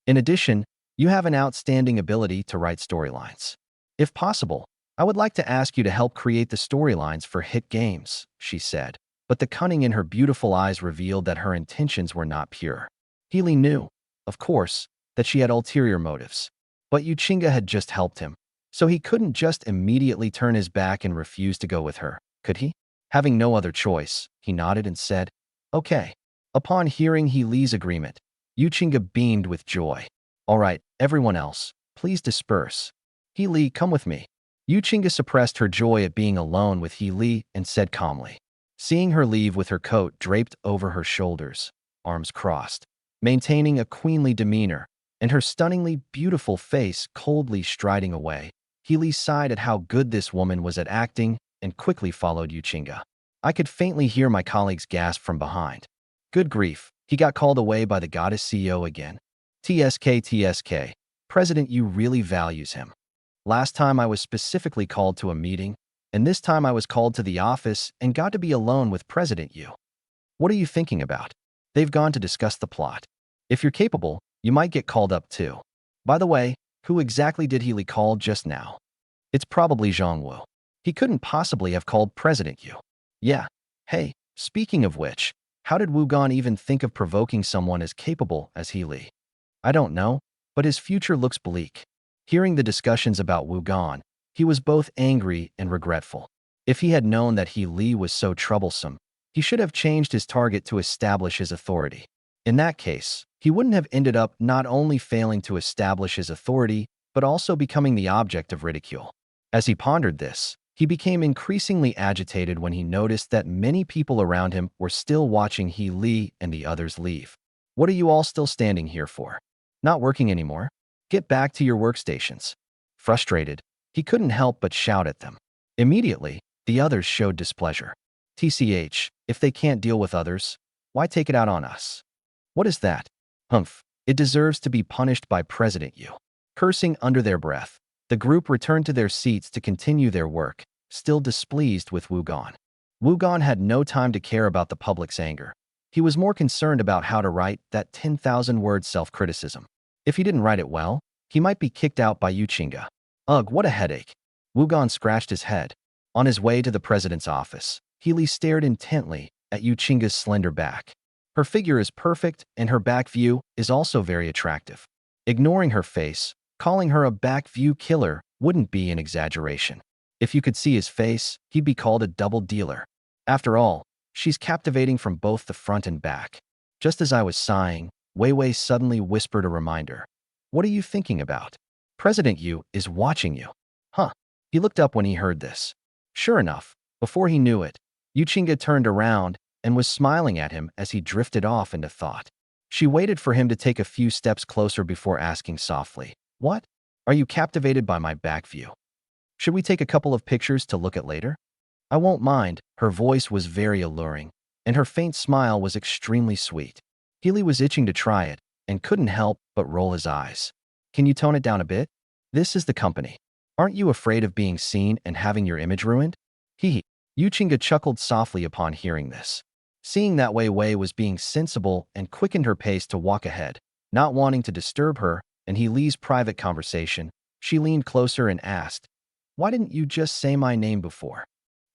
In addition, you have an outstanding ability to write storylines. If possible, I would like to ask you to help create the storylines for hit games, she said, but the cunning in her beautiful eyes revealed that her intentions were not pure. Healy knew, of course, that she had ulterior motives, but Yuchinga had just helped him, so he couldn't just immediately turn his back and refuse to go with her, could he? Having no other choice, he nodded and said, okay. Upon hearing Healy's agreement, Yuchinga beamed with joy. All right, everyone else, please disperse. Healy, come with me. Yuchinga suppressed her joy at being alone with Healy and said calmly. Seeing her leave with her coat draped over her shoulders, arms crossed, maintaining a queenly demeanor, and her stunningly beautiful face coldly striding away, Healy sighed at how good this woman was at acting and quickly followed Yuchinga. I could faintly hear my colleagues gasp from behind. Good grief, he got called away by the goddess CEO again. TSK, President Yu really values him. Last time I was specifically called to a meeting, and this time I was called to the office and got to be alone with President Yu. What are you thinking about? They've gone to discuss the plot. If you're capable, you might get called up too. By the way, who exactly did Healy call just now? It's probably Zhongwu. He couldn't possibly have called President Yu. Yeah. Hey, speaking of which, how did Wugon even think of provoking someone as capable as Healy? I don't know, but his future looks bleak. Hearing the discussions about Wugon, he was both angry and regretful. If he had known that Healy was so troublesome, he should have changed his target to establish his authority. In that case, he wouldn't have ended up not only failing to establish his authority, but also becoming the object of ridicule. As he pondered this, he became increasingly agitated when he noticed that many people around him were still watching Healy and the others leave. What are you all still standing here for? Not working anymore? Get back to your workstations. Frustrated, he couldn't help but shout at them. Immediately, the others showed displeasure. TCH, if they can't deal with others, why take it out on us? What is that? Humph, it deserves to be punished by President Yu. Cursing under their breath, the group returned to their seats to continue their work, still displeased with Wugon. Wugon had no time to care about the public's anger. He was more concerned about how to write that 10,000-word self-criticism. If he didn't write it well, he might be kicked out by Yuchinga. Ugh, what a headache. Wugon scratched his head. On his way to the president's office, Healy stared intently at Yuchinga's slender back. Her figure is perfect and her back view is also very attractive. Ignoring her face, calling her a back view killer wouldn't be an exaggeration. If you could see his face, he'd be called a double dealer. After all, she's captivating from both the front and back. Just as I was sighing, Wei Wei suddenly whispered a reminder. What are you thinking about? President Yu is watching you. Huh. He looked up when he heard this. Sure enough, before he knew it, Yuchinga turned around and was smiling at him as he drifted off into thought. She waited for him to take a few steps closer before asking softly, What? Are you captivated by my back view? Should we take a couple of pictures to look at later? I won't mind. Her voice was very alluring, and her faint smile was extremely sweet. Healy was itching to try it and couldn't help but roll his eyes. Can you tone it down a bit? This is the company. Aren't you afraid of being seen and having your image ruined? Hee. Yuchinga chuckled softly upon hearing this. Seeing that Wei Wei was being sensible and quickened her pace to walk ahead, not wanting to disturb her and Healy's private conversation, she leaned closer and asked, Why didn't you just say my name before?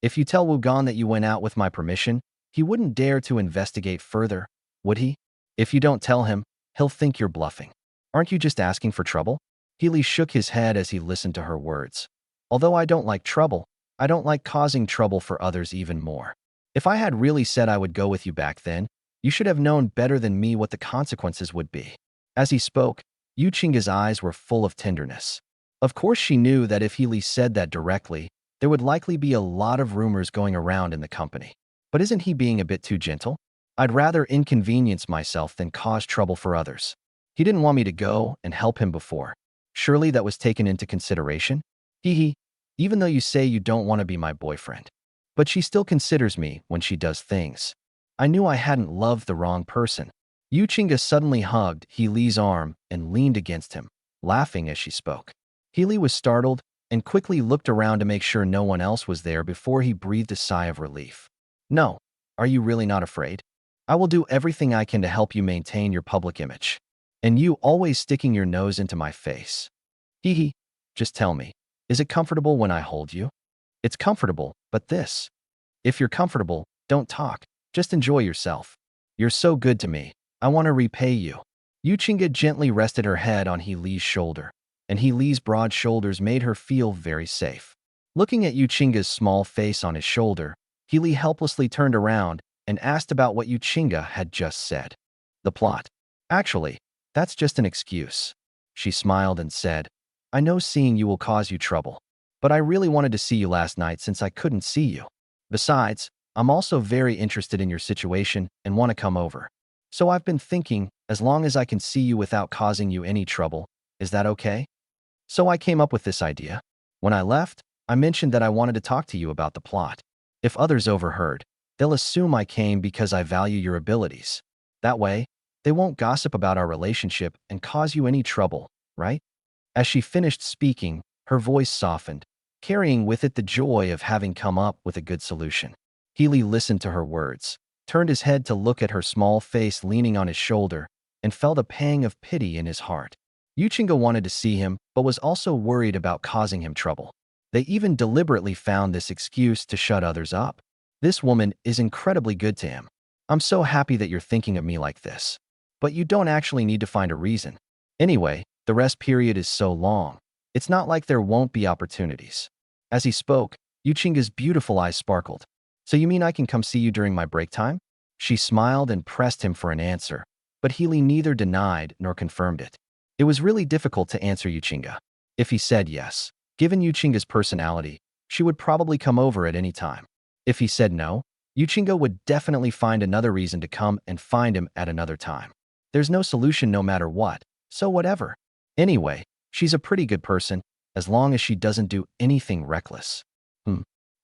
If you tell Wugon that you went out with my permission, he wouldn't dare to investigate further, would he? If you don't tell him, he'll think you're bluffing. Aren't you just asking for trouble? Healy shook his head as he listened to her words. Although I don't like trouble, I don't like causing trouble for others even more. If I had really said I would go with you back then, you should have known better than me what the consequences would be. As he spoke, Yuchinga's eyes were full of tenderness. Of course she knew that if Healy said that directly, there would likely be a lot of rumors going around in the company. But isn't he being a bit too gentle? I'd rather inconvenience myself than cause trouble for others. He didn't want me to go and help him before. Surely that was taken into consideration? Hee hee, even though you say you don't want to be my boyfriend. But she still considers me when she does things. I knew I hadn't loved the wrong person. Yuchinga suddenly hugged Healy's arm and leaned against him, laughing as she spoke. Healy was startled and quickly looked around to make sure no one else was there before he breathed a sigh of relief. No, are you really not afraid? I will do everything I can to help you maintain your public image. And you always sticking your nose into my face. Hee hee, just tell me, is it comfortable when I hold you? It's comfortable, but this. If you're comfortable, don't talk, just enjoy yourself. You're so good to me, I want to repay you. Yuchinga gently rested her head on Healy's shoulder, and Healy's broad shoulders made her feel very safe. Looking at Yuchinga's small face on his shoulder, Healy helplessly turned around and asked about what Yuchinga had just said. The plot. Actually, that's just an excuse. She smiled and said, I know seeing you will cause you trouble, but I really wanted to see you last night since I couldn't see you. Besides, I'm also very interested in your situation and want to come over. So I've been thinking, as long as I can see you without causing you any trouble, is that okay? So I came up with this idea. When I left, I mentioned that I wanted to talk to you about the plot. If others overheard, they'll assume I came because I value your abilities. That way, they won't gossip about our relationship and cause you any trouble, right? As she finished speaking, her voice softened, carrying with it the joy of having come up with a good solution. Healy listened to her words, turned his head to look at her small face leaning on his shoulder, and felt a pang of pity in his heart. Yuchinga wanted to see him, but was also worried about causing him trouble. They even deliberately found this excuse to shut others up. This woman is incredibly good to him. I'm so happy that you're thinking of me like this. But you don't actually need to find a reason. Anyway, the rest period is so long. It's not like there won't be opportunities. As he spoke, Yuchinga's beautiful eyes sparkled. So you mean I can come see you during my break time? She smiled and pressed him for an answer, but Healy neither denied nor confirmed it. It was really difficult to answer Yuchinga. If he said yes, given Yuchinga's personality, she would probably come over at any time. If he said no, Yuchinga would definitely find another reason to come and find him at another time. There's no solution no matter what, so whatever. Anyway, she's a pretty good person, as long as she doesn't do anything reckless.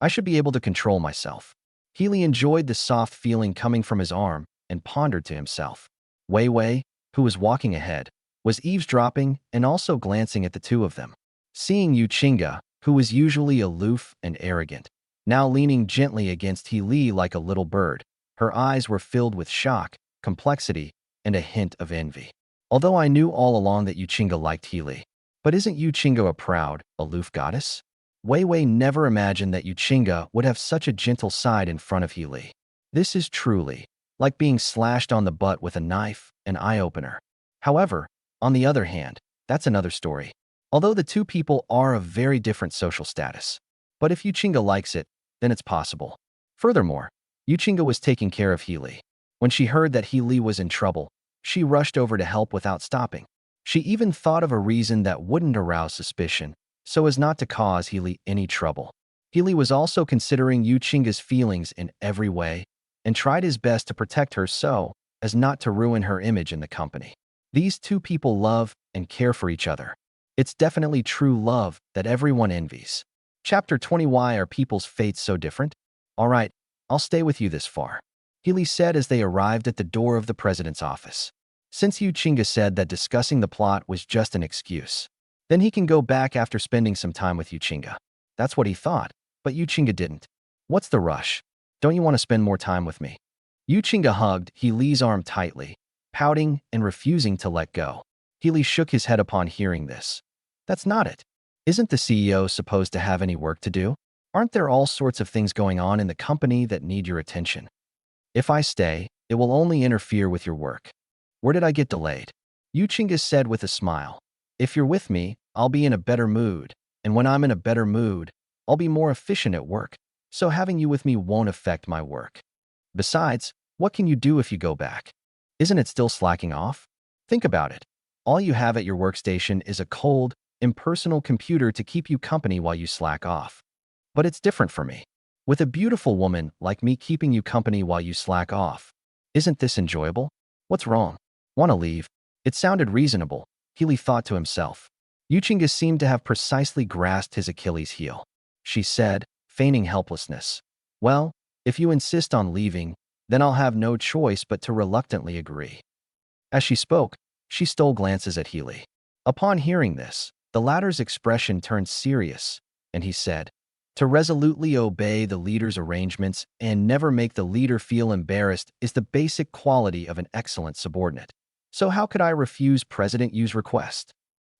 I should be able to control myself. Healy enjoyed the soft feeling coming from his arm and pondered to himself. Wei Wei, who was walking ahead, was eavesdropping and also glancing at the two of them. Seeing Yuchinga, who was usually aloof and arrogant, now leaning gently against Healy like a little bird, her eyes were filled with shock, complexity, and a hint of envy. Although I knew all along that Yuchinga liked Healy. But isn't Yuchinga a proud, aloof goddess? Wei Wei never imagined that Yuchinga would have such a gentle side in front of Healy. This is truly like being slashed on the butt with a knife, an eye-opener. However, on the other hand, that's another story. Although the two people are of very different social status. But if Yuchinga likes it, then it's possible. Furthermore, Yuchinga was taking care of Healy. When she heard that Healy was in trouble, she rushed over to help without stopping. She even thought of a reason that wouldn't arouse suspicion, so as not to cause Healy any trouble. Healy was also considering Yuchinga's feelings in every way and tried his best to protect her so as not to ruin her image in the company. These two people love and care for each other. It's definitely true love that everyone envies. Chapter 20. Why are people's fates so different? Alright, I'll stay with you this far, Healy said as they arrived at the door of the president's office. Since Yuchinga said that discussing the plot was just an excuse, then he can go back after spending some time with Yuchinga. That's what he thought, but Yuchinga didn't. What's the rush? Don't you want to spend more time with me? Yuchinga hugged Healy's arm tightly, pouting and refusing to let go. Healy shook his head upon hearing this. That's not it. Isn't the CEO supposed to have any work to do? Aren't there all sorts of things going on in the company that need your attention? If I stay, it will only interfere with your work. Where did I get delayed? Yuchinga said with a smile. If you're with me, I'll be in a better mood, and when I'm in a better mood, I'll be more efficient at work, so having you with me won't affect my work. Besides, what can you do if you go back? Isn't it still slacking off? Think about it. All you have at your workstation is a cold, impersonal computer to keep you company while you slack off. But it's different for me. With a beautiful woman like me keeping you company while you slack off. Isn't this enjoyable? What's wrong? Want to leave? It sounded reasonable, Healy thought to himself. Yuchinga seemed to have precisely grasped his Achilles heel. She said, feigning helplessness. Well, if you insist on leaving, then I'll have no choice but to reluctantly agree. As she spoke, she stole glances at Healy. Upon hearing this, the latter's expression turned serious, and he said, to resolutely obey the leader's arrangements and never make the leader feel embarrassed is the basic quality of an excellent subordinate. So how could I refuse President Yu's request?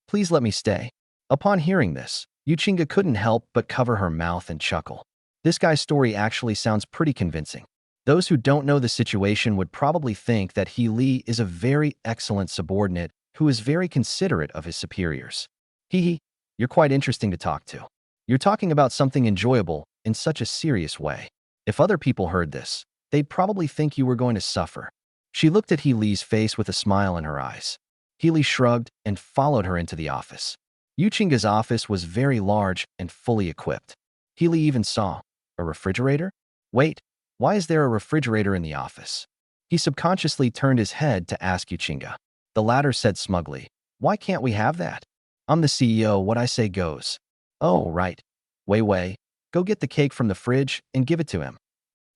Please let me stay. Upon hearing this, Yuchinga couldn't help but cover her mouth and chuckle. This guy's story actually sounds pretty convincing. Those who don't know the situation would probably think that Healy is a very excellent subordinate who is very considerate of his superiors. Hee, you're quite interesting to talk to. You're talking about something enjoyable in such a serious way. If other people heard this, they'd probably think you were going to suffer. She looked at Healy's face with a smile in her eyes. Healy shrugged and followed her into the office. Yuchinga's office was very large and fully equipped. Healy even saw a refrigerator? Wait, why is there a refrigerator in the office? He subconsciously turned his head to ask Yuchinga. The latter said smugly, why can't we have that? I'm the CEO, what I say goes. Oh, right. Wei Wei, go get the cake from the fridge and give it to him.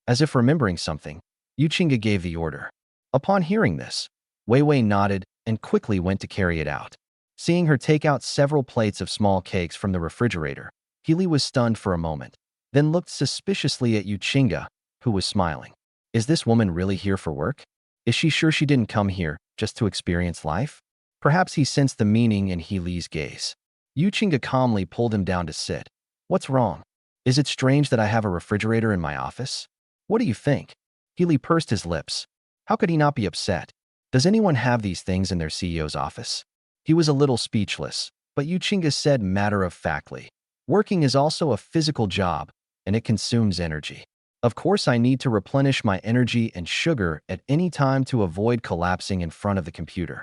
As if remembering something, Yuchinga gave the order. Upon hearing this, Wei Wei nodded and quickly went to carry it out. Seeing her take out several plates of small cakes from the refrigerator, Healy was stunned for a moment, then looked suspiciously at Yuchinga, who was smiling. Is this woman really here for work? Is she sure she didn't come here just to experience life? Perhaps he sensed the meaning in Healy's gaze. Yuchinga calmly pulled him down to sit. What's wrong? Is it strange that I have a refrigerator in my office? What do you think? Healy pursed his lips. How could he not be upset? Does anyone have these things in their CEO's office? He was a little speechless, but Yuchinga said matter-of-factly. Working is also a physical job, and it consumes energy. Of course, I need to replenish my energy and sugar at any time to avoid collapsing in front of the computer.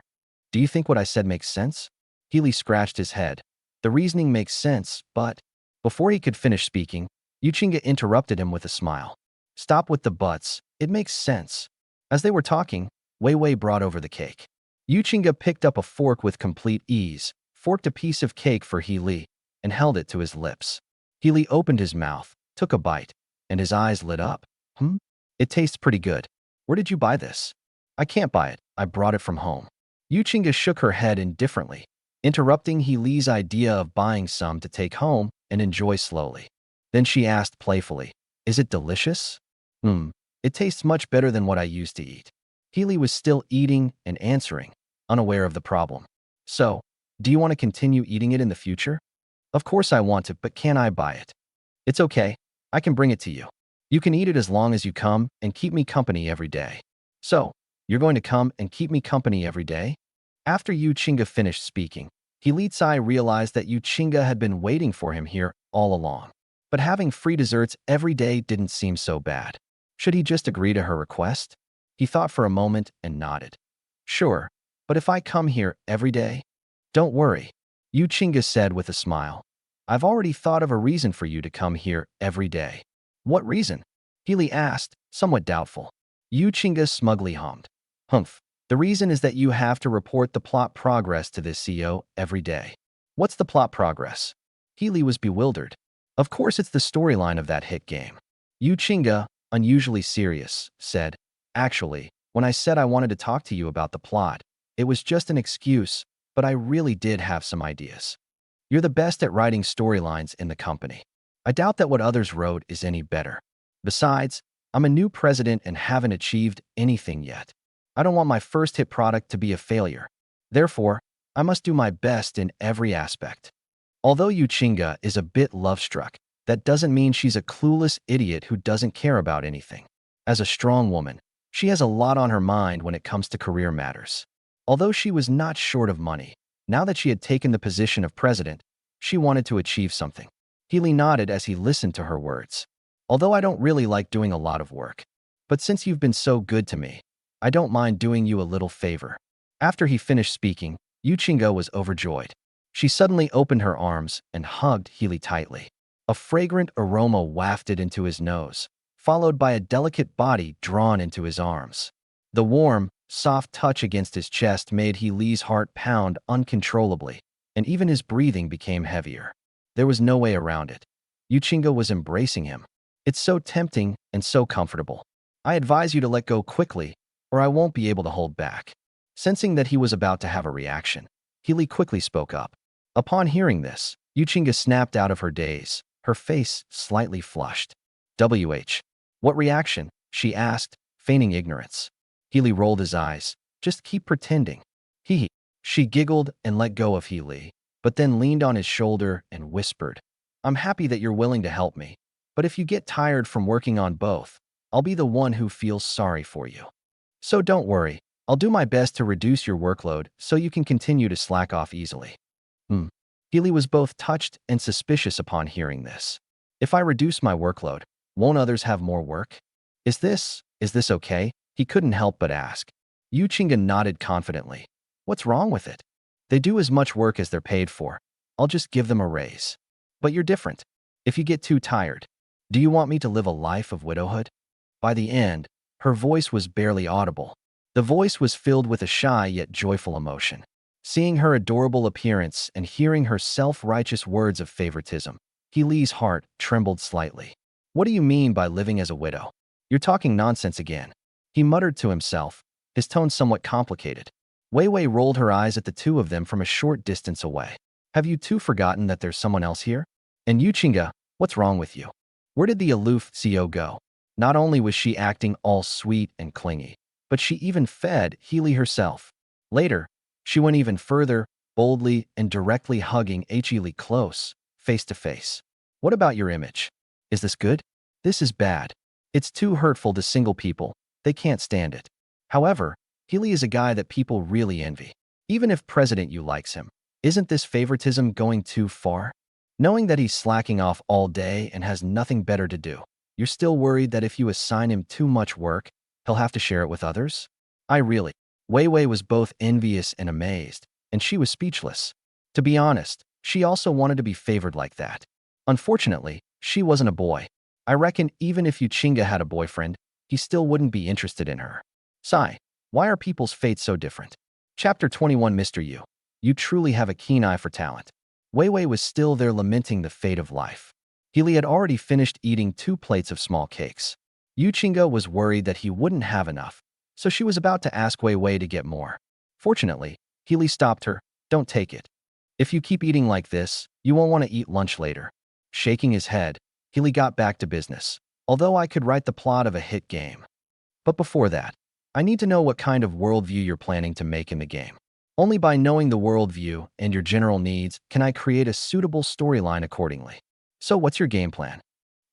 Do you think what I said makes sense? Healy scratched his head. The reasoning makes sense, but… Before he could finish speaking, Yuchinga interrupted him with a smile. Stop with the buts, it makes sense. As they were talking, Wei Wei brought over the cake. Yuchinga picked up a fork with complete ease, forked a piece of cake for Healy, and held it to his lips. Healy opened his mouth, took a bite, and his eyes lit up. It tastes pretty good. Where did you buy this? I can't buy it, I brought it from home. Yuchinga shook her head indifferently, interrupting Healy's idea of buying some to take home and enjoy slowly. Then she asked playfully, is it delicious? It tastes much better than what I used to eat. Healy was still eating and answering, unaware of the problem. So, do you want to continue eating it in the future? Of course I want to, but can I buy it? It's okay, I can bring it to you. You can eat it as long as you come and keep me company every day. So, you're going to come and keep me company every day? After Yuchinga finished speaking, Healy realized that Yuchinga had been waiting for him here all along. But having free desserts every day didn't seem so bad. Should he just agree to her request? He thought for a moment and nodded. Sure, but if I come here every day? Don't worry, Yuchinga said with a smile. I've already thought of a reason for you to come here every day. What reason? Healy asked, somewhat doubtful. Yuchinga smugly hummed. Humph. The reason is that you have to report the plot progress to this CEO every day. What's the plot progress? Healy was bewildered. Of course it's the storyline of that hit game. Yuchinga, unusually serious, said, actually, when I said I wanted to talk to you about the plot, it was just an excuse, but I really did have some ideas. You're the best at writing storylines in the company. I doubt that what others wrote is any better. Besides, I'm a new president and haven't achieved anything yet. I don't want my first hit product to be a failure. Therefore, I must do my best in every aspect. Although Yuchinga is a bit love-struck, that doesn't mean she's a clueless idiot who doesn't care about anything. As a strong woman, she has a lot on her mind when it comes to career matters. Although she was not short of money, now that she had taken the position of president, she wanted to achieve something. Healy nodded as he listened to her words. Although I don't really like doing a lot of work, but since you've been so good to me, I don't mind doing you a little favor. After he finished speaking, Yuchinga was overjoyed. She suddenly opened her arms and hugged Healy tightly. A fragrant aroma wafted into his nose, followed by a delicate body drawn into his arms. The warm, soft touch against his chest made He Li's heart pound uncontrollably, and even his breathing became heavier. There was no way around it. Yuchinga was embracing him. It's so tempting and so comfortable. I advise you to let go quickly, or I won't be able to hold back. Sensing that he was about to have a reaction, He Li quickly spoke up. Upon hearing this, Yuchinga snapped out of her daze, her face slightly flushed. What reaction? She asked, feigning ignorance. He Li rolled his eyes. Just keep pretending. He. She giggled and let go of He Li, but then leaned on his shoulder and whispered, I'm happy that you're willing to help me, but if you get tired from working on both, I'll be the one who feels sorry for you. So don't worry, I'll do my best to reduce your workload so you can continue to slack off easily. He Li was both touched and suspicious upon hearing this. If I reduce my workload, won't others have more work? Is this okay? He couldn't help but ask. Yuchinga nodded confidently. What's wrong with it? They do as much work as they're paid for. I'll just give them a raise. But you're different. If you get too tired, do you want me to live a life of widowhood? By the end, her voice was barely audible. The voice was filled with a shy yet joyful emotion. Seeing her adorable appearance and hearing her self-righteous words of favoritism, He Li's heart trembled slightly. What do you mean by living as a widow? You're talking nonsense again. He muttered to himself, his tone somewhat complicated. Wei Wei rolled her eyes at the two of them from a short distance away. Have you two forgotten that there's someone else here? And Yuchinga, what's wrong with you? Where did the aloof CEO go? Not only was she acting all sweet and clingy, but she even fed He Li herself. Later, she went even further, boldly and directly hugging He Li close, face to face. What about your image? Is this good? This is bad. It's too hurtful to single people. They can't stand it. However, He Li is a guy that people really envy. Even if President Yu likes him, isn't this favoritism going too far? Knowing that he's slacking off all day and has nothing better to do, you're still worried that if you assign him too much work, he'll have to share it with others? Wei Wei was both envious and amazed, and she was speechless. To be honest, she also wanted to be favored like that. Unfortunately, she wasn't a boy. I reckon even if Yuchinga had a boyfriend, he still wouldn't be interested in her. Sigh, why are people's fates so different? Chapter 21 Mr. Yu, you truly have a keen eye for talent. Wei Wei was still there lamenting the fate of life. He Li had already finished eating 2 plates of small cakes. Yuchinga was worried that he wouldn't have enough, so she was about to ask Wei Wei to get more. Fortunately, He Li stopped her. Don't take it. If you keep eating like this, you won't want to eat lunch later. Shaking his head, He Li got back to business. Although I could write the plot of a hit game. But before that, I need to know what kind of worldview you're planning to make in the game. Only by knowing the worldview and your general needs can I create a suitable storyline accordingly. So what's your game plan?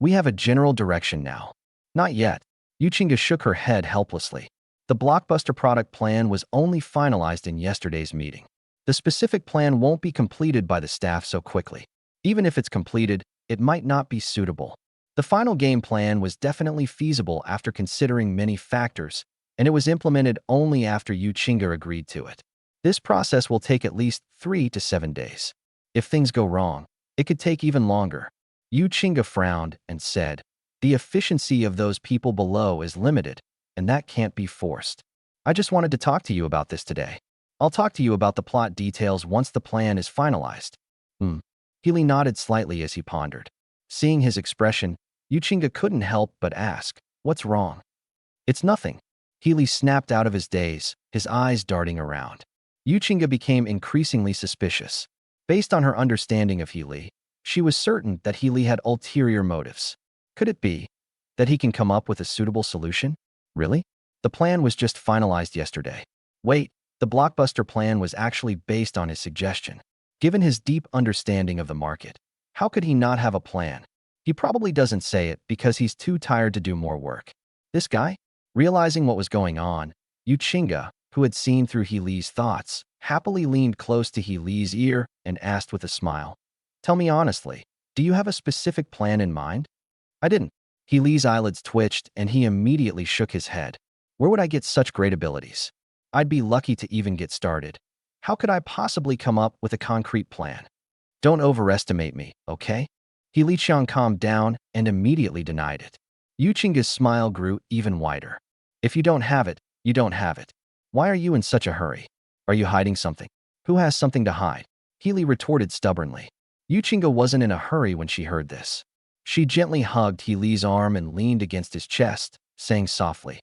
We have a general direction now. Not yet. Yuchinga shook her head helplessly. The blockbuster product plan was only finalized in yesterday's meeting. The specific plan won't be completed by the staff so quickly. Even if it's completed, it might not be suitable. The final game plan was definitely feasible after considering many factors, and it was implemented only after Yuchinga agreed to it. This process will take at least 3 to 7 days. If things go wrong, it could take even longer. Yuchinga frowned and said, the efficiency of those people below is limited, and that can't be forced. I just wanted to talk to you about this today. I'll talk to you about the plot details once the plan is finalized. He Li nodded slightly as he pondered. Seeing his expression, Yuchinga couldn't help but ask, what's wrong? It's nothing. He Li snapped out of his daze, his eyes darting around. Yuchinga became increasingly suspicious. Based on her understanding of He Li, she was certain that He Li had ulterior motives. Could it be that he can come up with a suitable solution? Really? The plan was just finalized yesterday. Wait, the blockbuster plan was actually based on his suggestion. Given his deep understanding of the market, how could he not have a plan? He probably doesn't say it because he's too tired to do more work. This guy? Realizing what was going on, Yuchinga, who had seen through He Li's thoughts, happily leaned close to He Li's ear and asked with a smile, tell me honestly, do you have a specific plan in mind? I didn't. He Li's eyelids twitched and he immediately shook his head. Where would I get such great abilities? I'd be lucky to even get started. How could I possibly come up with a concrete plan? Don't overestimate me, okay? He Li Qiang calmed down and immediately denied it. Yu Qingge's smile grew even wider. If you don't have it, you don't have it. Why are you in such a hurry? Are you hiding something? Who has something to hide? He Li retorted stubbornly. Yu Qingge wasn't in a hurry when she heard this. She gently hugged He Li's arm and leaned against his chest, saying softly,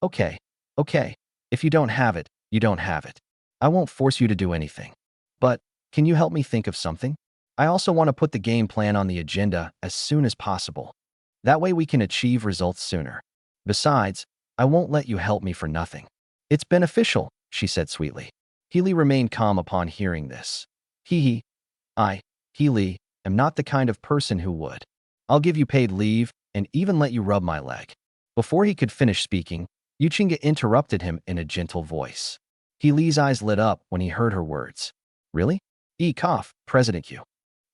Okay, okay. If you don't have it, you don't have it. I won't force you to do anything. But, can you help me think of something? I also want to put the game plan on the agenda as soon as possible. That way we can achieve results sooner. Besides, I won't let you help me for nothing. It's beneficial, she said sweetly. He Li remained calm upon hearing this. He, He Li, am not the kind of person who would. I'll give you paid leave and even let you rub my leg. Before he could finish speaking, Yu Qingge interrupted him in a gentle voice. He Li's eyes lit up when he heard her words. Really? Cough, President Yu.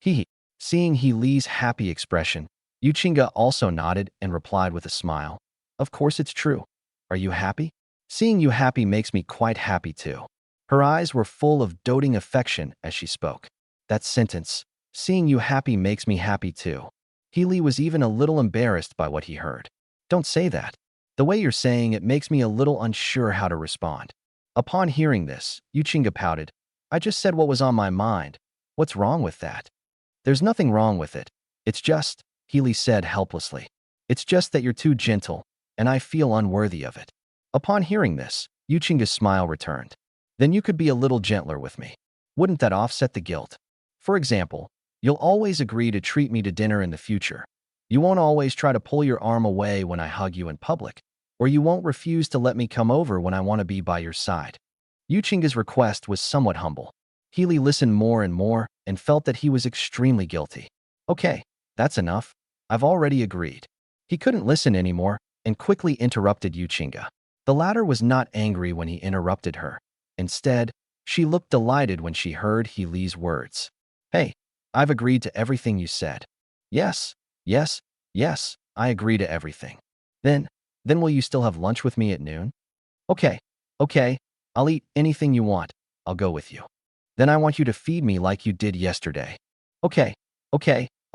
He. Seeing He Li's happy expression, Yu Qingge also nodded and replied with a smile. Of course it's true. Are you happy? Seeing you happy makes me quite happy too. Her eyes were full of doting affection as she spoke. That sentence, seeing you happy makes me happy too. He Li was even a little embarrassed by what he heard. Don't say that. The way you're saying it makes me a little unsure how to respond. Upon hearing this, Yu Qingge pouted. I just said what was on my mind. What's wrong with that? There's nothing wrong with it. It's just, He Li said helplessly. It's just that you're too gentle, and I feel unworthy of it. Upon hearing this, Yu Qingge's smile returned. Then you could be a little gentler with me. Wouldn't that offset the guilt? For example, you'll always agree to treat me to dinner in the future. You won't always try to pull your arm away when I hug you in public, or you won't refuse to let me come over when I want to be by your side. Yu Qingge's request was somewhat humble. He Li listened more and more and felt that he was extremely guilty. Okay, that's enough. I've already agreed. He couldn't listen anymore and quickly interrupted Yu Qingge. The latter was not angry when he interrupted her. Instead, she looked delighted when she heard He Li's words. Hey, I've agreed to everything you said. Yes, yes, yes, I agree to everything. Then will you still have lunch with me at noon? Okay, I'll eat anything you want. I'll go with you. Then I want you to feed me like you did yesterday. Okay,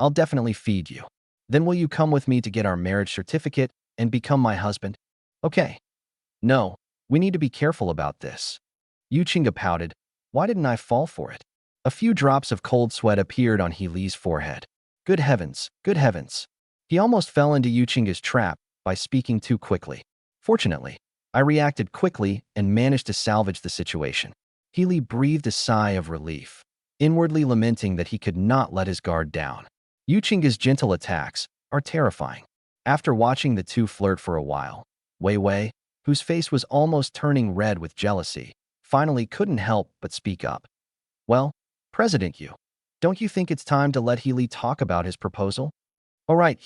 I'll definitely feed you. Then will you come with me to get our marriage certificate and become my husband? Okay. No, we need to be careful about this. Yu Qingge pouted. Why didn't I fall for it? A few drops of cold sweat appeared on He Li's forehead. Good heavens, good heavens. He almost fell into Yu Qingge's trap by speaking too quickly. Fortunately, I reacted quickly and managed to salvage the situation. He Li breathed a sigh of relief, inwardly lamenting that he could not let his guard down. Yu Qingge's gentle attacks are terrifying. After watching the two flirt for a while, Wei Wei, whose face was almost turning red with jealousy, finally couldn't help but speak up. Well, President Yu, don't you think it's time to let He Li talk about his proposal? All right,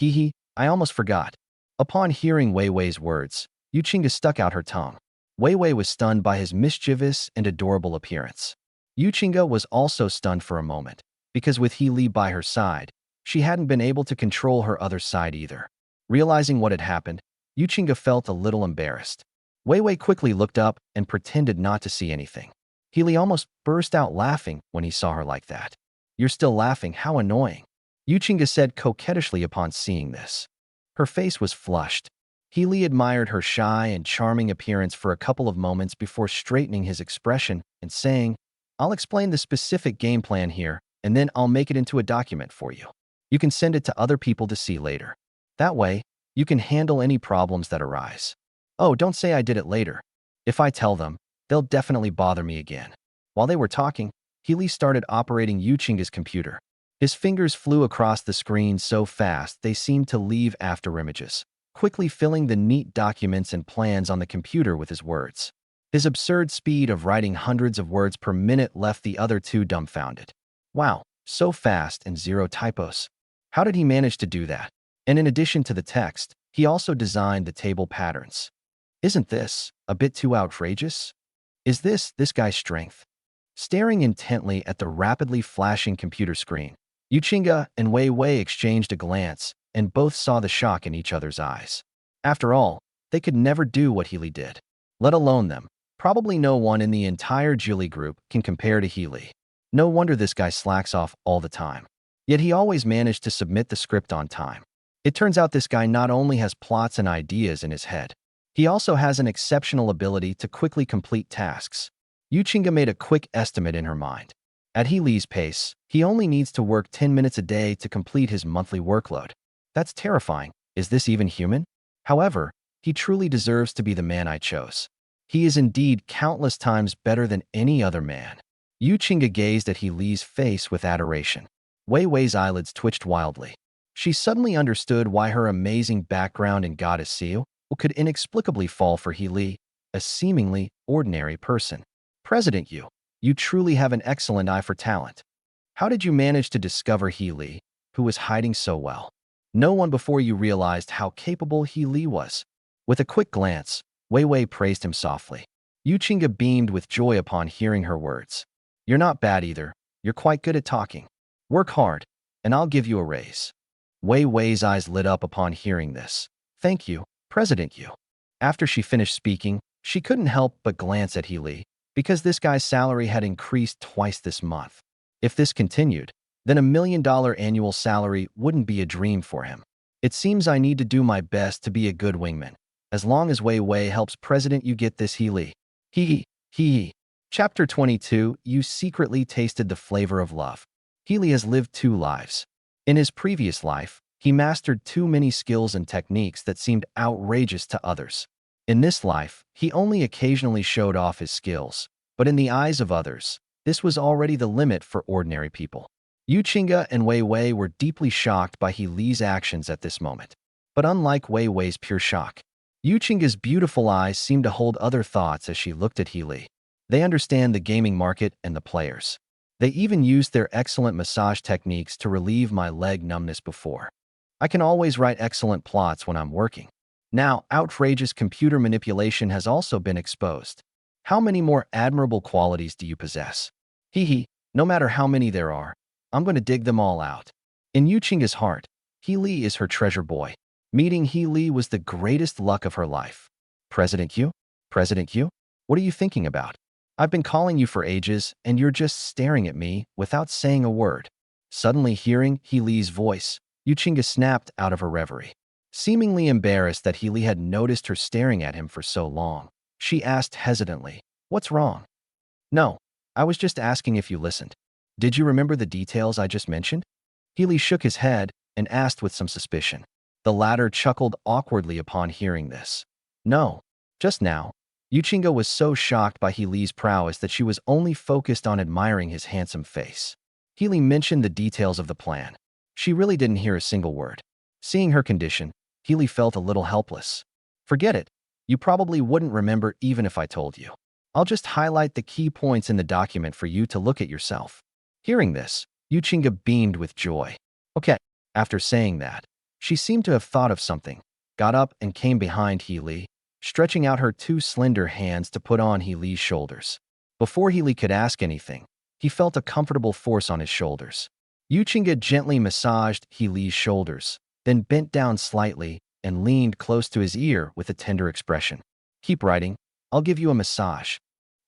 I almost forgot. Upon hearing Wei Wei's words, Yu Qingge stuck out her tongue. Wei Wei was stunned by his mischievous and adorable appearance. Yu Qingge was also stunned for a moment, because with He Li by her side, she hadn't been able to control her other side either. Realizing what had happened, Yu Qingge felt a little embarrassed. Wei Wei quickly looked up and pretended not to see anything. He Li almost burst out laughing when he saw her like that. You're still laughing, how annoying. Yu Qingge said coquettishly upon seeing this. Her face was flushed. He Li admired her shy and charming appearance for a couple of moments before straightening his expression and saying, I'll explain the specific game plan here, and then I'll make it into a document for you. You can send it to other people to see later. That way, you can handle any problems that arise. Oh, don't say I did it later. If I tell them, they'll definitely bother me again. While they were talking, He Li started operating Yu Qingge's computer. His fingers flew across the screen so fast they seemed to leave afterimages, quickly filling the neat documents and plans on the computer with his words. His absurd speed of writing hundreds of words per minute left the other two dumbfounded. Wow, so fast and zero typos. How did he manage to do that? And in addition to the text, he also designed the table patterns. Isn't this a bit too outrageous? Is this guy's strength? Staring intently at the rapidly flashing computer screen, Yu Qingge and Wei Wei exchanged a glance, and both saw the shock in each other's eyes. After all, they could never do what He Li did. Let alone them. Probably no one in the entire Julie group can compare to He Li. No wonder this guy slacks off all the time. Yet he always managed to submit the script on time. It turns out this guy not only has plots and ideas in his head, he also has an exceptional ability to quickly complete tasks. Yuchinga made a quick estimate in her mind. At He Li's pace, he only needs to work 10 minutes a day to complete his monthly workload. That's terrifying. Is this even human? However, he truly deserves to be the man I chose. He is indeed countless times better than any other man. Yuchinga gazed at He Li's face with adoration. Wei Wei's eyelids twitched wildly. She suddenly understood why her amazing background in Goddess Seal could inexplicably fall for He Li, a seemingly ordinary person. President Yu, you truly have an excellent eye for talent. How did you manage to discover He Li, who was hiding so well? No one before you realized how capable He Li was. With a quick glance, Wei Wei praised him softly. Yuchinga beamed with joy upon hearing her words. You're not bad either. You're quite good at talking. Work hard, and I'll give you a raise. Wei Wei's eyes lit up upon hearing this. Thank you, President Yu. After she finished speaking, she couldn't help but glance at He Li, because this guy's salary had increased twice this month. If this continued, then $1 million annual salary wouldn't be a dream for him. It seems I need to do my best to be a good wingman, as long as Wei Wei helps President Yu get this He Li. Hee. Chapter 22, You secretly tasted the flavor of love. He Li has lived 2 lives. In his previous life, he mastered too many skills and techniques that seemed outrageous to others. In this life, he only occasionally showed off his skills, but in the eyes of others, this was already the limit for ordinary people. Yuchinga and Wei Wei were deeply shocked by He Li's actions at this moment. But unlike Wei Wei's pure shock, Yuchinga's beautiful eyes seemed to hold other thoughts as she looked at He Li. They understand the gaming market and the players. They even used their excellent massage techniques to relieve my leg numbness before. I can always write excellent plots when I'm working. Now, outrageous computer manipulation has also been exposed. How many more admirable qualities do you possess? No matter how many there are, I'm going to dig them all out. In Yuchinga's heart, He Li is her treasure boy. Meeting He Li was the greatest luck of her life. President Yu? What are you thinking about? I've been calling you for ages, and you're just staring at me without saying a word. Suddenly hearing He Li's voice, Yuchinga snapped out of her reverie. Seemingly embarrassed that He Li had noticed her staring at him for so long, she asked hesitantly, What's wrong? No, I was just asking if you listened. Did you remember the details I just mentioned? He Li shook his head and asked with some suspicion. The latter chuckled awkwardly upon hearing this. No, just now. Yuchinga was so shocked by He Li's prowess that she was only focused on admiring his handsome face. He Li mentioned the details of the plan. She really didn't hear a single word. Seeing her condition, He Li felt a little helpless. Forget it. You probably wouldn't remember even if I told you. I'll just highlight the key points in the document for you to look at yourself. Hearing this, Yuchinga beamed with joy. Okay. After saying that, she seemed to have thought of something, got up and came behind He Li, stretching out her 2 slender hands to put on He Li's shoulders. Before He Li could ask anything, he felt a comfortable force on his shoulders. Yuchinga gently massaged He Li's shoulders, then bent down slightly and leaned close to his ear with a tender expression. Keep writing. I'll give you a massage.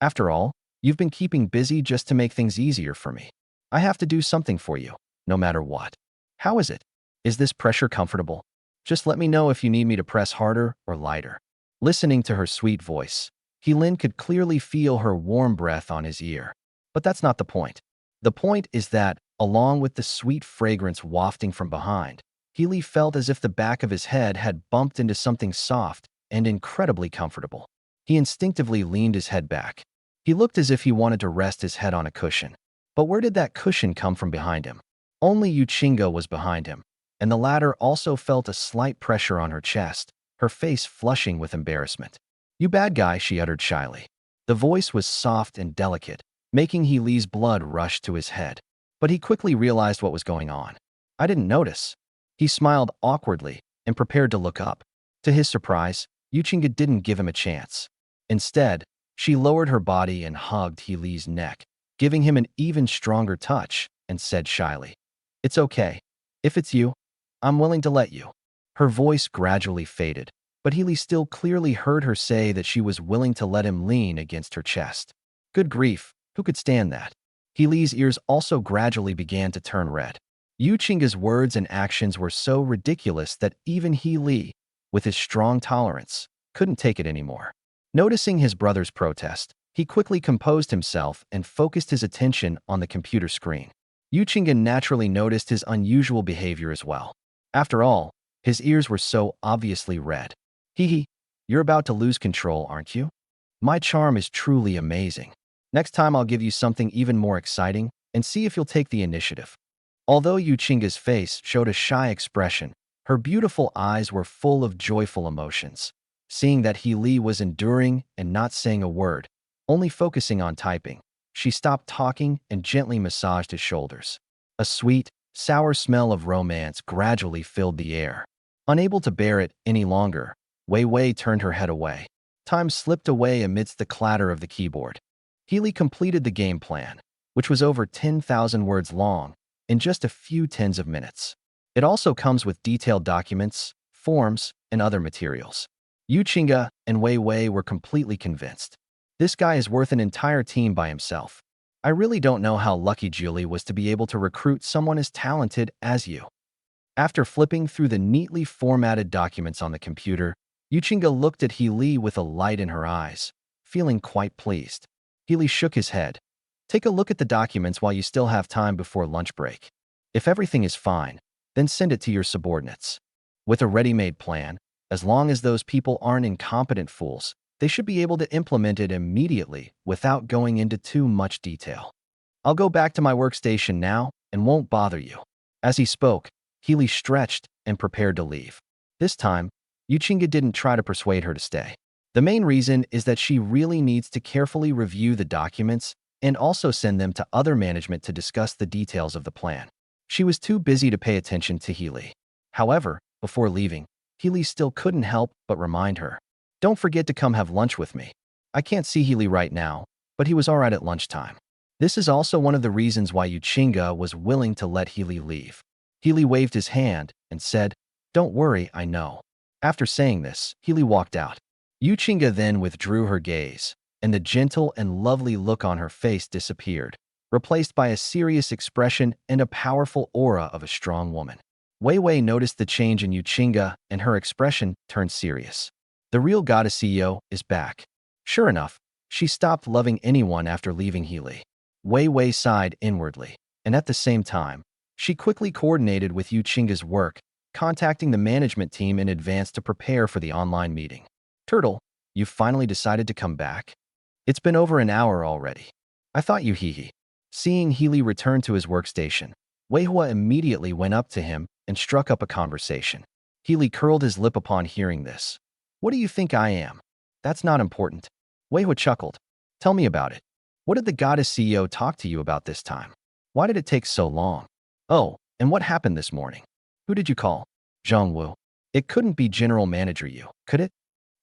After all, you've been keeping busy just to make things easier for me. I have to do something for you, no matter what. How is it? Is this pressure comfortable? Just let me know if you need me to press harder or lighter. Listening to her sweet voice, He Lin could clearly feel her warm breath on his ear. But that's not the point. The point is that, along with the sweet fragrance wafting from behind, He Li felt as if the back of his head had bumped into something soft and incredibly comfortable. He instinctively leaned his head back. He looked as if he wanted to rest his head on a cushion. But where did that cushion come from behind him? Only Yuchinga was behind him, and the latter also felt a slight pressure on her chest, her face flushing with embarrassment. You bad guy, she uttered shyly. The voice was soft and delicate, making He Li's blood rush to his head. But he quickly realized what was going on. I didn't notice. He smiled awkwardly and prepared to look up. To his surprise, Yuchinga didn't give him a chance. Instead, she lowered her body and hugged He Li's neck, giving him an even stronger touch, and said shyly, It's okay. If it's you, I'm willing to let you. Her voice gradually faded, but He Li still clearly heard her say that she was willing to let him lean against her chest. Good grief, who could stand that? He Li's ears also gradually began to turn red. Yu Qingge's words and actions were so ridiculous that even He Li, with his strong tolerance, couldn't take it anymore. Noticing his brother's protest, he quickly composed himself and focused his attention on the computer screen. Yu Qingge naturally noticed his unusual behavior as well. After all, his ears were so obviously red. Hee, you're about to lose control, aren't you? My charm is truly amazing. Next time I'll give you something even more exciting and see if you'll take the initiative. Although Yu Qingge's face showed a shy expression, her beautiful eyes were full of joyful emotions. Seeing that He Li was enduring and not saying a word, only focusing on typing, she stopped talking and gently massaged his shoulders. A sweet, sour smell of romance gradually filled the air. Unable to bear it any longer, Wei Wei turned her head away. Time slipped away amidst the clatter of the keyboard. He Li completed the game plan, which was over 10,000 words long, in just a few tens of minutes. It also comes with detailed documents, forms, and other materials. Yu Qingge and Wei Wei were completely convinced. This guy is worth an entire team by himself. I really don't know how lucky Julie was to be able to recruit someone as talented as you. After flipping through the neatly formatted documents on the computer, Yu Qingge looked at He Li with a light in her eyes, feeling quite pleased. He Li shook his head. Take a look at the documents while you still have time before lunch break. If everything is fine, then send it to your subordinates. With a ready-made plan, as long as those people aren't incompetent fools, they should be able to implement it immediately without going into too much detail. I'll go back to my workstation now and won't bother you. As he spoke, He Li stretched and prepared to leave. This time, Yu Qingge didn't try to persuade her to stay. The main reason is that she really needs to carefully review the documents and also send them to other management to discuss the details of the plan. She was too busy to pay attention to He Li. However, before leaving, He Li still couldn't help but remind her, "Don't forget to come have lunch with me." I can't see He Li right now, but he was alright at lunchtime. This is also one of the reasons why Yu Qingge was willing to let He Li leave. He Li waved his hand and said, "Don't worry, I know." After saying this, He Li walked out. Yu Qingge then withdrew her gaze, and the gentle and lovely look on her face disappeared, replaced by a serious expression and a powerful aura of a strong woman. Wei Wei noticed the change in Yu Qingge, and her expression turned serious. The real goddess CEO is back. Sure enough, she stopped loving anyone after leaving He Li. Wei Wei sighed inwardly, and at the same time, she quickly coordinated with Yu Qingge's work, contacting the management team in advance to prepare for the online meeting. "Turtle, you finally decided to come back? It's been over an hour already. I thought you hee." Seeing He Li return to his workstation, Wei Hua immediately went up to him and struck up a conversation. He Li curled his lip upon hearing this. "What do you think I am? That's not important." Wei Hua chuckled. "Tell me about it. What did the goddess CEO talk to you about this time? Why did it take so long? Oh, and what happened this morning? Who did you call? Zhang Wu. It couldn't be General Manager Yu, could it?"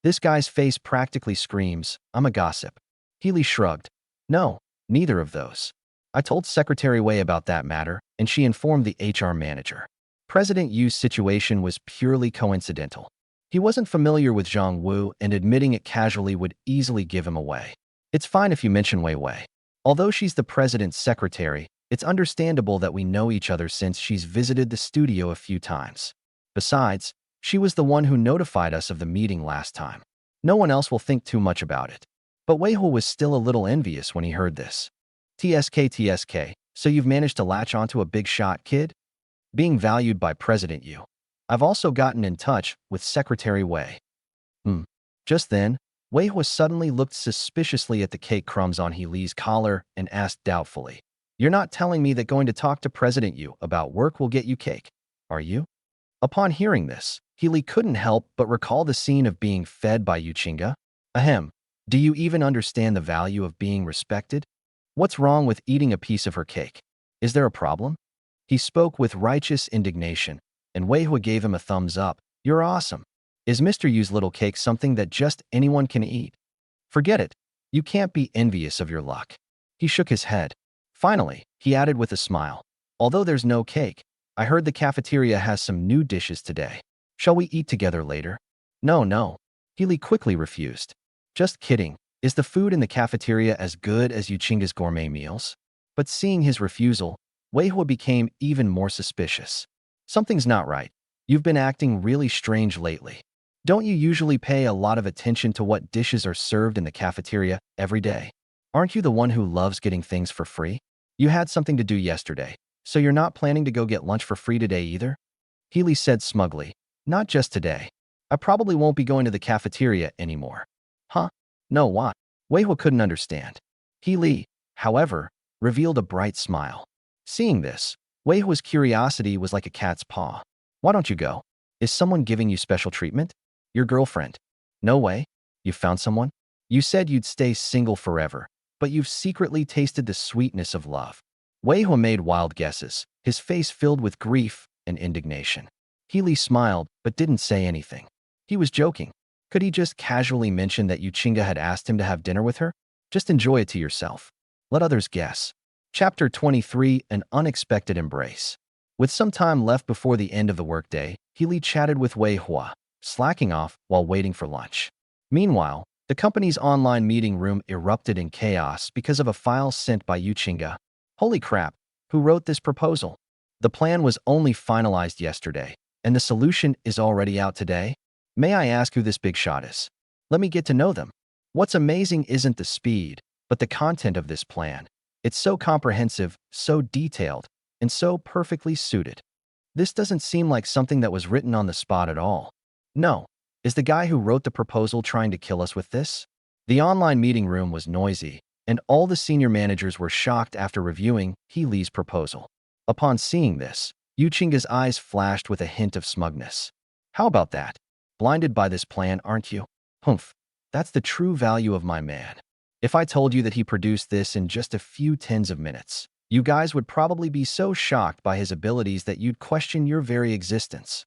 This guy's face practically screams, "I'm a gossip." He Li shrugged. "No, neither of those. I told Secretary Wei about that matter, and she informed the HR manager. President Yu's situation was purely coincidental. He wasn't familiar with Zhang Wu, and admitting it casually would easily give him away. It's fine if you mention Wei Wei. Although she's the president's secretary, it's understandable that we know each other since she's visited the studio a few times. Besides, she was the one who notified us of the meeting last time. No one else will think too much about it." But Wei Hua was still a little envious when he heard this. TSK, so you've managed to latch onto a big shot, kid? Being valued by President Yu. I've also gotten in touch with Secretary Wei. Just then, Wei Hua suddenly looked suspiciously at the cake crumbs on He Li's collar and asked doubtfully, "You're not telling me that going to talk to President Yu about work will get you cake, are you?" Upon hearing this, He Li couldn't help but recall the scene of being fed by Yu Qingge. Ahem, do you even understand the value of being respected? What's wrong with eating a piece of her cake? Is there a problem? He spoke with righteous indignation, and Wei Hua gave him a thumbs up. "You're awesome. Is Mr. Yu's little cake something that just anyone can eat? Forget it. You can't be envious of your luck." He shook his head. Finally, he added with a smile, "Although there's no cake, I heard the cafeteria has some new dishes today. Shall we eat together later?" No. He Li quickly refused. "Just kidding. Is the food in the cafeteria as good as Yu Qingge's gourmet meals?" But seeing his refusal, Wei Hua became even more suspicious. Something's not right. You've been acting really strange lately. Don't you usually pay a lot of attention to what dishes are served in the cafeteria every day? Aren't you the one who loves getting things for free? You had something to do yesterday, so you're not planning to go get lunch for free today either? Healy said smugly. Not just today. I probably won't be going to the cafeteria anymore. Huh? No, what? Wei Hua couldn't understand. Healy, however, revealed a bright smile. Seeing this, Wei Hua's curiosity was like a cat's paw. Why don't you go? Is someone giving you special treatment? Your girlfriend? No way. You found someone? You said you'd stay single forever, but you've secretly tasted the sweetness of love. Wei Hua made wild guesses, his face filled with grief and indignation. Healy smiled, but didn't say anything. He was joking. Could he just casually mention that Yuchinga had asked him to have dinner with her? Just enjoy it to yourself. Let others guess. Chapter 23, An Unexpected Embrace. With some time left before the end of the workday, Healy chatted with Wei Hua, slacking off while waiting for lunch. Meanwhile, the company's online meeting room erupted in chaos because of a file sent by Yuchinga. Holy crap, who wrote this proposal? The plan was only finalized yesterday, and the solution is already out today? May I ask who this big shot is? Let me get to know them. What's amazing isn't the speed, but the content of this plan. It's so comprehensive, so detailed, and so perfectly suited. This doesn't seem like something that was written on the spot at all. No. Is the guy who wrote the proposal trying to kill us with this? The online meeting room was noisy, and all the senior managers were shocked after reviewing Healy's proposal. Upon seeing this, Yuchinga's eyes flashed with a hint of smugness. How about that? Blinded by this plan, aren't you? Humph, that's the true value of my man. If I told you that he produced this in just a few tens of minutes, you guys would probably be so shocked by his abilities that you'd question your very existence.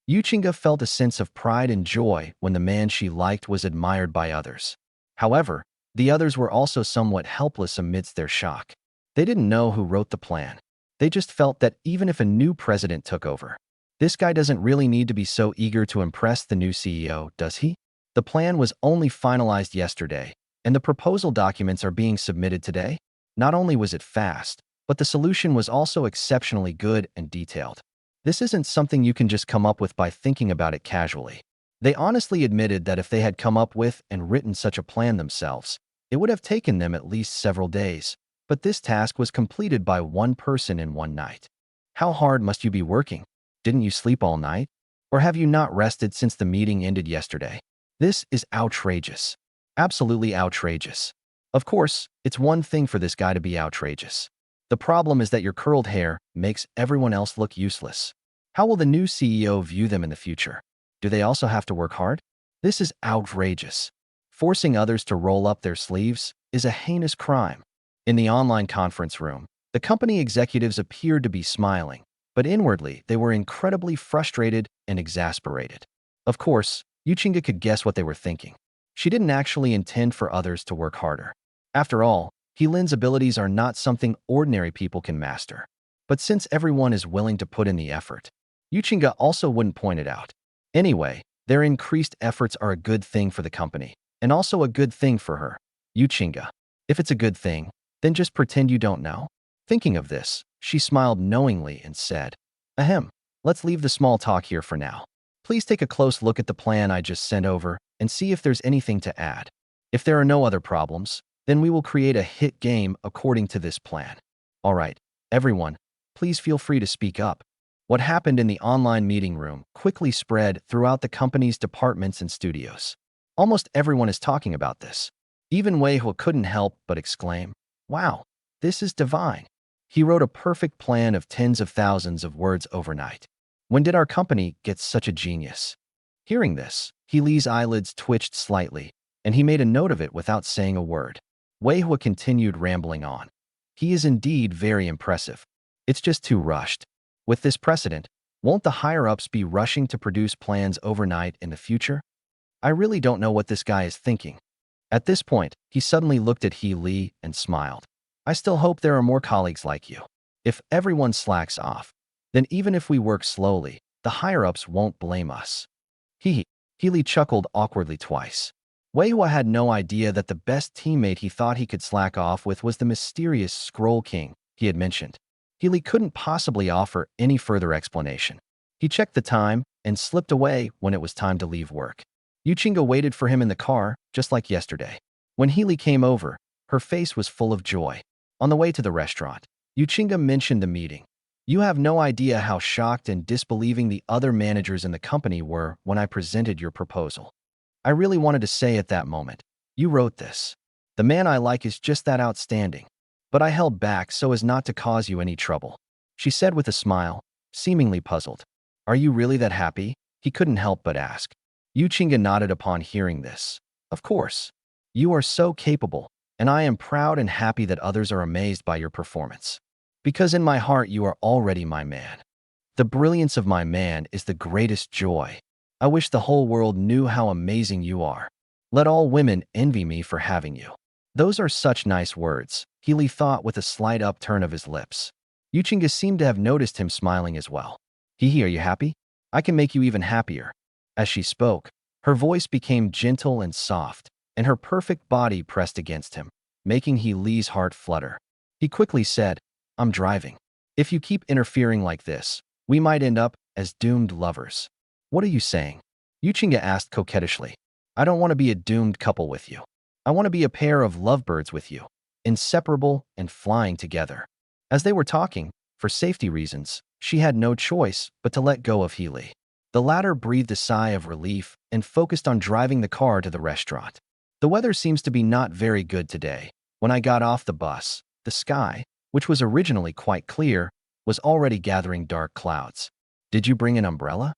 Yuchinga felt a sense of pride and joy when the man she liked was admired by others. However, the others were also somewhat helpless amidst their shock. They didn't know who wrote the plan. They just felt that even if a new president took over, this guy doesn't really need to be so eager to impress the new CEO, does he? The plan was only finalized yesterday, and the proposal documents are being submitted today. Not only was it fast, but the solution was also exceptionally good and detailed. This isn't something you can just come up with by thinking about it casually. They honestly admitted that if they had come up with and written such a plan themselves, it would have taken them at least several days. But this task was completed by one person in one night. How hard must you be working? Didn't you sleep all night? Or have you not rested since the meeting ended yesterday? This is outrageous. Absolutely outrageous. Of course, it's one thing for this guy to be outrageous. The problem is that your curled hair makes everyone else look useless. How will the new CEO view them in the future? Do they also have to work hard? This is outrageous. Forcing others to roll up their sleeves is a heinous crime. In the online conference room, the company executives appeared to be smiling, but inwardly they were incredibly frustrated and exasperated. Of course, Yuchinga could guess what they were thinking. She didn't actually intend for others to work harder. After all, Heelin's abilities are not something ordinary people can master. But since everyone is willing to put in the effort, Yuchinga also wouldn't point it out. Anyway, their increased efforts are a good thing for the company, and also a good thing for her, Yuchinga. If it's a good thing, then just pretend you don't know. Thinking of this, she smiled knowingly and said, Ahem, let's leave the small talk here for now. Please take a close look at the plan I just sent over and see if there's anything to add. If there are no other problems, then we will create a hit game according to this plan. All right, everyone, please feel free to speak up. What happened in the online meeting room quickly spread throughout the company's departments and studios. Almost everyone is talking about this. Even Wei Hua couldn't help but exclaim, Wow, this is divine. He wrote a perfect plan of tens of thousands of words overnight. When did our company get such a genius? Hearing this, Healy's eyelids twitched slightly, and he made a note of it without saying a word. Wei Hua continued rambling on. He is indeed very impressive. It's just too rushed. With this precedent, won't the higher-ups be rushing to produce plans overnight in the future? I really don't know what this guy is thinking. At this point, he suddenly looked at Healy and smiled. I still hope there are more colleagues like you. If everyone slacks off, then even if we work slowly, the higher-ups won't blame us. Healy chuckled awkwardly twice. Wei Hua had no idea that the best teammate he thought he could slack off with was the mysterious Scroll King he had mentioned. Healy couldn't possibly offer any further explanation. He checked the time and slipped away when it was time to leave work. Yuchinga waited for him in the car, just like yesterday. When Healy came over, her face was full of joy. On the way to the restaurant, Yuchinga mentioned the meeting. You have no idea how shocked and disbelieving the other managers in the company were when I presented your proposal. I really wanted to say at that moment, you wrote this. The man I like is just that outstanding. But I held back so as not to cause you any trouble. She said with a smile, seemingly puzzled. Are you really that happy? He couldn't help but ask. Yuchinga nodded upon hearing this. Of course. You are so capable, and I am proud and happy that others are amazed by your performance. Because in my heart you are already my man. The brilliance of my man is the greatest joy. I wish the whole world knew how amazing you are. Let all women envy me for having you. Those are such nice words, Healy thought with a slight upturn of his lips. Yuchinga seemed to have noticed him smiling as well. Are you happy? I can make you even happier. As she spoke, her voice became gentle and soft, and her perfect body pressed against him, making Healy's heart flutter. He quickly said, I'm driving. If you keep interfering like this, we might end up as doomed lovers. What are you saying? Yuchinga asked coquettishly. I don't want to be a doomed couple with you. I want to be a pair of lovebirds with you, inseparable and flying together. As they were talking, for safety reasons, she had no choice but to let go of Healy. The latter breathed a sigh of relief and focused on driving the car to the restaurant. The weather seems to be not very good today. When I got off the bus, the sky, which was originally quite clear, was already gathering dark clouds. Did you bring an umbrella?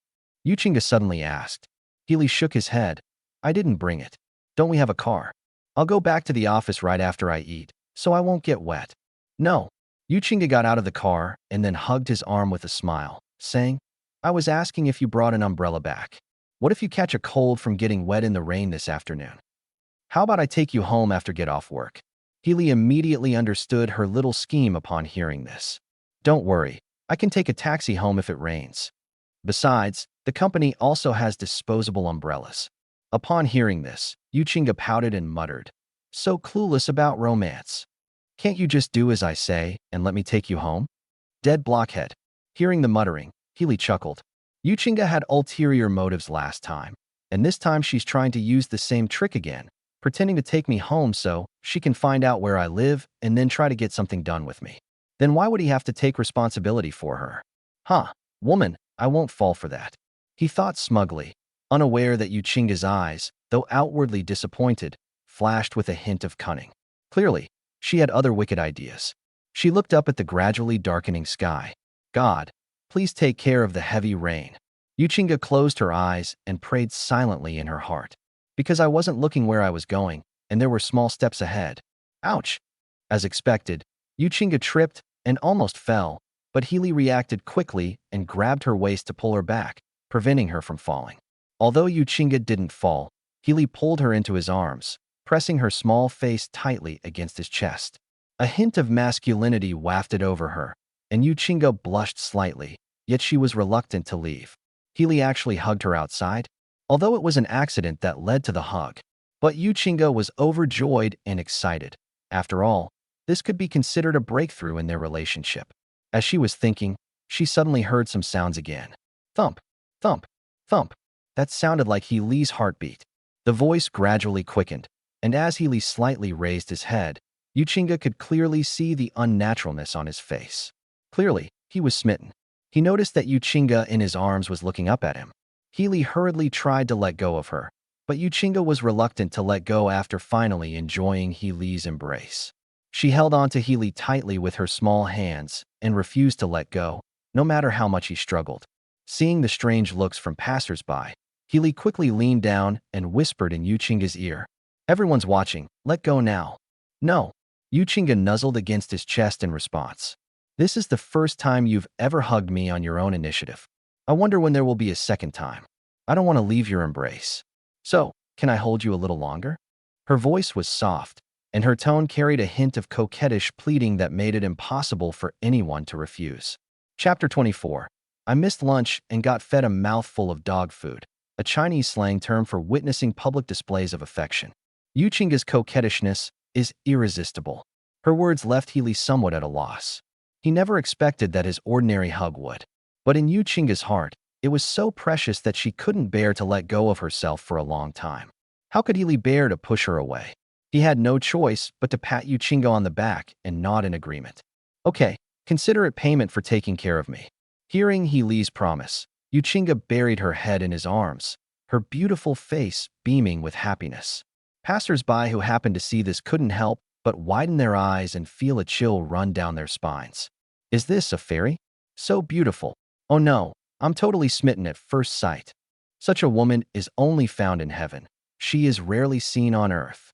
Yuchinga suddenly asked. Healy shook his head. I didn't bring it. Don't we have a car? I'll go back to the office right after I eat, so I won't get wet. No. Yuchinga got out of the car and then hugged his arm with a smile, saying, I was asking if you brought an umbrella back. What if you catch a cold from getting wet in the rain this afternoon? How about I take you home after get off work? Healy immediately understood her little scheme upon hearing this. Don't worry, I can take a taxi home if it rains. Besides, the company also has disposable umbrellas. Upon hearing this, Yuchinga pouted and muttered, so clueless about romance. Can't you just do as I say and let me take you home? Dead blockhead. Hearing the muttering, Healy chuckled. Yuchinga had ulterior motives last time, and this time she's trying to use the same trick again, pretending to take me home so she can find out where I live and then try to get something done with me. Then why would he have to take responsibility for her? Woman, I won't fall for that. He thought smugly, unaware that Yuchinga's eyes, though outwardly disappointed, flashed with a hint of cunning. Clearly, she had other wicked ideas. She looked up at the gradually darkening sky. God, please take care of the heavy rain. Yuchinga closed her eyes and prayed silently in her heart. Because I wasn't looking where I was going, and there were small steps ahead. Ouch! As expected, Yuchinga tripped and almost fell, but Healy reacted quickly and grabbed her waist to pull her back, preventing her from falling. Although Yuchinga didn't fall, Healy pulled her into his arms, pressing her small face tightly against his chest. A hint of masculinity wafted over her, and Yuchinga blushed slightly, yet she was reluctant to leave. Healy actually hugged her outside, although it was an accident that led to the hug. But Yuchinga was overjoyed and excited. After all, this could be considered a breakthrough in their relationship. As she was thinking, she suddenly heard some sounds again. Thump, thump, thump. That sounded like Healy's heartbeat. The voice gradually quickened, and as Healy slightly raised his head, Yuchinga could clearly see the unnaturalness on his face. Clearly, he was smitten. He noticed that Yuchinga in his arms was looking up at him. Healy hurriedly tried to let go of her, but Yuchinga was reluctant to let go after finally enjoying Healy's embrace. She held on to Healy tightly with her small hands and refused to let go, no matter how much he struggled. Seeing the strange looks from passers-by, Healy quickly leaned down and whispered in Yuchinga's ear, Everyone's watching, let go now. No. Yuchinga nuzzled against his chest in response. This is the first time you've ever hugged me on your own initiative. I wonder when there will be a second time. I don't want to leave your embrace. So, can I hold you a little longer? Her voice was soft, and her tone carried a hint of coquettish pleading that made it impossible for anyone to refuse. Chapter 24. I missed lunch and got fed a mouthful of dog food, a Chinese slang term for witnessing public displays of affection. Yuchinga's coquettishness is irresistible. Her words left Healy somewhat at a loss. He never expected that his ordinary hug would. But in Yu Chinga's heart, it was so precious that she couldn't bear to let go of herself for a long time. How could Healy bear to push her away? He had no choice but to pat Yu Chinga on the back and nod in agreement. Okay, consider it payment for taking care of me. Hearing Healy's promise, Yu Chinga buried her head in his arms, her beautiful face beaming with happiness. Passers-by who happened to see this couldn't help but widen their eyes and feel a chill run down their spines. Is this a fairy? So beautiful. Oh no, I'm totally smitten at first sight. Such a woman is only found in heaven. She is rarely seen on earth.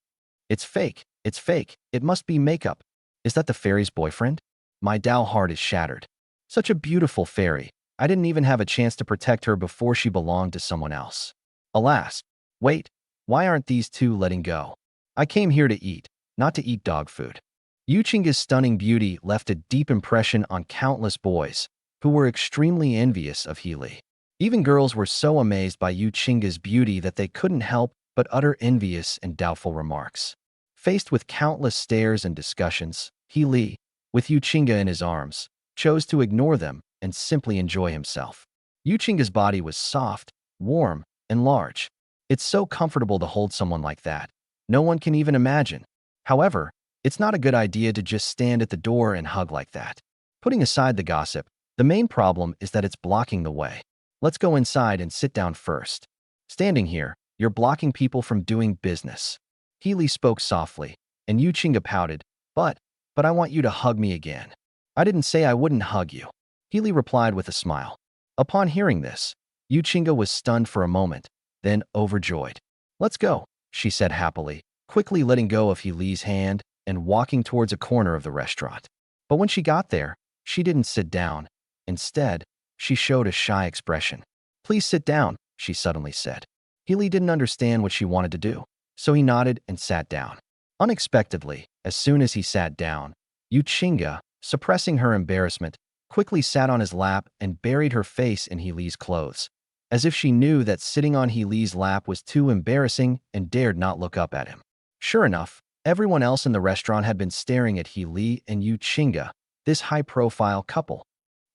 It's fake. It's fake. It must be makeup. Is that the fairy's boyfriend? My Dao heart is shattered. Such a beautiful fairy. I didn't even have a chance to protect her before she belonged to someone else. Alas. Wait, why aren't these two letting go? I came here to eat, not to eat dog food. Yu Chinga's stunning beauty left a deep impression on countless boys, who were extremely envious of Healy. Even girls were so amazed by Yu Chinga's beauty that they couldn't help but utter envious and doubtful remarks. Faced with countless stares and discussions, Healy, with Yu Chinga in his arms, chose to ignore them and simply enjoy himself. Yu Chinga's body was soft, warm, and large. It's so comfortable to hold someone like that. No one can even imagine. However, it's not a good idea to just stand at the door and hug like that. Putting aside the gossip, the main problem is that it's blocking the way. Let's go inside and sit down first. Standing here, you're blocking people from doing business. Healy spoke softly, and Yu Chinga pouted, but I want you to hug me again. I didn't say I wouldn't hug you. Healy replied with a smile. Upon hearing this, Yu Chinga was stunned for a moment, then overjoyed. Let's go, she said happily, quickly letting go of Healy's hand and walking towards a corner of the restaurant. But when she got there, she didn't sit down. Instead, she showed a shy expression. Please sit down, she suddenly said. Healy didn't understand what she wanted to do, so he nodded and sat down. Unexpectedly, as soon as he sat down, Yu Chinga, suppressing her embarrassment, quickly sat on his lap and buried her face in Healy's clothes, as if she knew that sitting on Healy's lap was too embarrassing and dared not look up at him. Sure enough, everyone else in the restaurant had been staring at Healy and Yu Chinga, this high-profile couple.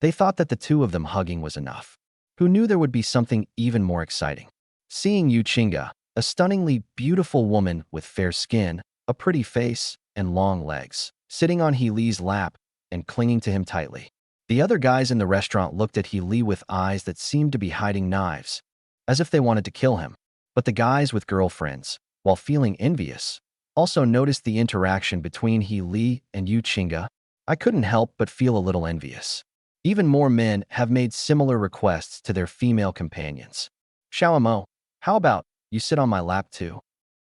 They thought that the two of them hugging was enough. Who knew there would be something even more exciting? Seeing Yu Chinga, a stunningly beautiful woman with fair skin, a pretty face, and long legs, sitting on Healy's lap and clinging to him tightly. The other guys in the restaurant looked at Healy with eyes that seemed to be hiding knives, as if they wanted to kill him. But the guys with girlfriends, while feeling envious, also noticed the interaction between Healy and Yu Chinga. I couldn't help but feel a little envious. Even more men have made similar requests to their female companions. Xiaomo, how about you sit on my lap too?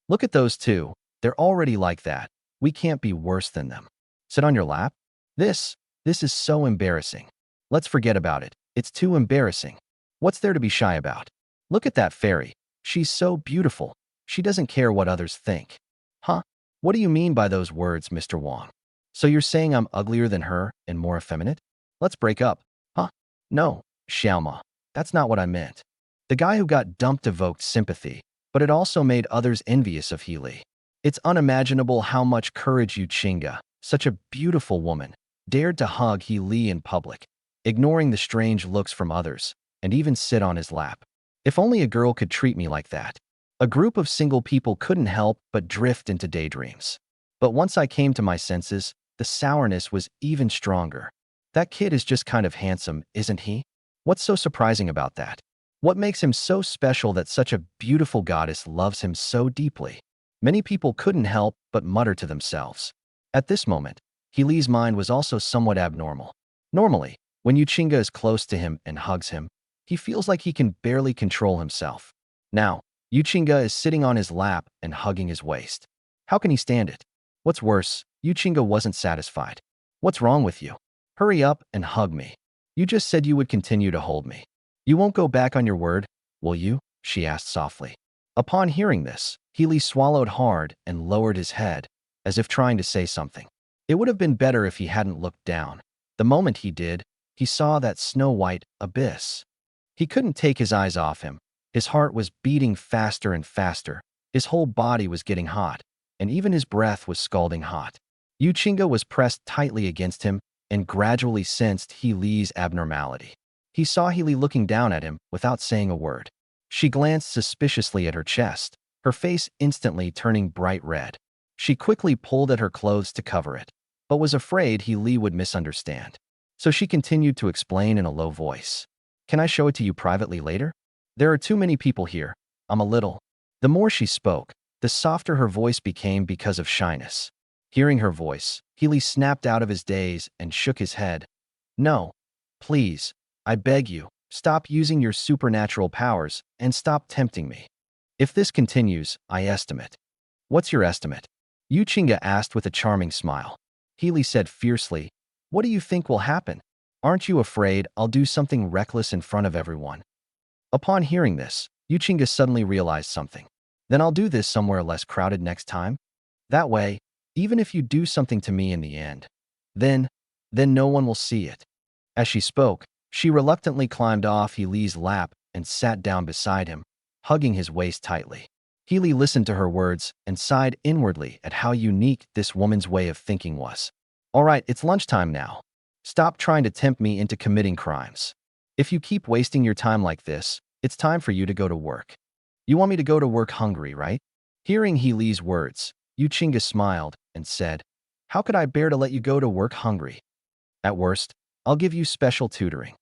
Look at those two. They're already like that. We can't be worse than them. Sit on your lap? This is so embarrassing. Let's forget about it. It's too embarrassing. What's there to be shy about? Look at that fairy. She's so beautiful. She doesn't care what others think. Huh? What do you mean by those words, Mr. Wang? So you're saying I'm uglier than her and more effeminate? Let's break up. Huh? No, Xiaoma. That's not what I meant. The guy who got dumped evoked sympathy, but it also made others envious of Healy. It's unimaginable how much courage Yu Chinga, such a beautiful woman, dared to hug Healy in public, ignoring the strange looks from others, and even sit on his lap. If only a girl could treat me like that. A group of single people couldn't help but drift into daydreams. But once I came to my senses, the sourness was even stronger. That kid is just kind of handsome, isn't he? What's so surprising about that? What makes him so special that such a beautiful goddess loves him so deeply? Many people couldn't help but mutter to themselves. At this moment, Healy's mind was also somewhat abnormal. Normally, when Yu Chinga is close to him and hugs him, he feels like he can barely control himself. Now, Yu Chinga is sitting on his lap and hugging his waist. How can he stand it? What's worse, Yu Chinga wasn't satisfied. What's wrong with you? Hurry up and hug me. You just said you would continue to hold me. You won't go back on your word, will you? She asked softly. Upon hearing this, Healy swallowed hard and lowered his head, as if trying to say something. It would have been better if he hadn't looked down. The moment he did, he saw that snow-white abyss. He couldn't take his eyes off him. His heart was beating faster and faster. His whole body was getting hot, and even his breath was scalding hot. Yu Chinga was pressed tightly against him, and gradually sensed Heelie's abnormality. He saw Heelie looking down at him without saying a word. She glanced suspiciously at her chest, her face instantly turning bright red. She quickly pulled at her clothes to cover it, but was afraid Heelie would misunderstand. So she continued to explain in a low voice. Can I show it to you privately later? There are too many people here. I'm a little. The more she spoke, the softer her voice became because of shyness. Hearing her voice, Heelie snapped out of his daze and shook his head. No. Please. I beg you, stop using your supernatural powers and stop tempting me. If this continues, I estimate. What's your estimate? Yuchinga asked with a charming smile. Heelie said fiercely, what do you think will happen? Aren't you afraid I'll do something reckless in front of everyone? Upon hearing this, Yuchinga suddenly realized something. Then I'll do this somewhere less crowded next time. That way, even if you do something to me in the end, then no one will see it. As she spoke, she reluctantly climbed off Heelie's lap and sat down beside him, hugging his waist tightly. Heelie listened to her words and sighed inwardly at how unique this woman's way of thinking was. All right, it's lunchtime now. Stop trying to tempt me into committing crimes. If you keep wasting your time like this, it's time for you to go to work. You want me to go to work hungry, right? Hearing Heelie's words, Yuchinga smiled and said, how could I bear to let you go to work hungry? At worst, I'll give you special tutoring.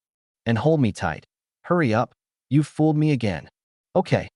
And hold me tight. Hurry up. You've fooled me again. Okay.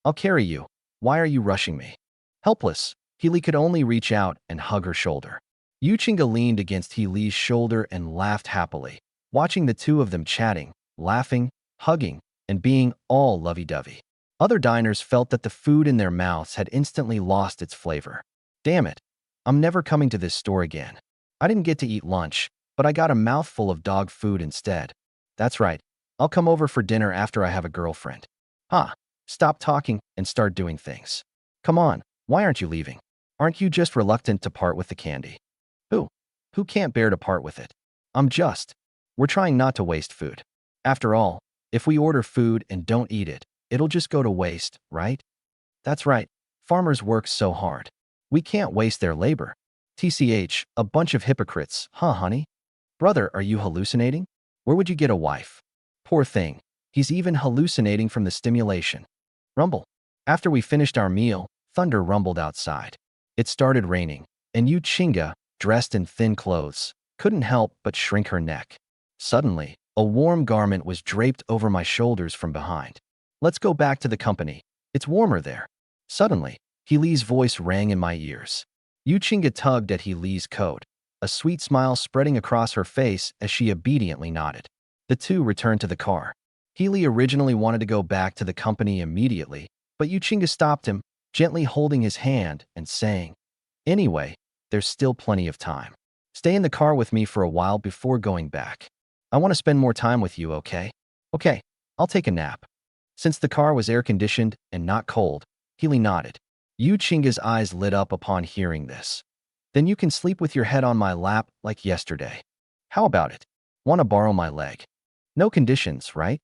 I'll carry you. Why are you rushing me? Helpless, Heelie could only reach out and hug her shoulder. Yuchinga leaned against Heelie's shoulder and laughed happily, watching the two of them chatting, laughing, hugging, and being all lovey-dovey. Other diners felt that the food in their mouths had instantly lost its flavor. Damn it. I'm never coming to this store again. I didn't get to eat lunch, but I got a mouthful of dog food instead. That's right. I'll come over for dinner after I have a girlfriend. Stop talking and start doing things. Come on, why aren't you leaving? Aren't you just reluctant to part with the candy? Who can't bear to part with it? We're trying not to waste food. After all, if we order food and don't eat it, it'll just go to waste, right? That's right. Farmers work so hard. We can't waste their labor. TCH, a bunch of hypocrites, huh, honey? Brother, are you hallucinating? Where would you get a wife? Poor thing. He's even hallucinating from the stimulation. Rumble. After we finished our meal, thunder rumbled outside. It started raining, and Yuchinga, dressed in thin clothes, couldn't help but shrink her neck. Suddenly, a warm garment was draped over my shoulders from behind. Let's go back to the company. It's warmer there. Suddenly, Heelie's voice rang in my ears. Yuchinga tugged at Heelie's coat, a sweet smile spreading across her face as she obediently nodded. The two returned to the car. Heelie originally wanted to go back to the company immediately, but Yuchinga stopped him, gently holding his hand and saying, anyway, there's still plenty of time. Stay in the car with me for a while before going back. I want to spend more time with you, okay? Okay, I'll take a nap. Since the car was air-conditioned and not cold, Heelie nodded. Yuchinga's eyes lit up upon hearing this. Then you can sleep with your head on my lap like yesterday. How about it? Want to borrow my leg? No conditions, right?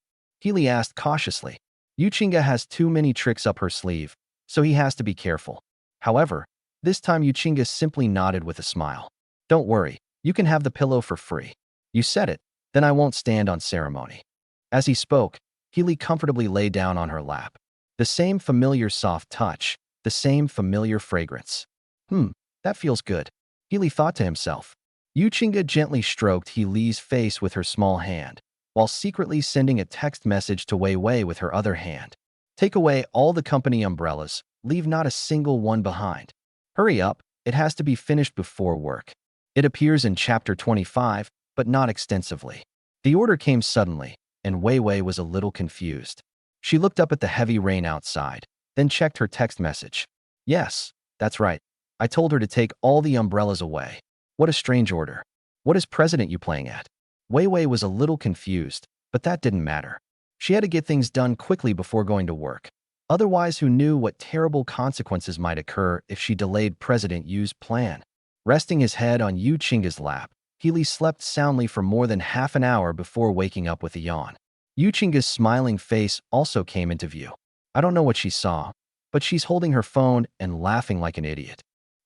Heelie asked cautiously. Yuchinga has too many tricks up her sleeve, so he has to be careful. However, this time Yuchinga simply nodded with a smile. Don't worry, you can have the pillow for free. You said it, then I won't stand on ceremony. As he spoke, Heelie comfortably lay down on her lap. The same familiar soft touch, the same familiar fragrance. That feels good, Heelie thought to himself. Yuchinga gently stroked Heelie's face with her small hand, while secretly sending a text message to Wei Wei with her other hand. Take away all the company umbrellas, leave not a single one behind. Hurry up, it has to be finished before work. It appears in chapter 25, but not extensively. The order came suddenly, and Wei Wei was a little confused. She looked up at the heavy rain outside, then checked her text message. Yes, that's right. I told her to take all the umbrellas away. What a strange order. What is president you playing at? Wei Wei was a little confused, but that didn't matter. She had to get things done quickly before going to work. Otherwise, who knew what terrible consequences might occur if she delayed President Yu's plan? Resting his head on Yuchinga's lap, Heelie slept soundly for more than half an hour before waking up with a yawn. Yuchinga's smiling face also came into view. I don't know what she saw, but she's holding her phone and laughing like an idiot.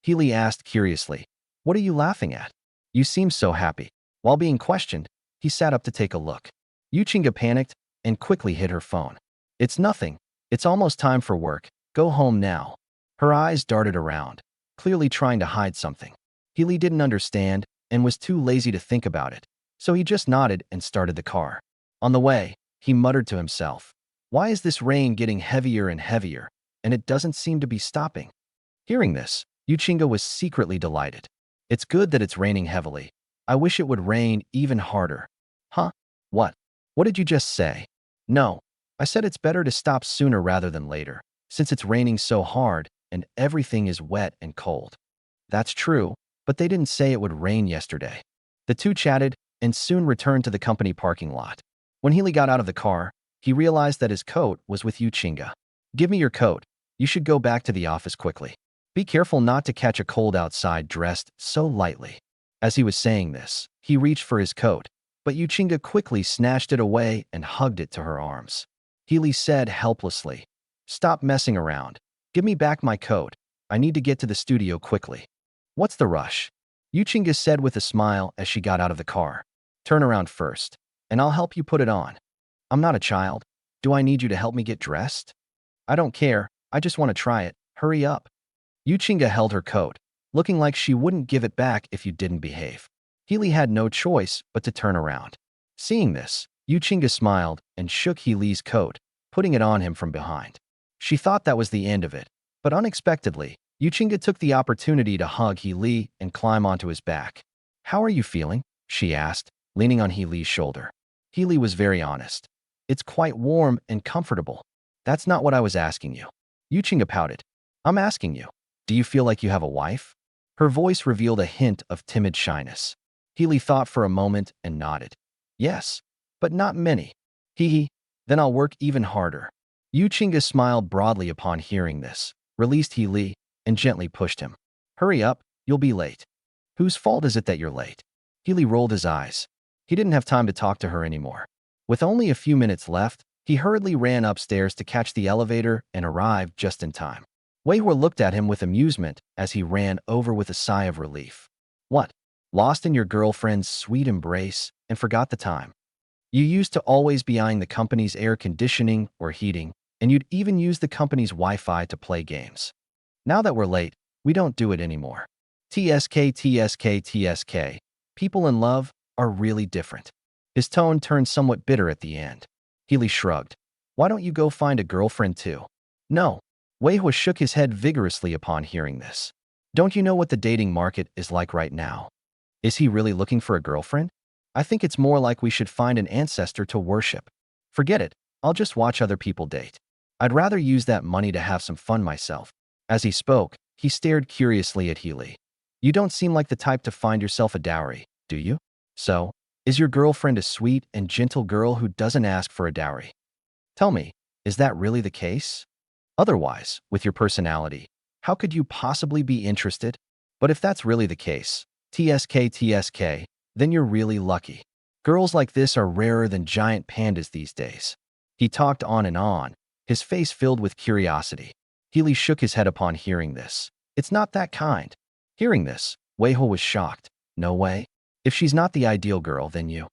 Heelie asked curiously, what are you laughing at? You seem so happy. While being questioned, he sat up to take a look. Yuchinga panicked and quickly hid her phone. It's nothing. It's almost time for work. Go home now. Her eyes darted around, clearly trying to hide something. Healy didn't understand and was too lazy to think about it, so he just nodded and started the car. On the way, he muttered to himself, "Why is this rain getting heavier and heavier, and it doesn't seem to be stopping?" Hearing this, Yuchinga was secretly delighted. It's good that it's raining heavily. I wish it would rain even harder. Huh? What? What did you just say? No. I said it's better to stop sooner rather than later, since it's raining so hard and everything is wet and cold. That's true, but they didn't say it would rain yesterday. The two chatted and soon returned to the company parking lot. When Healy got out of the car, he realized that his coat was with Yuchinga. "Give me your coat. You should go back to the office quickly. Be careful not to catch a cold outside dressed so lightly." As he was saying this, he reached for his coat, but Yuchinga quickly snatched it away and hugged it to her arms. Healy said helplessly, "Stop messing around. Give me back my coat. I need to get to the studio quickly." "What's the rush?" Yuchinga said with a smile as she got out of the car. "Turn around first, and I'll help you put it on." "I'm not a child. Do I need you to help me get dressed?" "I don't care. I just want to try it. Hurry up." Yuchinga held her coat, looking like she wouldn't give it back if you didn't behave. Healy had no choice but to turn around. Seeing this, Yuchinga smiled and shook Healy's coat, putting it on him from behind. She thought that was the end of it, but unexpectedly, Yuchinga took the opportunity to hug Healy and climb onto his back. "How are you feeling?" she asked, leaning on Healy's shoulder. Healy was very honest. "It's quite warm and comfortable." "That's not what I was asking you." Yuchinga pouted. "I'm asking you, do you feel like you have a wife?" Her voice revealed a hint of timid shyness. Healy thought for a moment and nodded. "Yes, but not many." "Hee. Then I'll work even harder." Yuchinga smiled broadly upon hearing this, released Healy, and gently pushed him. "Hurry up, you'll be late." "Whose fault is it that you're late?" Healy rolled his eyes. He didn't have time to talk to her anymore. With only a few minutes left, he hurriedly ran upstairs to catch the elevator and arrived just in time. Weihua looked at him with amusement as he ran over with a sigh of relief. "What? Lost in your girlfriend's sweet embrace and forgot the time? You used to always be eyeing the company's air conditioning or heating, and you'd even use the company's Wi-Fi to play games. Now that we're late, we don't do it anymore. TSK, TSK, TSK. People in love are really different." His tone turned somewhat bitter at the end. Healy shrugged. "Why don't you go find a girlfriend too?" "No." Weihua shook his head vigorously upon hearing this. "Don't you know what the dating market is like right now? Is he really looking for a girlfriend? I think it's more like we should find an ancestor to worship. Forget it. I'll just watch other people date. I'd rather use that money to have some fun myself." As he spoke, he stared curiously at Healy. "You don't seem like the type to find yourself a dowry, do you? So, is your girlfriend a sweet and gentle girl who doesn't ask for a dowry? Tell me, is that really the case? Otherwise, with your personality, how could you possibly be interested? But if that's really the case, TSK, TSK, then you're really lucky. Girls like this are rarer than giant pandas these days." He talked on, his face filled with curiosity. Healy shook his head upon hearing this. "It's not that kind." Hearing this, Weihua was shocked. "No way. If she's not the ideal girl, then you."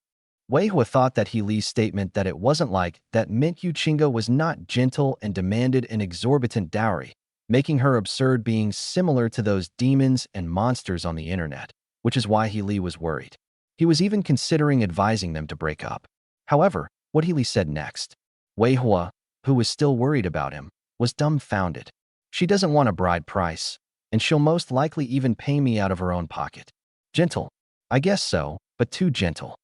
Weihua thought that Healy's statement that it wasn't like that meant Yuchinga was not gentle and demanded an exorbitant dowry, making her absurd beings similar to those demons and monsters on the internet, which is why Healy was worried. He was even considering advising them to break up. However, what Healy said next, Weihua, who was still worried about him, was dumbfounded. "She doesn't want a bride price, and she'll most likely even pay me out of her own pocket." "Gentle. I guess so, but too gentle.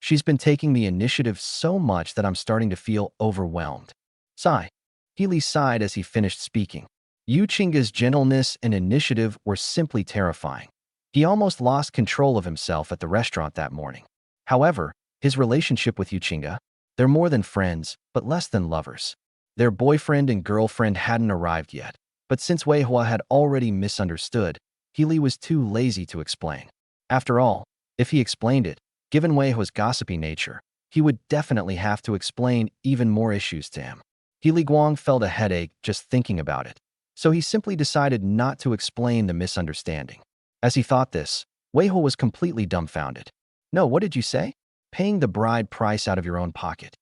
She's been taking the initiative so much that I'm starting to feel overwhelmed." Sigh. Healy sighed as he finished speaking. Yuchinga's gentleness and initiative were simply terrifying. He almost lost control of himself at the restaurant that morning. However, his relationship with Yuchinga, they're more than friends, but less than lovers. Their boyfriend and girlfriend hadn't arrived yet, but since Weihua had already misunderstood, Healy was too lazy to explain. After all, if he explained it, given Weihua's gossipy nature, he would definitely have to explain even more issues to him. Healy Guang felt a headache just thinking about it, so he simply decided not to explain the misunderstanding. As he thought this, Weiho was completely dumbfounded. No, what did you say? Paying the bride price out of your own pocket.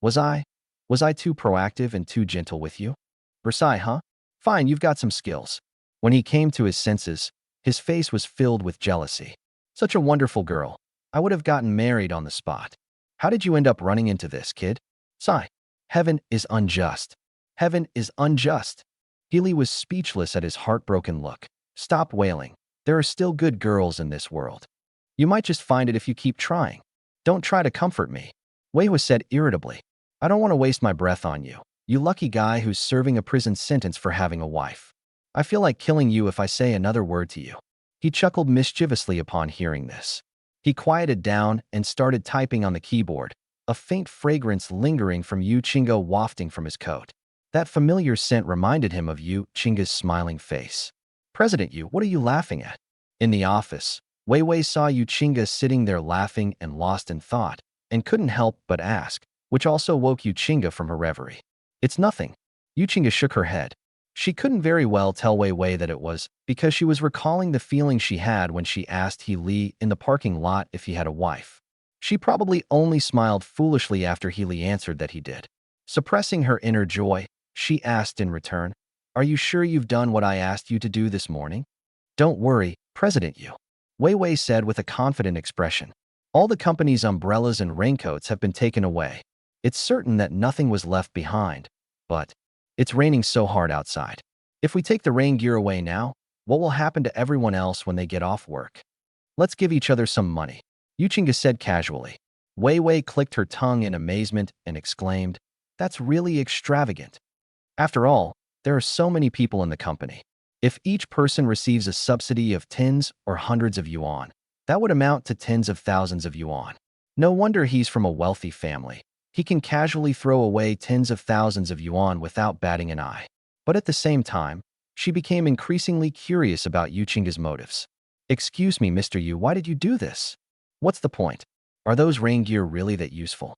Was I? Was I too proactive and too gentle with you? Versailles, huh? Fine, you've got some skills. When he came to his senses, his face was filled with jealousy. Such a wonderful girl. I would have gotten married on the spot. How did you end up running into this, kid? Sigh. Heaven is unjust. Heaven is unjust. Healy was speechless at his heartbroken look. Stop wailing. There are still good girls in this world. You might just find it if you keep trying. Don't try to comfort me. Weiho said irritably. I don't want to waste my breath on you. You lucky guy who's serving a prison sentence for having a wife. I feel like killing you if I say another word to you. He chuckled mischievously upon hearing this. He quieted down and started typing on the keyboard, a faint fragrance lingering from Yu Chinga wafting from his coat. That familiar scent reminded him of Yu Chinga's smiling face. President Yu, what are you laughing at? In the office, Wei Wei saw Yu Chinga sitting there laughing and lost in thought, and couldn't help but ask, which also woke Yu Chinga from her reverie. It's nothing. Yu Chinga shook her head. She couldn't very well tell Wei Wei that it was, because she was recalling the feeling she had when she asked He Li in the parking lot if he had a wife. She probably only smiled foolishly after He Li answered that he did. Suppressing her inner joy, she asked in return, Are you sure you've done what I asked you to do this morning? Don't worry, President Yu. Wei Wei said with a confident expression. All the company's umbrellas and raincoats have been taken away. It's certain that nothing was left behind, but it's raining so hard outside. If we take the rain gear away now, what will happen to everyone else when they get off work? Let's give each other some money, Yu Chinga said casually. Wei Wei clicked her tongue in amazement and exclaimed, That's really extravagant. After all, there are so many people in the company. If each person receives a subsidy of tens or hundreds of yuan, that would amount to tens of thousands of yuan. No wonder he's from a wealthy family. He can casually throw away tens of thousands of yuan without batting an eye. But at the same time, she became increasingly curious about Yu Chinga's motives. Excuse me, Mr. Yu, why did you do this? What's the point? Are those rain gear really that useful?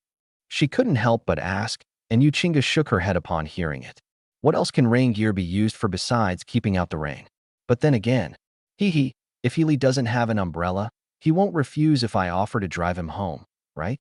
She couldn't help but ask, and Yu Chinga shook her head upon hearing it. What else can rain gear be used for besides keeping out the rain? But then again, if Healy doesn't have an umbrella, he won't refuse if I offer to drive him home, right?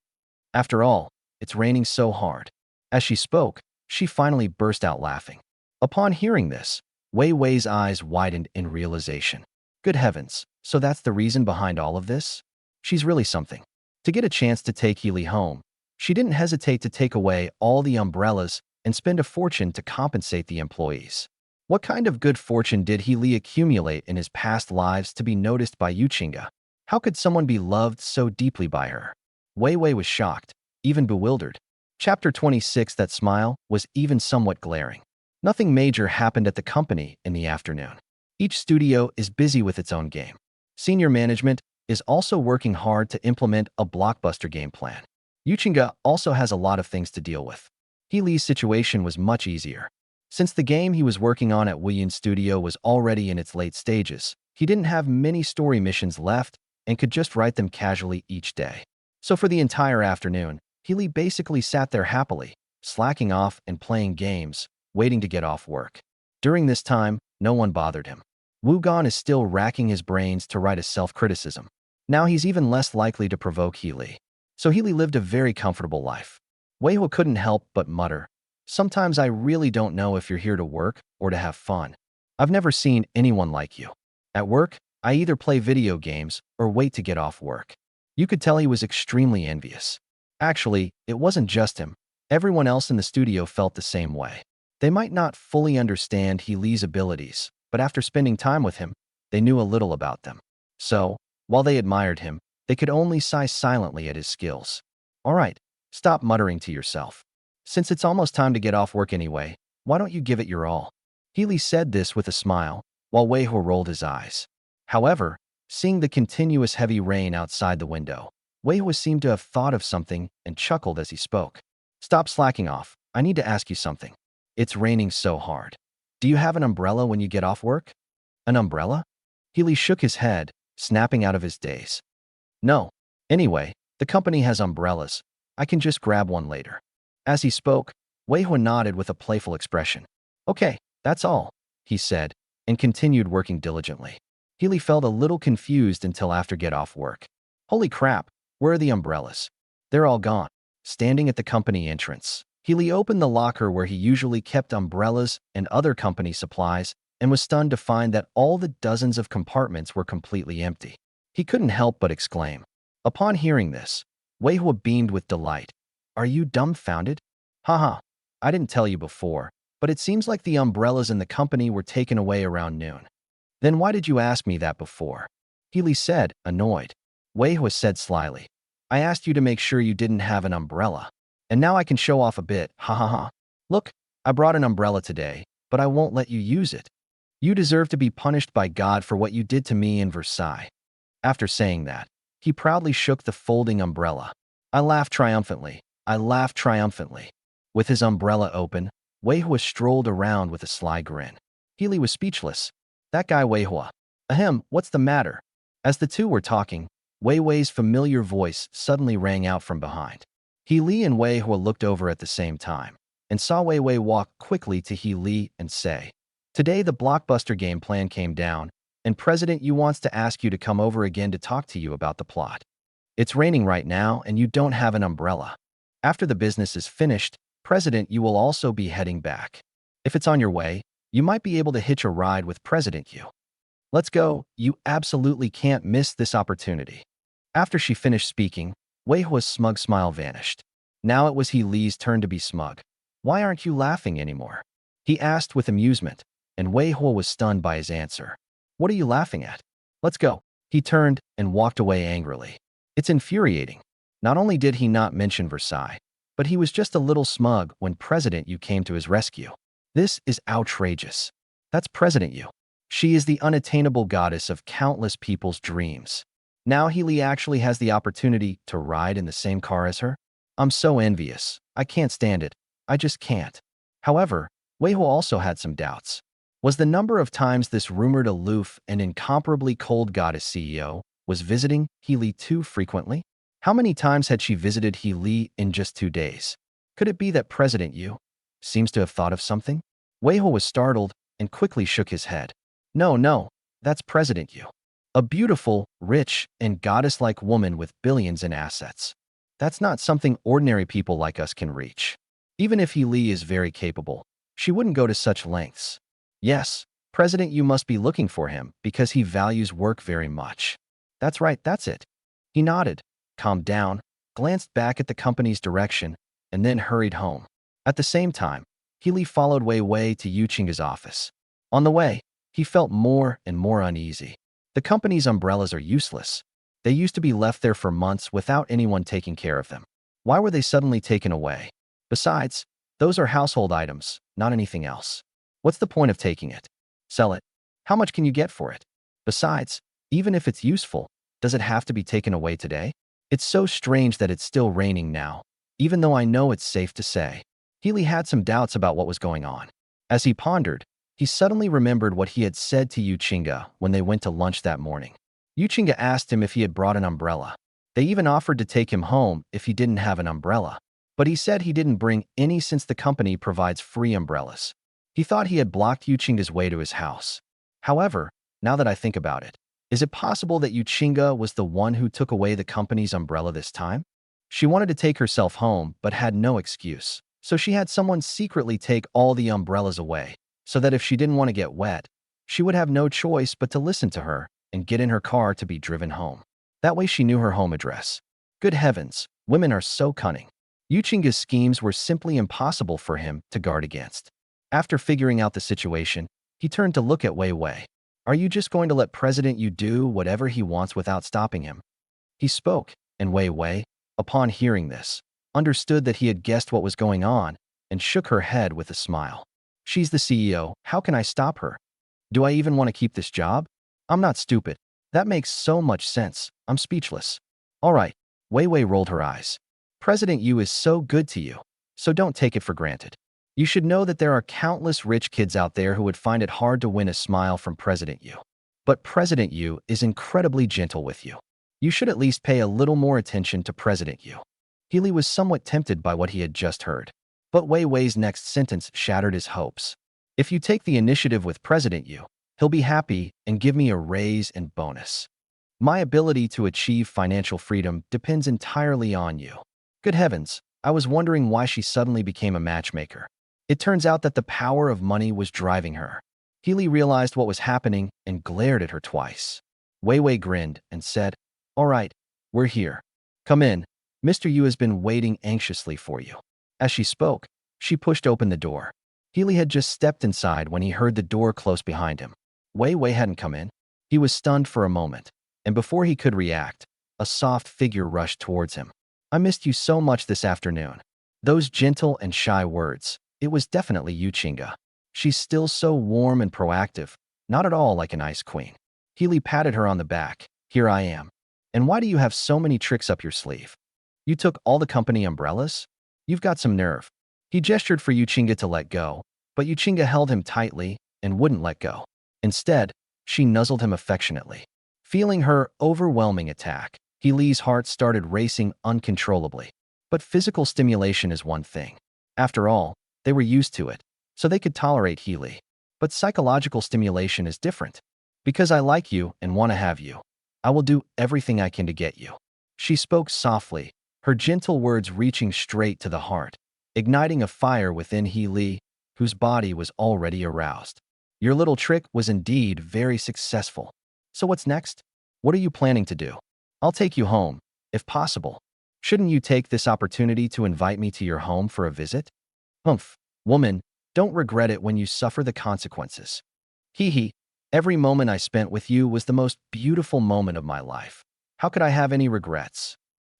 After all, it's raining so hard. As she spoke, she finally burst out laughing. Upon hearing this, Wei Wei's eyes widened in realization. Good heavens, so that's the reason behind all of this? She's really something. To get a chance to take Healy home, she didn't hesitate to take away all the umbrellas and spend a fortune to compensate the employees. What kind of good fortune did Healy accumulate in his past lives to be noticed by Yu Chinga? How could someone be loved so deeply by her? Wei Wei was shocked, even bewildered. Chapter 26. That smile was even somewhat glaring. Nothing major happened at the company in the afternoon. Each studio is busy with its own game. Senior management is also working hard to implement a blockbuster game plan. Yu Chinga also has a lot of things to deal with. Healy's situation was much easier. Since the game he was working on at Wuyin Studio was already in its late stages, he didn't have many story missions left and could just write them casually each day. So for the entire afternoon, Healy basically sat there happily, slacking off and playing games, waiting to get off work. During this time, no one bothered him. Wu Gan is still racking his brains to write a self-criticism. Now he's even less likely to provoke Healy. So Healy lived a very comfortable life. Weiho couldn't help but mutter, Sometimes I really don't know if you're here to work or to have fun. I've never seen anyone like you. At work, I either play video games or wait to get off work. You could tell he was extremely envious. Actually, it wasn't just him. Everyone else in the studio felt the same way. They might not fully understand Healy's abilities, but after spending time with him, they knew a little about them. So, while they admired him, they could only sigh silently at his skills. All right, stop muttering to yourself. Since it's almost time to get off work anyway, why don't you give it your all? Healy said this with a smile, while Weiho rolled his eyes. However, seeing the continuous heavy rain outside the window, Weiho seemed to have thought of something and chuckled as he spoke. Stop slacking off. I need to ask you something. It's raining so hard. Do you have an umbrella when you get off work? An umbrella? Healy shook his head, snapping out of his daze. No. Anyway, the company has umbrellas. I can just grab one later. As he spoke, Weiho nodded with a playful expression. Okay, that's all, he said, and continued working diligently. Healy felt a little confused until after get off work. Holy crap, where are the umbrellas? They're all gone. Standing at the company entrance, Healy opened the locker where he usually kept umbrellas and other company supplies and was stunned to find that all the dozens of compartments were completely empty. He couldn't help but exclaim. Upon hearing this, Weihua beamed with delight. Are you dumbfounded? Haha, I didn't tell you before, but it seems like the umbrellas in the company were taken away around noon. Then why did you ask me that before? Healy said, annoyed. Weihua said slyly. I asked you to make sure you didn't have an umbrella. And now I can show off a bit, ha ha ha. Look, I brought an umbrella today, but I won't let you use it. You deserve to be punished by God for what you did to me in Versailles. After saying that, he proudly shook the folding umbrella. I laughed triumphantly. With his umbrella open, Weihua strolled around with a sly grin. Healy was speechless. That guy Weihua. Ahem, what's the matter? As the two were talking, Wei Wei's familiar voice suddenly rang out from behind. Healy and Weihua looked over at the same time and saw Wei Wei walk quickly to Healy and say, Today the blockbuster game plan came down, and President Yu wants to ask you to come over again to talk to you about the plot. It's raining right now and you don't have an umbrella. After the business is finished, President Yu will also be heading back. If it's on your way, you might be able to hitch a ride with President Yu. Let's go, you absolutely can't miss this opportunity. After she finished speaking, Weihua's smug smile vanished. Now it was Healy's turn to be smug. Why aren't you laughing anymore? He asked with amusement, and Weihua was stunned by his answer. What are you laughing at? Let's go. He turned and walked away angrily. It's infuriating. Not only did he not mention Versailles, but he was just a little smug when President Yu came to his rescue. This is outrageous. That's President Yu. She is the unattainable goddess of countless people's dreams. Now Healy actually has the opportunity to ride in the same car as her? I'm so envious. I can't stand it. I just can't. However, Weihua also had some doubts. Was the number of times this rumored aloof and incomparably cold goddess CEO was visiting Healy too frequently? How many times had she visited Healy in just 2 days? Could it be that President Yu seems to have thought of something? Weihua was startled and quickly shook his head. No, that's President Yu. A beautiful, rich, and goddess-like woman with billions in assets. That's not something ordinary people like us can reach. Even if Healy is very capable, she wouldn't go to such lengths. Yes, President Yu must be looking for him because he values work very much. That's right, that's it. He nodded, calmed down, glanced back at the company's direction, and then hurried home. At the same time, Healy followed Wei Wei to Yu Qingge's office. On the way, he felt more and more uneasy. The company's umbrellas are useless. They used to be left there for months without anyone taking care of them. Why were they suddenly taken away? Besides, those are household items, not anything else. What's the point of taking it? Sell it. How much can you get for it? Besides, even if it's useful, does it have to be taken away today? It's so strange that it's still raining now, even though I know it's safe to say. Healy had some doubts about what was going on. As he pondered, he suddenly remembered what he had said to Yu Qingge when they went to lunch that morning. Yu Qingge asked him if he had brought an umbrella. They even offered to take him home if he didn't have an umbrella. But he said he didn't bring any since the company provides free umbrellas. He thought he had blocked Yu Qingge's way to his house. However, now that I think about it, is it possible that Yu Qingge was the one who took away the company's umbrella this time? She wanted to take herself home but had no excuse. So she had someone secretly take all the umbrellas away, so that if she didn't want to get wet, she would have no choice but to listen to her and get in her car to be driven home. That way she knew her home address. Good heavens, women are so cunning. Yu Qingge's schemes were simply impossible for him to guard against. After figuring out the situation, he turned to look at Wei Wei. Are you just going to let President Yu do whatever he wants without stopping him? He spoke, and Wei Wei, upon hearing this, understood that he had guessed what was going on and shook her head with a smile. She's the CEO. How can I stop her? Do I even want to keep this job? I'm not stupid. That makes so much sense. I'm speechless. All right. Wei Wei rolled her eyes. President Yu is so good to you, so don't take it for granted. You should know that there are countless rich kids out there who would find it hard to win a smile from President Yu. But President Yu is incredibly gentle with you. You should at least pay a little more attention to President Yu. Healy was somewhat tempted by what he had just heard. But Wei Wei's next sentence shattered his hopes. If you take the initiative with President Yu, He'll be happy and give me a raise and bonus. My ability to achieve financial freedom depends entirely on you. Good heavens, I was wondering why she suddenly became a matchmaker. It turns out that the power of money was driving her. Healy realized what was happening and glared at her twice. Wei Wei grinned and said, "All right, we're here. Come in. Mr. Yu has been waiting anxiously for you." As she spoke, she pushed open the door. Healy had just stepped inside when he heard the door close behind him. Wei Wei hadn't come in. He was stunned for a moment, and before he could react, a soft figure rushed towards him. "I missed you so much this afternoon." Those gentle and shy words, it was definitely Yu Qingge. She's still so warm and proactive, not at all like an ice queen. Healy patted her on the back. "Here I am. And why do you have so many tricks up your sleeve? You took all the company umbrellas? You've got some nerve." He gestured for Yu Qingge to let go, but Yu Qingge held him tightly and wouldn't let go. Instead, she nuzzled him affectionately. Feeling her overwhelming attack, Healy's heart started racing uncontrollably. But physical stimulation is one thing. After all, they were used to it, so they could tolerate Healy. But psychological stimulation is different. "Because I like you and want to have you, I will do everything I can to get you." She spoke softly, her gentle words reaching straight to the heart, igniting a fire within Healy, whose body was already aroused. "Your little trick was indeed very successful. So what's next? What are you planning to do?" "I'll take you home, if possible. Shouldn't you take this opportunity to invite me to your home for a visit?" "Humph, woman, don't regret it when you suffer the consequences." "Hee hee, every moment I spent with you was the most beautiful moment of my life. How could I have any regrets?"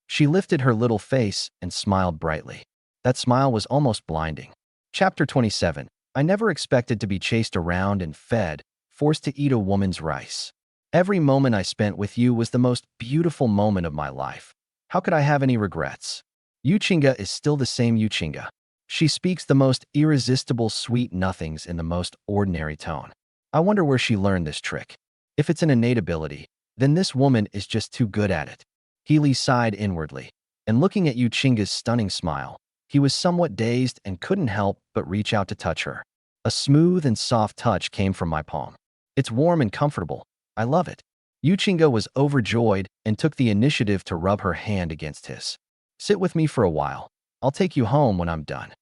She lifted her little face and smiled brightly. That smile was almost blinding. Chapter 27. I never expected to be chased around and fed, forced to eat a woman's rice. "Every moment I spent with you was the most beautiful moment of my life. How could I have any regrets?" Yu Qingge is still the same Yu Qingge. She speaks the most irresistible sweet nothings in the most ordinary tone. I wonder where she learned this trick. If it's an innate ability, then this woman is just too good at it. Healy sighed inwardly, and looking at Yu Qingge's stunning smile, he was somewhat dazed and couldn't help but reach out to touch her. A smooth and soft touch came from my palm. "It's warm and comfortable. I love it." Yu Qingge was overjoyed and took the initiative to rub her hand against his. "Sit with me for a while. I'll take you home when I'm done.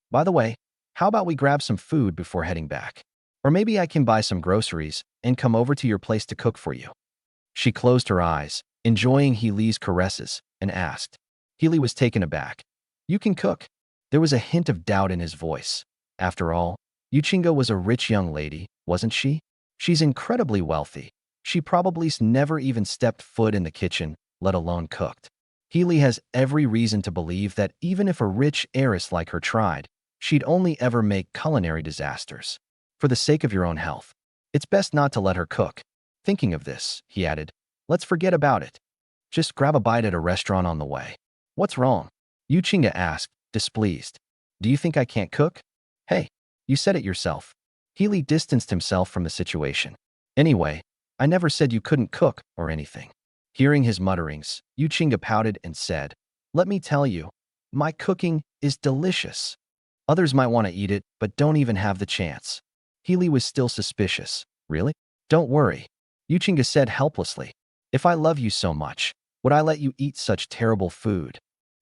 By the way, how about we grab some food before heading back? Or maybe I can buy some groceries and come over to your place to cook for you." She closed her eyes, enjoying Healy's caresses, and asked. Healy was taken aback. "You can cook?" There was a hint of doubt in his voice. After all, Yu Qingge was a rich young lady, wasn't she? She's incredibly wealthy. She probably never even stepped foot in the kitchen, let alone cooked. Healy has every reason to believe that even if a rich heiress like her tried, she'd only ever make culinary disasters. For the sake of your own health, it's best not to let her cook. Thinking of this, he added, let's forget about it. Just grab a bite at a restaurant on the way. What's wrong? Yu Qingge asked, displeased. Do you think I can't cook? Hey, you said it yourself. Healy distanced himself from the situation. Anyway, I never said you couldn't cook or anything. Hearing his mutterings, Yu Qingge pouted and said, let me tell you, my cooking is delicious. Others might want to eat it, but don't even have the chance. Healy was still suspicious. Really? Don't worry, Yu Qingge said helplessly. If I love you so much, would I let you eat such terrible food?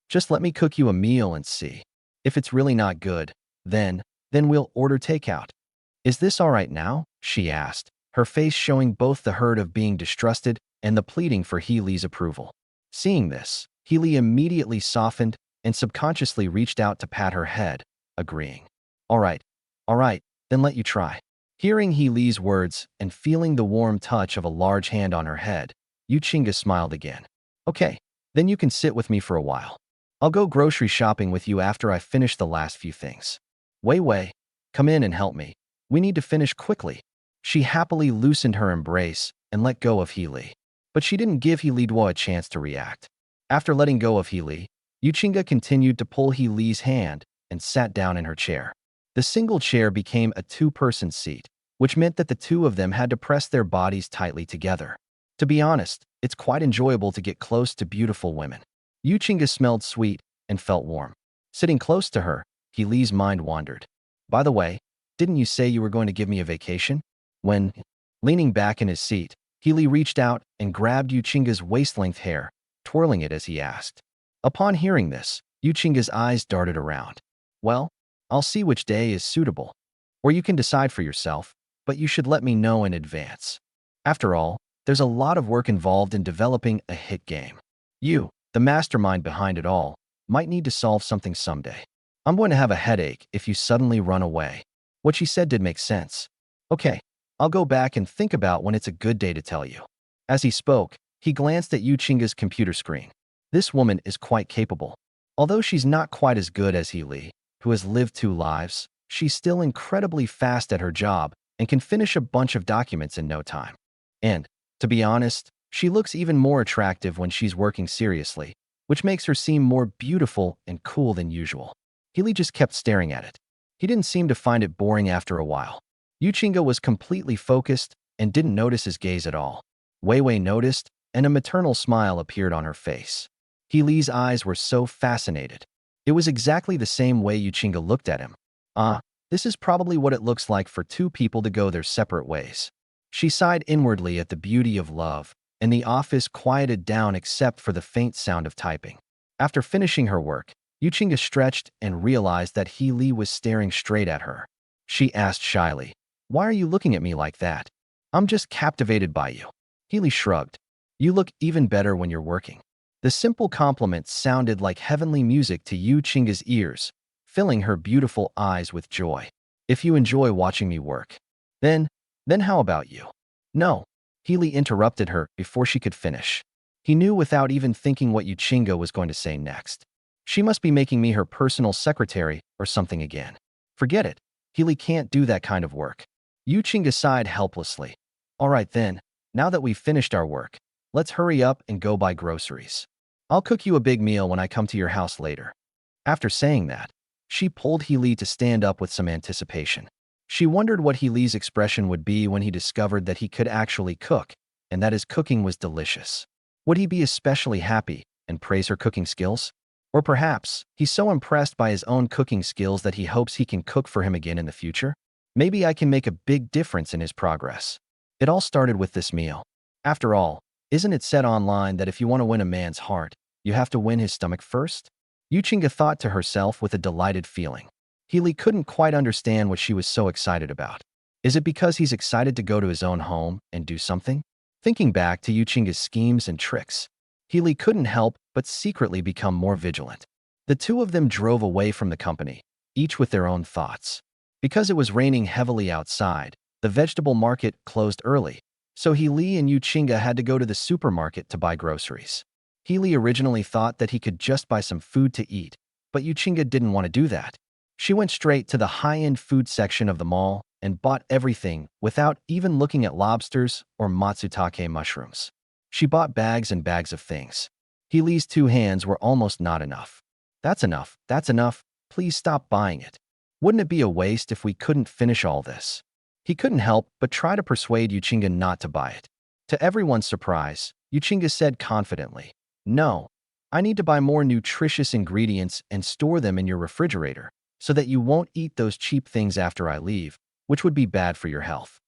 Just let me cook you a meal and see. If it's really not good, then we'll order takeout. Is this all right now? She asked, her face showing both the hurt of being distrusted and the pleading for Healy's approval. Seeing this, Healy immediately softened and subconsciously reached out to pat her head, agreeing. All right, then let you try. Hearing Healy's words and feeling the warm touch of a large hand on her head, Yu Qingge smiled again. Okay, then you can sit with me for a while. I'll go grocery shopping with you after I finish the last few things. Wei Wei, come in and help me. We need to finish quickly. She happily loosened her embrace and let go of Healy. But she didn't give Healy a chance to react. After letting go of Healy, Yu Qingge continued to pull Healy's hand and sat down in her chair. The single chair became a two-person seat, which meant that the two of them had to press their bodies tightly together. To be honest, it's quite enjoyable to get close to beautiful women. Yu Qingge smelled sweet and felt warm. Sitting close to her, Healy's mind wandered. By the way, didn't you say you were going to give me a vacation? When? Leaning back in his seat, Healy reached out and grabbed Yuchinga's waist-length hair, twirling it as he asked. Upon hearing this, Yuchinga's eyes darted around. Well, I'll see which day is suitable. Or you can decide for yourself, but you should let me know in advance. After all, there's a lot of work involved in developing a hit game. You, the mastermind behind it all, might need to solve something someday. I'm going to have a headache if you suddenly run away. What she said did make sense. Okay, I'll go back and think about when it's a good day to tell you. As he spoke, he glanced at Yuchinga's computer screen. This woman is quite capable. Although she's not quite as good as Healy, who has lived 2 lives, she's still incredibly fast at her job and can finish a bunch of documents in no time. And, to be honest, she looks even more attractive when she's working seriously, which makes her seem more beautiful and cool than usual. Healy just kept staring at it. He didn't seem to find it boring after a while. Yuchinga was completely focused and didn't notice his gaze at all. Weiwei noticed, and a maternal smile appeared on her face. Healy's eyes were so fascinated. It was exactly the same way Yuchinga looked at him. This is probably what it looks like for 2 people to go their separate ways. She sighed inwardly at the beauty of love, and the office quieted down except for the faint sound of typing. After finishing her work, Yuchinga stretched and realized that Healy was staring straight at her. She asked shyly, "Why are you looking at me like that?" "I'm just captivated by you." Healy shrugged. "You look even better when you're working." The simple compliment sounded like heavenly music to Yuchinga's ears, filling her beautiful eyes with joy. "If you enjoy watching me work, then how about you?" "No," Healy interrupted her before she could finish. He knew without even thinking what Yuchinga was going to say next. She must be making me her personal secretary or something again. Forget it. Healy can't do that kind of work. Yuchinga sighed helplessly. "All right then, now that we've finished our work, let's hurry up and go buy groceries. I'll cook you a big meal when I come to your house later." After saying that, she pulled Healy to stand up with some anticipation. She wondered what Healy's expression would be when he discovered that he could actually cook, and that his cooking was delicious. Would he be especially happy and praise her cooking skills? Or perhaps he's so impressed by his own cooking skills that he hopes he can cook for him again in the future? Maybe I can make a big difference in his progress. It all started with this meal. After all, isn't it said online that if you want to win a man's heart, you have to win his stomach first? Yuchinga thought to herself with a delighted feeling. Healy couldn't quite understand what she was so excited about. Is it because he's excited to go to his own home and do something? Thinking back to Yuchinga's schemes and tricks, Healy couldn't help but secretly become more vigilant. The 2 of them drove away from the company, each with their own thoughts. Because it was raining heavily outside, the vegetable market closed early, so Healy and Yuchinga had to go to the supermarket to buy groceries. Healy originally thought that he could just buy some food to eat, but Yuchinga didn't want to do that. She went straight to the high-end food section of the mall and bought everything without even looking at lobsters or matsutake mushrooms. She bought bags and bags of things. Healy's 2 hands were almost not enough. That's enough, please stop buying it. Wouldn't it be a waste if we couldn't finish all this?" He couldn't help but try to persuade Yuchinga not to buy it. To everyone's surprise, Yuchinga said confidently, "No, I need to buy more nutritious ingredients and store them in your refrigerator, so that you won't eat those cheap things after I leave, which would be bad for your health."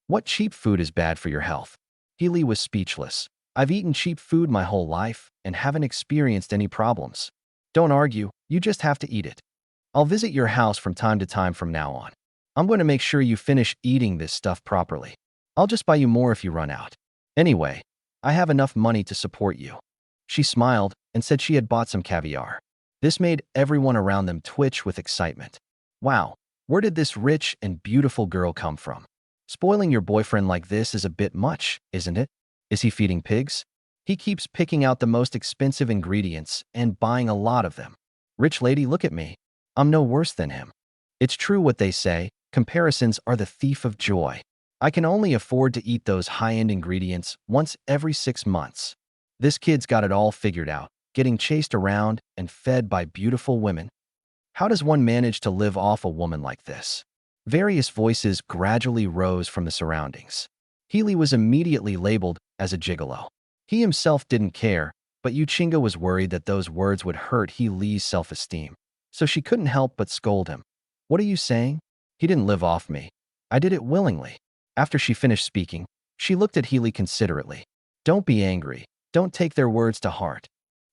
"What cheap food is bad for your health?" Healy was speechless. "I've eaten cheap food my whole life and haven't experienced any problems." "Don't argue, you just have to eat it. I'll visit your house from time to time from now on. I'm going to make sure you finish eating this stuff properly. I'll just buy you more if you run out. Anyway, I have enough money to support you." She smiled and said she had bought some caviar. This made everyone around them twitch with excitement. Wow, where did this rich and beautiful girl come from? Spoiling your boyfriend like this is a bit much, isn't it? Is he feeding pigs? He keeps picking out the most expensive ingredients and buying a lot of them. Rich lady, look at me. I'm no worse than him. It's true what they say, comparisons are the thief of joy. I can only afford to eat those high-end ingredients once every 6 months. This kid's got it all figured out, getting chased around and fed by beautiful women. How does one manage to live off a woman like this? Various voices gradually rose from the surroundings. Healy was immediately labeled as a gigolo. He himself didn't care, but Yuchinga was worried that those words would hurt Healy's self-esteem, so she couldn't help but scold him. "What are you saying? He didn't live off me. I did it willingly." After she finished speaking, she looked at Healy considerately. Don't be angry. Don't take their words to heart.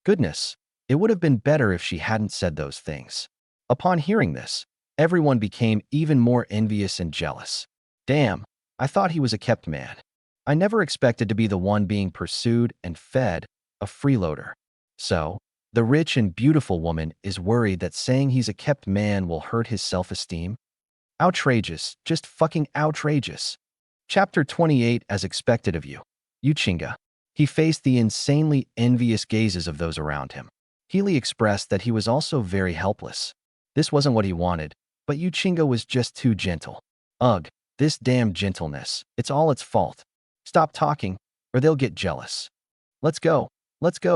Goodness, it would have been better if she hadn't said those things. Upon hearing this, everyone became even more envious and jealous. Damn, I thought he was a kept man. I never expected to be the one being pursued and fed, a freeloader. So, the rich and beautiful woman is worried that saying he's a kept man will hurt his self-esteem? Outrageous, just fucking outrageous. Chapter 28. As expected of you. Yuchinga. He faced the insanely envious gazes of those around him. Healy expressed that he was also very helpless. This wasn't what he wanted, but Yuchinga was just too gentle. Ugh, this damn gentleness, it's all its fault. Stop talking, or they'll get jealous. Let's go,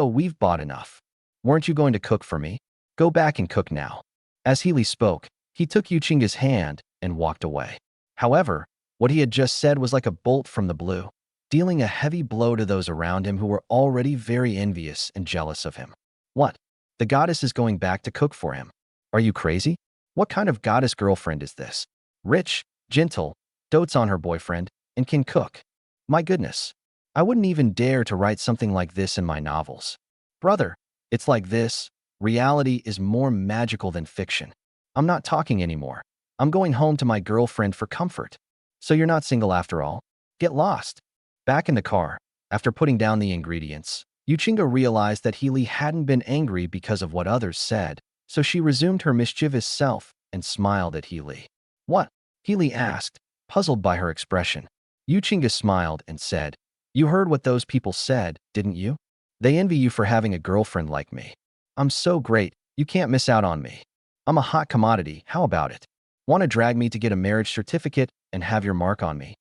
we've bought enough. Weren't you going to cook for me? Go back and cook now. As Healy spoke, he took Yuchinga's hand and walked away. However, what he had just said was like a bolt from the blue, dealing a heavy blow to those around him who were already very envious and jealous of him. What? The goddess is going back to cook for him. Are you crazy? What kind of goddess girlfriend is this? Rich, gentle, dotes on her boyfriend, and can cook. My goodness. I wouldn't even dare to write something like this in my novels. Brother, it's like this. Reality is more magical than fiction. I'm not talking anymore. I'm going home to my girlfriend for comfort. So you're not single after all? Get lost. Back in the car, after putting down the ingredients, Yuchinga realized that Healy hadn't been angry because of what others said, so she resumed her mischievous self and smiled at Healy. What? Healy asked, puzzled by her expression. Yuchinga smiled and said, You heard what those people said, didn't you? They envy you for having a girlfriend like me. I'm so great, you can't miss out on me. I'm a hot commodity, how about it? Want to drag me to get a marriage certificate and have your mark on me?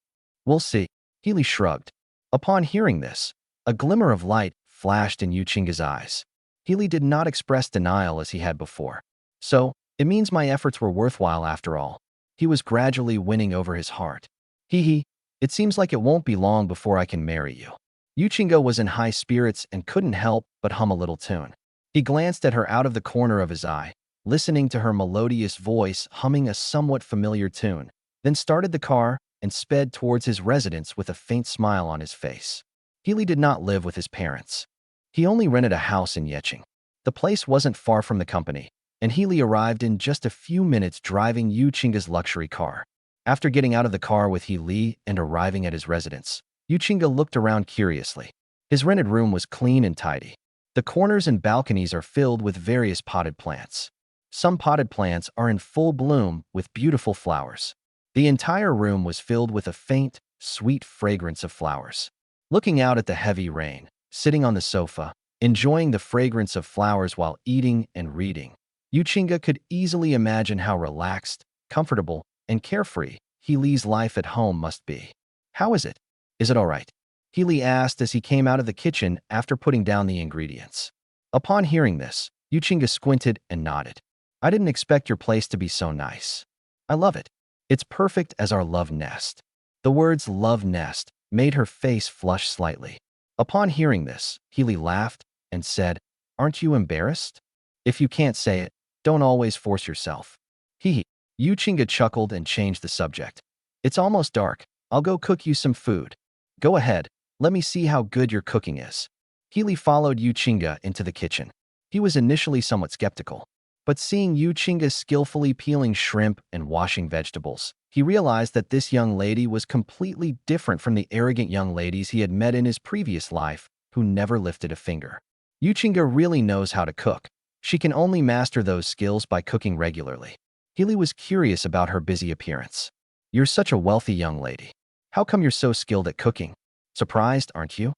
We'll see. Healy shrugged. Upon hearing this, a glimmer of light flashed in Yuchinga's eyes. Healy did not express denial as he had before. So, it means my efforts were worthwhile after all. He was gradually winning over his heart. Hee, it seems like it won't be long before I can marry you. Yuchinga was in high spirits and couldn't help but hum a little tune. He glanced at her out of the corner of his eye, listening to her melodious voice humming a somewhat familiar tune, then started the car and sped towards his residence with a faint smile on his face. Healy did not live with his parents. He only rented a house in Yeching. The place wasn't far from the company, and Healy arrived in just a few minutes driving Yuchinga's luxury car. After getting out of the car with Healy and arriving at his residence, Yuchinga looked around curiously. His rented room was clean and tidy. The corners and balconies are filled with various potted plants. Some potted plants are in full bloom with beautiful flowers. The entire room was filled with a faint, sweet fragrance of flowers. Looking out at the heavy rain, sitting on the sofa, enjoying the fragrance of flowers while eating and reading, Yuchinga could easily imagine how relaxed, comfortable, and carefree Healy's life at home must be. How is it? Is it all right? Healy asked as he came out of the kitchen after putting down the ingredients. Upon hearing this, Yuchinga squinted and nodded. I didn't expect your place to be so nice. I love it. It's perfect as our love nest. The words love nest made her face flush slightly. Upon hearing this, Healy laughed and said, Aren't you embarrassed? If you can't say it, don't always force yourself. Hee. Yuchinga chuckled and changed the subject. It's almost dark. I'll go cook you some food. Go ahead. Let me see how good your cooking is. Healy followed Yuchinga into the kitchen. He was initially somewhat skeptical, but seeing Yuchinga skillfully peeling shrimp and washing vegetables, he realized that this young lady was completely different from the arrogant young ladies he had met in his previous life who never lifted a finger. Yuchinga really knows how to cook. She can only master those skills by cooking regularly. Healy was curious about her busy appearance. You're such a wealthy young lady. How come you're so skilled at cooking? Surprised, aren't you?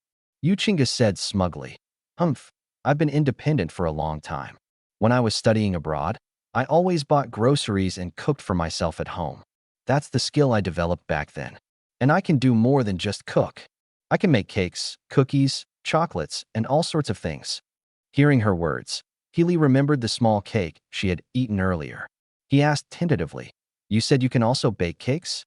Yuchinga said smugly. Humph, I've been independent for a long time. When I was studying abroad, I always bought groceries and cooked for myself at home. That's the skill I developed back then. And I can do more than just cook. I can make cakes, cookies, chocolates, and all sorts of things. Hearing her words, Healy remembered the small cake she had eaten earlier. He asked tentatively, You said you can also bake cakes?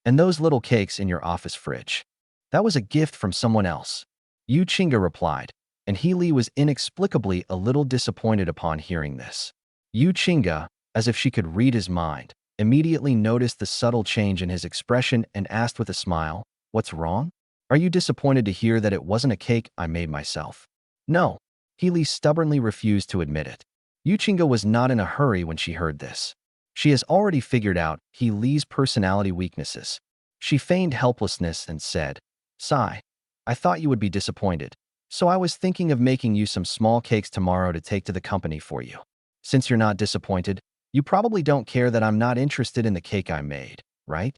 And those little cakes in your office fridge? That was a gift from someone else. Yuchinga replied, and Healy was inexplicably a little disappointed upon hearing this. Yuchinga, as if she could read his mind, immediately noticed the subtle change in his expression and asked with a smile, "What's wrong? Are you disappointed to hear that it wasn't a cake I made myself?" No. Healy stubbornly refused to admit it. Yuchinga was not in a hurry when she heard this. She has already figured out Healy's personality weaknesses. She feigned helplessness and said, "Sigh, I thought you would be disappointed, so I was thinking of making you some small cakes tomorrow to take to the company for you. Since you're not disappointed, you probably don't care that I'm not interested in the cake I made, right?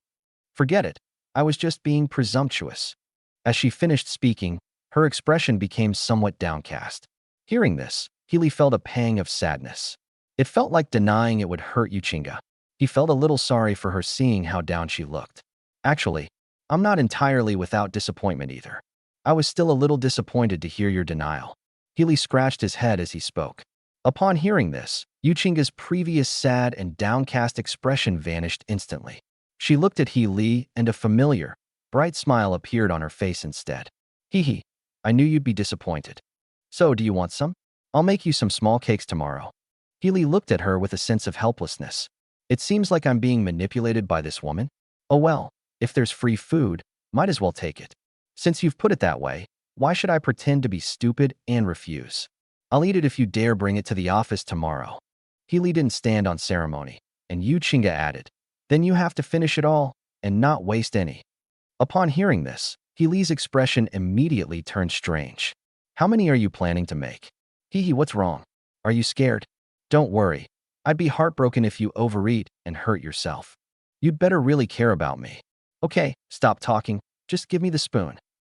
Forget it. I was just being presumptuous." As she finished speaking, her expression became somewhat downcast. Hearing this, Healy felt a pang of sadness. It felt like denying it would hurt Yuchinga. He felt a little sorry for her seeing how down she looked. "Actually, I'm not entirely without disappointment either. I was still a little disappointed to hear your denial." Healy scratched his head as he spoke. Upon hearing this, Yuchinga's previous sad and downcast expression vanished instantly. She looked at Healy and a familiar, bright smile appeared on her face instead. "Hee hee, I knew you'd be disappointed. So, do you want some? I'll make you some small cakes tomorrow." Healy looked at her with a sense of helplessness. "It seems like I'm being manipulated by this woman. Oh well, if there's free food, might as well take it. Since you've put it that way, why should I pretend to be stupid and refuse? I'll eat it if you dare bring it to the office tomorrow." Healy didn't stand on ceremony, and Yuchinga added, "Then you have to finish it all and not waste any." Upon hearing this, Healy's expression immediately turned strange. "How many are you planning to make?" "Hee hee, what's wrong? Are you scared?" "Don't worry. I'd be heartbroken if you overeat and hurt yourself. You'd better really care about me." "Okay, stop talking. Just give me the spoon."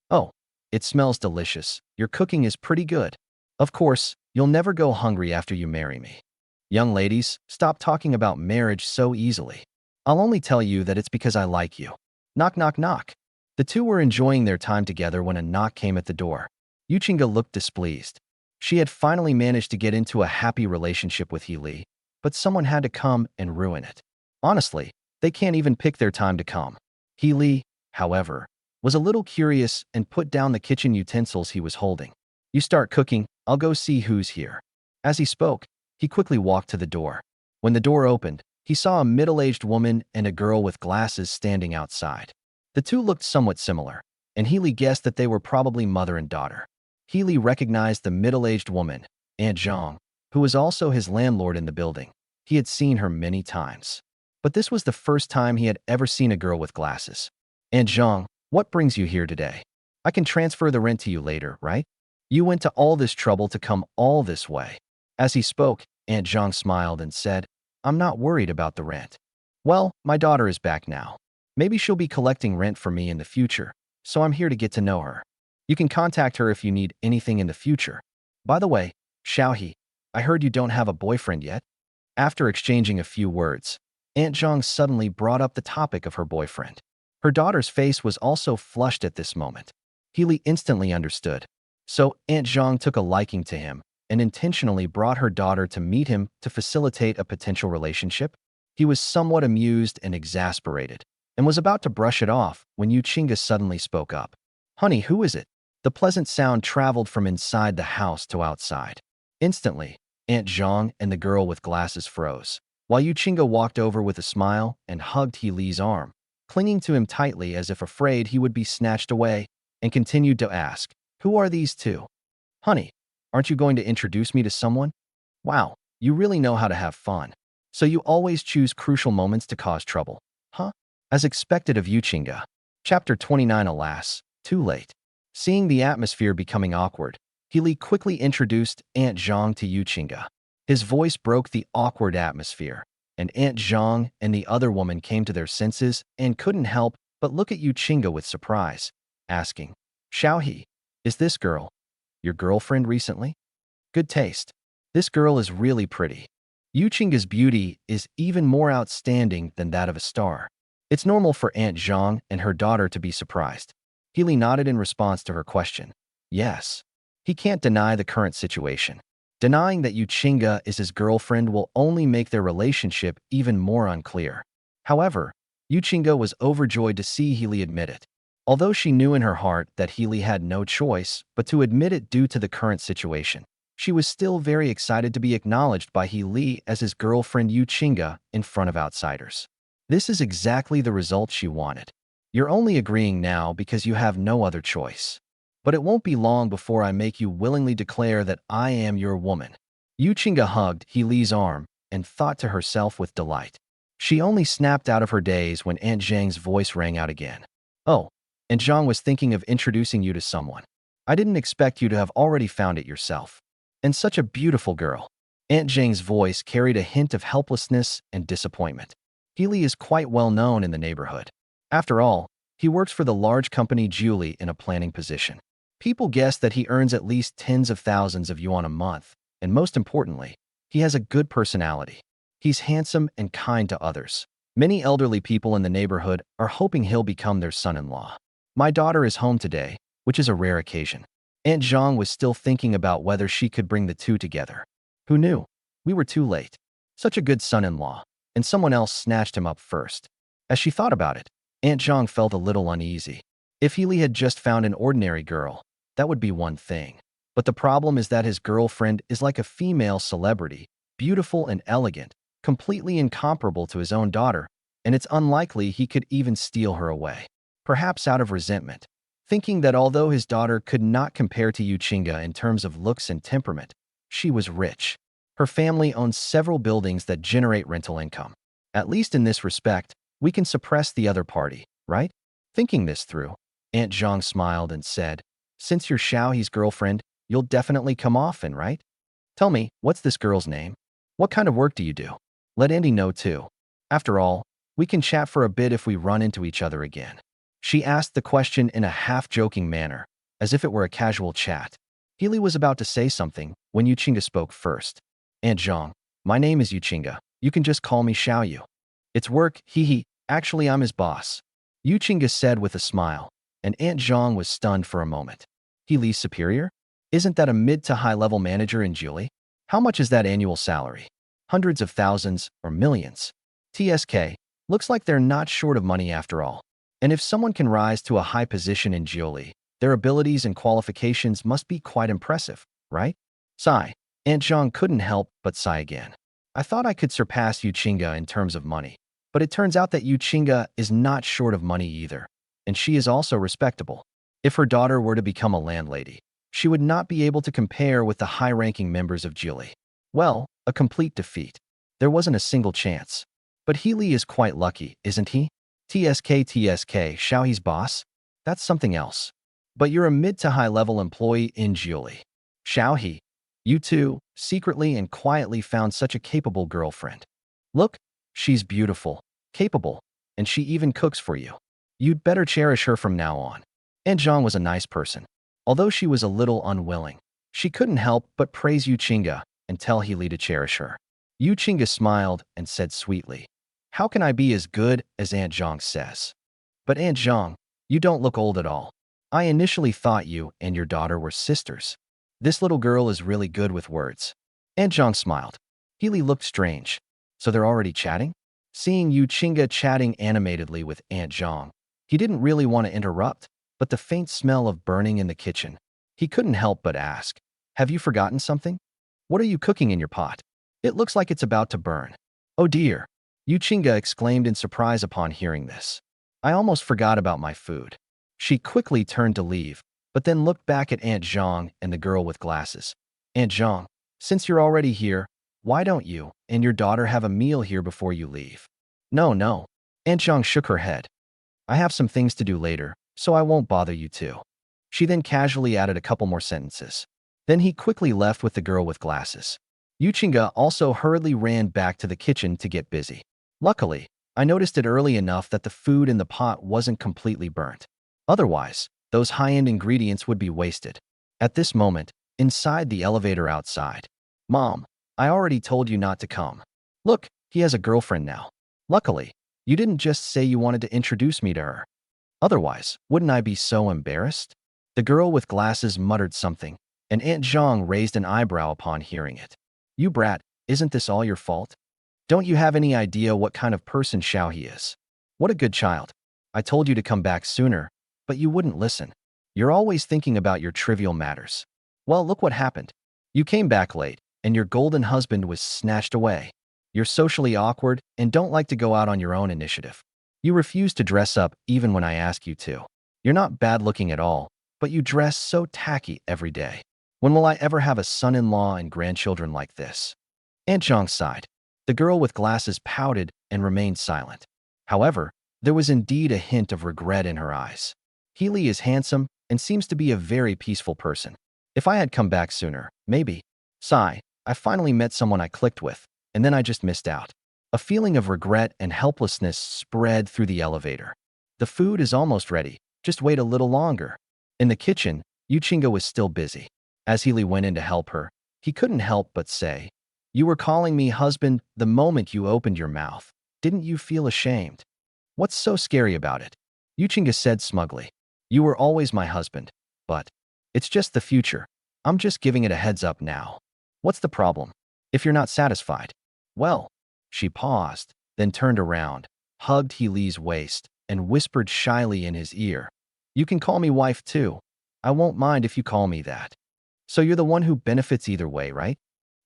"Oh, it smells delicious. Your cooking is pretty good. Of course, you'll never go hungry after you marry me." "Young ladies, stop talking about marriage so easily. I'll only tell you that it's because I like you." Knock, knock, knock. The two were enjoying their time together when a knock came at the door. Yuchinga looked displeased. She had finally managed to get into a happy relationship with Healy, but someone had to come and ruin it. Honestly, they can't even pick their time to come. Healy, however, was a little curious and put down the kitchen utensils he was holding. "You start cooking, I'll go see who's here." As he spoke, he quickly walked to the door. When the door opened, he saw a middle-aged woman and a girl with glasses standing outside. The two looked somewhat similar, and Healy guessed that they were probably mother and daughter. Healy recognized the middle-aged woman, Aunt Zhang, who was also his landlord in the building. He had seen her many times, but this was the first time he had ever seen a girl with glasses. "Aunt Zhang, what brings you here today? I can transfer the rent to you later, right? You went to all this trouble to come all this way." As he spoke, Aunt Zhang smiled and said, "I'm not worried about the rent. Well, my daughter is back now. Maybe she'll be collecting rent for me in the future, so I'm here to get to know her. You can contact her if you need anything in the future. By the way, Xiaohe, I heard you don't have a boyfriend yet." After exchanging a few words, Aunt Zhang suddenly brought up the topic of her boyfriend. Her daughter's face was also flushed at this moment. Healy instantly understood. So Aunt Zhang took a liking to him and intentionally brought her daughter to meet him to facilitate a potential relationship? He was somewhat amused and exasperated, and was about to brush it off when Yuchinga suddenly spoke up. "Honey, who is it?" The pleasant sound traveled from inside the house to outside. Instantly, Aunt Zhang and the girl with glasses froze, while Yuchinga walked over with a smile and hugged Healy's arm, clinging to him tightly as if afraid he would be snatched away, and continued to ask, "Who are these two? Honey, aren't you going to introduce me to someone? Wow, you really know how to have fun. So you always choose crucial moments to cause trouble, huh?" As expected of Yuchinga. Chapter 29. Alas, too late. Seeing the atmosphere becoming awkward, Healy quickly introduced Aunt Zhang to Yuchinga. His voice broke the awkward atmosphere, and Aunt Zhang and the other woman came to their senses and couldn't help but look at Yuchinga with surprise, asking, "Xiaohe, is this girl your girlfriend recently? Good taste. This girl is really pretty." Yuchinga's beauty is even more outstanding than that of a star. It's normal for Aunt Zhang and her daughter to be surprised. Healy nodded in response to her question. Yes. He can't deny the current situation. Denying that Yuchinga is his girlfriend will only make their relationship even more unclear. However, Yuchinga was overjoyed to see Healy admit it, although she knew in her heart that Healy had no choice but to admit it due to the current situation. She was still very excited to be acknowledged by He Li as his girlfriend Yu Qinga in front of outsiders. This is exactly the result she wanted. You're only agreeing now because you have no other choice. But it won't be long before I make you willingly declare that I am your woman. Yu Qinga hugged He Li's arm and thought to herself with delight. She only snapped out of her daze when Aunt Zhang's voice rang out again. Oh, and Zhang was thinking of introducing you to someone. I didn't expect you to have already found it yourself. And such a beautiful girl. Aunt Zhang's voice carried a hint of helplessness and disappointment. He Li is quite well known in the neighborhood. After all, he works for the large company Julie in a planning position. People guess that he earns at least tens of thousands of yuan a month, and most importantly, he has a good personality. He's handsome and kind to others. Many elderly people in the neighborhood are hoping he'll become their son-in-law. My daughter is home today, which is a rare occasion. Aunt Zhang was still thinking about whether she could bring the two together. Who knew? We were too late. Such a good son-in-law, and someone else snatched him up first. As she thought about it, Aunt Zhang felt a little uneasy. If He Li had just found an ordinary girl, that would be one thing. But the problem is that his girlfriend is like a female celebrity, beautiful and elegant, completely incomparable to his own daughter, and it's unlikely he could even steal her away. Perhaps out of resentment, thinking that although his daughter could not compare to Yu Qinga in terms of looks and temperament, she was rich. Her family owns several buildings that generate rental income. At least in this respect, we can suppress the other party, right? Thinking this through, Aunt Zhang smiled and said, since you're Xiaohe's girlfriend, you'll definitely come often, right? Tell me, what's this girl's name? What kind of work do you do? Let Andy know too. After all, we can chat for a bit if we run into each other again. She asked the question in a half-joking manner, as if it were a casual chat. He Li was about to say something when Yu Qinga spoke first. Aunt Zhang, my name is Yu Qinga. You can just call me Xiaoyu. It's work, hee. Actually, I'm his boss. Yu Qinga said with a smile, and Aunt Zhang was stunned for a moment. He Li's superior? Isn't that a mid to high-level manager in Julie? How much is that annual salary? Hundreds of thousands or millions? TSK, looks like they're not short of money after all. And if someone can rise to a high position in Julie, their abilities and qualifications must be quite impressive, right? Sigh. Aunt Zhang couldn't help but sigh again. I thought I could surpass Yu Qinga in terms of money, but it turns out that Yu Qinga is not short of money either, and she is also respectable. If her daughter were to become a landlady, she would not be able to compare with the high-ranking members of Julie. Well, a complete defeat. There wasn't a single chance. But He Li is quite lucky, isn't he? TSK, Xiaohe's boss? That's something else. But you're a mid to high-level employee in Julie. Xiaohe, you too, secretly and quietly found such a capable girlfriend. Look, she's beautiful, capable, and she even cooks for you. You'd better cherish her from now on. Aunt Zhang was a nice person. Although she was a little unwilling, she couldn't help but praise Yu Qinga and tell He Li to cherish her. Yu Qinga smiled and said sweetly, how can I be as good as Aunt Zhang says? But Aunt Zhang, you don't look old at all. I initially thought you and your daughter were sisters. This little girl is really good with words. Aunt Zhang smiled. He Li looked strange. So they're already chatting? Seeing Yu Qinga chatting animatedly with Aunt Zhang, he didn't really want to interrupt, but the faint smell of burning in the kitchen, he couldn't help but ask, have you forgotten something? What are you cooking in your pot? It looks like it's about to burn. Oh dear. Yu Qinga exclaimed in surprise upon hearing this. I almost forgot about my food. She quickly turned to leave, but then looked back at Aunt Zhang and the girl with glasses. Aunt Zhang, since you're already here, why don't you and your daughter have a meal here before you leave? No. Aunt Zhang shook her head. I have some things to do later, so I won't bother you too. She then casually added a couple more sentences. Then he quickly left with the girl with glasses. Yu Qinga also hurriedly ran back to the kitchen to get busy. Luckily, I noticed it early enough that the food in the pot wasn't completely burnt. Otherwise, those high-end ingredients would be wasted. At this moment, inside the elevator outside. Mom, I already told you not to come. Look, he has a girlfriend now. Luckily, you didn't just say you wanted to introduce me to her. Otherwise, wouldn't I be so embarrassed? The girl with glasses muttered something, and Aunt Zhang raised an eyebrow upon hearing it. You brat, isn't this all your fault? Don't you have any idea what kind of person Xiaohe is? What a good child. I told you to come back sooner, but you wouldn't listen. You're always thinking about your trivial matters. Well, look what happened. You came back late, and your golden husband was snatched away. You're socially awkward and don't like to go out on your own initiative. You refuse to dress up even when I ask you to. You're not bad-looking at all, but you dress so tacky every day. When will I ever have a son-in-law and grandchildren like this? Aunt Zhang sighed. The girl with glasses pouted and remained silent. However, there was indeed a hint of regret in her eyes. Healy is handsome and seems to be a very peaceful person. If I had come back sooner, maybe. Sigh, I finally met someone I clicked with, and then I just missed out. A feeling of regret and helplessness spread through the elevator. The food is almost ready. Just wait a little longer. In the kitchen, Yuchinga was still busy. As Healy went in to help her, he couldn't help but say, "You were calling me husband the moment you opened your mouth. Didn't you feel ashamed? What's so scary about it?" Yuchinga said smugly, "You were always my husband, but it's just the future. I'm just giving it a heads up now. What's the problem? If you're not satisfied?" Well, she paused, then turned around, hugged Healy's waist, and whispered shyly in his ear, "You can call me wife too. I won't mind if you call me that. So you're the one who benefits either way, right?"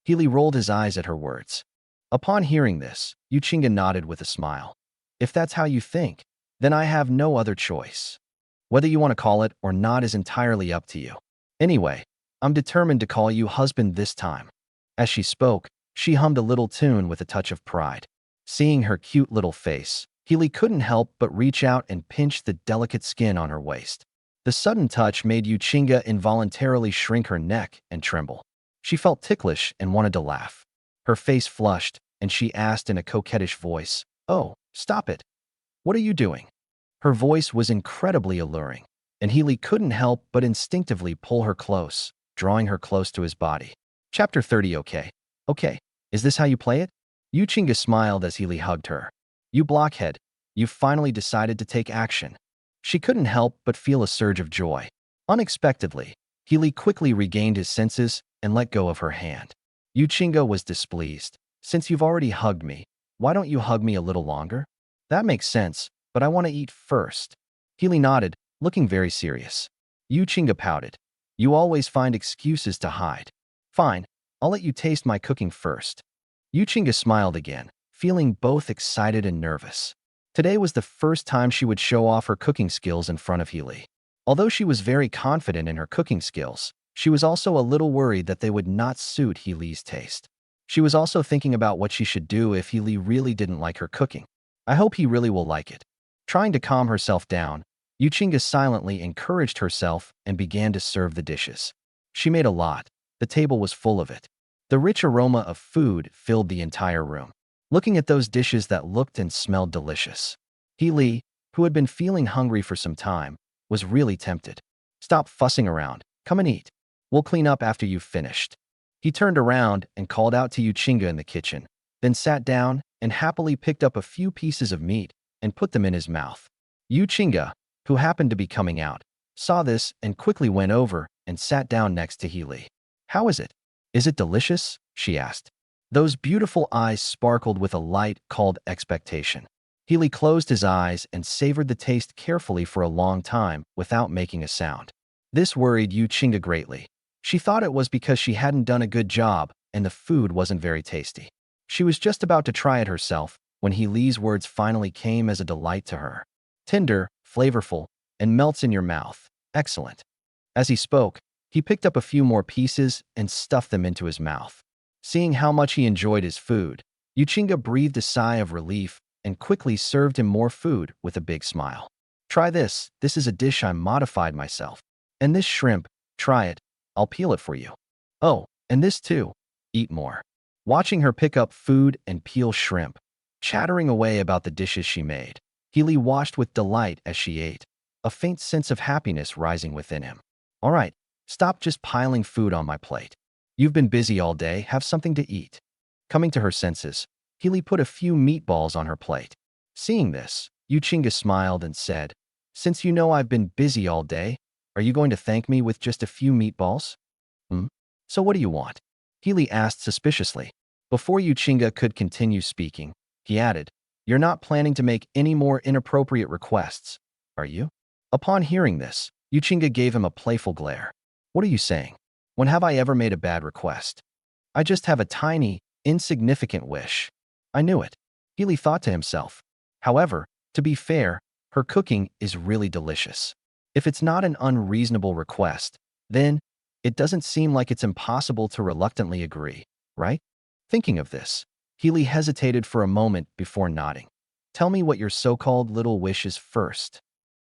Healy rolled his eyes at her words. Upon hearing this, Yuchinga nodded with a smile. "If that's how you think, then I have no other choice. Whether you want to call it or not is entirely up to you. Anyway, I'm determined to call you husband this time." As she spoke, she hummed a little tune with a touch of pride. Seeing her cute little face, Healy couldn't help but reach out and pinch the delicate skin on her waist. The sudden touch made Yuchinga involuntarily shrink her neck and tremble. She felt ticklish and wanted to laugh. Her face flushed, and she asked in a coquettish voice, "Oh, stop it. What are you doing?" Her voice was incredibly alluring, and Healy couldn't help but instinctively pull her close, drawing her close to his body. Chapter 30. Okay. Is this how you play it? Yuchinga smiled as Healy hugged her. "You blockhead. You've finally decided to take action." She couldn't help but feel a surge of joy. Unexpectedly, Healy quickly regained his senses and let go of her hand. Yuchinga was displeased. "Since you've already hugged me, why don't you hug me a little longer?" "That makes sense, but I want to eat first." Healy nodded, looking very serious. Yuchinga pouted. "You always find excuses to hide." "Fine, I'll let you taste my cooking first." Yuchinga smiled again, feeling both excited and nervous. Today was the first time she would show off her cooking skills in front of Healy. Although she was very confident in her cooking skills, she was also a little worried that they would not suit Healy's taste. She was also thinking about what she should do if Healy really didn't like her cooking. "I hope he really will like it." Trying to calm herself down, Yuchinga silently encouraged herself and began to serve the dishes. She made a lot. The table was full of it. The rich aroma of food filled the entire room. Looking at those dishes that looked and smelled delicious, Healy, who had been feeling hungry for some time, was really tempted. "Stop fussing around. Come and eat. We'll clean up after you've finished." He turned around and called out to Yuchinga in the kitchen, then sat down and happily picked up a few pieces of meat and put them in his mouth. Yuchinga, who happened to be coming out, saw this and quickly went over and sat down next to Healy. "How is it? Is it delicious?" she asked. Those beautiful eyes sparkled with a light called expectation. Healy closed his eyes and savored the taste carefully for a long time without making a sound. This worried Yuchinga greatly. She thought it was because she hadn't done a good job and the food wasn't very tasty. She was just about to try it herself when Healy's words finally came as a delight to her. "Tender, flavorful, and melts in your mouth. Excellent." As he spoke, he picked up a few more pieces and stuffed them into his mouth. Seeing how much he enjoyed his food, Yuchinga breathed a sigh of relief and quickly served him more food with a big smile. "Try this. This is a dish I modified myself. And this shrimp, try it. I'll peel it for you. Oh, and this too. Eat more." Watching her pick up food and peel shrimp, chattering away about the dishes she made, Healy watched with delight as she ate, a faint sense of happiness rising within him. "All right, stop just piling food on my plate. You've been busy all day, have something to eat." Coming to her senses, Healy put a few meatballs on her plate. Seeing this, Yuchinga smiled and said, "Since you know I've been busy all day, are you going to thank me with just a few meatballs?" "Hmm? So what do you want?" Healy asked suspiciously. Before Yuchinga could continue speaking, he added, "You're not planning to make any more inappropriate requests, are you?" Upon hearing this, Yuchinga gave him a playful glare. "What are you saying? When have I ever made a bad request? I just have a tiny, insignificant wish. I knew it, Healy thought to himself. However, to be fair, her cooking is really delicious. If it's not an unreasonable request, then it doesn't seem like it's impossible to reluctantly agree, right? Thinking of this, Healy hesitated for a moment before nodding. Tell me what your so-called little wish is first.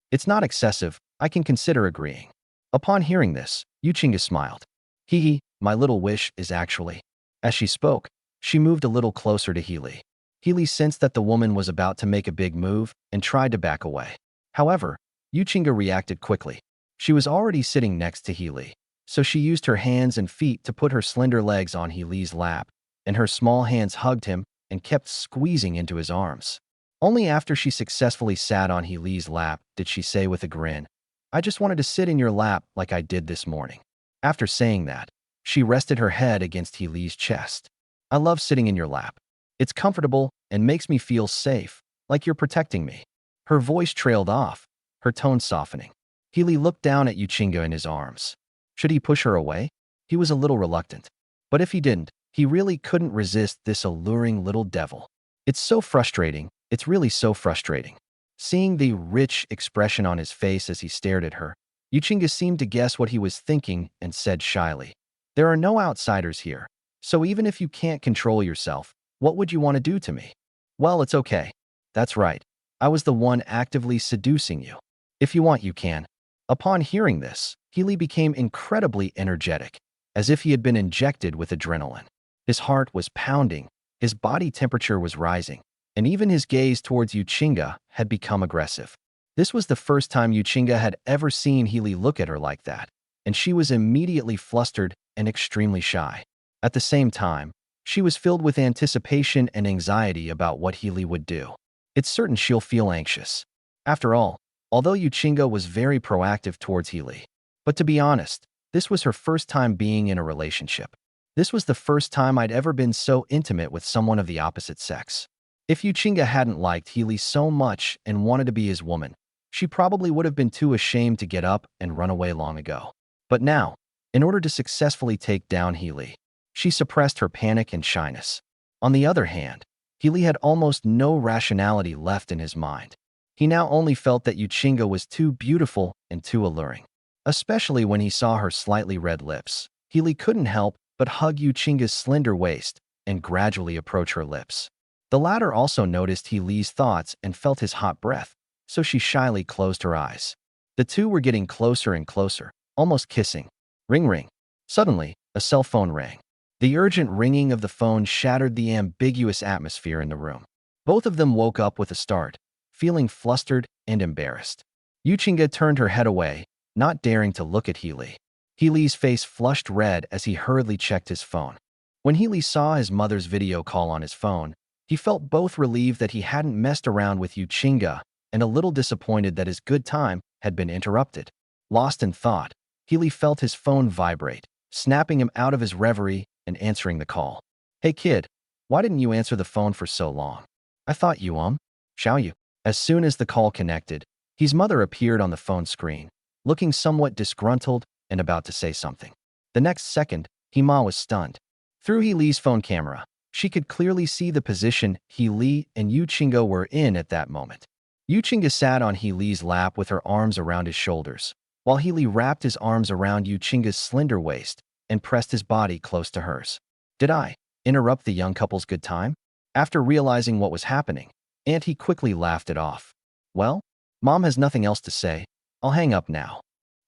It's not excessive, I can consider agreeing. Upon hearing this, Yuchinga smiled. Hee hee, my little wish is actually. As she spoke, she moved a little closer to Healy. Healy sensed that the woman was about to make a big move and tried to back away. However, Yuchinga reacted quickly. She was already sitting next to Healy, so she used her hands and feet to put her slender legs on Healy's lap, and her small hands hugged him and kept squeezing into his arms. Only after she successfully sat on Healy's lap did she say with a grin, I just wanted to sit in your lap like I did this morning. After saying that, she rested her head against Healy's chest. I love sitting in your lap. It's comfortable and makes me feel safe, like you're protecting me. Her voice trailed off, her tone softening. Healy looked down at Yuchinga in his arms. Should he push her away? He was a little reluctant. But if he didn't, he really couldn't resist this alluring little devil. It's so frustrating, it's really so frustrating. Seeing the rich expression on his face as he stared at her, Yuchinga seemed to guess what he was thinking and said shyly, there are no outsiders here, so even if you can't control yourself, what would you want to do to me? Well, it's okay. That's right. I was the one actively seducing you. If you want, you can. Upon hearing this, Healy became incredibly energetic, as if he had been injected with adrenaline. His heart was pounding, his body temperature was rising, and even his gaze towards Yuchinga had become aggressive. This was the first time Yuchinga had ever seen Healy look at her like that, and she was immediately flustered and extremely shy. At the same time, she was filled with anticipation and anxiety about what Healy would do. It's certain she'll feel anxious. After all, although Yuchinga was very proactive towards Healy, but to be honest, this was her first time being in a relationship. This was the first time I'd ever been so intimate with someone of the opposite sex. If Yuchinga hadn't liked Healy so much and wanted to be his woman, she probably would have been too ashamed to get up and run away long ago. But now, in order to successfully take down Healy, she suppressed her panic and shyness. On the other hand, Healy had almost no rationality left in his mind. He now only felt that Yuchinga was too beautiful and too alluring. Especially when he saw her slightly red lips, Healy couldn't help but hug Yuchinga's slender waist and gradually approach her lips. The latter also noticed Healy's thoughts and felt his hot breath, so she shyly closed her eyes. The two were getting closer and closer, almost kissing. Ring ring. Suddenly, a cell phone rang. The urgent ringing of the phone shattered the ambiguous atmosphere in the room. Both of them woke up with a start, feeling flustered and embarrassed. Yuchinga turned her head away, not daring to look at Healy. Healy's face flushed red as he hurriedly checked his phone. When Healy saw his mother's video call on his phone, he felt both relieved that he hadn't messed around with Yuchinga and a little disappointed that his good time had been interrupted. Lost in thought, Healy felt his phone vibrate, snapping him out of his reverie and answering the call. Hey kid, why didn't you answer the phone for so long? I thought you, shall you? As soon as the call connected, his mother appeared on the phone screen, looking somewhat disgruntled and about to say something. The next second, Hima was stunned. Through Healy's phone camera, she could clearly see the position Healy and Yuchinga were in at that moment. Yuchinga sat on Healy's lap with her arms around his shoulders, while Healy wrapped his arms around Yuchinga's slender waist and pressed his body close to hers. Did I interrupt the young couple's good time? After realizing what was happening, Auntie quickly laughed it off. Well, Mom has nothing else to say. I'll hang up now.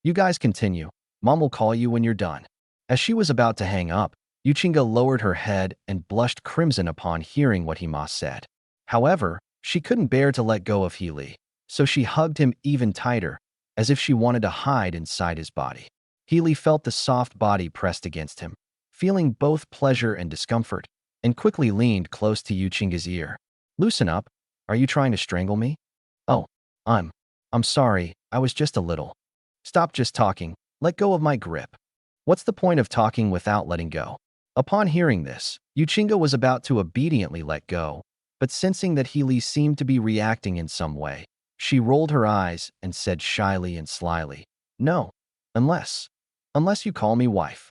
You guys continue. Mom will call you when you're done. As she was about to hang up, Yuchinga lowered her head and blushed crimson upon hearing what Hima said. However, she couldn't bear to let go of Healy, so she hugged him even tighter, as if she wanted to hide inside his body. Healy felt the soft body pressed against him, feeling both pleasure and discomfort, and quickly leaned close to Yuchinga's ear. Loosen up. Are you trying to strangle me? Oh, I'm sorry, I was just a little. Stop just talking, let go of my grip. What's the point of talking without letting go? Upon hearing this, Yuchinga was about to obediently let go, but sensing that Healy seemed to be reacting in some way, she rolled her eyes and said shyly and slyly, No, unless you call me wife.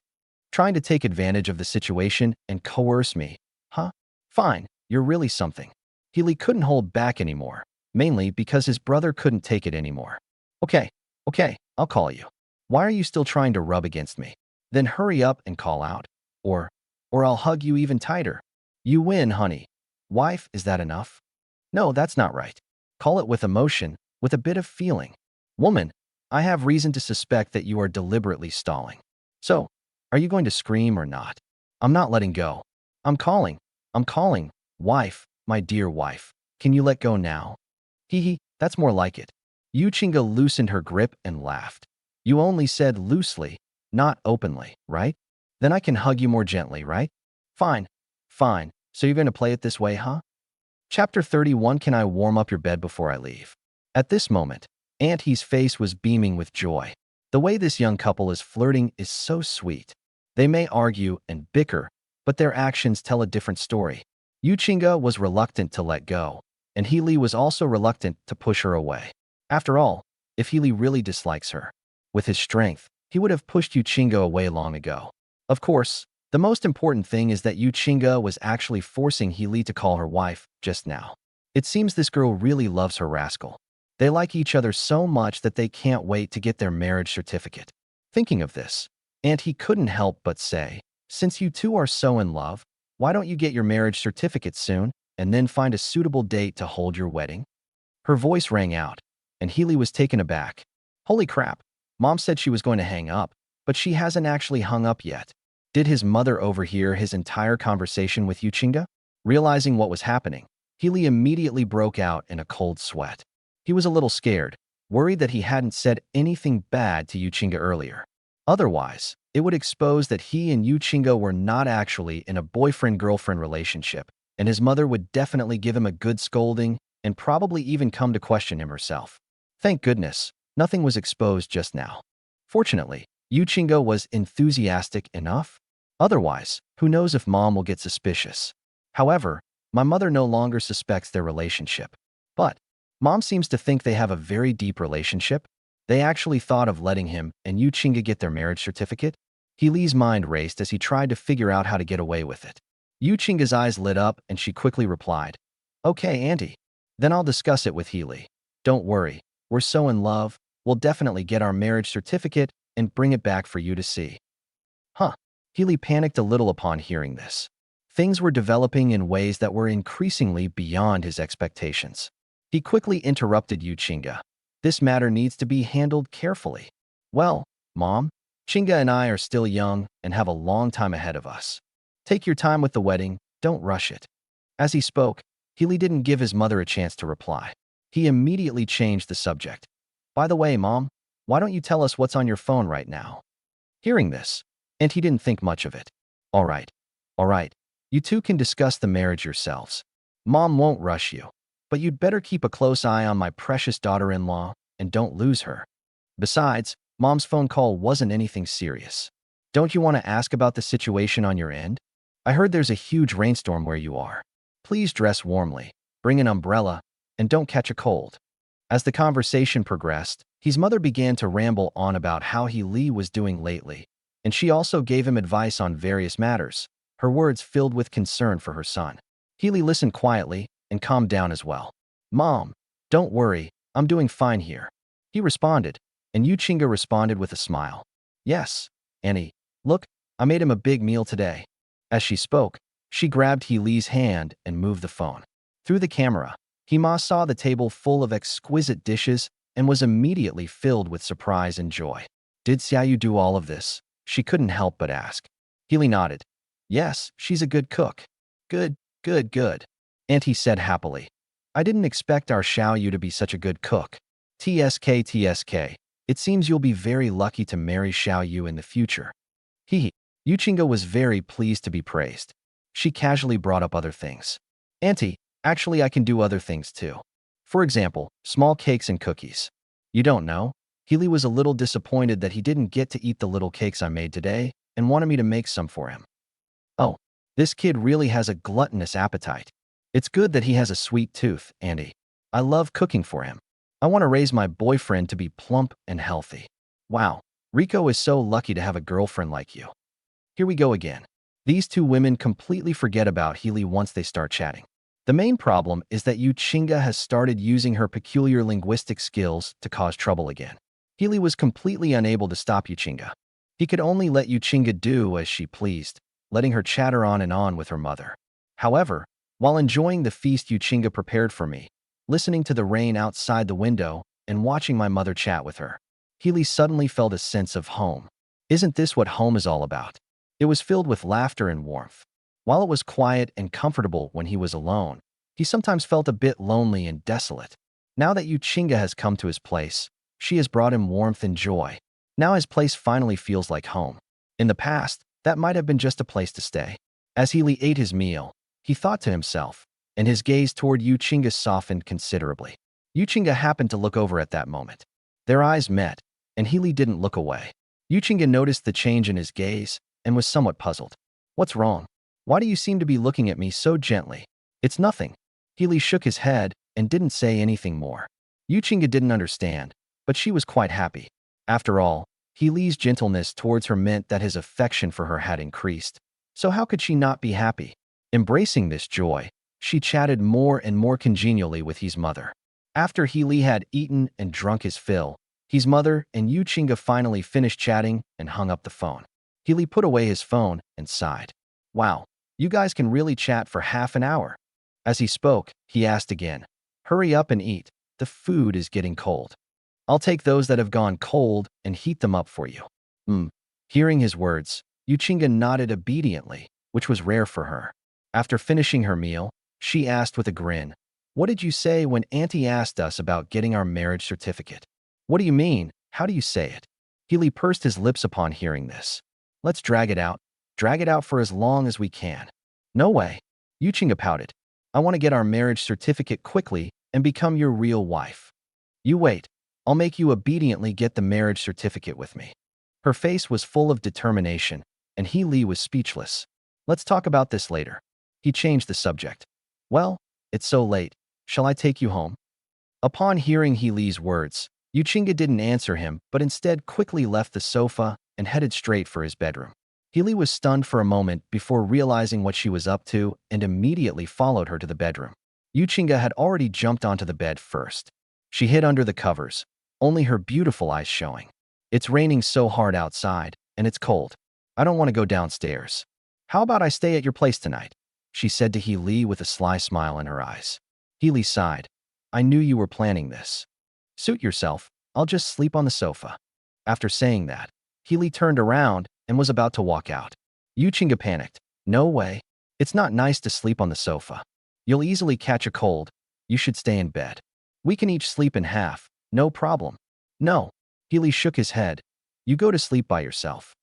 Trying to take advantage of the situation and coerce me. Huh? Fine, you're really something. Healy couldn't hold back anymore, mainly because his brother couldn't take it anymore. Okay, I'll call you. Why are you still trying to rub against me? Then hurry up and call out. Or, or I'll hug you even tighter. You win, honey. Wife, is that enough? No, that's not right. Call it with emotion, with a bit of feeling. Woman, I have reason to suspect that you are deliberately stalling. So, are you going to scream or not? I'm not letting go. I'm calling. I'm calling. Wife, my dear wife, can you let go now? Hee hee, that's more like it. Yuchinga loosened her grip and laughed. You only said loosely, not openly, right? Then I can hug you more gently, right? Fine. So you're going to play it this way, huh? Chapter 31. Can I warm up your bed before I leave? At this moment, Aunt He's face was beaming with joy. The way this young couple is flirting is so sweet. They may argue and bicker, but their actions tell a different story. Yuchinga was reluctant to let go, and Healy was also reluctant to push her away. After all, if Healy really dislikes her, with his strength, he would have pushed Yuchinga away long ago. Of course, the most important thing is that Yuchinga was actually forcing Healy to call her wife just now. It seems this girl really loves her rascal. They like each other so much that they can't wait to get their marriage certificate. Thinking of this, and he couldn't help but say, since you two are so in love, why don't you get your marriage certificate soon and then find a suitable date to hold your wedding? Her voice rang out, and Healy was taken aback. Holy crap, Mom said she was going to hang up, but she hasn't actually hung up yet. Did his mother overhear his entire conversation with Yuchinga? Realizing what was happening, Healy immediately broke out in a cold sweat. He was a little scared, worried that he hadn't said anything bad to Yuchinga earlier. Otherwise, it would expose that he and Yuchinga were not actually in a boyfriend-girlfriend relationship, and his mother would definitely give him a good scolding and probably even come to question him herself. Thank goodness, nothing was exposed just now. Fortunately, Yuchinga was enthusiastic enough. Otherwise, who knows if Mom will get suspicious. However, my mother no longer suspects their relationship. But Mom seems to think they have a very deep relationship. They actually thought of letting him and Yuchinga get their marriage certificate. Healy's mind raced as he tried to figure out how to get away with it. Yuchinga's eyes lit up and she quickly replied, Okay, Auntie. Then I'll discuss it with Healy. Don't worry, we're so in love, we'll definitely get our marriage certificate and bring it back for you to see. Huh. Healy panicked a little upon hearing this. Things were developing in ways that were increasingly beyond his expectations. He quickly interrupted Yuchinga. This matter needs to be handled carefully. Well, Mom, Chinga and I are still young and have a long time ahead of us. Take your time with the wedding, don't rush it. As he spoke, Healy didn't give his mother a chance to reply. He immediately changed the subject. By the way, Mom, why don't you tell us what's on your phone right now? Hearing this, and he didn't think much of it. All right. You two can discuss the marriage yourselves. Mom won't rush you, but you'd better keep a close eye on my precious daughter-in-law and don't lose her. Besides, Mom's phone call wasn't anything serious. Don't you want to ask about the situation on your end? I heard there's a huge rainstorm where you are. Please dress warmly, bring an umbrella, and don't catch a cold. As the conversation progressed, his mother began to ramble on about how Healy was doing lately, and she also gave him advice on various matters, her words filled with concern for her son. Healy listened quietly and calmed down as well. Mom, don't worry, I'm doing fine here. He responded, and Yuchinga responded with a smile. Yes, Annie, look, I made him a big meal today. As she spoke, she grabbed Healy's hand and moved the phone. Through the camera, Hima saw the table full of exquisite dishes and was immediately filled with surprise and joy. Did Xiaoyu do all of this? She couldn't help but ask. Healy nodded. Yes, she's a good cook. Good. Auntie said happily. I didn't expect our Xiaoyu to be such a good cook. TSK. It seems you'll be very lucky to marry Xiaoyu in the future. Yuchinga was very pleased to be praised. She casually brought up other things. Auntie, actually I can do other things too. For example, small cakes and cookies. You don't know? Healy was a little disappointed that he didn't get to eat the little cakes I made today and wanted me to make some for him. Oh, this kid really has a gluttonous appetite. It's good that he has a sweet tooth, Auntie. I love cooking for him. I want to raise my boyfriend to be plump and healthy. Wow, Rico is so lucky to have a girlfriend like you. Here we go again. These two women completely forget about Healy once they start chatting. The main problem is that Yu Chinga has started using her peculiar linguistic skills to cause trouble again. Healy was completely unable to stop Yu Chinga. He could only let Yu Chinga do as she pleased, letting her chatter on and on with her mother. However, while enjoying the feast Yu Chinga prepared for me, listening to the rain outside the window, and watching my mother chat with her, Healy suddenly felt a sense of home. Isn't this what home is all about? It was filled with laughter and warmth. While it was quiet and comfortable when he was alone, he sometimes felt a bit lonely and desolate. Now that Yu Chinga has come to his place, she has brought him warmth and joy. Now his place finally feels like home. In the past, that might have been just a place to stay. As Healy ate his meal, he thought to himself, and his gaze toward Yu Chinga softened considerably. Yu Chinga happened to look over at that moment. Their eyes met, and Healy didn't look away. Yu Chinga noticed the change in his gaze and was somewhat puzzled. What's wrong? Why do you seem to be looking at me so gently? It's nothing. Healy shook his head and didn't say anything more. Yu Chinga didn't understand, but she was quite happy. After all, Healy's gentleness towards her meant that his affection for her had increased. So how could she not be happy? Embracing this joy, she chatted more and more congenially with his mother. After Healy had eaten and drunk his fill, his mother and Yu Chinga finally finished chatting and hung up the phone. Healy put away his phone and sighed. Wow, you guys can really chat for half an hour. As he spoke, he asked again, hurry up and eat. The food is getting cold. I'll take those that have gone cold and heat them up for you. Hearing his words, Yu Chinga nodded obediently, which was rare for her. After finishing her meal, she asked with a grin, what did you say when Auntie asked us about getting our marriage certificate? What do you mean? How do you say it? Healy pursed his lips upon hearing this. Let's drag it out. Drag it out for as long as we can. No way. Yu Chinga pouted. I want to get our marriage certificate quickly and become your real wife. You wait. I'll make you obediently get the marriage certificate with me. Her face was full of determination, and Healy was speechless. Let's talk about this later. He changed the subject. Well, it's so late. Shall I take you home? Upon hearing Healy's words, Yu Chinga didn't answer him, but instead quickly left the sofa and headed straight for his bedroom. Healy was stunned for a moment before realizing what she was up to and immediately followed her to the bedroom. Yu Chinga had already jumped onto the bed first. She hid under the covers, only her beautiful eyes showing. It's raining so hard outside, and it's cold. I don't want to go downstairs. How about I stay at your place tonight? She said to Healy with a sly smile in her eyes. Healy sighed. I knew you were planning this. Suit yourself. I'll just sleep on the sofa. After saying that, Healy turned around and was about to walk out. Yu Chinga panicked. No way. It's not nice to sleep on the sofa. You'll easily catch a cold. You should stay in bed. We can each sleep in half. No problem. No. Healy shook his head. You go to sleep by yourself.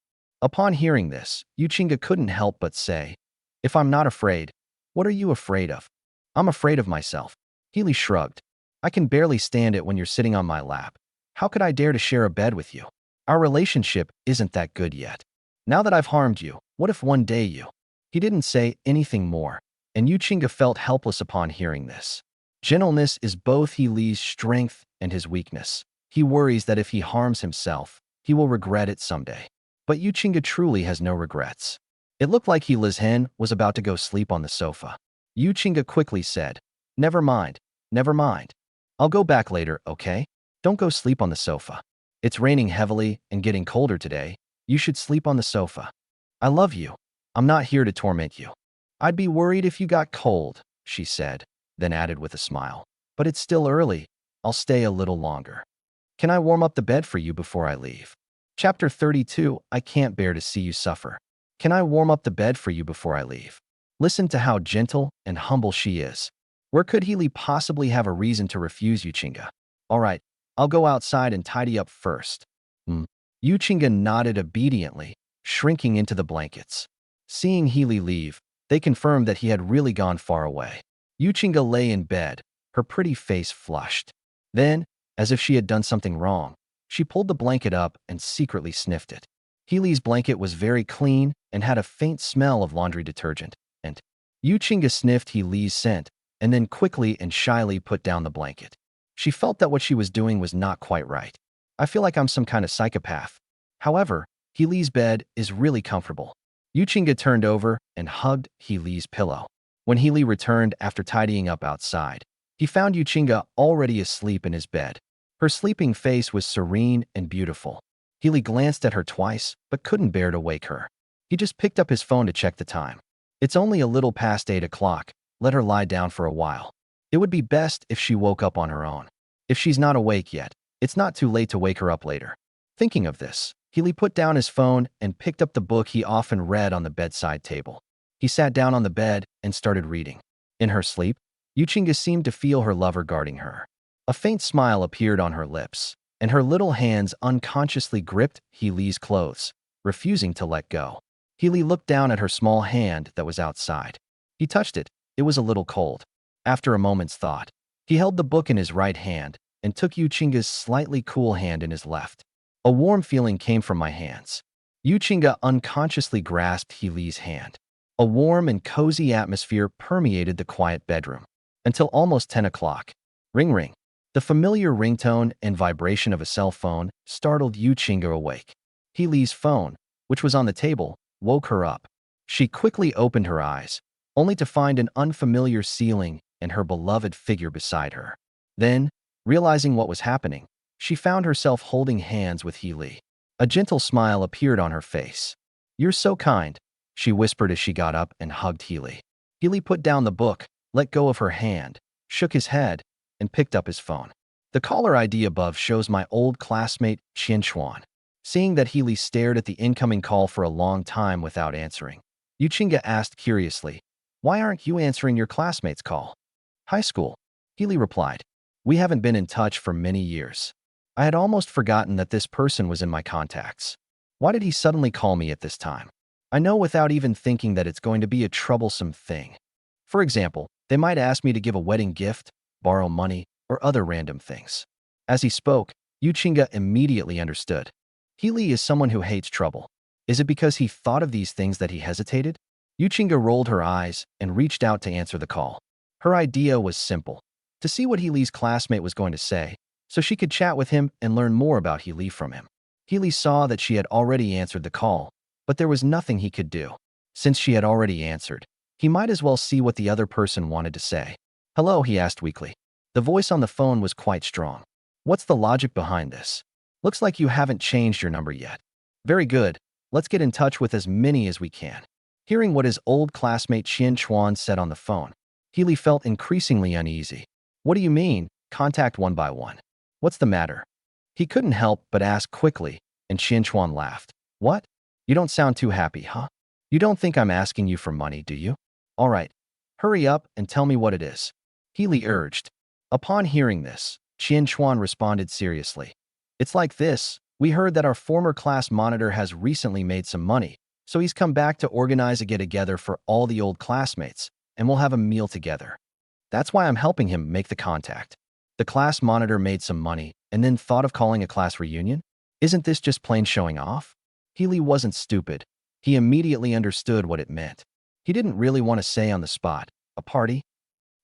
Upon hearing this, Yu Chinga couldn't help but say, if I'm not afraid, what are you afraid of? I'm afraid of myself. Healy shrugged. I can barely stand it when you're sitting on my lap. How could I dare to share a bed with you? Our relationship isn't that good yet. Now that I've harmed you, what if one day you... He didn't say anything more, and Yu Chinga felt helpless upon hearing this. Gentleness is both Healy's strength and his weakness. He worries that if he harms himself, he will regret it someday. But Yu Chinga truly has no regrets. It looked like Healy's hen was about to go sleep on the sofa. Yu Chinga quickly said, never mind, never mind. I'll go back later, okay? Don't go sleep on the sofa. It's raining heavily and getting colder today. You should sleep on the sofa. I love you. I'm not here to torment you. I'd be worried if you got cold, she said, then added with a smile. But it's still early. I'll stay a little longer. Can I warm up the bed for you before I leave? Chapter 32, I can't bear to see you suffer. Can I warm up the bed for you before I leave? Listen to how gentle and humble she is. Where could Healy possibly have a reason to refuse Yu Chinga? All right, I'll go outside and tidy up first. Yu Chinga nodded obediently, shrinking into the blankets. Seeing Healy leave, they confirmed that he had really gone far away. Yu Chinga lay in bed, her pretty face flushed. Then, as if she had done something wrong, she pulled the blanket up and secretly sniffed it. Healy's blanket was very clean and had a faint smell of laundry detergent, and Yu Chinga sniffed Healy's scent and then quickly and shyly put down the blanket. She felt that what she was doing was not quite right. I feel like I'm some kind of psychopath. However, Healy's bed is really comfortable. Yuchinga turned over and hugged Healy's pillow. When Healy returned after tidying up outside, he found Yuchinga already asleep in his bed. Her sleeping face was serene and beautiful. Healy glanced at her twice, but couldn't bear to wake her. He just picked up his phone to check the time. It's only a little past 8 o'clock. Let her lie down for a while. It would be best if she woke up on her own. If she's not awake yet, it's not too late to wake her up later. Thinking of this, Healy put down his phone and picked up the book he often read on the bedside table. He sat down on the bed and started reading. In her sleep, Yuchinga seemed to feel her lover guarding her. A faint smile appeared on her lips, and her little hands unconsciously gripped Healy's clothes, refusing to let go. Healy looked down at her small hand that was outside. He touched it. It was a little cold. After a moment's thought, he held the book in his right hand and took Yuchinga's slightly cool hand in his left. A warm feeling came from my hands. Yuchinga unconsciously grasped Healy's hand. A warm and cozy atmosphere permeated the quiet bedroom. Until almost 10 o'clock. Ring ring. The familiar ringtone and vibration of a cell phone startled Yuchinga awake. Healy's phone, which was on the table, woke her up. She quickly opened her eyes, only to find an unfamiliar ceiling and her beloved figure beside her. Then, realizing what was happening, she found herself holding hands with Healy. A gentle smile appeared on her face. "You're so kind," she whispered as she got up and hugged Healy. Healy put down the book, let go of her hand, shook his head, and picked up his phone. The caller ID above shows my old classmate, Qianquan. Seeing that Healy stared at the incoming call for a long time without answering, Yuchinga asked curiously, "Why aren't you answering your classmate's call?" "High school," Healy replied. "We haven't been in touch for many years. I had almost forgotten that this person was in my contacts. Why did he suddenly call me at this time? I know without even thinking that it's going to be a troublesome thing. For example, they might ask me to give a wedding gift, borrow money, or other random things." As he spoke, Yuchinga immediately understood. Healy is someone who hates trouble. Is it because he thought of these things that he hesitated? Yuchinga rolled her eyes and reached out to answer the call. Her idea was simple: to see what Healy's classmate was going to say, so she could chat with him and learn more about Healy from him. Healy saw that she had already answered the call, but there was nothing he could do. Since she had already answered, he might as well see what the other person wanted to say. "Hello," he asked weakly. The voice on the phone was quite strong. "What's the logic behind this? Looks like you haven't changed your number yet." "Very good. Let's get in touch with as many as we can." Hearing what his old classmate Qianquan said on the phone, Healy felt increasingly uneasy. "What do you mean, contact one by one? What's the matter?" He couldn't help but ask quickly, and Qianquan laughed. "What? You don't sound too happy, huh? You don't think I'm asking you for money, do you? All right, hurry up and tell me what it is," Healy urged. Upon hearing this, Qianquan responded seriously. "It's like this. We heard that our former class monitor has recently made some money, so he's come back to organize a get-together for all the old classmates, and we'll have a meal together. That's why I'm helping him make the contact." The class monitor made some money and then thought of calling a class reunion? Isn't this just plain showing off? Healy wasn't stupid. He immediately understood what it meant. He didn't really want to say on the spot, "A party?"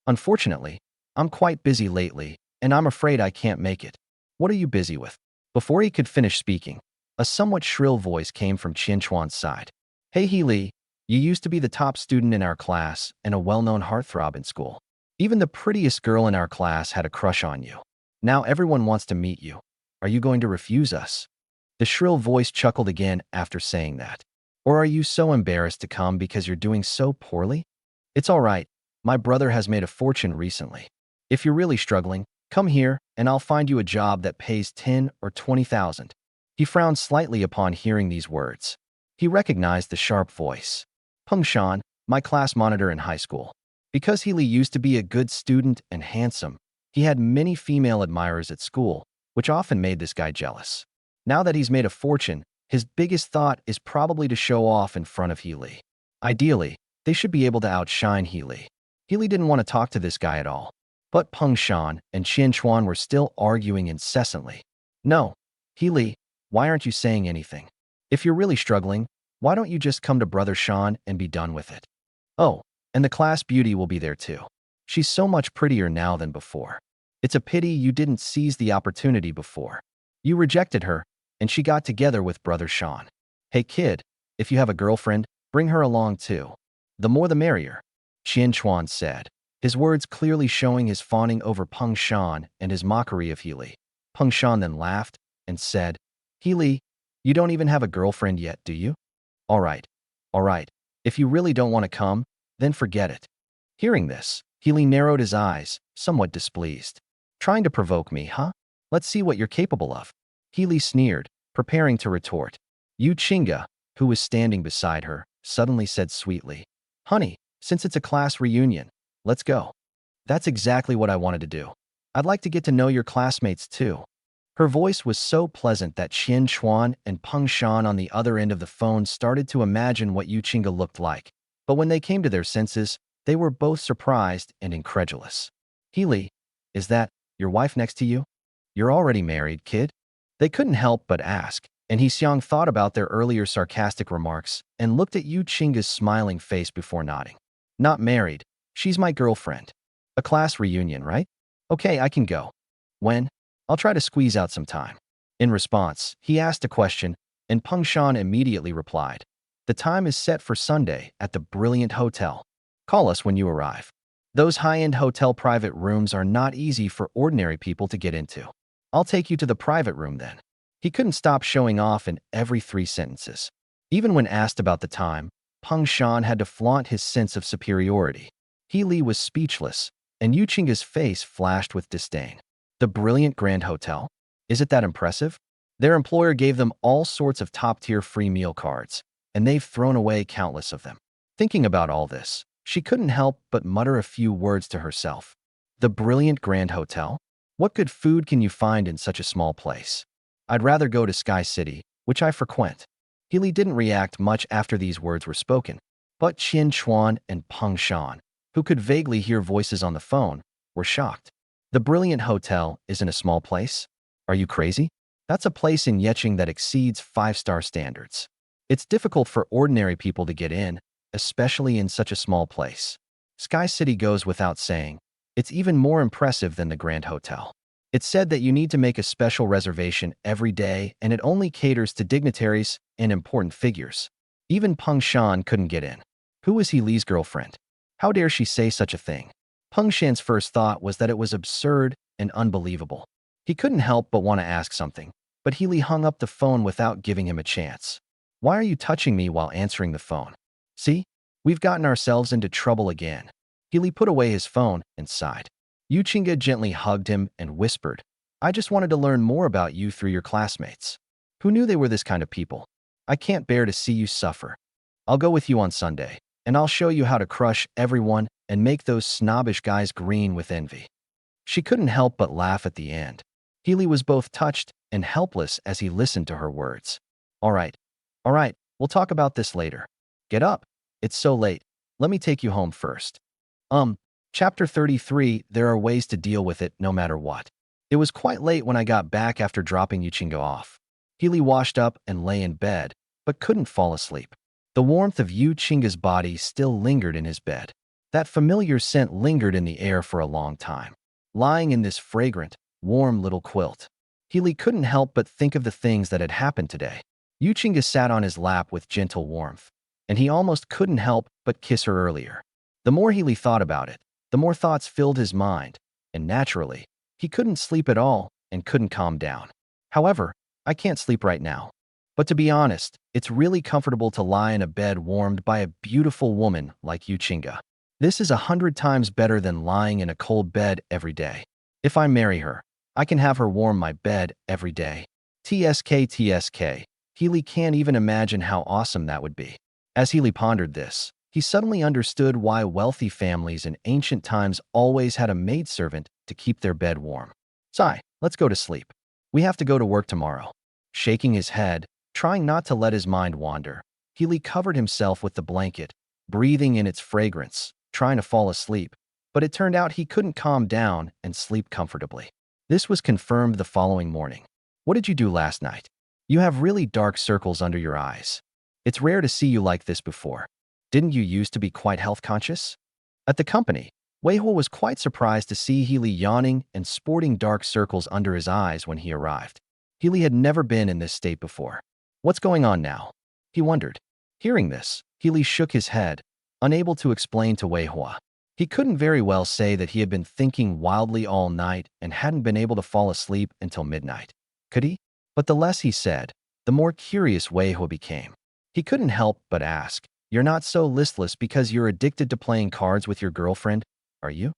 "Unfortunately, I'm quite busy lately, and I'm afraid I can't make it." "What are you busy with?" Before he could finish speaking, a somewhat shrill voice came from Qianquan's side. "Hey Healy, you used to be the top student in our class and a well-known heartthrob in school. Even the prettiest girl in our class had a crush on you. Now everyone wants to meet you. Are you going to refuse us?" The shrill voice chuckled again after saying that. "Or are you so embarrassed to come because you're doing so poorly? It's all right. My brother has made a fortune recently. If you're really struggling, come here and I'll find you a job that pays 10 or 20,000. He frowned slightly upon hearing these words. He recognized the sharp voice. "Peng Shan, my class monitor in high school." Because Healy used to be a good student and handsome, he had many female admirers at school, which often made this guy jealous. Now that he's made a fortune, his biggest thought is probably to show off in front of Healy. Ideally, they should be able to outshine Healy. Healy didn't want to talk to this guy at all. But Peng Shan and Qianquan were still arguing incessantly. "No, Healy, why aren't you saying anything? If you're really struggling, why don't you just come to Brother Shan and be done with it? Oh, and the class beauty will be there too. She's so much prettier now than before. It's a pity you didn't seize the opportunity before. You rejected her, and she got together with Brother Shan. Hey kid, if you have a girlfriend, Bring her along too. The more the merrier, Qian Chuan said, his words clearly showing his fawning over Peng Shan and his mockery of Healy. Peng Shan then laughed and said, Healy, you don't even have a girlfriend yet, do you? All right. If you really don't want to come, then forget it. Hearing this, Healy narrowed his eyes, somewhat displeased. Trying to provoke me, huh? Let's see what you're capable of. Healy sneered, preparing to retort. Yu Qingge, who was standing beside her, suddenly said sweetly, Honey, since it's a class reunion, let's go. That's exactly what I wanted to do. I'd like to get to know your classmates too. Her voice was so pleasant that Qian Chuan and Peng Shan on the other end of the phone started to imagine what Yu Qingge looked like. But when they came to their senses, they were both surprised and incredulous. Healy, is that your wife next to you? You're already married, kid? They couldn't help but ask, and He Xiang thought about their earlier sarcastic remarks and looked at Yu Qingge's smiling face before nodding. Not married. She's my girlfriend. A class reunion, right? Okay, I can go. When? I'll try to squeeze out some time. In response, he asked a question, and Peng Shan immediately replied, The time is set for Sunday at the Brilliant Hotel. Call us when you arrive. Those high-end hotel private rooms are not easy for ordinary people to get into. I'll take you to the private room then. He couldn't stop showing off in every 3 sentences. Even when asked about the time, Peng Shan had to flaunt his sense of superiority. Healy was speechless, and Yu Qingge's face flashed with disdain. The Brilliant Grand Hotel? Is it that impressive? Their employer gave them all sorts of top-tier free meal cards, and they've thrown away countless of them. Thinking about all this, she couldn't help but mutter a few words to herself. The Brilliant Grand Hotel? What good food can you find in such a small place? I'd rather go to Sky City, which I frequent. Healy didn't react much after these words were spoken, but Qian Chuan and Peng Shan, who could vaguely hear voices on the phone, were shocked. The Brilliant Hotel isn't a small place? Are you crazy? That's a place in Yeqing that exceeds 5-star standards. It's difficult for ordinary people to get in, especially in such a small place. Sky City goes without saying. It's even more impressive than the Grand Hotel. It's said that you need to make a special reservation every day, and it only caters to dignitaries and important figures. Even Peng Shan couldn't get in. Who is he Li's girlfriend? How dare she say such a thing? Peng Shan's first thought was that it was absurd and unbelievable. He couldn't help but want to ask something, but Healy hung up the phone without giving him a chance. Why are you touching me while answering the phone? See? We've gotten ourselves into trouble again. Healy put away his phone and sighed. Yu Qingge gently hugged him and whispered, I just wanted to learn more about you through your classmates. Who knew they were this kind of people? I can't bear to see you suffer. I'll go with you on Sunday, and I'll show you how to crush everyone and make those snobbish guys green with envy. She couldn't help but laugh at the end. Healy was both touched and helpless as he listened to her words. All right, we'll talk about this later. Get up. It's so late. Let me take you home first. Chapter 33, There are ways to deal with it no matter what. It was quite late when I got back after dropping Yu Qingge off. Healy washed up and lay in bed, but couldn't fall asleep. The warmth of Yu Qingge's body still lingered in his bed. That familiar scent lingered in the air for a long time. Lying in this fragrant, warm little quilt, Healy couldn't help but think of the things that had happened today. Yu Qingge sat on his lap with gentle warmth, and he almost couldn't help but kiss her earlier. The more Healy thought about it, the more thoughts filled his mind, and naturally, he couldn't sleep at all and couldn't calm down. However, I can't sleep right now. But to be honest, it's really comfortable to lie in a bed warmed by a beautiful woman like Yu Qingge. This is 100 times better than lying in a cold bed every day. If I marry her, I can have her warm my bed every day. TSK. Healy can't even imagine how awesome that would be. As Healy pondered this, he suddenly understood why wealthy families in ancient times always had a maidservant to keep their bed warm. Sigh, let's go to sleep. We have to go to work tomorrow. Shaking his head, trying not to let his mind wander, Healy covered himself with the blanket, breathing in its fragrance, trying to fall asleep, but it turned out he couldn't calm down and sleep comfortably. This was confirmed the following morning. What did you do last night? You have really dark circles under your eyes. It's rare to see you like this before. Didn't you used to be quite health conscious? At the company, Weihua was quite surprised to see Healy yawning and sporting dark circles under his eyes when he arrived. Healy had never been in this state before. What's going on now? He wondered. Hearing this, Healy shook his head, unable to explain to Wei Hua. He couldn't very well say that he had been thinking wildly all night and hadn't been able to fall asleep until midnight. Could he? But the less he said, the more curious Wei Hua became. He couldn't help but ask, "You're not so listless because you're addicted to playing cards with your girlfriend, are you?"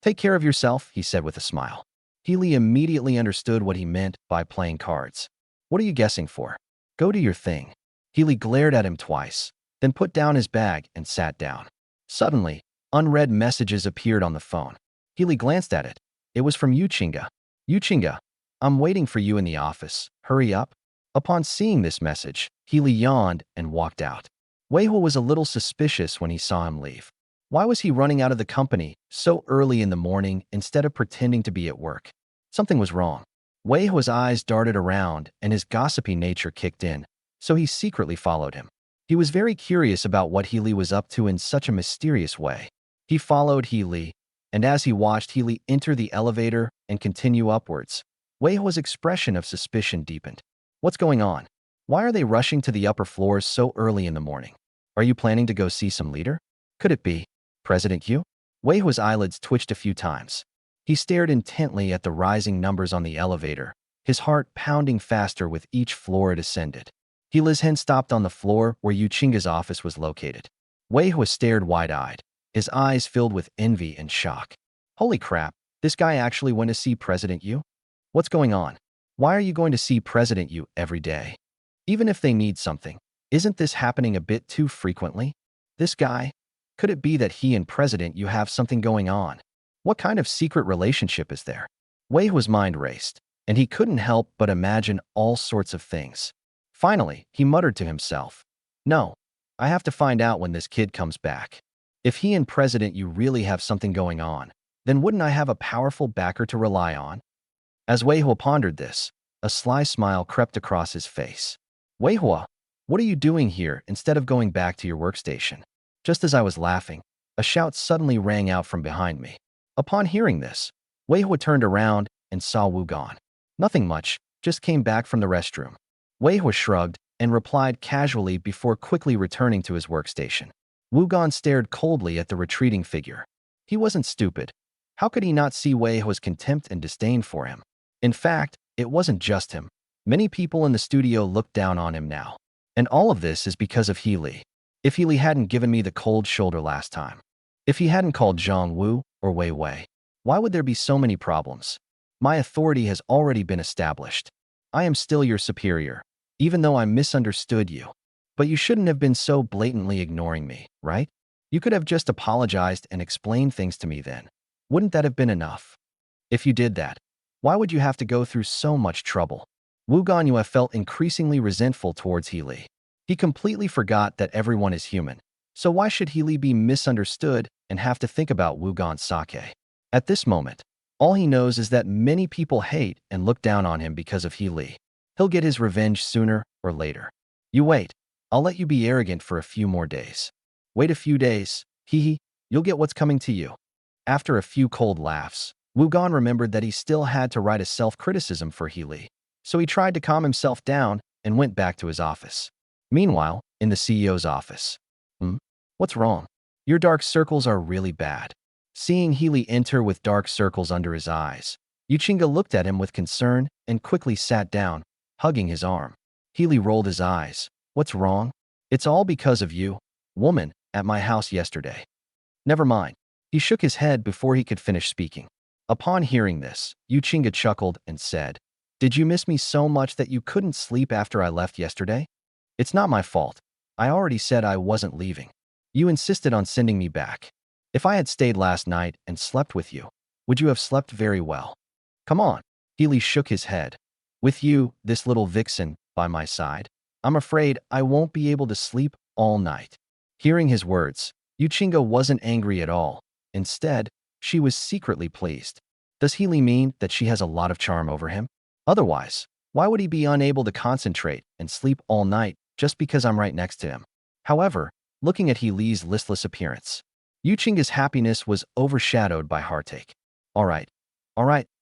"Take care of yourself," he said with a smile. Healy immediately understood what he meant by playing cards. "What are you guessing for? Go do your thing." Healy glared at him twice, then put down his bag and sat down. Suddenly, unread messages appeared on the phone. Healy glanced at it. It was from Yuchinga. "Yuchinga, I'm waiting for you in the office. Hurry up." Upon seeing this message, Healy yawned and walked out. Wei Hua was a little suspicious when he saw him leave. Why was he running out of the company so early in the morning instead of pretending to be at work? Something was wrong. Wei Hua's eyes darted around and his gossipy nature kicked in, so he secretly followed him. He was very curious about what Healy was up to in such a mysterious way. He followed Healy, and as he watched Healy enter the elevator and continue upwards, Wei Hua's expression of suspicion deepened. What's going on? Why are they rushing to the upper floors so early in the morning? Are you planning to go see some leader? Could it be President Yu? Wei Hua's eyelids twitched a few times. He stared intently at the rising numbers on the elevator, his heart pounding faster with each floor it ascended. Healy's hand stopped on the floor where Yuchinga's office was located. Wei Hua stared wide-eyed, his eyes filled with envy and shock. Holy crap, this guy actually went to see President Yu? What's going on? Why are you going to see President Yu every day? Even if they need something, isn't this happening a bit too frequently? This guy? Could it be that he and President Yu have something going on? What kind of secret relationship is there? Wei Hua's mind raced, and he couldn't help but imagine all sorts of things. Finally, he muttered to himself, "No, I have to find out when this kid comes back. If he and President Yu really have something going on, then wouldn't I have a powerful backer to rely on?" As Wei Hua pondered this, a sly smile crept across his face. "Wei Hua, what are you doing here instead of going back to your workstation?" Just as I was laughing, a shout suddenly rang out from behind me. Upon hearing this, Wei Hua turned around and saw Wu Gan. "Nothing much, just came back from the restroom." Wei Hua shrugged and replied casually before quickly returning to his workstation. Wu Gan stared coldly at the retreating figure. He wasn't stupid. How could he not see Wei Hua's contempt and disdain for him? In fact, it wasn't just him. Many people in the studio looked down on him now. And all of this is because of Healy. If Healy hadn't given me the cold shoulder last time, if he hadn't called Zhang Wu or Wei Wei, why would there be so many problems? My authority has already been established. I am still your superior, even though I misunderstood you. But you shouldn't have been so blatantly ignoring me, right? You could have just apologized and explained things to me then. Wouldn't that have been enough? If you did that, why would you have to go through so much trouble? Wu Ganyu felt increasingly resentful towards Healy. He completely forgot that everyone is human, so why should Healy be misunderstood and have to think about Wu Gan's sake? At this moment, all he knows is that many people hate and look down on him because of Healy. He'll get his revenge sooner or later. You wait. I'll let you be arrogant for a few more days. Wait a few days, hee, you'll get what's coming to you. After a few cold laughs, Wu Gan remembered that he still had to write a self-criticism for Healy, so he tried to calm himself down and went back to his office. Meanwhile, in the CEO's office. What's wrong? Your dark circles are really bad. Seeing Healy enter with dark circles under his eyes, Yuchinga looked at him with concern and quickly sat down, hugging his arm. Healy rolled his eyes. What's wrong? It's all because of you, woman, at my house yesterday. Never mind. He shook his head before he could finish speaking. Upon hearing this, Yuchinga chuckled and said, "Did you miss me so much that you couldn't sleep after I left yesterday? It's not my fault. I already said I wasn't leaving. You insisted on sending me back. If I had stayed last night and slept with you, would you have slept very well? Come on." Healy shook his head. "With you, this little vixen, by my side, I'm afraid I won't be able to sleep all night." Hearing his words, Yuchinga wasn't angry at all. Instead, she was secretly pleased. Does Healy mean that she has a lot of charm over him? Otherwise, why would he be unable to concentrate and sleep all night just because I'm right next to him? However, looking at Healy's listless appearance, Yuchinga's happiness was overshadowed by heartache. All right,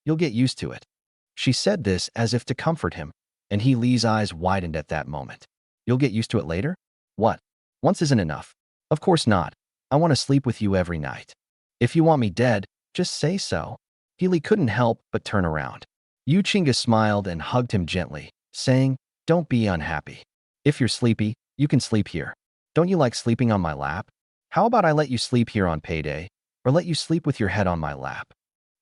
you'll get used to it." She said this as if to comfort him, and Healy's eyes widened at that moment. "You'll get used to it later? What? Once isn't enough. Of course not. I want to sleep with you every night. If you want me dead, just say so. Healy couldn't help but turn around. Yuchinga smiled and hugged him gently, saying, don't be unhappy. If you're sleepy, you can sleep here. Don't you like sleeping on my lap? How about I let you sleep here on payday, or let you sleep with your head on my lap?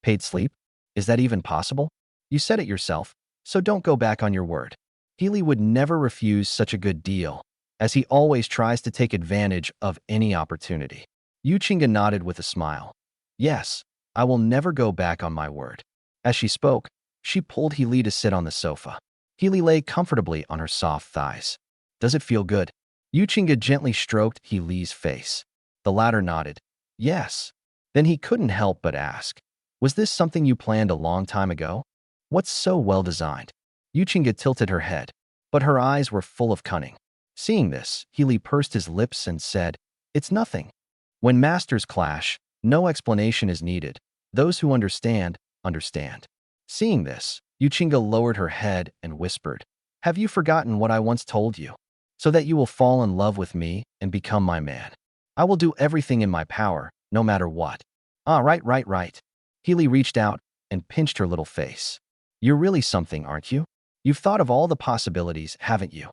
Paid sleep? Is that even possible? You said it yourself, so don't go back on your word. Healy would never refuse such a good deal, as he always tries to take advantage of any opportunity. Yuchinga nodded with a smile. Yes, I will never go back on my word. As she spoke, she pulled Healy to sit on the sofa. Healy lay comfortably on her soft thighs. Does it feel good? Yuchinga gently stroked Healy's face. The latter nodded. Yes. Then he couldn't help but ask, was this something you planned a long time ago? What's so well designed? Yuchinga tilted her head, but her eyes were full of cunning. Seeing this, Healy pursed his lips and said, it's nothing. When masters clash, no explanation is needed. Those who understand, understand. Seeing this, Yuchinga lowered her head and whispered, have you forgotten what I once told you? So that you will fall in love with me and become my man. I will do everything in my power, no matter what. Ah, right. Healy reached out and pinched her little face. You're really something, aren't you? You've thought of all the possibilities, haven't you?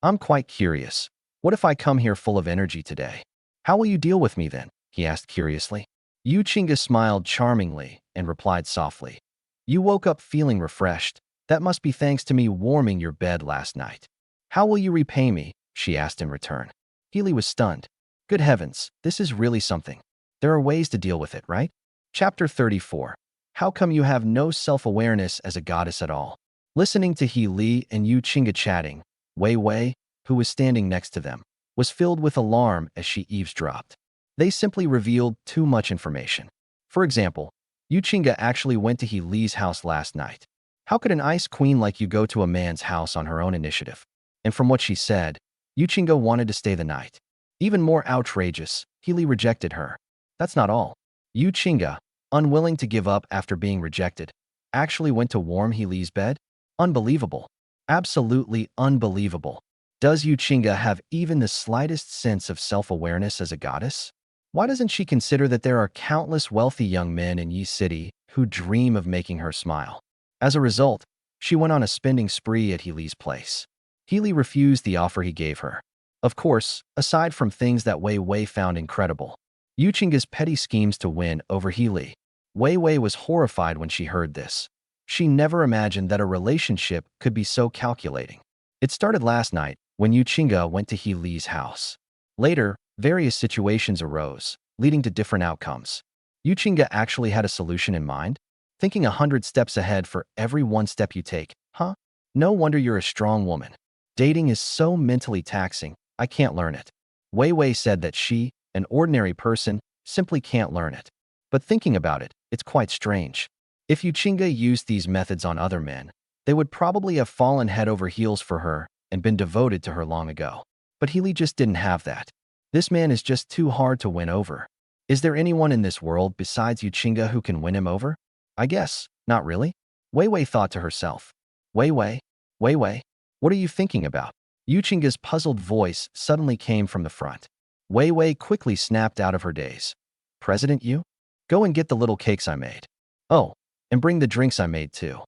I'm quite curious. What if I come here full of energy today? How will you deal with me then? He asked curiously. Yuchinga smiled charmingly and replied softly. You woke up feeling refreshed. That must be thanks to me warming your bed last night. How will you repay me? She asked in return. Healy was stunned. Good heavens, this is really something. There are ways to deal with it, right? Chapter 34. How come you have no self-awareness as a goddess at all? Listening to Healy and Yuchinga chatting, Wei Wei, who was standing next to them, was filled with alarm as she eavesdropped. They simply revealed too much information. For example, Yuchinga actually went to Healy's house last night. How could an ice queen like you go to a man's house on her own initiative? And from what she said, Yuchinga wanted to stay the night. Even more outrageous, Healy rejected her. That's not all. Yuchinga, unwilling to give up after being rejected, actually went to warm Healy's bed? Unbelievable. Absolutely unbelievable. Does Yuchinga have even the slightest sense of self-awareness as a goddess? Why doesn't she consider that there are countless wealthy young men in Yi City who dream of making her smile? As a result, she went on a spending spree at Healy's place. Healy refused the offer he gave her. Of course, aside from things that Wei Wei found incredible, Yuchinga's petty schemes to win over Healy. Wei Wei was horrified when she heard this. She never imagined that a relationship could be so calculating. It started last night when Yuchinga went to Healy's house. Later, various situations arose, leading to different outcomes. Yuchinga actually had a solution in mind, thinking 100 steps ahead for every one step you take. Huh? No wonder you're a strong woman. Dating is so mentally taxing, I can't learn it. Wei Wei said that she, an ordinary person, simply can't learn it. But thinking about it, it's quite strange. If Yuchinga used these methods on other men, they would probably have fallen head over heels for her and been devoted to her long ago. But Healy just didn't have that. This man is just too hard to win over. Is there anyone in this world besides Yuchinga who can win him over? I guess, not really. Wei Wei thought to herself. Wei Wei, what are you thinking about? Yuchinga's puzzled voice suddenly came from the front. Wei Wei quickly snapped out of her daze. President Yu? Go and get the little cakes I made. Oh, and bring the drinks I made too.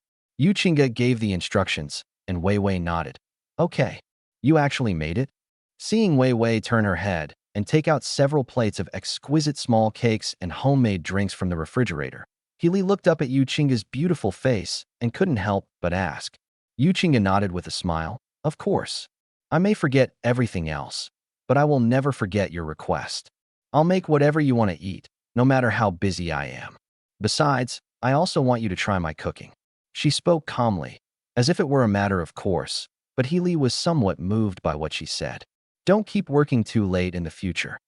Yuchinga gave the instructions, and Wei Wei nodded. Okay, you actually made it? Seeing Wei Wei turn her head and take out several plates of exquisite small cakes and homemade drinks from the refrigerator, Healy looked up at Yuchinga's beautiful face and couldn't help but ask. Yuchinga nodded with a smile. Of course. I may forget everything else, but I will never forget your request. I'll make whatever you want to eat, no matter how busy I am. Besides, I also want you to try my cooking. She spoke calmly, as if it were a matter of course, but Healy was somewhat moved by what she said. Don't keep working too late in the future.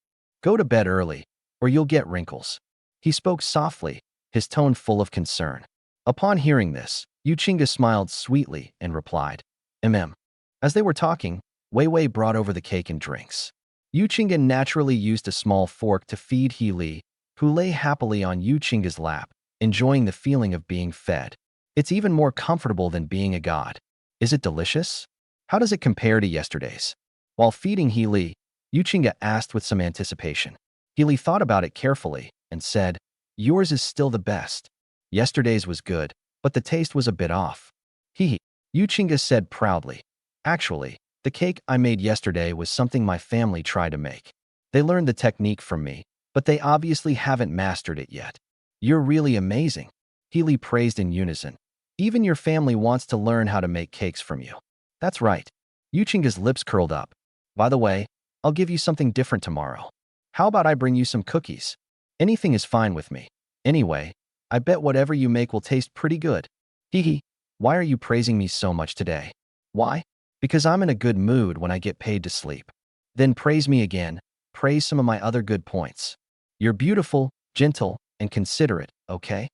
Go to bed early, or you'll get wrinkles. He spoke softly, his tone full of concern. Upon hearing this, Yuchinga smiled sweetly and replied, As they were talking, Wei Wei brought over the cake and drinks. Yuchinga naturally used a small fork to feed Healy, who lay happily on Yuchinga's lap, enjoying the feeling of being fed. It's even more comfortable than being a god. Is it delicious? How does it compare to yesterday's? While feeding Healy, Yuchinga asked with some anticipation. Healy thought about it carefully and said, "Yours is still the best. Yesterday's was good, but the taste was a bit off." Hee. Yuchinga said proudly. "Actually, the cake I made yesterday was something my family tried to make. They learned the technique from me, but they obviously haven't mastered it yet." "You're really amazing," Healy praised in unison. "Even your family wants to learn how to make cakes from you." "That's right." Yuchinga's lips curled up. "By the way, I'll give you something different tomorrow. How about I bring you some cookies? Anything is fine with me. Anyway, I bet whatever you make will taste pretty good." "Hee. Why are you praising me so much today?" "Why? Because I'm in a good mood when I get paid to sleep." "Then praise me again. Praise some of my other good points." "You're beautiful, gentle, and considerate, okay?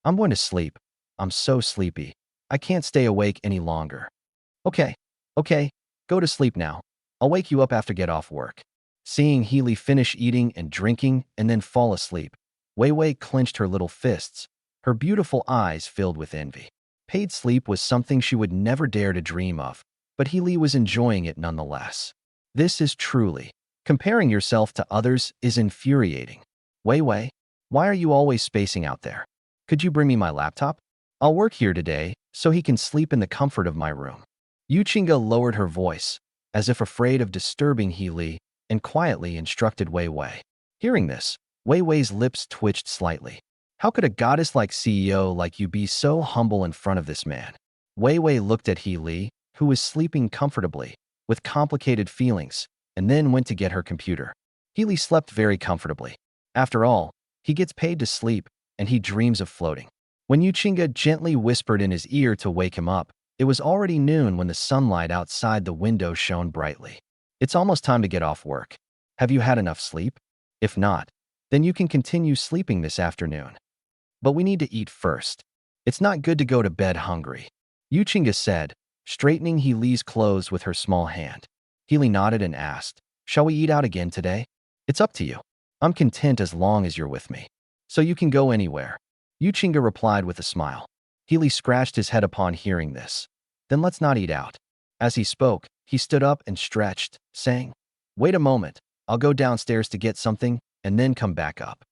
I'm going to sleep. I'm so sleepy. I can't stay awake any longer." "Okay. Okay. Go to sleep now. I'll wake you up after get off work." Seeing Healy finish eating and drinking and then fall asleep, Wei Wei clenched her little fists, her beautiful eyes filled with envy. Paid sleep was something she would never dare to dream of, but Healy was enjoying it nonetheless. This is truly. Comparing yourself to others is infuriating. "Wei Wei, why are you always spacing out there? Could you bring me my laptop? I'll work here today so he can sleep in the comfort of my room." Yuchinga lowered her voice, as if afraid of disturbing Healy, and quietly instructed Wei Wei. Hearing this, Wei Wei's lips twitched slightly. How could a goddess-like CEO like you be so humble in front of this man? Wei Wei looked at Healy, who was sleeping comfortably, with complicated feelings, and then went to get her computer. Healy slept very comfortably. After all, he gets paid to sleep, and he dreams of floating. When Yuchinga gently whispered in his ear to wake him up, it was already noon when the sunlight outside the window shone brightly. "It's almost time to get off work. Have you had enough sleep? If not, then you can continue sleeping this afternoon. But we need to eat first. It's not good to go to bed hungry," Yuchinga said, straightening Healy's clothes with her small hand. Healy nodded and asked, "Shall we eat out again today?" "It's up to you. I'm content as long as you're with me. So you can go anywhere," Yuchinga replied with a smile. Healy scratched his head upon hearing this. "Then let's not eat out." As he spoke, he stood up and stretched, saying, "Wait a moment. I'll go downstairs to get something and then come back up."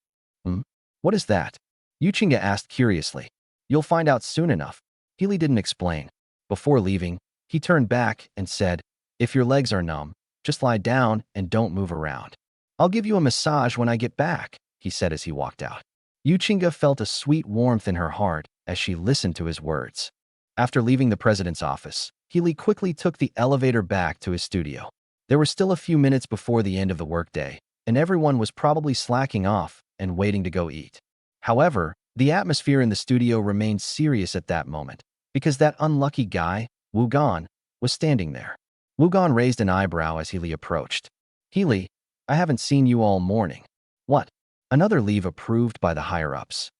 "Hmm? What is that?" Yuchinga asked curiously. "You'll find out soon enough." Healy didn't explain. Before leaving, he turned back and said, "If your legs are numb, just lie down and don't move around. I'll give you a massage when I get back," he said as he walked out. Yuchinga felt a sweet warmth in her heart as she listened to his words. After leaving the president's office, Healy quickly took the elevator back to his studio. There were still a few minutes before the end of the workday, and everyone was probably slacking off and waiting to go eat. However, the atmosphere in the studio remained serious at that moment, because that unlucky guy, Wu Gan, was standing there. Wu Gan raised an eyebrow as Healy approached. "Healy, I haven't seen you all morning." "What? Another leave approved by the higher-ups?"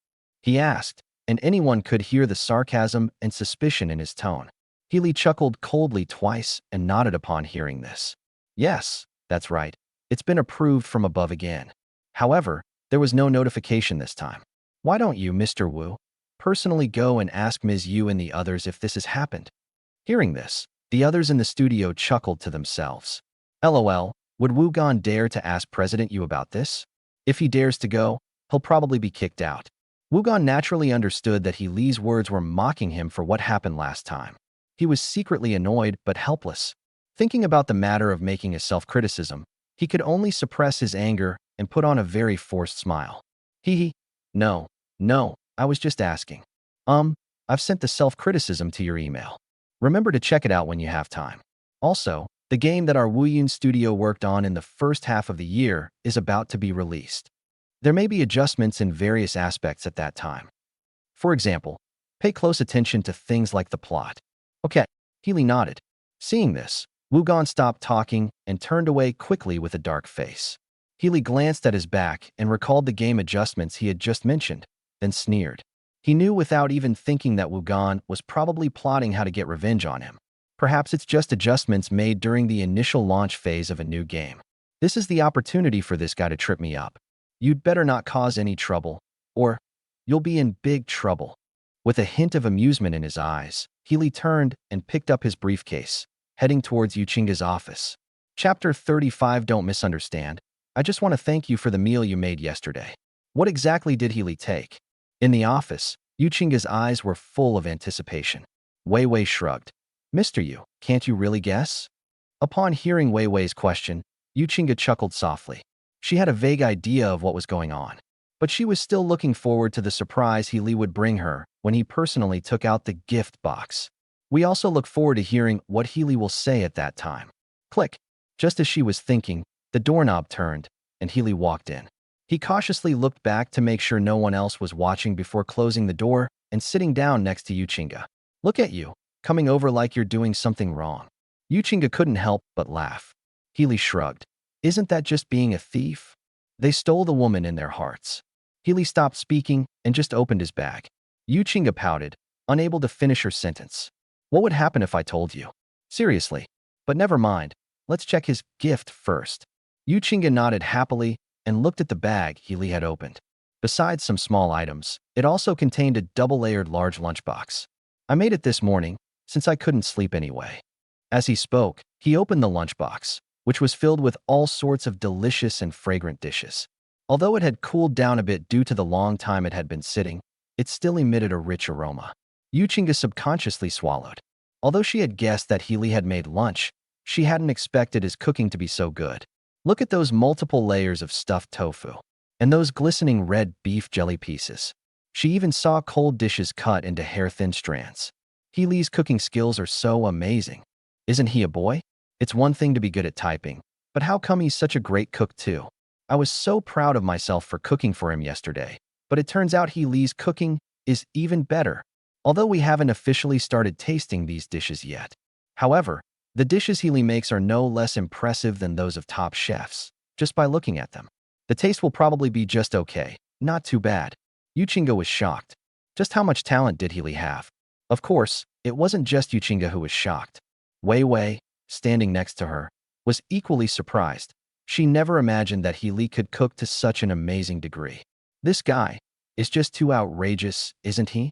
he asked, and anyone could hear the sarcasm and suspicion in his tone. Healy chuckled coldly twice and nodded upon hearing this. "Yes, that's right. It's been approved from above again." However, there was no notification this time. "Why don't you, Mr. Wu, personally go and ask Ms. Yu and the others if this has happened?" Hearing this, the others in the studio chuckled to themselves. LOL, would Wu Gan dare to ask President Yu about this? If he dares to go, he'll probably be kicked out. Wu Gan naturally understood that Healy's words were mocking him for what happened last time. He was secretly annoyed but helpless. Thinking about the matter of making a self-criticism, he could only suppress his anger and put on a very forced smile. Hee. No, I was just asking. I've sent the self-criticism to your email. Remember to check it out when you have time. Also, the game that our Wuyun studio worked on in the first half of the year is about to be released. There may be adjustments in various aspects at that time. For example, pay close attention to things like the plot. Okay, Healy nodded. Seeing this, Wu Gan stopped talking and turned away quickly with a dark face. Healy glanced at his back and recalled the game adjustments he had just mentioned, then sneered. He knew without even thinking that Wu Gan was probably plotting how to get revenge on him. Perhaps it's just adjustments made during the initial launch phase of a new game. This is the opportunity for this guy to trip me up. You'd better not cause any trouble, or you'll be in big trouble. With a hint of amusement in his eyes, Healy turned and picked up his briefcase, heading towards Yuchinga's office. Chapter 35. Don't misunderstand. I just want to thank you for the meal you made yesterday. What exactly did Healy take? In the office, Yuchinga's eyes were full of anticipation. Wei Wei shrugged. Mr. Yu, can't you really guess? Upon hearing Wei Wei's question, Yuchinga chuckled softly. She had a vague idea of what was going on, but she was still looking forward to the surprise Healy would bring her when he personally took out the gift box. We also look forward to hearing what Healy will say at that time. Click. Just as she was thinking, the doorknob turned, and Healy walked in. He cautiously looked back to make sure no one else was watching before closing the door and sitting down next to Yuchinga. Look at you, coming over like you're doing something wrong. Yuchinga couldn't help but laugh. Healy shrugged. Isn't that just being a thief? They stole the woman in their hearts. Healy stopped speaking and just opened his bag. Yuchinga pouted, unable to finish her sentence. What would happen if I told you? Seriously. But never mind. Let's check his gift first. Yuchinga nodded happily and looked at the bag Healy had opened. Besides some small items, it also contained a double-layered large lunchbox. I made it this morning, since I couldn't sleep anyway. As he spoke, he opened the lunchbox, which was filled with all sorts of delicious and fragrant dishes. Although it had cooled down a bit due to the long time it had been sitting, it still emitted a rich aroma. Yuchinga subconsciously swallowed. Although she had guessed that Healy had made lunch, she hadn't expected his cooking to be so good. Look at those multiple layers of stuffed tofu. And those glistening red beef jelly pieces. She even saw cold dishes cut into hair-thin strands. Healy's cooking skills are so amazing. Isn't he a boy? It's one thing to be good at typing, but how come he's such a great cook too? I was so proud of myself for cooking for him yesterday, but it turns out Healy's cooking is even better, although we haven't officially started tasting these dishes yet. However, the dishes Healy makes are no less impressive than those of top chefs, just by looking at them. The taste will probably be just okay, not too bad. Yuchinga was shocked. Just how much talent did Healy have? Of course, it wasn't just Yuchinga who was shocked. Wei Wei, standing next to her, was equally surprised. She never imagined that Healy could cook to such an amazing degree. This guy is just too outrageous, isn't he?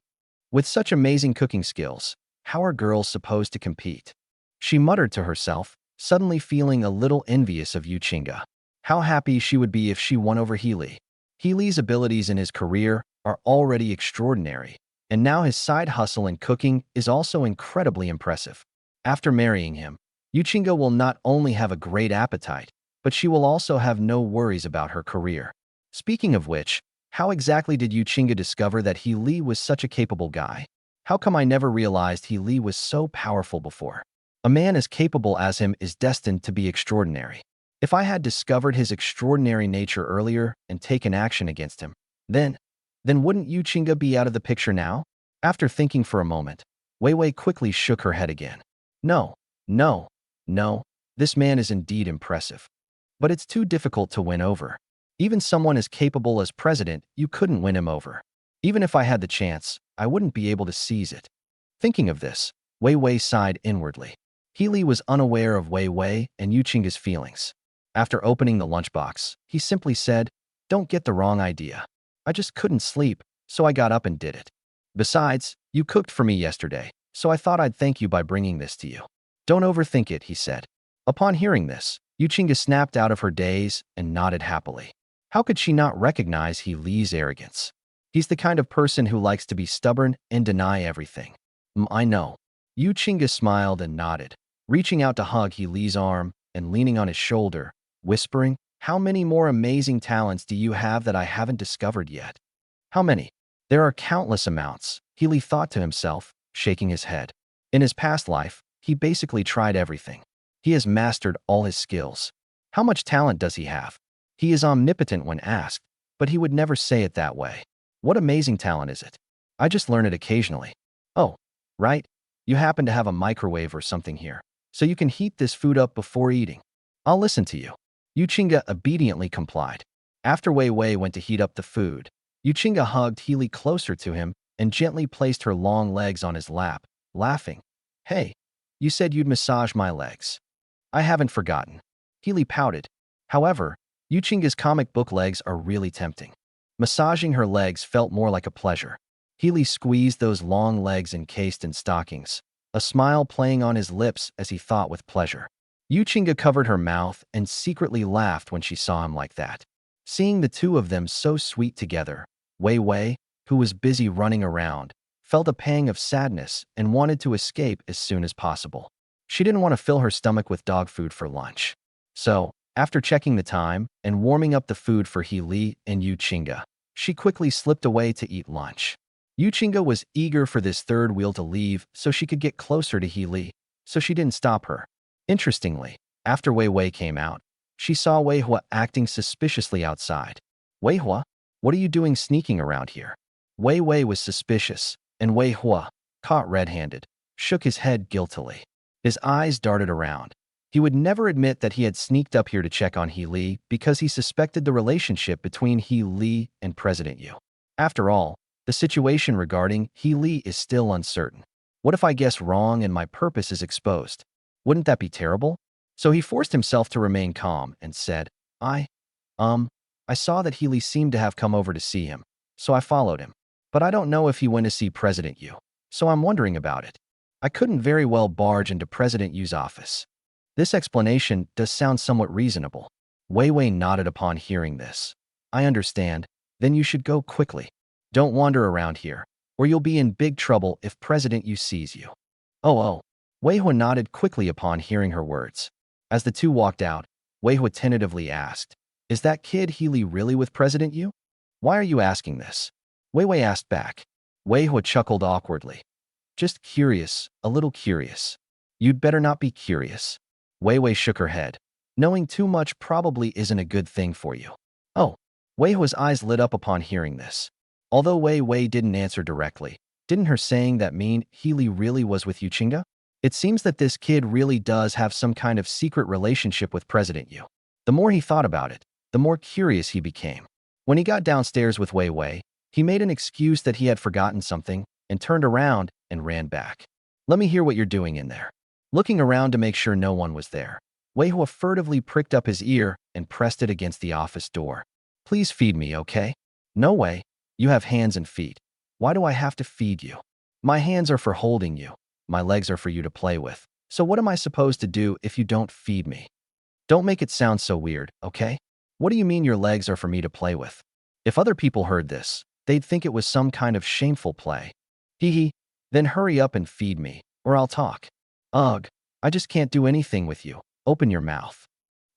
With such amazing cooking skills, how are girls supposed to compete? She muttered to herself, suddenly feeling a little envious of Yuchinga. How happy she would be if she won over Healy. Healy's abilities in his career are already extraordinary, and now his side hustle in cooking is also incredibly impressive. After marrying him, Yuchinga will not only have a great appetite, but she will also have no worries about her career. Speaking of which, how exactly did Yuchinga discover that Healy was such a capable guy? How come I never realized Healy was so powerful before? A man as capable as him is destined to be extraordinary. If I had discovered his extraordinary nature earlier and taken action against him, then wouldn't Yuchinga be out of the picture now? After thinking for a moment, Wei Wei quickly shook her head again. No, no, no, this man is indeed impressive. But it's too difficult to win over. Even someone as capable as president, you couldn't win him over. Even if I had the chance, I wouldn't be able to seize it. Thinking of this, Wei Wei sighed inwardly. Healy was unaware of Wei Wei and Yuchinga's feelings. After opening the lunchbox, he simply said, "Don't get the wrong idea. I just couldn't sleep, so I got up and did it. Besides, you cooked for me yesterday, so I thought I'd thank you by bringing this to you." "Don't overthink it," he said. Upon hearing this, Yuchinga snapped out of her daze and nodded happily. How could she not recognize Healy's arrogance? He's the kind of person who likes to be stubborn and deny everything. I know. Yuchinga smiled and nodded, reaching out to hug Healy's arm and leaning on his shoulder, whispering, "How many more amazing talents do you have that I haven't discovered yet?" How many? There are countless amounts, Healy thought to himself, shaking his head. In his past life, he basically tried everything. He has mastered all his skills. How much talent does he have? He is omnipotent when asked, but he would never say it that way. What amazing talent is it? I just learn it occasionally. Oh, right. You happen to have a microwave or something here, so you can heat this food up before eating. I'll listen to you. Yuchinga obediently complied. After Wei Wei went to heat up the food, Yuchinga hugged Healy closer to him and gently placed her long legs on his lap, laughing. "Hey, you said you'd massage my legs." "I haven't forgotten." Healy pouted. However, Yuchinga's comic book legs are really tempting. Massaging her legs felt more like a pleasure. Healy squeezed those long legs encased in stockings, a smile playing on his lips as he thought with pleasure. Yuchinga covered her mouth and secretly laughed when she saw him like that. Seeing the two of them so sweet together, Wei Wei, who was busy running around, felt a pang of sadness and wanted to escape as soon as possible. She didn't want to fill her stomach with dog food for lunch. So, after checking the time and warming up the food for He Li and Yuchinga, she quickly slipped away to eat lunch. Yuchinga was eager for this third wheel to leave so she could get closer to He Li, so she didn't stop her. Interestingly, after Wei Wei came out, she saw Wei Hua acting suspiciously outside. Wei Hua, what are you doing sneaking around here? Wei Wei was suspicious, and Wei Hua, caught red-handed, shook his head guiltily. His eyes darted around. He would never admit that he had sneaked up here to check on He Li because he suspected the relationship between He Li and President Yu. After all, the situation regarding He Li is still uncertain. What if I guess wrong and my purpose is exposed? Wouldn't that be terrible? So he forced himself to remain calm and said, I saw that He Li seemed to have come over to see him, so I followed him. But I don't know if he went to see President Yu, so I'm wondering about it. I couldn't very well barge into President Yu's office. This explanation does sound somewhat reasonable. Wei Wei nodded upon hearing this. I understand. Then you should go quickly. Don't wander around here, or you'll be in big trouble if President Yu sees you. Oh. Wei Hua nodded quickly upon hearing her words. As the two walked out, Wei Hua tentatively asked, Is that kid He Li really with President Yu? Why are you asking this? Wei Wei asked back. Wei Hua chuckled awkwardly. Just curious, a little curious. You'd better not be curious. Wei Wei shook her head. Knowing too much probably isn't a good thing for you. Oh. Wei Hua's eyes lit up upon hearing this. Although Wei Wei didn't answer directly, didn't her saying that mean He Li really was with Yuchinga? It seems that this kid really does have some kind of secret relationship with President Yu. The more he thought about it, the more curious he became. When he got downstairs with Wei Wei, he made an excuse that he had forgotten something and turned around and ran back. Let me hear what you're doing in there. Looking around to make sure no one was there, Wei Hua furtively pricked up his ear and pressed it against the office door. Please feed me, okay? No way. You have hands and feet. Why do I have to feed you? My hands are for holding you. My legs are for you to play with. So what am I supposed to do if you don't feed me? Don't make it sound so weird, okay? What do you mean your legs are for me to play with? If other people heard this, they'd think it was some kind of shameful play. Hee. Then hurry up and feed me, or I'll talk. Ugh, I just can't do anything with you. Open your mouth.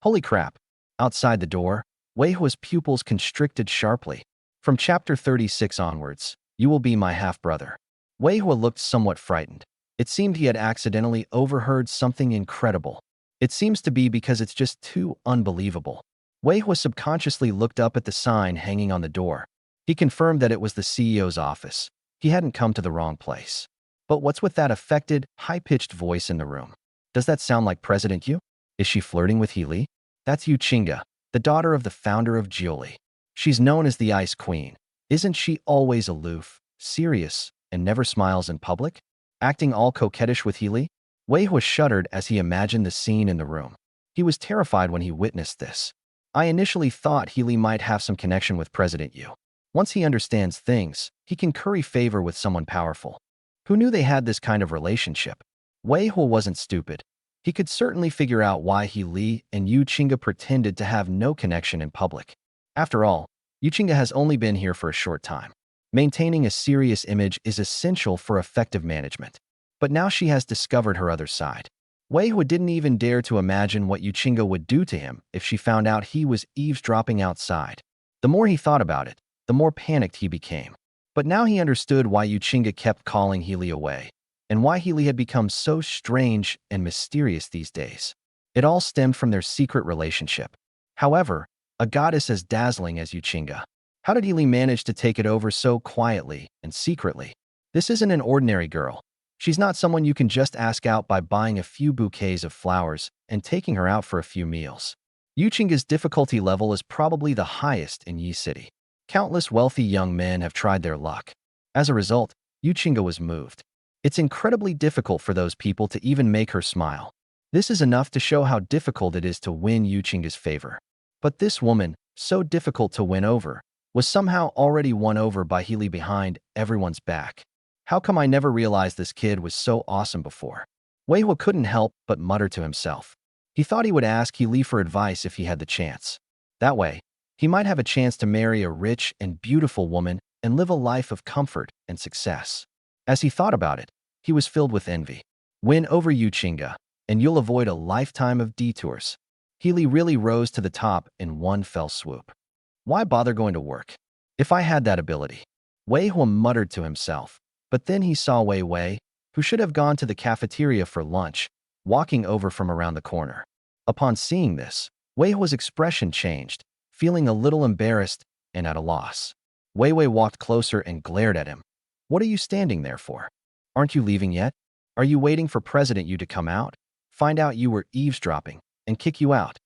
Holy crap. Outside the door, Wei Hua's pupils constricted sharply. From chapter 36 onwards, you will be my half-brother. Wei Hua looked somewhat frightened. It seemed he had accidentally overheard something incredible. It seems to be because it's just too unbelievable. Wei Hua subconsciously looked up at the sign hanging on the door. He confirmed that it was the CEO's office. He hadn't come to the wrong place. But what's with that affected, high-pitched voice in the room? Does that sound like President Yu? Is she flirting with He Li? That's Yuchinga, the daughter of the founder of Jiuli. She's known as the Ice Queen. Isn't she always aloof, serious, and never smiles in public? Acting all coquettish with He Li? Wei Hua shuddered as he imagined the scene in the room. He was terrified when he witnessed this. I initially thought He Li might have some connection with President Yu. Once he understands things, he can curry favor with someone powerful. Who knew they had this kind of relationship? Wei Hua wasn't stupid. He could certainly figure out why He Li and Yuchinga pretended to have no connection in public. After all, Yuchinga has only been here for a short time. Maintaining a serious image is essential for effective management. But now she has discovered her other side. Wei Hua didn't even dare to imagine what Yuchinga would do to him if she found out he was eavesdropping outside. The more he thought about it, the more panicked he became. But now he understood why Yuchinga kept calling He Li away, and why He Li had become so strange and mysterious these days. It all stemmed from their secret relationship. However, a goddess as dazzling as Yuchinga, how did He Li manage to take it over so quietly and secretly? This isn't an ordinary girl. She's not someone you can just ask out by buying a few bouquets of flowers and taking her out for a few meals. Yuchinga's difficulty level is probably the highest in Yi City. Countless wealthy young men have tried their luck. As a result, Yuchinga was moved. It's incredibly difficult for those people to even make her smile. This is enough to show how difficult it is to win Yuchinga's favor. But this woman, so difficult to win over, was somehow already won over by He Li behind everyone's back. How come I never realized this kid was so awesome before? Wei Hua couldn't help but mutter to himself. He thought he would ask Healy for advice if he had the chance. That way, he might have a chance to marry a rich and beautiful woman and live a life of comfort and success. As he thought about it, he was filled with envy. Win over you, Chinga, and you'll avoid a lifetime of detours. Healy really rose to the top in one fell swoop. Why bother going to work? If I had that ability. Wei Hua muttered to himself, but then he saw Wei Wei, who should have gone to the cafeteria for lunch, walking over from around the corner. Upon seeing this, Wei Hua's expression changed, feeling a little embarrassed and at a loss. Wei Wei walked closer and glared at him. What are you standing there for? Aren't you leaving yet? Are you waiting for President Yu to come out, find out you were eavesdropping, and kick you out?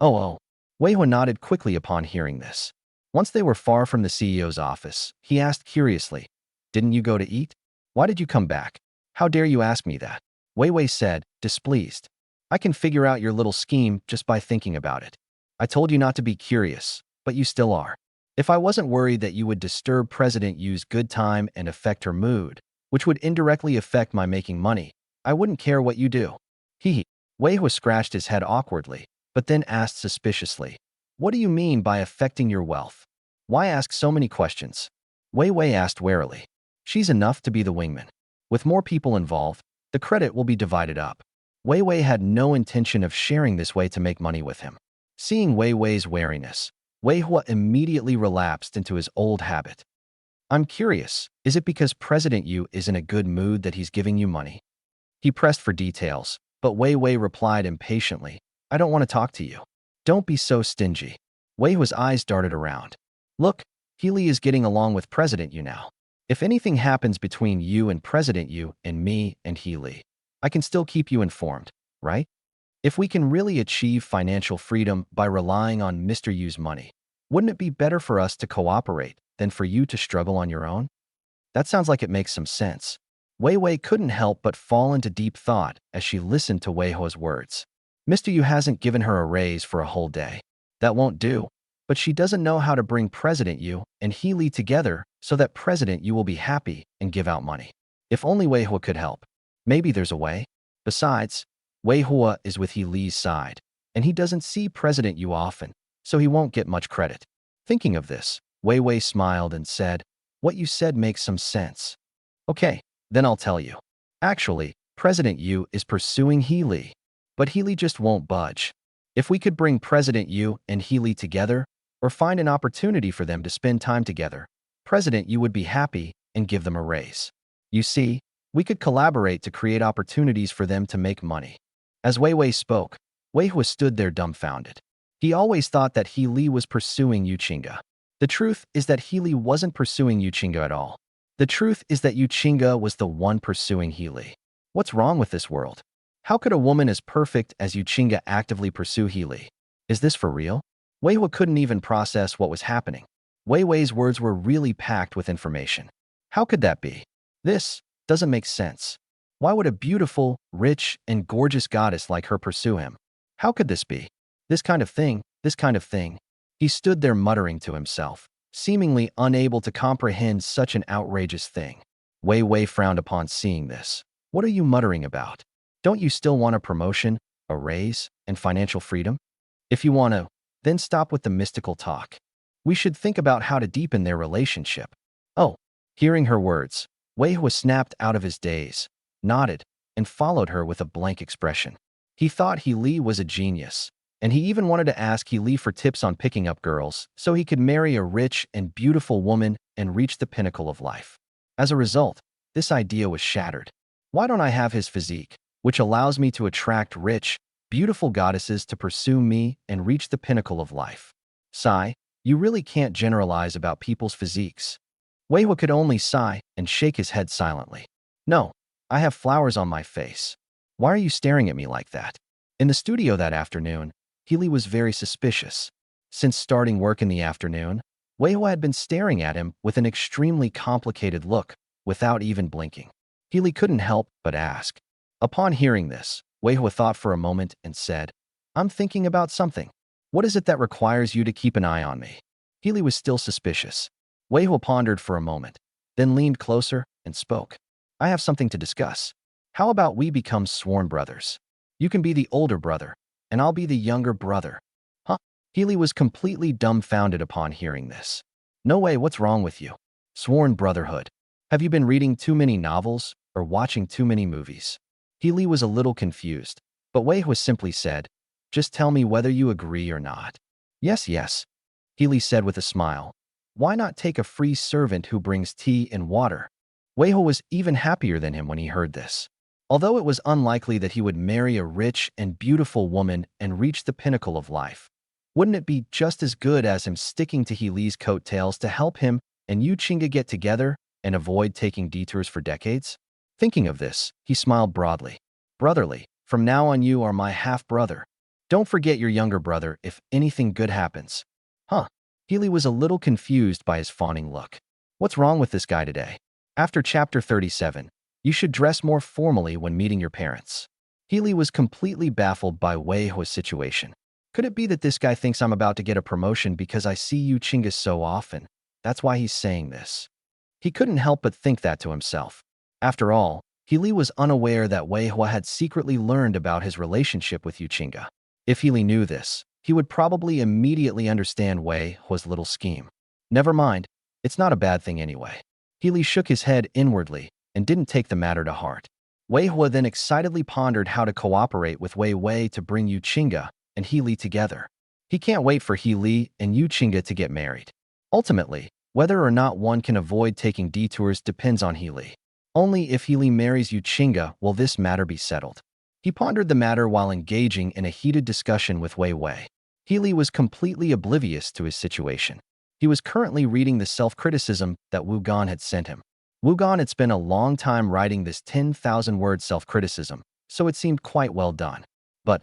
Oh. Wei Hua nodded quickly upon hearing this. Once they were far from the CEO's office, he asked curiously, "Didn't you go to eat? Why did you come back? How dare you ask me that?" Wei Wei said, displeased. "I can figure out your little scheme just by thinking about it. I told you not to be curious, but you still are. If I wasn't worried that you would disturb President Yu's good time and affect her mood, which would indirectly affect my making money, I wouldn't care what you do." Hee. Wei Hua scratched his head awkwardly, but then asked suspiciously, "What do you mean by affecting your wealth? Why ask so many questions?" Wei Wei asked warily. "She's enough to be the wingman. With more people involved, the credit will be divided up." Wei Wei had no intention of sharing this way to make money with him. Seeing Wei Wei's wariness, Wei Hua immediately relapsed into his old habit. "I'm curious, is it because President Yu is in a good mood that he's giving you money?" He pressed for details, but Wei Wei replied impatiently, "I don't want to talk to you. Don't be so stingy." Wei Hua's eyes darted around. "Look, Healy is getting along with President Yu now. If anything happens between you and President Yu and me and Healy, I can still keep you informed, right? If we can really achieve financial freedom by relying on Mr. Yu's money, wouldn't it be better for us to cooperate than for you to struggle on your own?" That sounds like it makes some sense. Wei Wei couldn't help but fall into deep thought as she listened to Wei Hua's words. Mr. Yu hasn't given her a raise for a whole day. That won't do. But she doesn't know how to bring President Yu and Healy together so that President Yu will be happy and give out money. If only Wei Hua could help. Maybe there's a way. Besides, Wei Hua is with Healy's side, and he doesn't see President Yu often, so he won't get much credit. Thinking of this, Wei Wei smiled and said, "What you said makes some sense. Okay, then I'll tell you. Actually, President Yu is pursuing Healy, but Healy just won't budge. If we could bring President Yu and Healy together, or find an opportunity for them to spend time together, President Yu would be happy and give them a raise. You see, we could collaborate to create opportunities for them to make money." As Wei Wei spoke, Wei Hua stood there dumbfounded. He always thought that Healy was pursuing Yu Chinga. The truth is that Healy wasn't pursuing Yu Chinga at all. The truth is that Yu Chinga was the one pursuing Healy. What's wrong with this world? How could a woman as perfect as Yu Chinga actively pursue Healy? Is this for real? Wei Hua couldn't even process what was happening. Wei Wei's words were really packed with information. How could that be? This doesn't make sense. Why would a beautiful, rich, and gorgeous goddess like her pursue him? How could this be? This kind of thing. He stood there muttering to himself, seemingly unable to comprehend such an outrageous thing. Wei Wei frowned upon seeing this. "What are you muttering about? Don't you still want a promotion, a raise, and financial freedom? If you want to, then stop with the mystical talk. We should think about how to deepen their relationship." Oh. Hearing her words, Wei Hua snapped out of his daze, nodded, and followed her with a blank expression. He thought Healy was a genius, and he even wanted to ask Healy for tips on picking up girls so he could marry a rich and beautiful woman and reach the pinnacle of life. As a result, this idea was shattered. Why don't I have his physique, which allows me to attract rich, beautiful goddesses to pursue me and reach the pinnacle of life? Sigh, you really can't generalize about people's physiques. Wei Hua could only sigh and shake his head silently. "No, I have flowers on my face. Why are you staring at me like that?" In the studio that afternoon, Healy was very suspicious. Since starting work in the afternoon, Wei Hua had been staring at him with an extremely complicated look, without even blinking. Healy couldn't help but ask. Upon hearing this, Wei Hua thought for a moment and said, "I'm thinking about something. What is it that requires you to keep an eye on me?" Healy was still suspicious. Wei Hua pondered for a moment, then leaned closer and spoke. "I have something to discuss. How about we become sworn brothers? You can be the older brother, and I'll be the younger brother. Huh? Healy was completely dumbfounded upon hearing this. No way, what's wrong with you? Sworn brotherhood. Have you been reading too many novels or watching too many movies? Healy was a little confused, but Wei Hua simply said, just tell me whether you agree or not. Yes, yes, Healy said with a smile. Why not take a free servant who brings tea and water? Wei Hua was even happier than him when he heard this. Although it was unlikely that he would marry a rich and beautiful woman and reach the pinnacle of life, wouldn't it be just as good as him sticking to Healy's coattails to help him and Yu Qingge get together and avoid taking detours for decades? Thinking of this, he smiled broadly. Brotherly, from now on you are my half-brother. Don't forget your younger brother if anything good happens. Huh? Healy was a little confused by his fawning look. What's wrong with this guy today? After chapter 37, you should dress more formally when meeting your parents. Healy was completely baffled by Wei Hua's situation. Could it be that this guy thinks I'm about to get a promotion because I see Yu Qingge so often? That's why he's saying this. He couldn't help but think that to himself. After all, Healy was unaware that Wei Hua had secretly learned about his relationship with Yu Qingge. If Healy knew this, he would probably immediately understand Wei Hua's little scheme. Never mind, it's not a bad thing anyway. Healy shook his head inwardly and didn't take the matter to heart. Wei Hua then excitedly pondered how to cooperate with Wei Wei to bring Yu Qingge and Healy together. He can't wait for Healy and Yu Qingge to get married. Ultimately, whether or not one can avoid taking detours depends on Healy. Only if Healy marries Yu Qingge will this matter be settled. He pondered the matter while engaging in a heated discussion with Wei Wei. Healy was completely oblivious to his situation. He was currently reading the self-criticism that Wu Gan had sent him. Wu Gan had spent a long time writing this 10,000-word self-criticism, so it seemed quite well done. But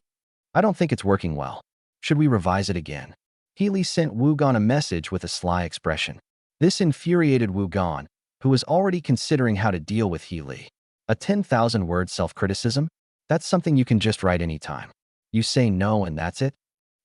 I don't think it's working well. Should we revise it again? Healy sent Wu Gan a message with a sly expression. This infuriated Wu Gan, who was already considering how to deal with Healy. A 10,000-word self-criticism? That's something you can just write anytime. You say no and that's it?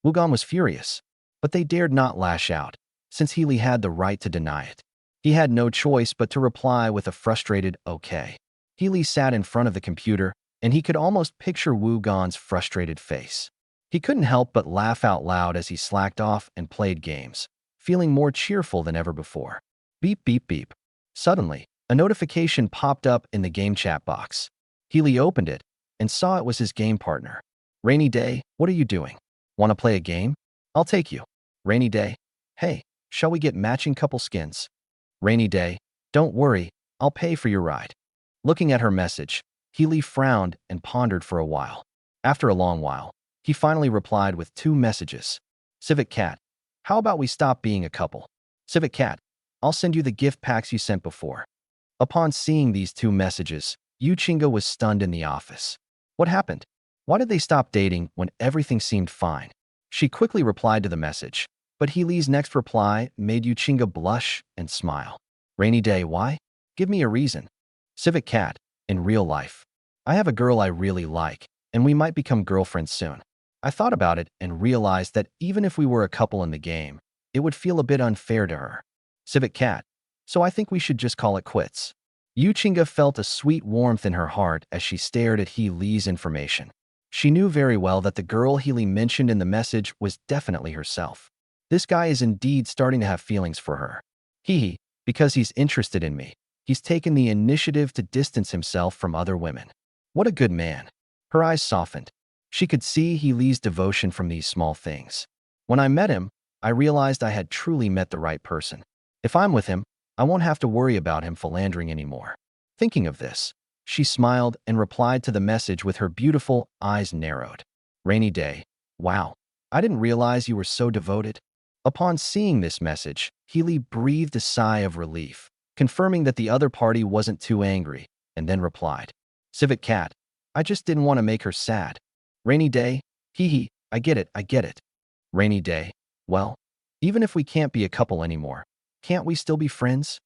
Wu Gan was furious, but they dared not lash out, since Healy had the right to deny it. He had no choice but to reply with a frustrated okay. Healy sat in front of the computer, and he could almost picture Wu Gan's frustrated face. He couldn't help but laugh out loud as he slacked off and played games, feeling more cheerful than ever before. Beep, beep, beep. Suddenly, a notification popped up in the game chat box. Healy opened it and saw it was his game partner. Rainy Day, what are you doing? Want to play a game? I'll take you. Rainy Day, hey, shall we get matching couple skins? Rainy Day, don't worry, I'll pay for your ride. Looking at her message, Healy frowned and pondered for a while. After a long while, he finally replied with 2 messages. Civic Cat, how about we stop being a couple? Civic Cat, I'll send you the gift packs you sent before. Upon seeing these 2 messages, Yu Qingge was stunned in the office. What happened? Why did they stop dating when everything seemed fine? She quickly replied to the message, but Healy's next reply made Yu Qingge blush and smile. Rainy Day, why? Give me a reason. Civic Cat, in real life, I have a girl I really like, and we might become girlfriends soon. I thought about it and realized that even if we were a couple in the game, it would feel a bit unfair to her. Civic Cat, so I think we should just call it quits. Yu Qingge felt a sweet warmth in her heart as she stared at Healy's information. She knew very well that the girl Healy mentioned in the message was definitely herself. This guy is indeed starting to have feelings for her. Because he's interested in me. He's taken the initiative to distance himself from other women. What a good man. Her eyes softened. She could see Healy's devotion from these small things. When I met him, I realized I had truly met the right person. If I'm with him, I won't have to worry about him philandering anymore. Thinking of this, she smiled and replied to the message with her beautiful eyes narrowed. Rainy Day, wow, I didn't realize you were so devoted. Upon seeing this message, Healy breathed a sigh of relief, confirming that the other party wasn't too angry, and then replied, Civic Cat, I just didn't want to make her sad. Rainy Day, I get it. Rainy Day, well, even if we can't be a couple anymore, can't we still be friends?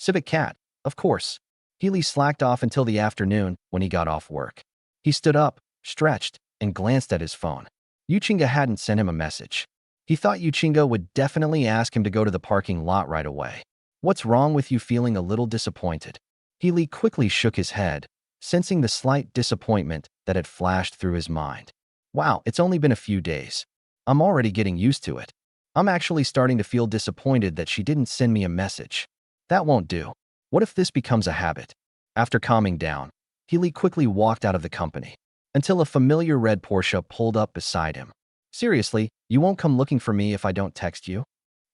Civic Cat, of course. Healy slacked off until the afternoon when he got off work. He stood up, stretched, and glanced at his phone. Yu Qingge hadn't sent him a message. He thought Yu Qingge would definitely ask him to go to the parking lot right away. What's wrong with you feeling a little disappointed? Healy quickly shook his head, sensing the slight disappointment that had flashed through his mind. Wow, it's only been a few days. I'm already getting used to it. I'm actually starting to feel disappointed that she didn't send me a message. That won't do. What if this becomes a habit? After calming down, Healy quickly walked out of the company until a familiar red Porsche pulled up beside him. Seriously, you won't come looking for me if I don't text you?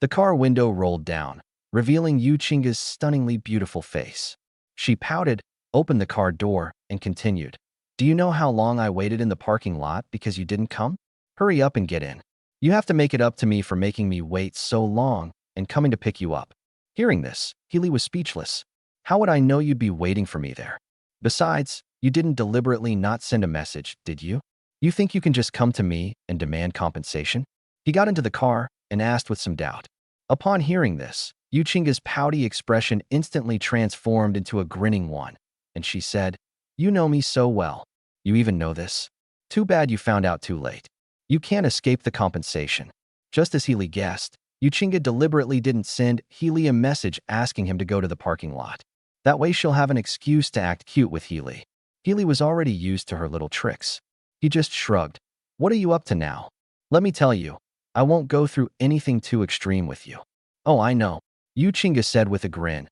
The car window rolled down, revealing Yu Chinga's stunningly beautiful face. She pouted, opened the car door, and continued. Do you know how long I waited in the parking lot because you didn't come? Hurry up and get in. You have to make it up to me for making me wait so long and coming to pick you up. Hearing this, Healy was speechless. How would I know you'd be waiting for me there? Besides, you didn't deliberately not send a message, did you? You think you can just come to me and demand compensation? He got into the car and asked with some doubt. Upon hearing this, Yu Chinga's pouty expression instantly transformed into a grinning one, and she said, You know me so well. You even know this? Too bad you found out too late. You can't escape the compensation. Just as Healy guessed, Yu Chinga deliberately didn't send Healy a message asking him to go to the parking lot. That way she'll have an excuse to act cute with Healy. Healy was already used to her little tricks. He just shrugged. What are you up to now? Let me tell you, I won't go through anything too extreme with you. Oh, I know, Yu Chinga said with a grin.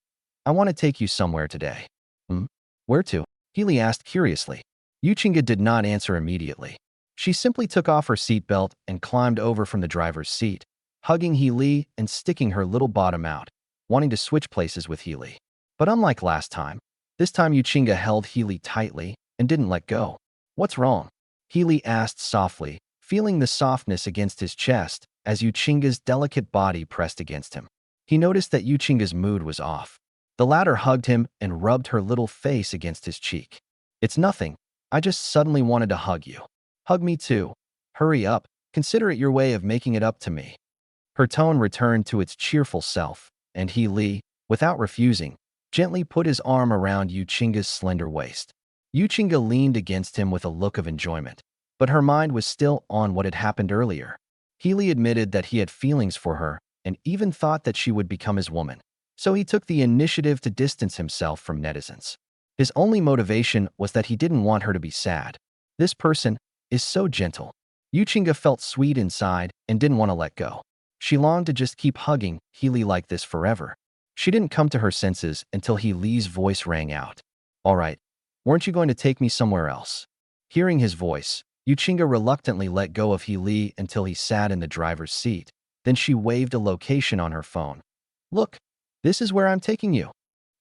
I want to take you somewhere today. Where to? Healy asked curiously. Yu Chinga did not answer immediately. She simply took off her seatbelt and climbed over from the driver's seat, hugging Healy and sticking her little bottom out, wanting to switch places with Healy. But unlike last time, this time Yu Chinga held Healy tightly and didn't let go. What's wrong? Healy asked softly, feeling the softness against his chest as Yu Chinga's delicate body pressed against him. He noticed that Yu Chinga's mood was off. The latter hugged him and rubbed her little face against his cheek. It's nothing. I just suddenly wanted to hug you. Hug me too. Hurry up. Consider it your way of making it up to me. Her tone returned to its cheerful self, and Healy, without refusing, gently put his arm around Yu Chinga's slender waist. Yu Chinga leaned against him with a look of enjoyment, but her mind was still on what had happened earlier. Healy admitted that he had feelings for her and even thought that she would become his woman, so he took the initiative to distance himself from netizens. His only motivation was that he didn't want her to be sad. This person is so gentle. Yu Chinga felt sweet inside and didn't want to let go. She longed to just keep hugging Healy like this forever. She didn't come to her senses until Healy's voice rang out. All right, weren't you going to take me somewhere else? Hearing his voice, Yu Chinga reluctantly let go of Healy until he sat in the driver's seat. Then she waved a location on her phone. Look, this is where I'm taking you.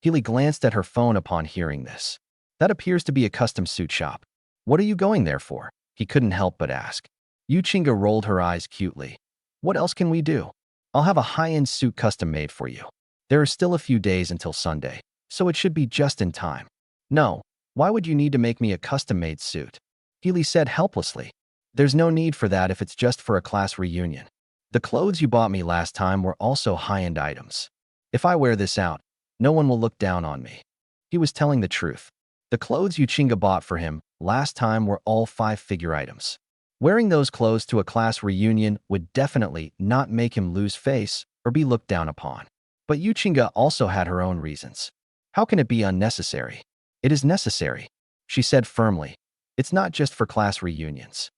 Healy glanced at her phone upon hearing this. That appears to be a custom suit shop. What are you going there for? He couldn't help but ask. Yu Chinga rolled her eyes cutely. What else can we do? I'll have a high-end suit custom made for you. There are still a few days until Sunday, so it should be just in time. No, why would you need to make me a custom-made suit? Healy said helplessly. There's no need for that if it's just for a class reunion. The clothes you bought me last time were also high-end items. If I wear this out, no one will look down on me. He was telling the truth. The clothes Yu Chinga bought for him last time were all 5-figure items. Wearing those clothes to a class reunion would definitely not make him lose face or be looked down upon. But Yu Chinga also had her own reasons. How can it be unnecessary? It is necessary, she said firmly. It's not just for class reunions.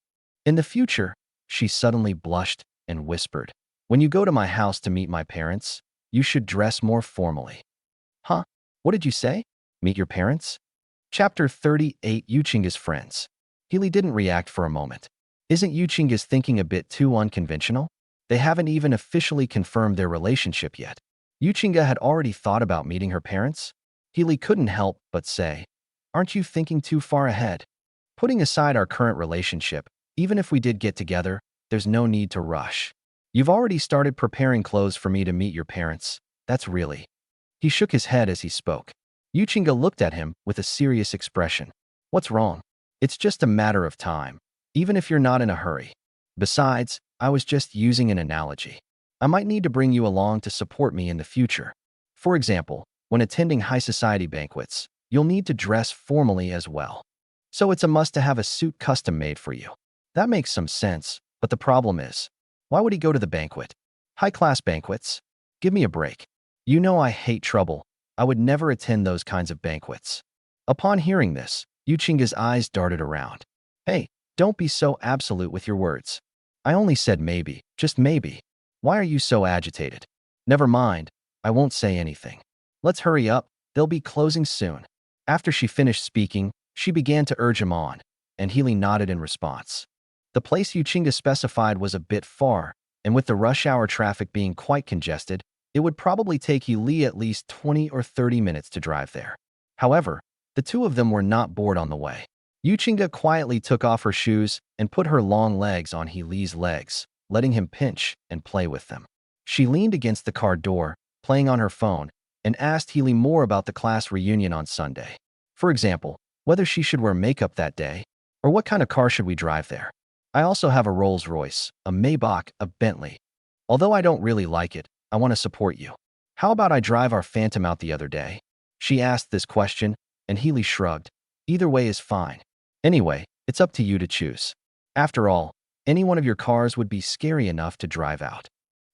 In the future, she suddenly blushed and whispered, when you go to my house to meet my parents, you should dress more formally. Huh? What did you say? Meet your parents? Chapter 38, Yu Chinga's Friends. Healy didn't react for a moment. Isn't Yu Chinga's thinking a bit too unconventional? They haven't even officially confirmed their relationship yet. Yu Chinga had already thought about meeting her parents? Healy couldn't help but say, aren't you thinking too far ahead? Putting aside our current relationship, even if we did get together, there's no need to rush. You've already started preparing clothes for me to meet your parents. That's really... He shook his head as he spoke. Yu Chinga looked at him with a serious expression. What's wrong? It's just a matter of time, even if you're not in a hurry. Besides, I was just using an analogy. I might need to bring you along to support me in the future. For example, when attending high society banquets, you'll need to dress formally as well. So it's a must to have a suit custom made for you. That makes some sense, but the problem is, why would he go to the banquet? High-class banquets? Give me a break. You know I hate trouble. I would never attend those kinds of banquets. Upon hearing this, Yu Chinga's eyes darted around. Hey, Don't be so absolute with your words. I only said maybe, just maybe. Why are you so agitated? Never mind, I won't say anything. Let's hurry up, they'll be closing soon. After she finished speaking, she began to urge him on, and Healy nodded in response. The place Yuchinga specified was a bit far, and with the rush hour traffic being quite congested, it would probably take Healy at least 20 or 30 minutes to drive there. However, the two of them were not bored on the way. Yuchinga quietly took off her shoes and put her long legs on Healy's legs, letting him pinch and play with them. She leaned against the car door, playing on her phone, and asked Healy more about the class reunion on Sunday. For example, whether she should wear makeup that day, or what kind of car should we drive there. I also have a Rolls-Royce, a Maybach, a Bentley. Although I don't really like it, I want to support you. How about I drive our Phantom out the other day? She asked this question, and Healy shrugged. Either way is fine. Anyway, it's up to you to choose. After all, any one of your cars would be scary enough to drive out.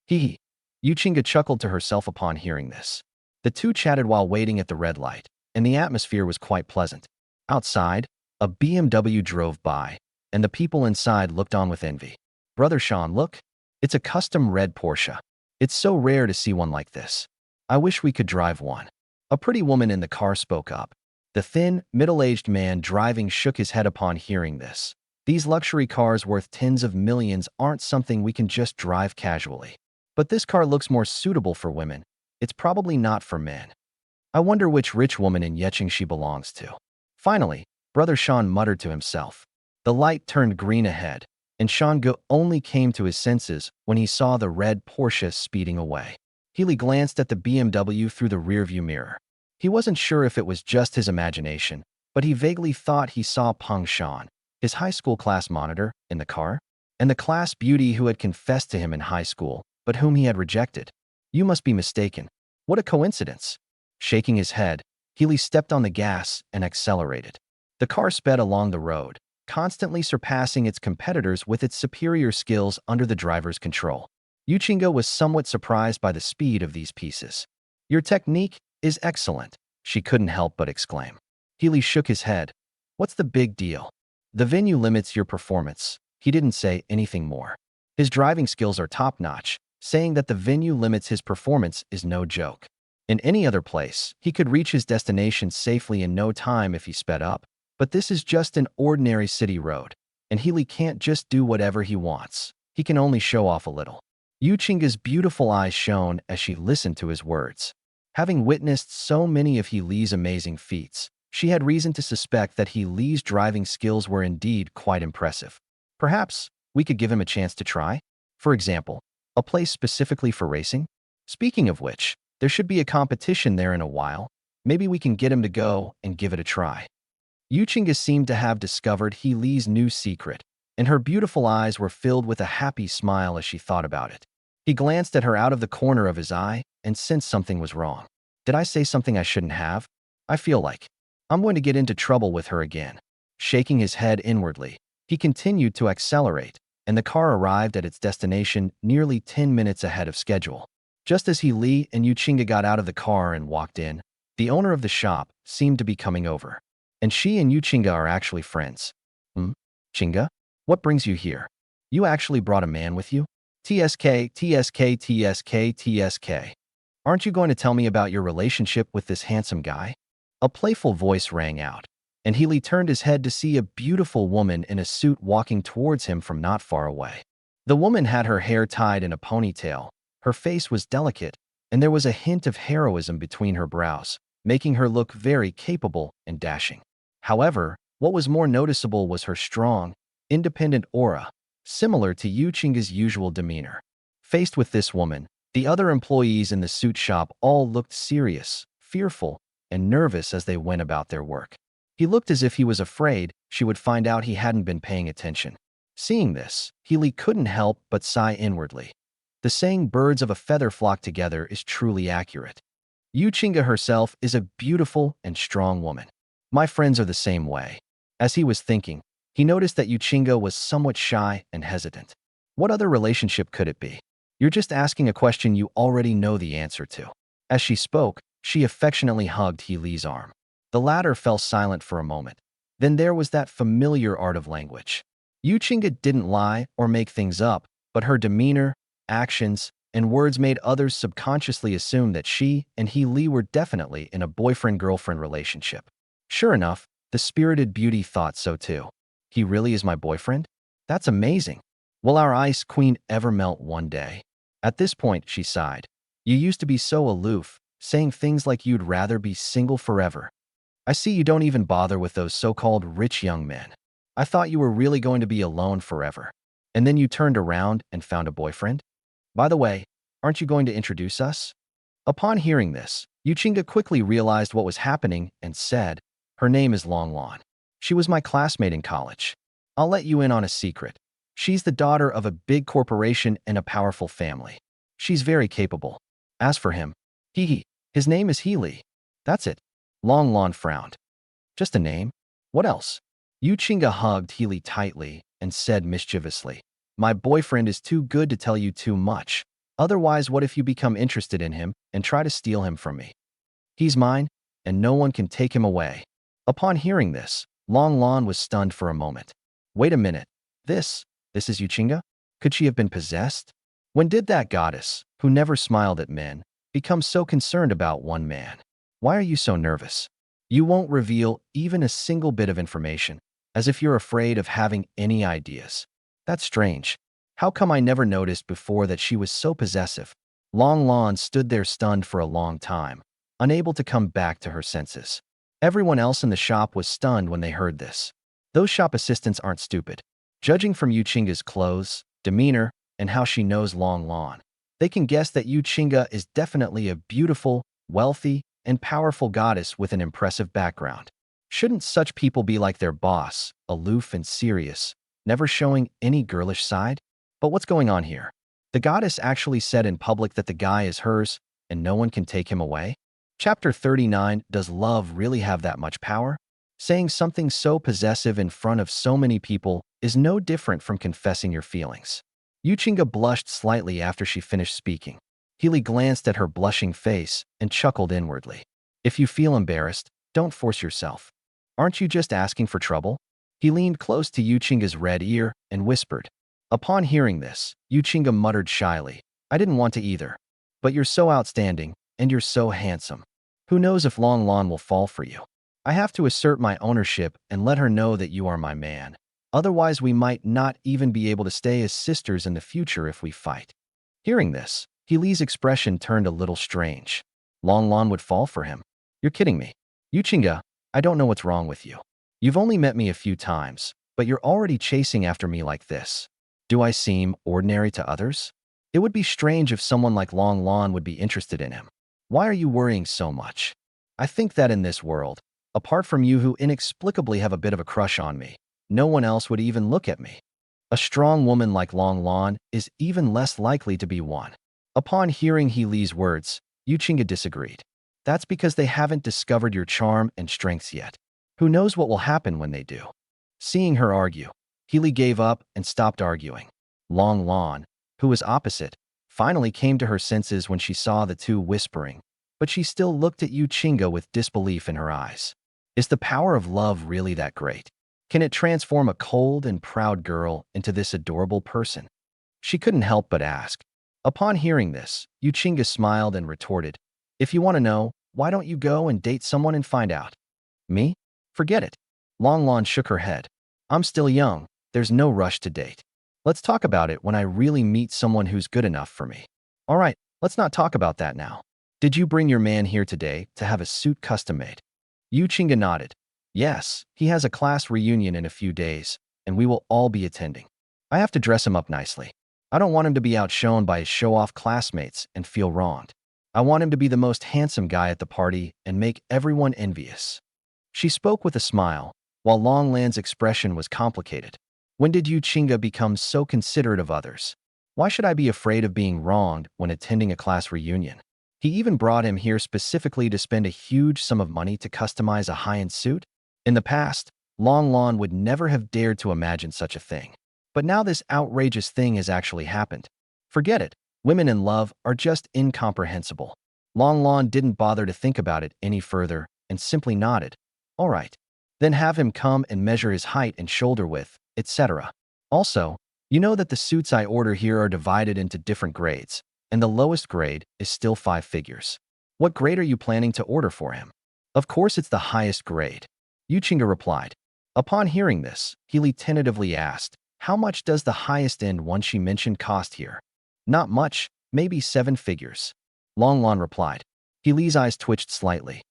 Hee. Yuchinga chuckled to herself upon hearing this. The two chatted while waiting at the red light, and the atmosphere was quite pleasant. Outside, a BMW drove by, and the people inside looked on with envy. Brother Sean, look. It's a custom red Porsche. It's so rare to see one like this. I wish we could drive one. A pretty woman in the car spoke up. The thin, middle-aged man driving shook his head upon hearing this. These luxury cars worth tens of millions aren't something we can just drive casually. But this car looks more suitable for women. It's probably not for men. I wonder which rich woman in Yeching she belongs to. Finally, Brother Sean muttered to himself. The light turned green ahead, and Sean only came to his senses when he saw the red Porsche speeding away. Healy glanced at the BMW through the rearview mirror. He wasn't sure if it was just his imagination, but he vaguely thought he saw Peng Shan, his high school class monitor, in the car, and the class beauty who had confessed to him in high school, but whom he had rejected. You must be mistaken. What a coincidence. Shaking his head, Healy stepped on the gas and accelerated. The car sped along the road, constantly surpassing its competitors with its superior skills under the driver's control. Yuchinga was somewhat surprised by the speed of these pieces. Your technique is excellent, she couldn't help but exclaim. Healy shook his head. What's the big deal? The venue limits your performance. He didn't say anything more. His driving skills are top-notch. Saying that the venue limits his performance is no joke. In any other place, he could reach his destination safely in no time if he sped up, but this is just an ordinary city road, and Healy can't just do whatever he wants. He can only show off a little. Yuchinga's beautiful eyes shone as she listened to his words. Having witnessed so many of Healy's amazing feats, she had reason to suspect that Healy's driving skills were indeed quite impressive. Perhaps we could give him a chance to try? For example, a place specifically for racing? Speaking of which, there should be a competition there in a while. Maybe we can get him to go and give it a try. Yuchinga seemed to have discovered Healy's new secret, and her beautiful eyes were filled with a happy smile as she thought about it. He glanced at her out of the corner of his eye and sensed something was wrong. Did I say something I shouldn't have? I feel like I'm going to get into trouble with her again. Shaking his head inwardly, he continued to accelerate, and the car arrived at its destination nearly 10 minutes ahead of schedule. Just as Healy and Yuchinga got out of the car and walked in, the owner of the shop seemed to be coming over. And she and Yuchinga are actually friends. Chinga? What brings you here? You actually brought a man with you? TSK, TSK, TSK, TSK. Aren't you going to tell me about your relationship with this handsome guy? A playful voice rang out, and Healy turned his head to see a beautiful woman in a suit walking towards him from not far away. The woman had her hair tied in a ponytail, her face was delicate, and there was a hint of heroism between her brows, making her look very capable and dashing. However, what was more noticeable was her strong, independent aura, similar to Yuchinga's usual demeanor. Faced with this woman, the other employees in the suit shop all looked serious, fearful, and nervous as they went about their work. He looked as if he was afraid she would find out he hadn't been paying attention. Seeing this, Healy couldn't help but sigh inwardly. The saying birds of a feather flock together is truly accurate. Yuchinga herself is a beautiful and strong woman. My friends are the same way. As he was thinking, he noticed that Yuchinga was somewhat shy and hesitant. What other relationship could it be? You're just asking a question you already know the answer to. As she spoke, she affectionately hugged Healy's arm. The latter fell silent for a moment. Then there was that familiar art of language. Yuchinga didn't lie or make things up, but her demeanor, actions, and words made others subconsciously assume that she and he Li were definitely in a boyfriend-girlfriend relationship. Sure enough, the spirited beauty thought so too. He really is my boyfriend? That's amazing. Will our ice queen ever melt one day? At this point, she sighed. You used to be so aloof, saying things like you'd rather be single forever. I see you don't even bother with those so-called rich young men. I thought you were really going to be alone forever. And then you turned around and found a boyfriend? By the way, aren't you going to introduce us? Upon hearing this, Yuchinga quickly realized what was happening and said, her name is Long Lon. She was my classmate in college. I'll let you in on a secret. She's the daughter of a big corporation and a powerful family. She's very capable. As for him, his name is Healy. That's it. Long Lon frowned. Just a name? What else? Yuchinga hugged Healy tightly and said mischievously, my boyfriend is too good to tell you too much. Otherwise, what if you become interested in him and try to steal him from me? He's mine, and no one can take him away. Upon hearing this, Long Lon was stunned for a moment. Wait a minute. This is Yuchinga? Could she have been possessed? When did that goddess, who never smiled at men, become so concerned about one man? Why are you so nervous? You won't reveal even a single bit of information, as if you're afraid of having any ideas. That's strange. How come I never noticed before that she was so possessive? Long Lon stood there stunned for a long time, unable to come back to her senses. Everyone else in the shop was stunned when they heard this. Those shop assistants aren't stupid. Judging from Yuchinga's clothes, demeanor, and how she knows Long Lon, they can guess that Yuchinga is definitely a beautiful, wealthy, and powerful goddess with an impressive background. Shouldn't such people be like their boss, aloof and serious, never showing any girlish side? But what's going on here? The goddess actually said in public that the guy is hers, and no one can take him away? Chapter 39, does love really have that much power? Saying something so possessive in front of so many people is no different from confessing your feelings. Yuchinga blushed slightly after she finished speaking. Healy glanced at her blushing face and chuckled inwardly. If you feel embarrassed, don't force yourself. Aren't you just asking for trouble? He leaned close to Yuchinga's red ear and whispered. Upon hearing this, Yuchinga muttered shyly, I didn't want to either. But you're so outstanding, and you're so handsome. Who knows if Long Lon will fall for you? I have to assert my ownership and let her know that you are my man. Otherwise, we might not even be able to stay as sisters in the future if we fight. Hearing this, Healy's expression turned a little strange. Long Lon would fall for him? You're kidding me. Yuchinga, I don't know what's wrong with you. You've only met me a few times, but you're already chasing after me like this. Do I seem ordinary to others? It would be strange if someone like Long Lon would be interested in him. Why are you worrying so much? I think that in this world, apart from you who inexplicably have a bit of a crush on me, no one else would even look at me. A strong woman like Long Lon is even less likely to be one. Upon hearing Healy's words, Yuchinga disagreed. That's because they haven't discovered your charm and strengths yet. Who knows what will happen when they do? Seeing her argue, Healy gave up and stopped arguing. Long Lon, who was opposite, finally came to her senses when she saw the two whispering, but she still looked at Yuchinga with disbelief in her eyes. Is the power of love really that great? Can it transform a cold and proud girl into this adorable person? She couldn't help but ask. Upon hearing this, Yuchinga smiled and retorted, if you want to know, why don't you go and date someone and find out? Me? Forget it. Long Lon shook her head. I'm still young. There's no rush to date. Let's talk about it when I really meet someone who's good enough for me. All right, let's not talk about that now. Did you bring your man here today to have a suit custom made? Yuchinga nodded. Yes, he has a class reunion in a few days, and we will all be attending. I have to dress him up nicely. I don't want him to be outshone by his show-off classmates and feel wronged. I want him to be the most handsome guy at the party and make everyone envious. She spoke with a smile, while Long Lan's expression was complicated. When did Yuchinga become so considerate of others? Why should I be afraid of being wronged when attending a class reunion? He even brought him here specifically to spend a huge sum of money to customize a high-end suit? In the past, Long Lon would never have dared to imagine such a thing. But now this outrageous thing has actually happened. Forget it. Women in love are just incomprehensible. Long Lon didn't bother to think about it any further and simply nodded. All right. Then have him come and measure his height and shoulder width, etc. Also, you know that the suits I order here are divided into different grades, and the lowest grade is still 5 figures. What grade are you planning to order for him? Of course it's the highest grade. Yuchinga replied. Upon hearing this, Healy tentatively asked, how much does the highest end one she mentioned cost here? Not much, maybe 7 figures. Longlon replied. Healy's eyes twitched slightly.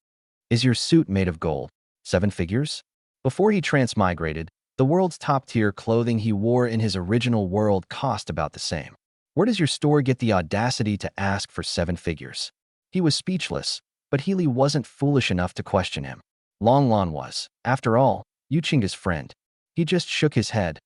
Is your suit made of gold? 7 figures? Before he transmigrated, the world's top-tier clothing he wore in his original world cost about the same. Where does your store get the audacity to ask for 7 figures? He was speechless, but Healy wasn't foolish enough to question him. Longlon was, after all, Yuchinga's friend. He just shook his head.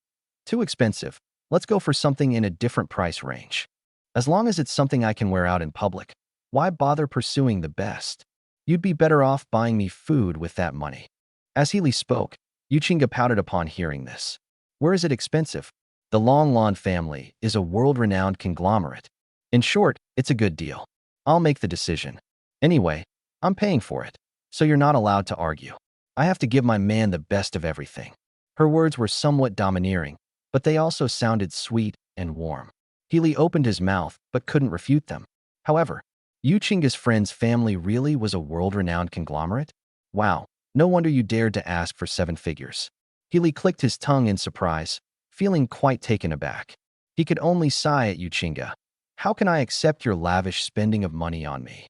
Too expensive. Let's go for something in a different price range. As long as it's something I can wear out in public, why bother pursuing the best? You'd be better off buying me food with that money. As Healy spoke, Yuchinga pouted upon hearing this. Where is it expensive? The Longlon family is a world-renowned conglomerate. In short, it's a good deal. I'll make the decision. Anyway, I'm paying for it, so you're not allowed to argue. I have to give my man the best of everything. Her words were somewhat domineering, but they also sounded sweet and warm. Healy opened his mouth but couldn't refute them. However, Yuchinga's friend's family really was a world-renowned conglomerate? Wow, no wonder you dared to ask for 7 figures. Healy clicked his tongue in surprise, feeling quite taken aback. He could only sigh at Yuchinga. How can I accept your lavish spending of money on me?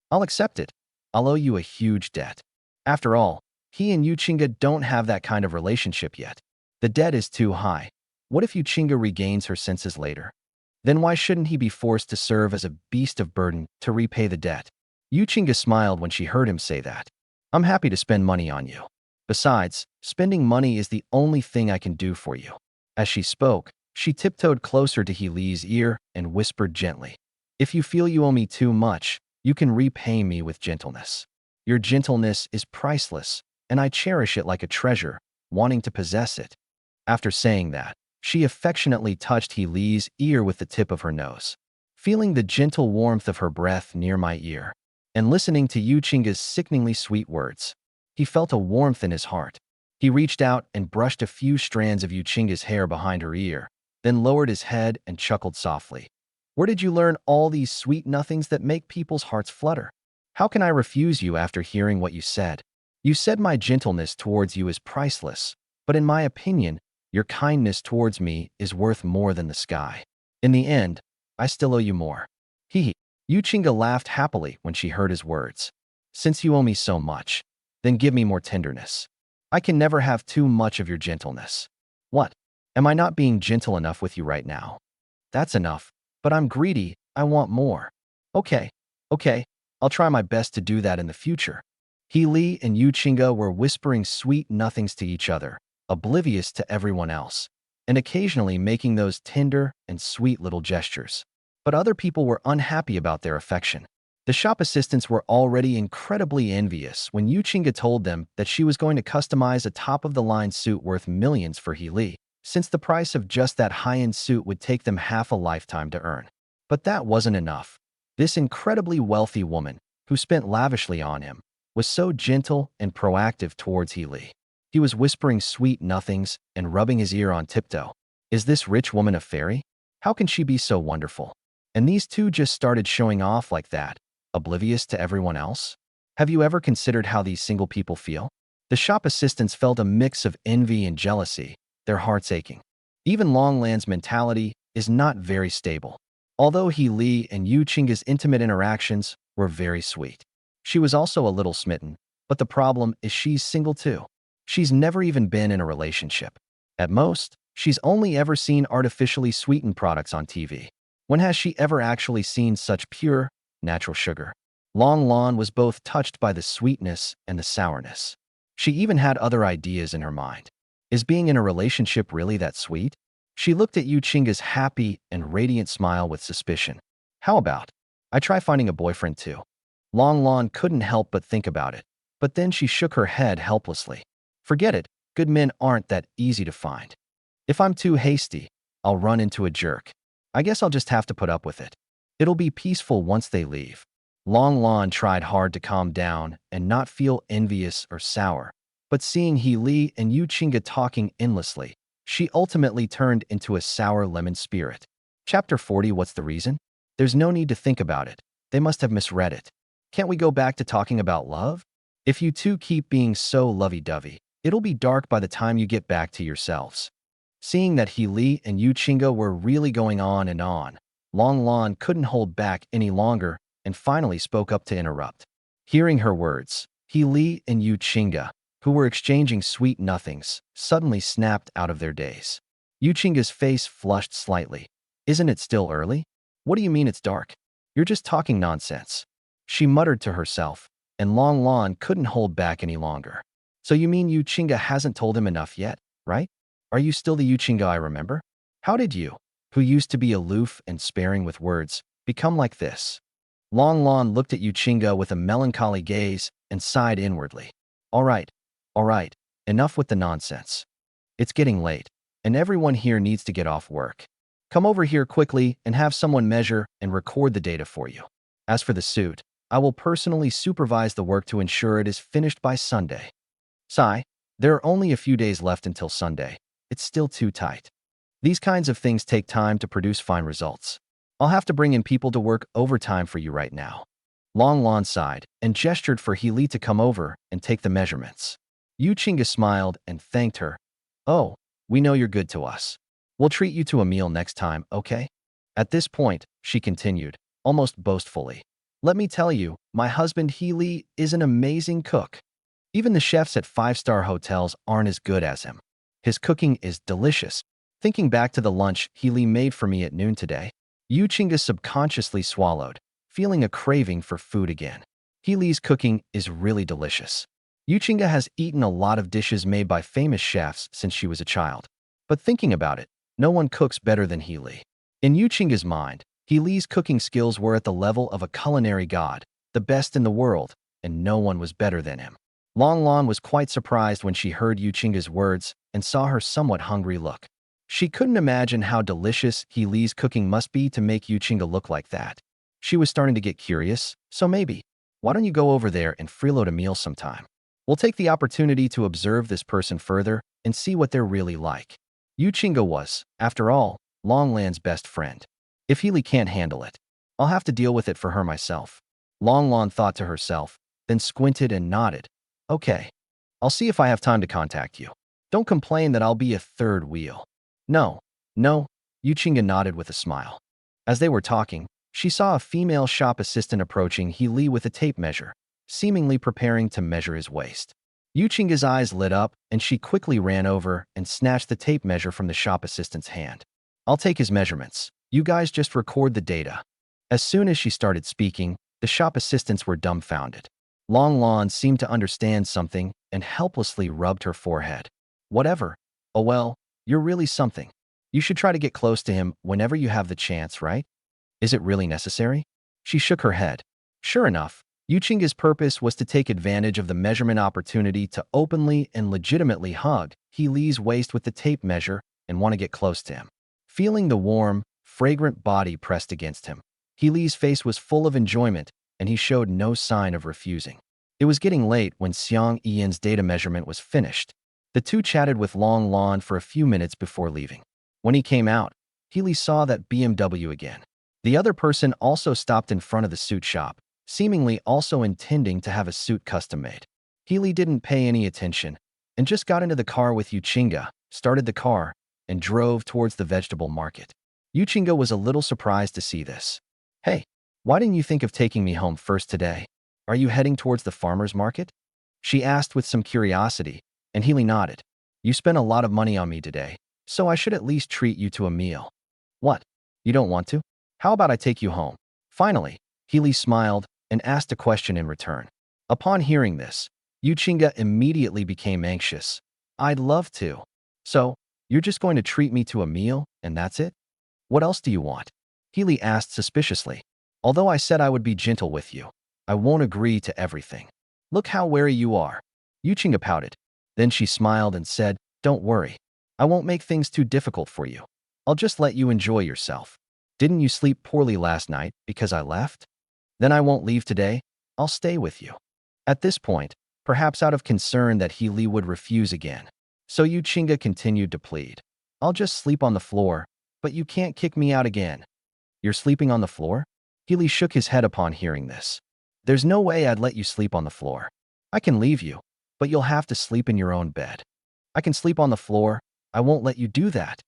I'll accept it. I'll owe you a huge debt. After all, he and Yuchinga don't have that kind of relationship yet. The debt is too high. What if Yuchinga regains her senses later? Then why shouldn't he be forced to serve as a beast of burden to repay the debt? Yuchinga smiled when she heard him say that. I'm happy to spend money on you. Besides, spending money is the only thing I can do for you. As she spoke, she tiptoed closer to Healy's ear and whispered gently, if you feel you owe me too much, you can repay me with gentleness. Your gentleness is priceless, and I cherish it like a treasure, wanting to possess it. After saying that, she affectionately touched Healy's ear with the tip of her nose, feeling the gentle warmth of her breath near my ear, and listening to Yuchinga's sickeningly sweet words. He felt a warmth in his heart. He reached out and brushed a few strands of Yuchinga's hair behind her ear, then lowered his head and chuckled softly. Where did you learn all these sweet nothings that make people's hearts flutter? How can I refuse you after hearing what you said? You said my gentleness towards you is priceless, but in my opinion, your kindness towards me is worth more than the sky. In the end, I still owe you more. Hee. Yuchinga laughed happily when she heard his words. Since you owe me so much, then give me more tenderness. I can never have too much of your gentleness. What? Am I not being gentle enough with you right now? That's enough, but I'm greedy, I want more. Okay, I'll try my best to do that in the future. Healy and Yuchinga were whispering sweet nothings to each other, oblivious to everyone else, and occasionally making those tender and sweet little gestures. But other people were unhappy about their affection. The shop assistants were already incredibly envious when Yuchinga told them that she was going to customize a top-of-the-line suit worth millions for Healy, since the price of just that high-end suit would take them half a lifetime to earn. But that wasn't enough. This incredibly wealthy woman, who spent lavishly on him, was so gentle and proactive towards Healy. He was whispering sweet nothings and rubbing his ear on tiptoe. Is this rich woman a fairy? How can she be so wonderful? And these two just started showing off like that, oblivious to everyone else? Have you ever considered how these single people feel? The shop assistants felt a mix of envy and jealousy, their hearts aching. Even Longland's mentality is not very stable. Although Healy and Yuchinga's intimate interactions were very sweet, she was also a little smitten, but the problem is she's single too. She's never even been in a relationship. At most, she's only ever seen artificially sweetened products on TV. When has she ever actually seen such pure, natural sugar? Longlon was both touched by the sweetness and the sourness. She even had other ideas in her mind. Is being in a relationship really that sweet? She looked at Yuchinga's happy and radiant smile with suspicion. How about I try finding a boyfriend too? Longlon couldn't help but think about it, but then she shook her head helplessly. Forget it, good men aren't that easy to find. If I'm too hasty, I'll run into a jerk. I guess I'll just have to put up with it. It'll be peaceful once they leave. Longlon tried hard to calm down and not feel envious or sour, but seeing Healy and Yuchinga talking endlessly, she ultimately turned into a sour lemon spirit. Chapter 40. What's the reason? There's no need to think about it. They must have misread it. Can't we go back to talking about love? If you two keep being so lovey-dovey, it'll be dark by the time you get back to yourselves. Seeing that He Li and Yu Qingge were really going on and on, Long Lan couldn't hold back any longer and finally spoke up to interrupt. Hearing her words, He Li and Yu Qingge, who were exchanging sweet nothings, suddenly snapped out of their daze. Yu Qingge's face flushed slightly. Isn't it still early? What do you mean it's dark? You're just talking nonsense. She muttered to herself, and Long Lan couldn't hold back any longer. So you mean Yu Qingge hasn't told him enough yet, right? Are you still the Yu Qingge I remember? How did you, who used to be aloof and sparing with words, become like this? Long Lan looked at Yu Qingge with a melancholy gaze and sighed inwardly. All right, enough with the nonsense. It's getting late, and everyone here needs to get off work. Come over here quickly and have someone measure and record the data for you. As for the suit, I will personally supervise the work to ensure it is finished by Sunday. Sigh, there are only a few days left until Sunday. It's still too tight. These kinds of things take time to produce fine results. I'll have to bring in people to work overtime for you right now. Long Lan sighed and gestured for He Li to come over and take the measurements. Yu Qingge smiled and thanked her. Oh, we know you're good to us. We'll treat you to a meal next time, okay? At this point, she continued, almost boastfully. Let me tell you, my husband He Li is an amazing cook. Even the chefs at five-star hotels aren't as good as him. His cooking is delicious. Thinking back to the lunch He Li made for me at noon today, Yu Qingge subconsciously swallowed, feeling a craving for food again. He Li's cooking is really delicious. Yu Qingge has eaten a lot of dishes made by famous chefs since she was a child. But thinking about it, no one cooks better than He Li. In Yu Qingge's mind, He Li's cooking skills were at the level of a culinary god, the best in the world, and no one was better than him. Long Lan was quite surprised when she heard Yu Qingge's words and saw her somewhat hungry look. She couldn't imagine how delicious He Li's cooking must be to make Yu Qingge look like that. She was starting to get curious, so maybe, why don't you go over there and freeload a meal sometime? We'll take the opportunity to observe this person further and see what they're really like. Yu Qingge was, after all, Long Lan's best friend. If He Li can't handle it, I'll have to deal with it for her myself. Long Lan thought to herself, then squinted and nodded. Okay, I'll see if I have time to contact you. Don't complain that I'll be a third wheel. No, Yu Qingge nodded with a smile. As they were talking, she saw a female shop assistant approaching He Li with a tape measure, seemingly preparing to measure his waist. Yu Qingge's eyes lit up, and she quickly ran over and snatched the tape measure from the shop assistant's hand. I'll take his measurements. You guys just record the data. As soon as she started speaking, the shop assistants were dumbfounded. Long Lan seemed to understand something and helplessly rubbed her forehead. Whatever. Oh well, you're really something. You should try to get close to him whenever you have the chance, right? Is it really necessary? She shook her head. Sure enough, Yu Qingge's purpose was to take advantage of the measurement opportunity to openly and legitimately hug He Li's waist with the tape measure and want to get close to him. Feeling the warm, fragrant body pressed against him, He Li's face was full of enjoyment, and he showed no sign of refusing. It was getting late when Xiang Yian's data measurement was finished. The two chatted with Long Lan for a few minutes before leaving. When he came out, He Li saw that BMW again. The other person also stopped in front of the suit shop, seemingly also intending to have a suit custom made. He Li didn't pay any attention and just got into the car with Yu Qingge, started the car, and drove towards the vegetable market. Yu Qingge was a little surprised to see this. Hey, why didn't you think of taking me home first today? Are you heading towards the farmer's market? She asked with some curiosity, and He Li nodded. You spent a lot of money on me today, so I should at least treat you to a meal. What? You don't want to? How about I take you home? Finally, He Li smiled and asked a question in return. Upon hearing this, Yu Qingge immediately became anxious. I'd love to. So, you're just going to treat me to a meal, and that's it? What else do you want? He Li asked suspiciously. Although I said I would be gentle with you, I won't agree to everything. Look how wary you are. Yu Qingge pouted. Then she smiled and said, Don't worry. I won't make things too difficult for you. I'll just let you enjoy yourself. Didn't you sleep poorly last night because I left? Then I won't leave today. I'll stay with you. At this point, perhaps out of concern that He Li would refuse again, so Yu Qingge continued to plead. I'll just sleep on the floor, but you can't kick me out again. You're sleeping on the floor? Healy shook his head upon hearing this. There's no way I'd let you sleep on the floor. I can leave you, but you'll have to sleep in your own bed. I can sleep on the floor. I won't let you do that.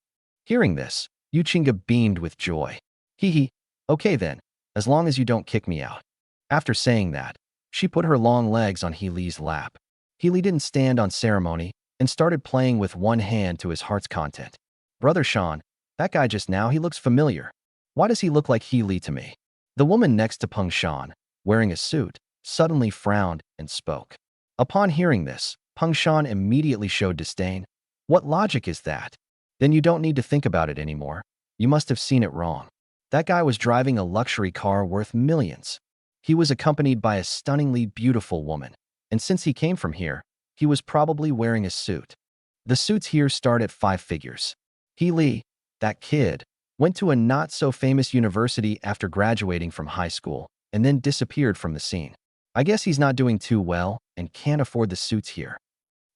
Hearing this, Yuchinga beamed with joy. Hee hee. Okay then, as long as you don't kick me out. After saying that, she put her long legs on Healy's lap. Healy didn't stand on ceremony and started playing with one hand to his heart's content. Brother Sean, that guy just now, he looks familiar. Why does he look like Healy to me? The woman next to Peng Shan, wearing a suit, suddenly frowned and spoke. Upon hearing this, Peng Shan immediately showed disdain. What logic is that? Then you don't need to think about it anymore. You must have seen it wrong. That guy was driving a luxury car worth millions. He was accompanied by a stunningly beautiful woman, and since he came from here, he was probably wearing a suit. The suits here start at 5 figures. Healy, that kid, went to a not-so-famous university after graduating from high school and then disappeared from the scene. I guess he's not doing too well and can't afford the suits here.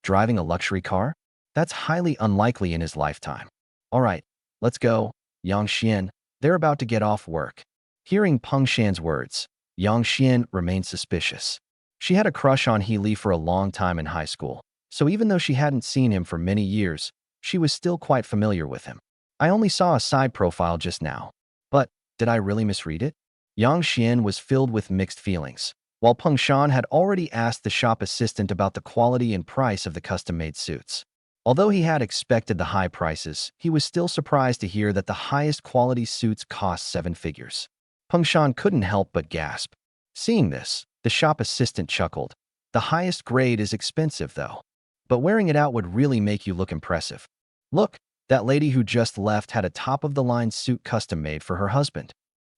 Driving a luxury car? That's highly unlikely in his lifetime. All right, let's go, Yang Xian. They're about to get off work. Hearing Peng Shan's words, Yang Xian remained suspicious. She had a crush on Healy for a long time in high school, so even though she hadn't seen him for many years, she was still quite familiar with him. I only saw a side profile just now. But, did I really misread it? Yang Xian was filled with mixed feelings, while Peng Shan had already asked the shop assistant about the quality and price of the custom-made suits. Although he had expected the high prices, he was still surprised to hear that the highest quality suits cost 7 figures. Peng Shan couldn't help but gasp. Seeing this, the shop assistant chuckled. The highest grade is expensive, though. But wearing it out would really make you look impressive. Look, that lady who just left had a top-of-the-line suit custom-made for her husband.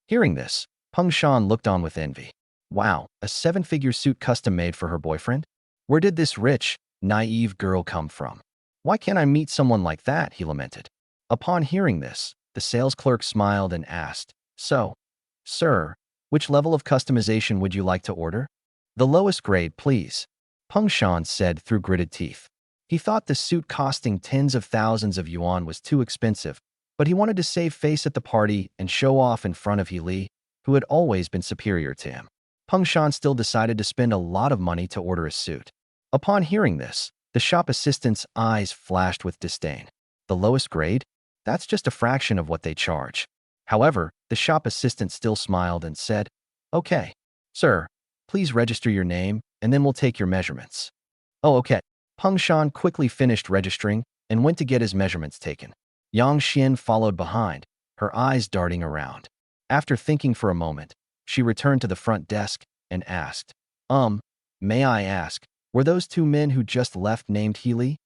Hearing this, Peng Shan looked on with envy. Wow, a 7-figure suit custom-made for her boyfriend? Where did this rich, naive girl come from? Why can't I meet someone like that? He lamented. Upon hearing this, the sales clerk smiled and asked, So, sir, which level of customization would you like to order? The lowest grade, please, Peng Shan said through gritted teeth. He thought the suit costing tens of thousands of yuan was too expensive, but he wanted to save face at the party and show off in front of Healy, who had always been superior to him. Peng Shan still decided to spend a lot of money to order a suit. Upon hearing this, the shop assistant's eyes flashed with disdain. The lowest grade? That's just a fraction of what they charge. However, the shop assistant still smiled and said, Okay, sir, please register your name, and then we'll take your measurements. Oh, okay. Peng Shan quickly finished registering and went to get his measurements taken. Yang Xian followed behind, her eyes darting around. After thinking for a moment, she returned to the front desk and asked, May I ask, were those 2 men who just left named Healy?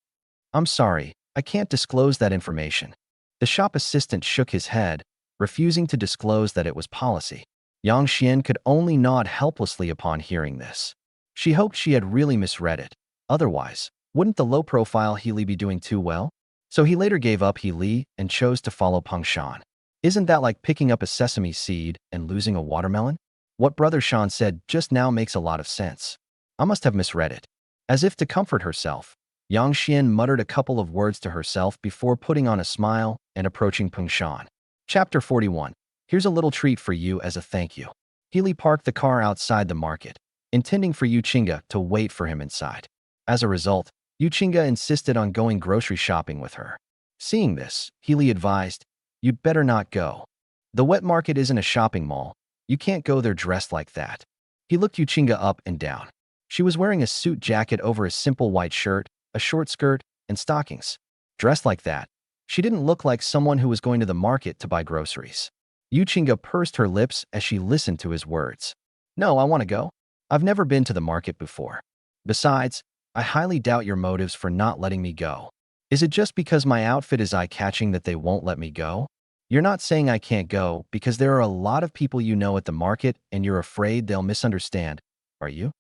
I'm sorry, I can't disclose that information. The shop assistant shook his head, refusing to disclose that it was policy. Yang Xian could only nod helplessly upon hearing this. She hoped she had really misread it. Otherwise, wouldn't the low-profile Healy be doing too well? So he later gave up Healy and chose to follow Peng Shan. Isn't that like picking up a sesame seed and losing a watermelon? What Brother Shan said just now makes a lot of sense. I must have misread it. As if to comfort herself, Yang Xian muttered a couple of words to herself before putting on a smile and approaching Peng Shan. Chapter 41. Here's a little treat for you as a thank you. Healy parked the car outside the market, intending for Yuchinga to wait for him inside. As a result, Yuchinga insisted on going grocery shopping with her. Seeing this, Healy advised, You'd better not go. The wet market isn't a shopping mall. You can't go there dressed like that. He looked Yuchinga up and down. She was wearing a suit jacket over a simple white shirt, a short skirt, and stockings. Dressed like that, she didn't look like someone who was going to the market to buy groceries. Yuchinga pursed her lips as she listened to his words. No, I want to go. I've never been to the market before. Besides, I highly doubt your motives for not letting me go. Is it just because my outfit is eye-catching that they won't let me go? You're not saying I can't go because there are a lot of people you know at the market and you're afraid they'll misunderstand, are you?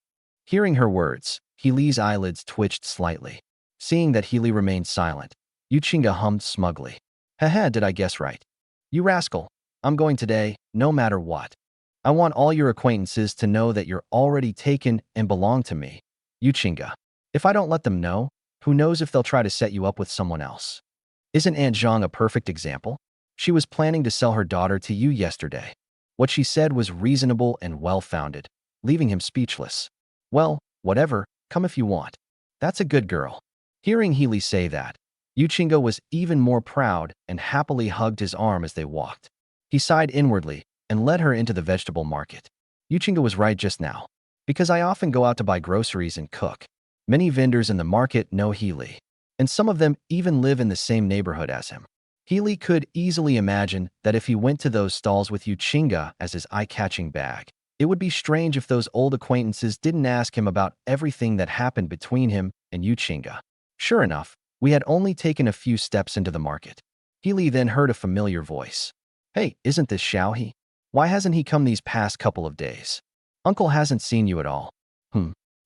Hearing her words, Healy's eyelids twitched slightly. Seeing that Healy remained silent, Yuchinga hummed smugly. Haha, did I guess right? You rascal, I'm going today, no matter what. I want all your acquaintances to know that you're already taken and belong to me. Yuchinga. If I don't let them know, who knows if they'll try to set you up with someone else. Isn't Aunt Zhang a perfect example? She was planning to sell her daughter to you yesterday. What she said was reasonable and well-founded, leaving him speechless. Well, whatever, come if you want. That's a good girl. Hearing Healy say that, Yuchinga was even more proud and happily hugged his arm as they walked. He sighed inwardly and led her into the vegetable market. Yuchinga was right just now. Because I often go out to buy groceries and cook. Many vendors in the market know Healy, and some of them even live in the same neighborhood as him. Healy could easily imagine that if he went to those stalls with Yuchinga as his eye-catching bag, it would be strange if those old acquaintances didn't ask him about everything that happened between him and Yuchinga. Sure enough, we had only taken a few steps into the market. Healy then heard a familiar voice. Hey, isn't this Xiaohe? Why hasn't he come these past couple of days? Uncle hasn't seen you at all.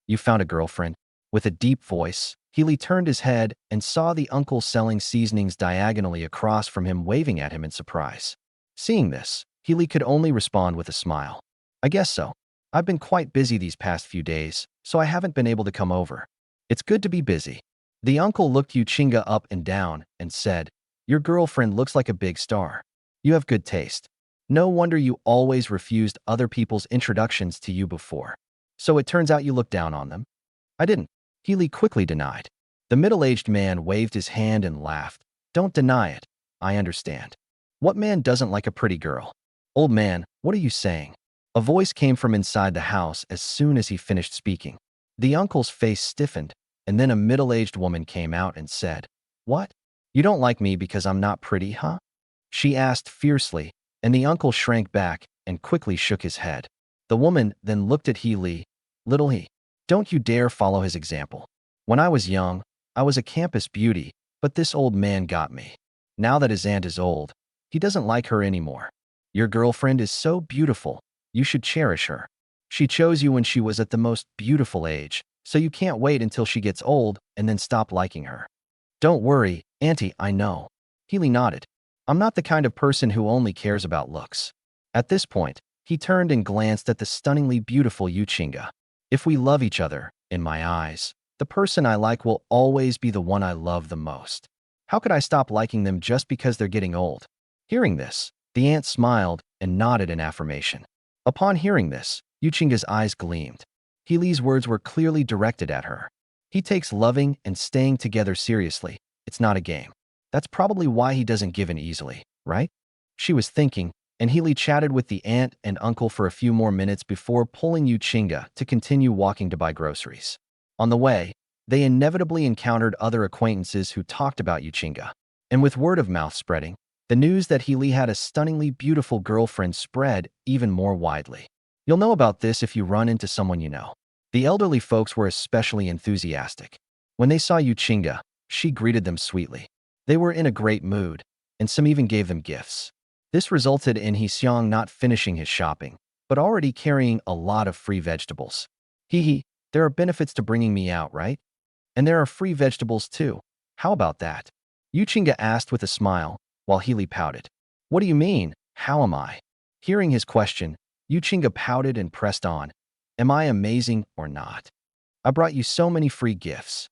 You found a girlfriend? With a deep voice, Healy turned his head and saw the uncle selling seasonings diagonally across from him waving at him in surprise. Seeing this, Healy could only respond with a smile. I guess so. I've been quite busy these past few days, so I haven't been able to come over. It's good to be busy. The uncle looked Yuchinga up and down and said, Your girlfriend looks like a big star. You have good taste. No wonder you always refused other people's introductions to you before. So it turns out you look down on them? I didn't. Healy quickly denied. The middle-aged man waved his hand and laughed. Don't deny it. I understand. What man doesn't like a pretty girl? Old man, what are you saying? A voice came from inside the house as soon as he finished speaking. The uncle's face stiffened, and then a middle-aged woman came out and said, What? You don't like me because I'm not pretty, huh? She asked fiercely, and the uncle shrank back and quickly shook his head. The woman then looked at Healy. Little he, don't you dare follow his example. When I was young, I was a campus beauty, but this old man got me. Now that his aunt is old, he doesn't like her anymore. Your girlfriend is so beautiful, you should cherish her. She chose you when she was at the most beautiful age, so you can't wait until she gets old and then stop liking her. Don't worry, Auntie, I know. Healy nodded. I'm not the kind of person who only cares about looks. At this point, he turned and glanced at the stunningly beautiful Yuchinga. If we love each other, in my eyes, the person I like will always be the one I love the most. How could I stop liking them just because they're getting old? Hearing this, the aunt smiled and nodded in affirmation. Upon hearing this, Yuchinga's eyes gleamed. Healy's words were clearly directed at her. He takes loving and staying together seriously. It's not a game. That's probably why he doesn't give in easily, right? She was thinking, and Healy chatted with the aunt and uncle for a few more minutes before pulling Yuchinga to continue walking to buy groceries. On the way, they inevitably encountered other acquaintances who talked about Yuchinga. And with word of mouth spreading, the news that Healy had a stunningly beautiful girlfriend spread even more widely. You'll know about this if you run into someone you know. The elderly folks were especially enthusiastic. When they saw Yuchinga, she greeted them sweetly. They were in a great mood, and some even gave them gifts. This resulted in Xiang not finishing his shopping, but already carrying a lot of free vegetables. There are benefits to bringing me out, right? And there are free vegetables too. How about that? Yuchinga asked with a smile, while Healy pouted. What do you mean, how am I? Hearing his question, Yuchinga pouted and pressed on. Am I amazing or not? I brought you so many free gifts.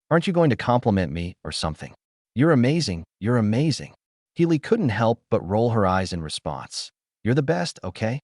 Aren't you going to compliment me or something? You're amazing, you're amazing. Healy couldn't help but roll her eyes in response. You're the best, okay?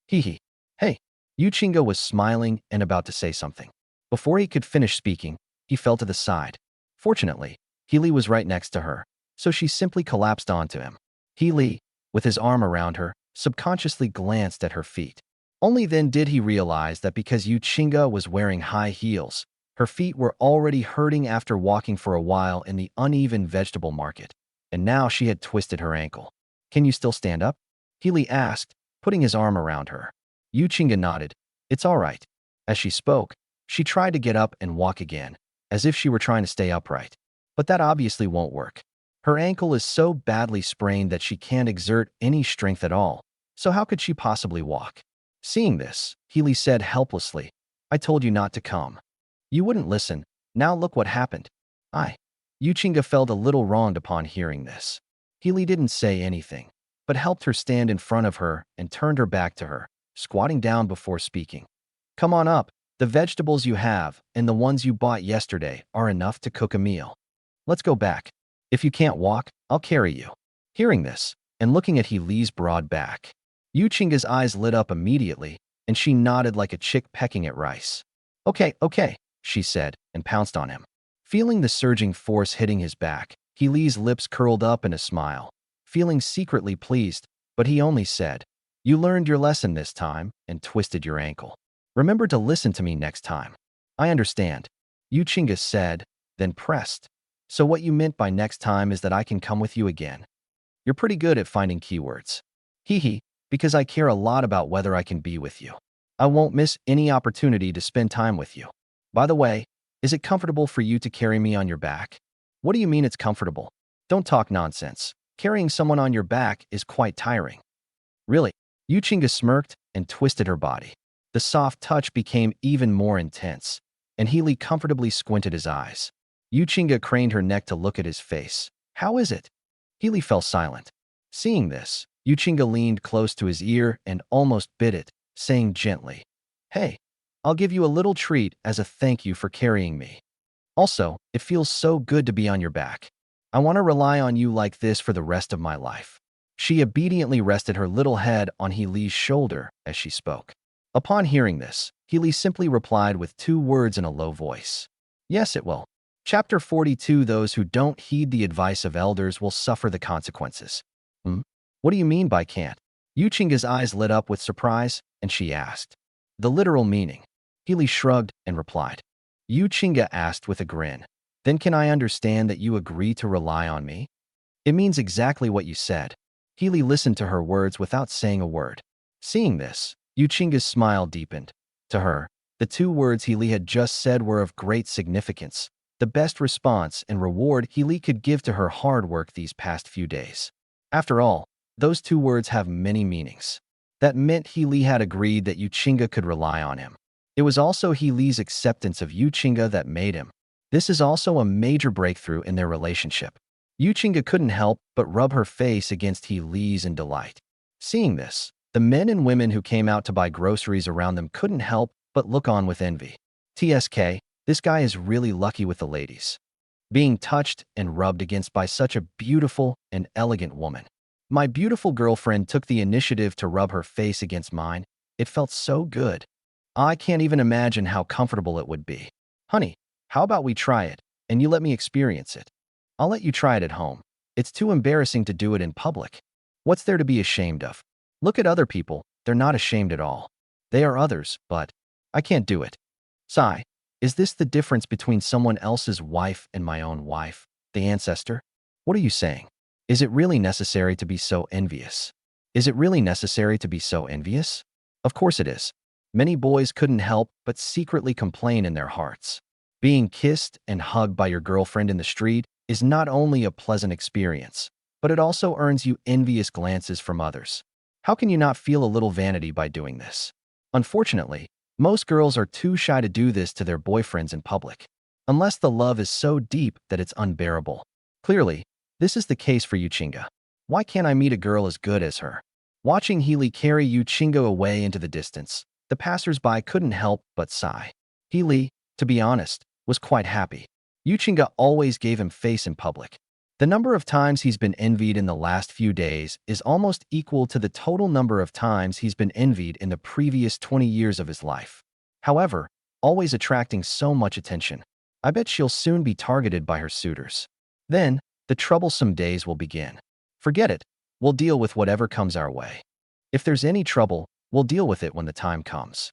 Hee. Hey. Yuchinga was smiling and about to say something. Before he could finish speaking, he fell to the side. Fortunately, Healy was right next to her, so she simply collapsed onto him. Healy, with his arm around her, subconsciously glanced at her feet. Only then did he realize that because Yuchinga was wearing high heels, her feet were already hurting after walking for a while in the uneven vegetable market, and now she had twisted her ankle. Can you still stand up? Healy asked, putting his arm around her. Yuchinga nodded. It's all right. As she spoke, she tried to get up and walk again, as if she were trying to stay upright. But that obviously won't work. Her ankle is so badly sprained that she can't exert any strength at all, so how could she possibly walk? Seeing this, Healy said helplessly, I told you not to come. You wouldn't listen. Now look what happened. Yuchinga felt a little wronged upon hearing this. Healy didn't say anything, but helped her stand in front of her and turned her back to her, squatting down before speaking. Come on up. The vegetables you have and the ones you bought yesterday are enough to cook a meal. Let's go back. If you can't walk, I'll carry you. Hearing this, and looking at He Li's broad back, Yu Qingga's eyes lit up immediately, and she nodded like a chick pecking at rice. Okay, okay, she said, and pounced on him. Feeling the surging force hitting his back, He Li's lips curled up in a smile, feeling secretly pleased, but he only said, "You learned your lesson this time," and twisted your ankle. "Remember to listen to me next time." "I understand," Yu Qingga said, then pressed. "So what you meant by next time is that I can come with you again? You're pretty good at finding keywords." "Hee hee, because I care a lot about whether I can be with you. I won't miss any opportunity to spend time with you. By the way, is it comfortable for you to carry me on your back?" "What do you mean it's comfortable? Don't talk nonsense. Carrying someone on your back is quite tiring." "Really?" Yu Qingga smirked and twisted her body. The soft touch became even more intense, and He Li comfortably squinted his eyes. Yu Qingga craned her neck to look at his face. "How is it?" He Li fell silent. Seeing this, Yu Qingga leaned close to his ear and almost bit it, saying gently, "Hey, I'll give you a little treat as a thank you for carrying me. Also, it feels so good to be on your back. I want to rely on you like this for the rest of my life." She obediently rested her little head on He Li's shoulder as she spoke. Upon hearing this, He Li simply replied with 2 words in a low voice. "Yes, it will." Chapter 42. Those who don't heed the advice of elders will suffer the consequences. "Hmm? What do you mean by can't?" Yu Qingga's eyes lit up with surprise, and she asked. "The literal meaning." He Li shrugged and replied. Yu Qingga asked with a grin, "Then can I understand that you agree to rely on me?" "It means exactly what you said." He Li listened to her words without saying a word. Seeing this, Yu Qingga's smile deepened. To her, the 2 words He Li had just said were of great significance, the best response and reward He Li could give to her hard work these past few days. After all, those 2 words have many meanings. That meant He Li had agreed that Yu Qingga could rely on him. It was also He Li's acceptance of Yu Qingga that made him. This is also a major breakthrough in their relationship. Yu Qingga couldn't help but rub her face against He Li's in delight. Seeing this, the men and women who came out to buy groceries around them couldn't help but look on with envy. TSK, this guy is really lucky with the ladies. Being touched and rubbed against by such a beautiful and elegant woman. My beautiful girlfriend took the initiative to rub her face against mine. It felt so good. I can't even imagine how comfortable it would be. Honey, how about we try it, and you let me experience it? I'll let you try it at home. It's too embarrassing to do it in public. What's there to be ashamed of? Look at other people, they're not ashamed at all. They are others, but I can't do it. Sigh, is this the difference between someone else's wife and my own wife, the ancestor? What are you saying? Is it really necessary to be so envious? Is it really necessary to be so envious? Of course it is. Many boys couldn't help but secretly complain in their hearts. Being kissed and hugged by your girlfriend in the street is not only a pleasant experience, but it also earns you envious glances from others. How can you not feel a little vanity by doing this? Unfortunately, most girls are too shy to do this to their boyfriends in public, unless the love is so deep that it's unbearable. Clearly, this is the case for Yu Qingga. Why can't I meet a girl as good as her? Watching He Li carry Yu Qingga away into the distance, the passers-by couldn't help but sigh. He Li, to be honest, was quite happy. Yu Qingga always gave him face in public. The number of times he's been envied in the last few days is almost equal to the total number of times he's been envied in the previous 20 years of his life. However, always attracting so much attention, I bet she'll soon be targeted by her suitors. Then, the troublesome days will begin. Forget it, we'll deal with whatever comes our way. If there's any trouble, we'll deal with it when the time comes.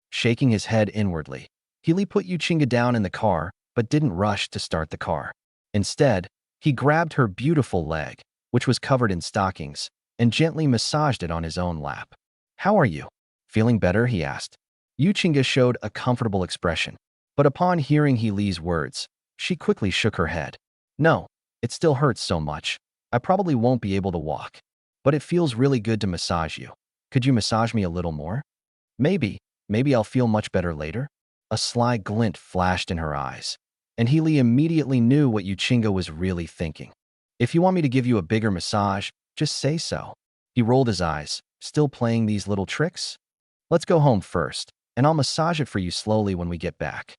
Shaking his head inwardly, He Li put Yu Qingga down in the car, but didn't rush to start the car. Instead, he grabbed her beautiful leg, which was covered in stockings, and gently massaged it on his own lap. "How are you? Feeling better?" he asked. Yu Qingga showed a comfortable expression, but upon hearing He Li's words, she quickly shook her head. "No, it still hurts so much. I probably won't be able to walk. But it feels really good to massage you. Could you massage me a little more? Maybe I'll feel much better later." A sly glint flashed in her eyes, and He Li immediately knew what Yu Qingga was really thinking. "If you want me to give you a bigger massage, just say so." He rolled his eyes, still playing these little tricks. "Let's go home first, and I'll massage it for you slowly when we get back.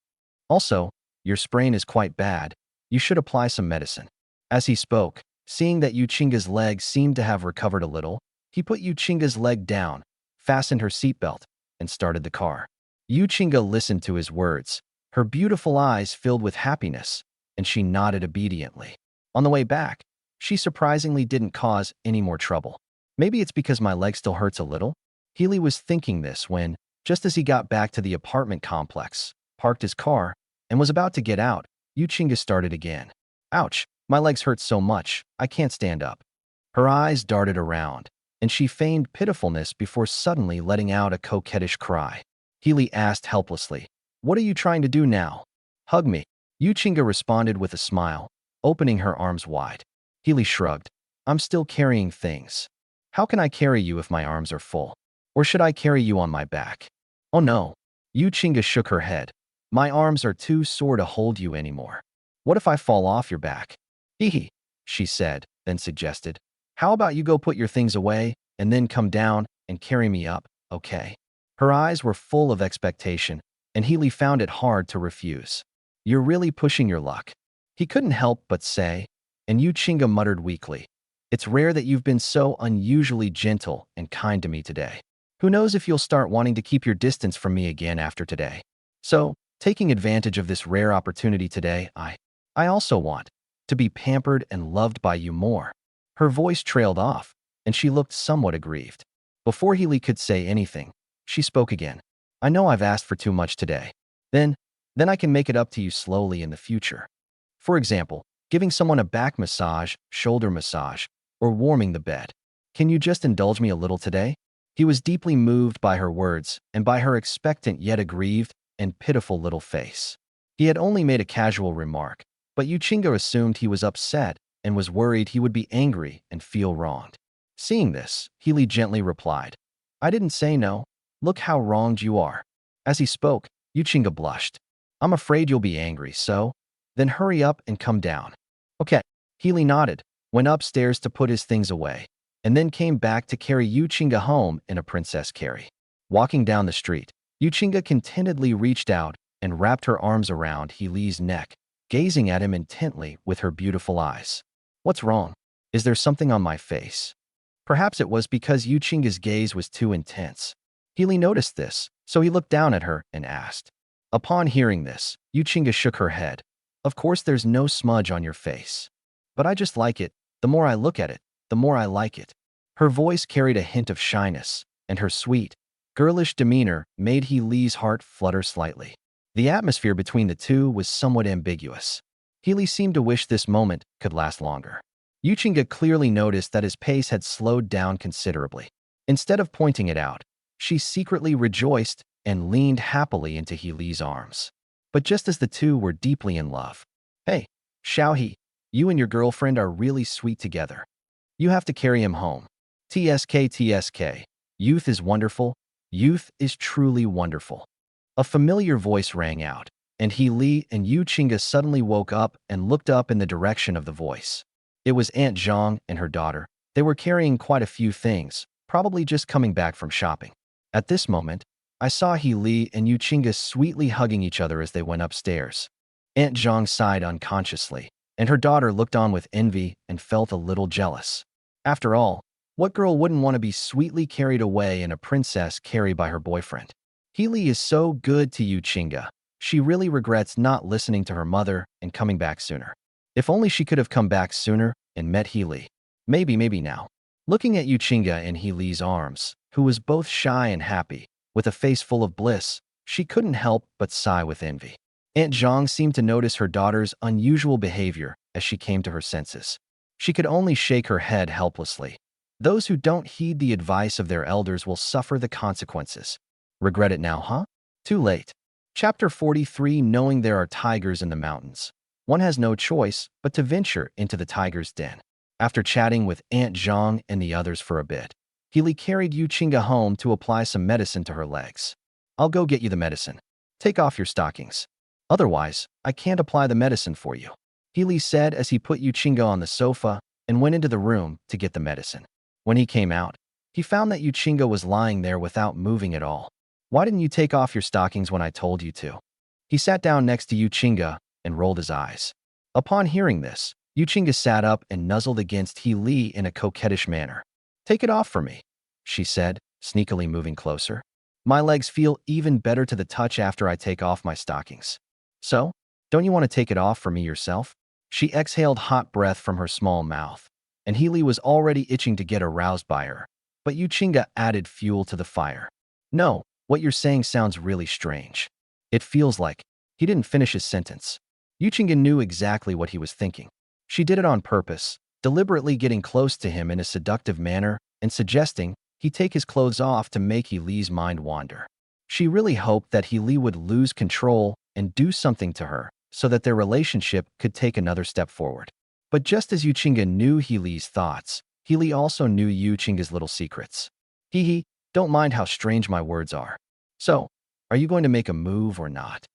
Also, your sprain is quite bad. You should apply some medicine." As he spoke, seeing that Yuchinga's leg seemed to have recovered a little, he put Yuchinga's leg down, fastened her seatbelt, and started the car. Yuchinga listened to his words. Her beautiful eyes filled with happiness, and she nodded obediently. On the way back, she surprisingly didn't cause any more trouble. Maybe it's because my leg still hurts a little? Healy was thinking this when, just as he got back to the apartment complex, parked his car, and was about to get out, Yuchinga started again. Ouch, my legs hurt so much, I can't stand up. Her eyes darted around, and she feigned pitifulness before suddenly letting out a coquettish cry. Healy asked helplessly, "What are you trying to do now?" "Hug me." Yuchinga responded with a smile, opening her arms wide. Healy shrugged. "I'm still carrying things. How can I carry you if my arms are full? Or should I carry you on my back?" "Oh no." Yuchinga shook her head. "My arms are too sore to hold you anymore. What if I fall off your back?" "Hee," she said, then suggested, "How about you go put your things away, and then come down and carry me up, okay?" Her eyes were full of expectation, and Healy found it hard to refuse. "You're really pushing your luck." He couldn't help but say, and Yuchinga muttered weakly, "It's rare that you've been so unusually gentle and kind to me today. Who knows if you'll start wanting to keep your distance from me again after today. So, taking advantage of this rare opportunity today, I also want to be pampered and loved by you more." Her voice trailed off, and she looked somewhat aggrieved. Before Healy could say anything, she spoke again. "I know I've asked for too much today. Then I can make it up to you slowly in the future. For example, giving someone a back massage, shoulder massage, or warming the bed. Can you just indulge me a little today?" He was deeply moved by her words and by her expectant yet aggrieved and pitiful little face. He had only made a casual remark, but Yuchinga assumed he was upset and was worried he would be angry and feel wronged. Seeing this, Healy gently replied, "I didn't say no. Look how wronged you are." As he spoke, Yuchinga blushed. "I'm afraid you'll be angry, so then hurry up and come down." "Okay." Healy nodded, went upstairs to put his things away, and then came back to carry Yuchinga home in a princess carry. Walking down the street, Yuchinga contentedly reached out and wrapped her arms around Healy's neck, gazing at him intently with her beautiful eyes. "What's wrong? Is there something on my face?" Perhaps it was because Yuchinga's gaze was too intense. Healy noticed this, so he looked down at her and asked. Upon hearing this, Yuchinga shook her head. "Of course there's no smudge on your face. But I just like it. The more I look at it, the more I like it." Her voice carried a hint of shyness, and her sweet, girlish demeanor made Healy's heart flutter slightly. The atmosphere between the two was somewhat ambiguous. Healy seemed to wish this moment could last longer. Yuchinga clearly noticed that his pace had slowed down considerably. Instead of pointing it out, she secretly rejoiced and leaned happily into Healy's arms. But just as the two were deeply in love, "Hey, Xiaohe, you and your girlfriend are really sweet together. You have to carry him home. TSK TSK. Youth is wonderful. Youth is truly wonderful." A familiar voice rang out, and Healy and Yuchinga suddenly woke up and looked up in the direction of the voice. It was Aunt Zhang and her daughter. They were carrying quite a few things, probably just coming back from shopping. At this moment, I saw Healy and Yuchinga sweetly hugging each other as they went upstairs. Aunt Zhang sighed unconsciously, and her daughter looked on with envy and felt a little jealous. After all, what girl wouldn't want to be sweetly carried away in a princess carried by her boyfriend? Healy is so good to Yuchinga. She really regrets not listening to her mother and coming back sooner. If only she could have come back sooner and met Healy. Maybe now. Looking at Yuchinga in Healy's arms, who was both shy and happy, with a face full of bliss, she couldn't help but sigh with envy. Aunt Zhang seemed to notice her daughter's unusual behavior as she came to her senses. She could only shake her head helplessly. Those who don't heed the advice of their elders will suffer the consequences. Regret it now, huh? Too late. Chapter 43. Knowing there are tigers in the mountains, one has no choice but to venture into the tiger's den. After chatting with Aunt Zhang and the others for a bit, Healy carried Yuchinga home to apply some medicine to her legs. "I'll go get you the medicine. Take off your stockings. Otherwise, I can't apply the medicine for you," Healy said as he put Yuchinga on the sofa and went into the room to get the medicine. When he came out, he found that Yuchinga was lying there without moving at all. "Why didn't you take off your stockings when I told you to?" He sat down next to Yuchinga and rolled his eyes. Upon hearing this, Yuchinga sat up and nuzzled against He Li in a coquettish manner. "Take it off for me," she said, sneakily moving closer. "My legs feel even better to the touch after I take off my stockings. So, don't you want to take it off for me yourself?" She exhaled hot breath from her small mouth, and He Li was already itching to get aroused by her. But Yuchinga added fuel to the fire. "No, what you're saying sounds really strange. It feels like—" He didn't finish his sentence. Yuchinga knew exactly what he was thinking. She did it on purpose, deliberately getting close to him in a seductive manner and suggesting he take his clothes off to make He Li's mind wander. She really hoped that He Li would lose control and do something to her so that their relationship could take another step forward. But just as Yuchinga knew He Li's thoughts, He Li also knew Yuchinga's little secrets. "Hee, don't mind how strange my words are. So, are you going to make a move or not?"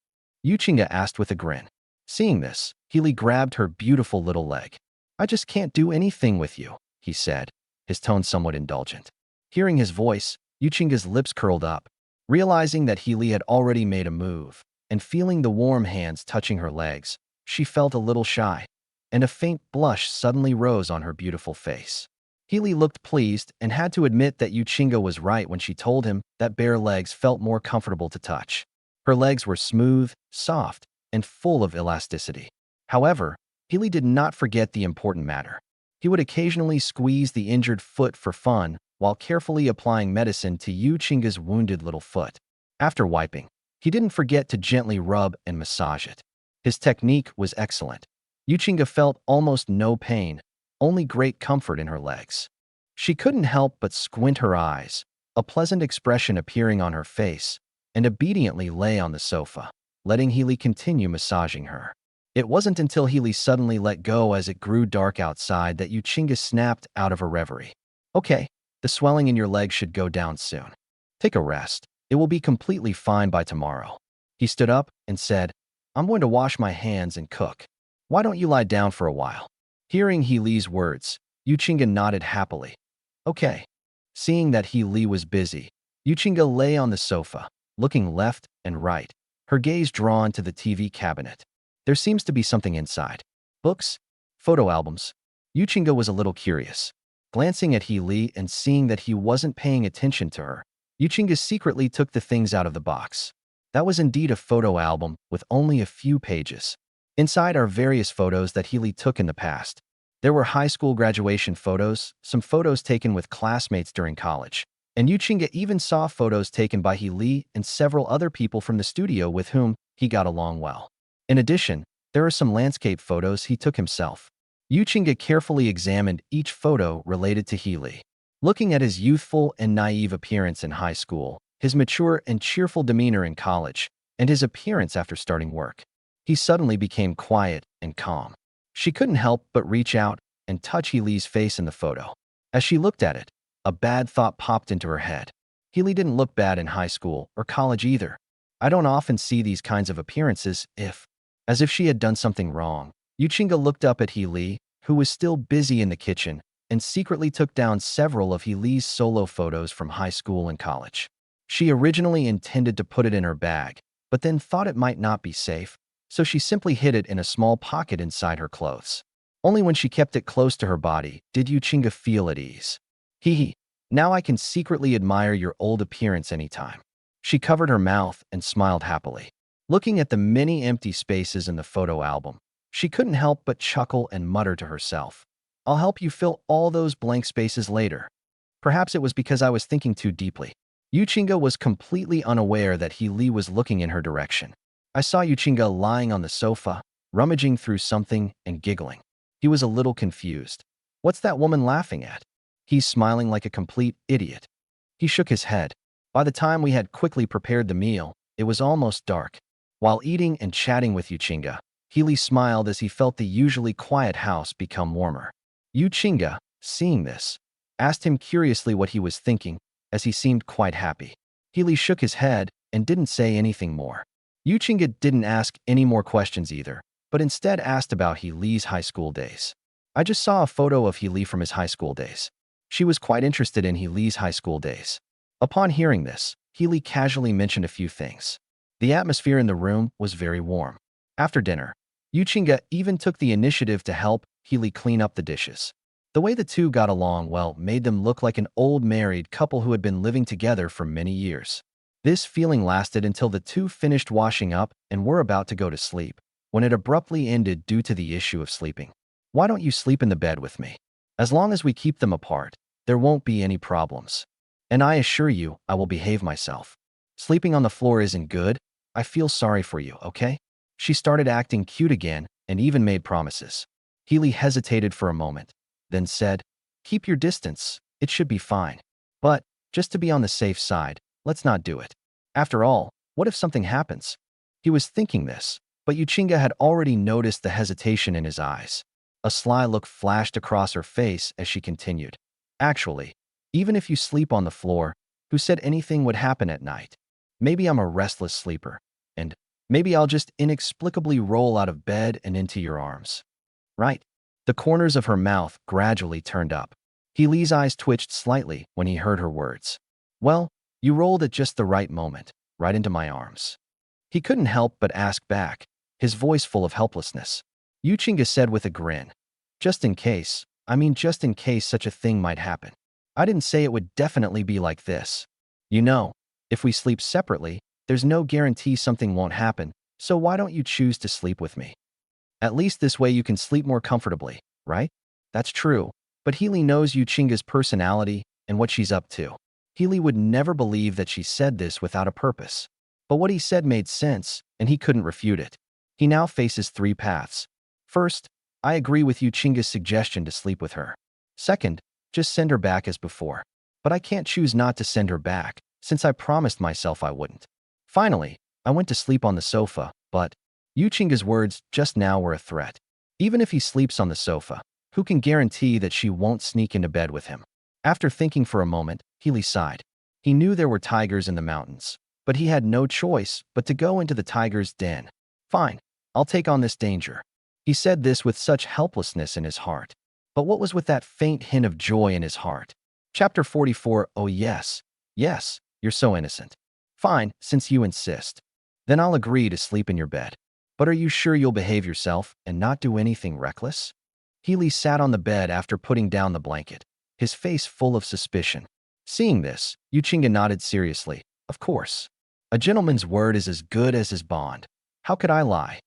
Yuchinga asked with a grin. Seeing this, He Li grabbed her beautiful little leg. "I just can't do anything with you," he said, his tone somewhat indulgent. Hearing his voice, Yuchinga's lips curled up, realizing that He Li had already made a move, and feeling the warm hands touching her legs, she felt a little shy, and a faint blush suddenly rose on her beautiful face. He Li looked pleased and had to admit that Yuchinga was right when she told him that bare legs felt more comfortable to touch. Her legs were smooth, soft, and full of elasticity. However, He Li did not forget the important matter. He would occasionally squeeze the injured foot for fun while carefully applying medicine to Yuchinga's wounded little foot. After wiping, he didn't forget to gently rub and massage it. His technique was excellent. Yuchinga felt almost no pain, only great comfort in her legs. She couldn't help but squint her eyes, a pleasant expression appearing on her face, and obediently lay on the sofa, letting He Li continue massaging her. It wasn't until He Li suddenly let go as it grew dark outside that Yuchinga snapped out of her reverie. "Okay, the swelling in your legs should go down soon. Take a rest. It will be completely fine by tomorrow." He stood up and said, "I'm going to wash my hands and cook. Why don't you lie down for a while?" Hearing He Li's words, Yuchinga nodded happily. "Okay." Seeing that He Li was busy, Yuchinga lay on the sofa, looking left and right, her gaze drawn to the TV cabinet. There seems to be something inside. Books? Photo albums? Yuchinga was a little curious. Glancing at He Li and seeing that he wasn't paying attention to her, Yuchinga secretly took the things out of the box. That was indeed a photo album with only a few pages. Inside are various photos that He Li took in the past. There were high school graduation photos, some photos taken with classmates during college, and Yuchinga even saw photos taken by He Li and several other people from the studio with whom he got along well. In addition, there are some landscape photos he took himself. Yuchinga carefully examined each photo related to He Li. Looking at his youthful and naive appearance in high school, his mature and cheerful demeanor in college, and his appearance after starting work, he suddenly became quiet and calm. She couldn't help but reach out and touch He Li's face in the photo. As she looked at it, a bad thought popped into her head. He Li didn't look bad in high school or college either. I don't often see these kinds of appearances. As if she had done something wrong, Yuchinga looked up at He Li, who was still busy in the kitchen, and secretly took down several of He Li's solo photos from high school and college. She originally intended to put it in her bag, but then thought it might not be safe, so she simply hid it in a small pocket inside her clothes. Only when she kept it close to her body did Yuchinga feel at ease. "Hee, now I can secretly admire your old appearance anytime." She covered her mouth and smiled happily. Looking at the many empty spaces in the photo album, she couldn't help but chuckle and mutter to herself, "I'll help you fill all those blank spaces later." Perhaps it was because I was thinking too deeply. Yuchinga was completely unaware that He Li was looking in her direction. I saw Yuchinga lying on the sofa, rummaging through something and giggling. He was a little confused. "What's that woman laughing at? He's smiling like a complete idiot." He shook his head. By the time we had quickly prepared the meal, it was almost dark. While eating and chatting with Yuchinga, He Li smiled as he felt the usually quiet house become warmer. Yuchinga, seeing this, asked him curiously what he was thinking, as he seemed quite happy. He Li shook his head and didn't say anything more. Yuchinga didn't ask any more questions either, but instead asked about He Li's high school days. "I just saw a photo of He Li from his high school days." She was quite interested in He Li's high school days. Upon hearing this, He Li casually mentioned a few things. The atmosphere in the room was very warm. After dinner, Yuchinga even took the initiative to help Healy clean up the dishes. The way the two got along well made them look like an old married couple who had been living together for many years. This feeling lasted until the two finished washing up and were about to go to sleep, when it abruptly ended due to the issue of sleeping. Why don't you sleep in the bed with me? As long as we keep them apart, there won't be any problems. And I assure you, I will behave myself. Sleeping on the floor isn't good. I feel sorry for you, okay? She started acting cute again and even made promises. Healy hesitated for a moment, then said, "Keep your distance. It should be fine. But, just to be on the safe side, let's not do it. After all, what if something happens?" He was thinking this, but Yuchinga had already noticed the hesitation in his eyes. A sly look flashed across her face as she continued. "Actually, even if you sleep on the floor, who said anything would happen at night? Maybe I'm a restless sleeper, and maybe I'll just inexplicably roll out of bed and into your arms. Right?" The corners of her mouth gradually turned up. Healy's eyes twitched slightly when he heard her words. "Well, you rolled at just the right moment, right into my arms." He couldn't help but ask back, his voice full of helplessness. Yuchinga said with a grin, just in case such a thing might happen. I didn't say it would definitely be like this. You know, if we sleep separately, there's no guarantee something won't happen, so why don't you choose to sleep with me? At least this way you can sleep more comfortably, right? That's true, but Healy knows Yuchinga's personality and what she's up to. Healy would never believe that she said this without a purpose. But what he said made sense, and he couldn't refute it. He now faces three paths. First, I agree with Yuchinga's suggestion to sleep with her. Second, just send her back as before. But I can't choose not to send her back, since I promised myself I wouldn't. Finally, I went to sleep on the sofa, but Yuchinga's words just now were a threat. Even if he sleeps on the sofa, who can guarantee that she won't sneak into bed with him? After thinking for a moment, Healy sighed. He knew there were tigers in the mountains, but he had no choice but to go into the tiger's den. Fine, I'll take on this danger. He said this with such helplessness in his heart. But what was with that faint hint of joy in his heart? Chapter 44. Oh yes, yes, you're so innocent. Fine, since you insist. Then I'll agree to sleep in your bed. But are you sure you'll behave yourself and not do anything reckless? Healy sat on the bed after putting down the blanket, his face full of suspicion. Seeing this, Yuchinga nodded seriously. Of course. A gentleman's word is as good as his bond. How could I lie?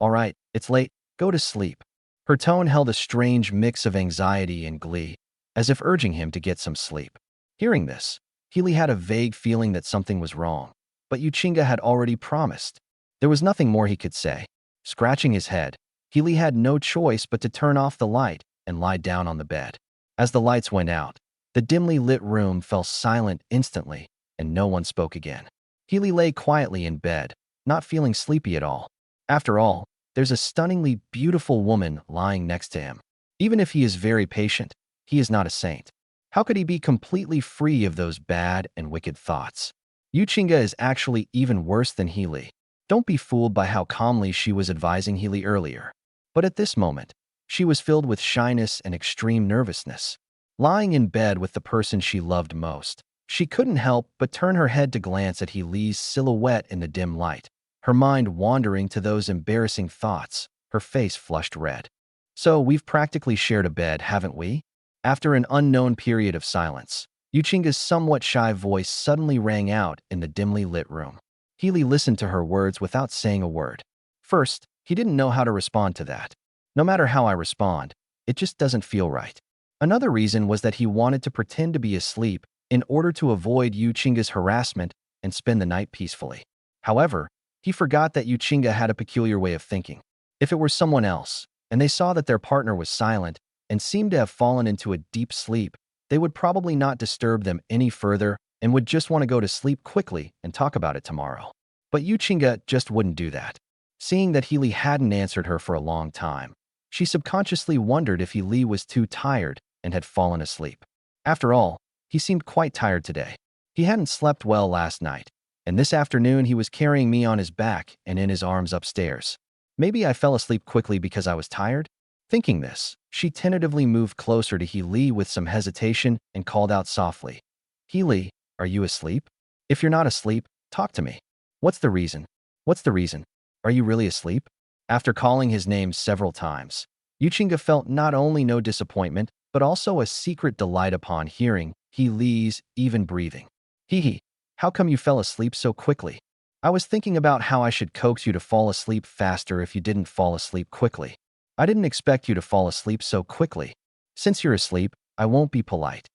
All right, it's late. Go to sleep. Her tone held a strange mix of anxiety and glee, as if urging him to get some sleep. Hearing this, Healy had a vague feeling that something was wrong, but Yuchinga had already promised. There was nothing more he could say. Scratching his head, Healy had no choice but to turn off the light and lie down on the bed. As the lights went out, the dimly lit room fell silent instantly, and no one spoke again. Healy lay quietly in bed, not feeling sleepy at all. After all, there's a stunningly beautiful woman lying next to him. Even if he is very patient, he is not a saint. How could he be completely free of those bad and wicked thoughts? Yuchinga is actually even worse than Healy. Don't be fooled by how calmly she was advising Healy earlier. But at this moment, she was filled with shyness and extreme nervousness. Lying in bed with the person she loved most, she couldn't help but turn her head to glance at Healy's silhouette in the dim light, her mind wandering to those embarrassing thoughts, her face flushed red. So we've practically shared a bed, haven't we? After an unknown period of silence, Yuchinga's somewhat shy voice suddenly rang out in the dimly lit room. Healy listened to her words without saying a word. First, he didn't know how to respond to that. No matter how I respond, it just doesn't feel right. Another reason was that he wanted to pretend to be asleep in order to avoid Yuchinga's harassment and spend the night peacefully. However, he forgot that Yuchinga had a peculiar way of thinking. If it were someone else, and they saw that their partner was silent and seemed to have fallen into a deep sleep, they would probably not disturb them any further and would just want to go to sleep quickly and talk about it tomorrow. But Yuchinga just wouldn't do that. Seeing that Healy hadn't answered her for a long time, she subconsciously wondered if Healy was too tired and had fallen asleep. After all, he seemed quite tired today. He hadn't slept well last night, and this afternoon he was carrying me on his back and in his arms upstairs. Maybe I fell asleep quickly because I was tired? Thinking this, she tentatively moved closer to Healy with some hesitation and called out softly, "Healy, are you asleep? If you're not asleep, talk to me. What's the reason? What's the reason? Are you really asleep?" After calling his name several times, Yuchinga felt not only no disappointment, but also a secret delight upon hearing He Li's even breathing. Hee, how come you fell asleep so quickly? I was thinking about how I should coax you to fall asleep faster if you didn't fall asleep quickly. I didn't expect you to fall asleep so quickly. Since you're asleep, I won't be polite.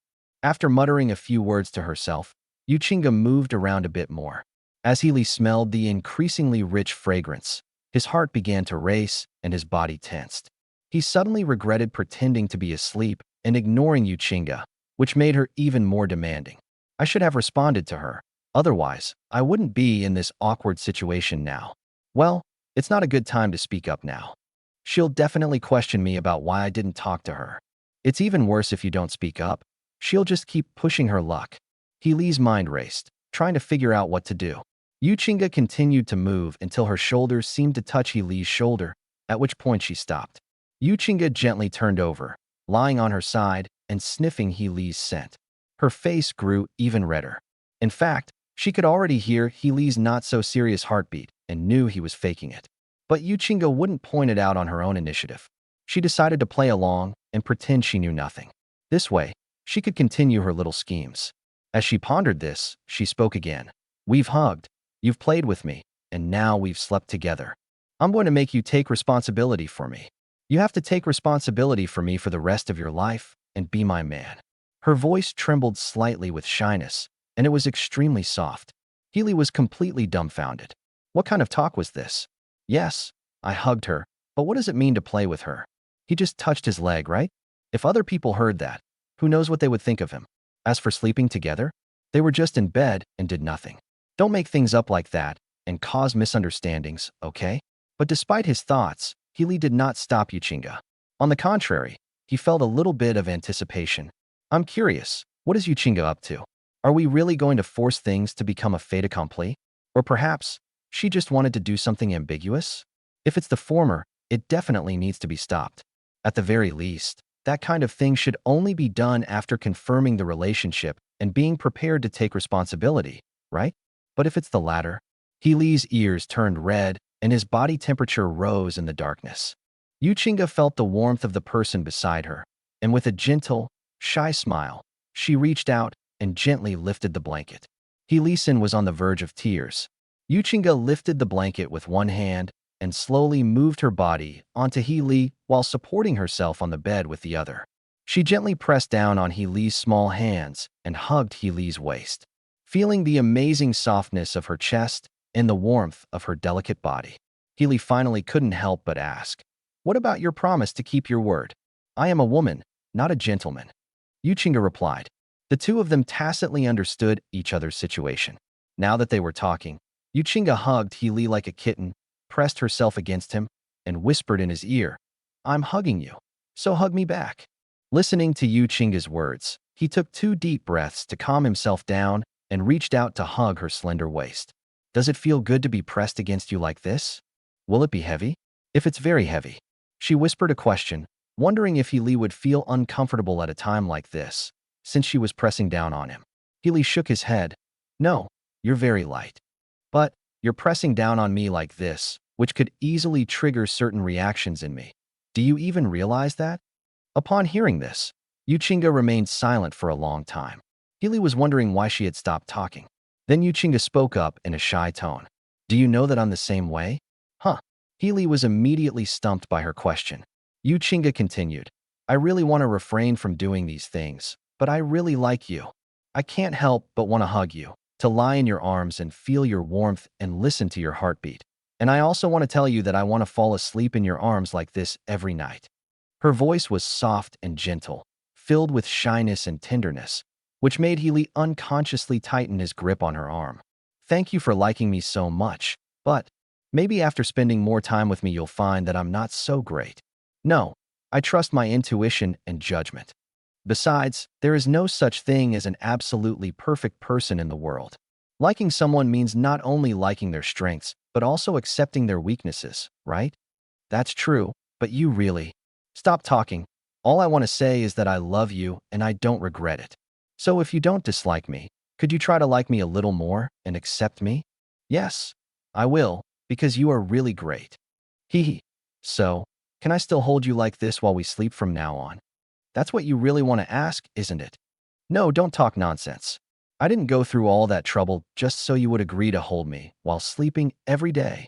After muttering a few words to herself, Yuchinga moved around a bit more. As Healy smelled the increasingly rich fragrance, his heart began to race and his body tensed. He suddenly regretted pretending to be asleep and ignoring Yuchinga, which made her even more demanding. I should have responded to her. Otherwise, I wouldn't be in this awkward situation now. Well, it's not a good time to speak up now. She'll definitely question me about why I didn't talk to her. It's even worse if you don't speak up. She'll just keep pushing her luck. Healy's mind raced, trying to figure out what to do. Yuchinga continued to move until her shoulders seemed to touch Healy's shoulder, at which point she stopped. Yuchinga gently turned over, lying on her side and sniffing Healy's scent. Her face grew even redder. In fact, she could already hear Healy's not-so-serious heartbeat and knew he was faking it. But Yuchinga wouldn't point it out on her own initiative. She decided to play along and pretend she knew nothing. This way, she could continue her little schemes. As she pondered this, she spoke again. We've hugged, you've played with me, and now we've slept together. I'm going to make you take responsibility for me. You have to take responsibility for me for the rest of your life and be my man. Her voice trembled slightly with shyness, and it was extremely soft. Healy was completely dumbfounded. What kind of talk was this? Yes, I hugged her, but what does it mean to play with her? He just touched his leg, right? If other people heard that, who knows what they would think of him? As for sleeping together, they were just in bed and did nothing. Don't make things up like that and cause misunderstandings, okay? But despite his thoughts, Healy did not stop Yuchinga. On the contrary, he felt a little bit of anticipation. I'm curious, what is Yuchinga up to? Are we really going to force things to become a fait accompli? Or perhaps, she just wanted to do something ambiguous? If it's the former, it definitely needs to be stopped. At the very least, that kind of thing should only be done after confirming the relationship and being prepared to take responsibility, right? But if it's the latter, Healy's ears turned red and his body temperature rose in the darkness. Yuchinga felt the warmth of the person beside her, and with a gentle, shy smile, she reached out and gently lifted the blanket. Healy-san was on the verge of tears. Yuchinga lifted the blanket with one hand and slowly moved her body onto Healy while supporting herself on the bed with the other. She gently pressed down on Healy's small hands and hugged Healy's waist, feeling the amazing softness of her chest and the warmth of her delicate body. Healy finally couldn't help but ask, "What about your promise to keep your word? I am a woman, not a gentleman." Yuchinga replied. The two of them tacitly understood each other's situation. Now that they were talking, Yuchinga hugged Healy like a kitten, pressed herself against him, and whispered in his ear, "I'm hugging you, so hug me back." Listening to Yuchinga's words, he took 2 deep breaths to calm himself down and reached out to hug her slender waist. "Does it feel good to be pressed against you like this? Will it be heavy?" "If it's very heavy." She whispered a question, wondering if Healy would feel uncomfortable at a time like this, since she was pressing down on him. Healy shook his head. "No, you're very light. But you're pressing down on me like this, which could easily trigger certain reactions in me. Do you even realize that?" Upon hearing this, Yuchinga remained silent for a long time. Healy was wondering why she had stopped talking. Then Yuchinga spoke up in a shy tone. "Do you know that I'm the same way?" "Huh." Healy was immediately stumped by her question. Yuchinga continued, "I really want to refrain from doing these things, but I really like you. I can't help but want to hug you, to lie in your arms and feel your warmth and listen to your heartbeat. And I also want to tell you that I want to fall asleep in your arms like this every night." Her voice was soft and gentle, filled with shyness and tenderness, which made Healy unconsciously tighten his grip on her arm. "Thank you for liking me so much, but maybe after spending more time with me you'll find that I'm not so great. No, I trust my intuition and judgment. Besides, there is no such thing as an absolutely perfect person in the world. Liking someone means not only liking their strengths, but also accepting their weaknesses, right?" "That's true, but you really..." "Stop talking. All I want to say is that I love you and I don't regret it. So if you don't dislike me, could you try to like me a little more and accept me?" "Yes, I will, because you are really great." Hee hee. So, Can I still hold you like this while we sleep from now on? That's what you really want to ask, isn't it? No, don't talk nonsense. I didn't go through all that trouble just so you would agree to hold me while sleeping every day.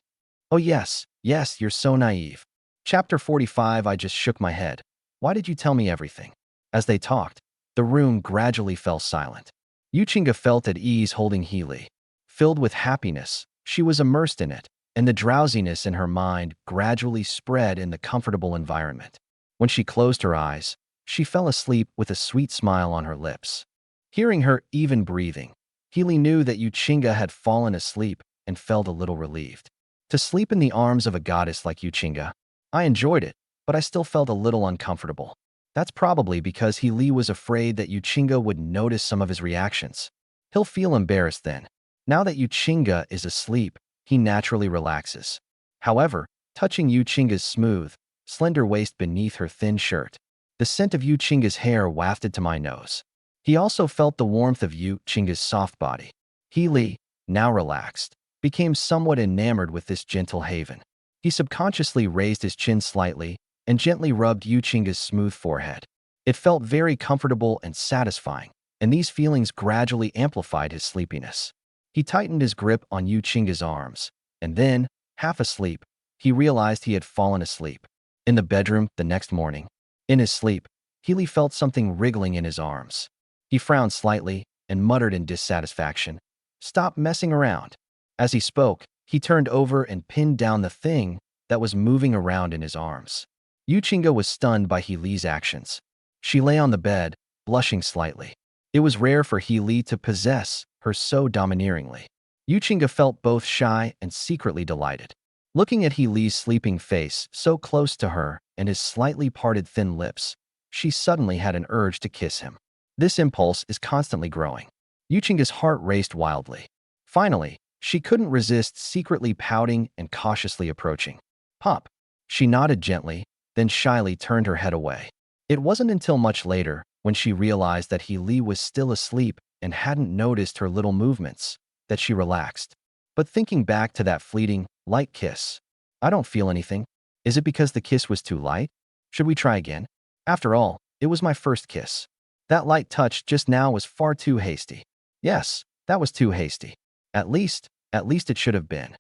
Oh yes, yes, you're so naive. Chapter 45. I just shook my head. Why did you tell me everything? As they talked, the room gradually fell silent. Yuchinga felt at ease holding Healy. Filled with happiness, she was immersed in it, and the drowsiness in her mind gradually spread in the comfortable environment. When she closed her eyes, she fell asleep with a sweet smile on her lips. Hearing her even breathing, Healy knew that Yuchinga had fallen asleep and felt a little relieved. To sleep in the arms of a goddess like Yuchinga, I enjoyed it, but I still felt a little uncomfortable. That's probably because Healy was afraid that Yuchinga would notice some of his reactions. He'll feel embarrassed then. Now that Yuchinga is asleep, he naturally relaxes. However, touching Yuchinga's smooth, slender waist beneath her thin shirt, the scent of Yuchinga's hair wafted to my nose. He also felt the warmth of Yuchinga's soft body. Healy, now relaxed, became somewhat enamored with this gentle haven. He subconsciously raised his chin slightly and gently rubbed Yuchinga's smooth forehead. It felt very comfortable and satisfying, and these feelings gradually amplified his sleepiness. He tightened his grip on Yuchinga's arms, and then, half asleep, he realized he had fallen asleep. In the bedroom the next morning, in his sleep, Healy felt something wriggling in his arms. He frowned slightly and muttered in dissatisfaction, "Stop messing around." As he spoke, he turned over and pinned down the thing that was moving around in his arms. Yuchinga was stunned by Healy's actions. She lay on the bed, blushing slightly. It was rare for Healy to possess her so domineeringly. Yuchinga felt both shy and secretly delighted. Looking at Healy's sleeping face so close to her and his slightly parted thin lips, she suddenly had an urge to kiss him. This impulse is constantly growing. Yuchinga's heart raced wildly. Finally, she couldn't resist secretly pouting and cautiously approaching. "Pop." She nodded gently, then shyly turned her head away. It wasn't until much later, when she realized that Healy was still asleep and hadn't noticed her little movements, that she relaxed. But thinking back to that fleeting, light kiss, "I don't feel anything. Is it because the kiss was too light? Should we try again? After all, it was my first kiss. That light touch just now was far too hasty." Yes, that was too hasty. At least it should have been.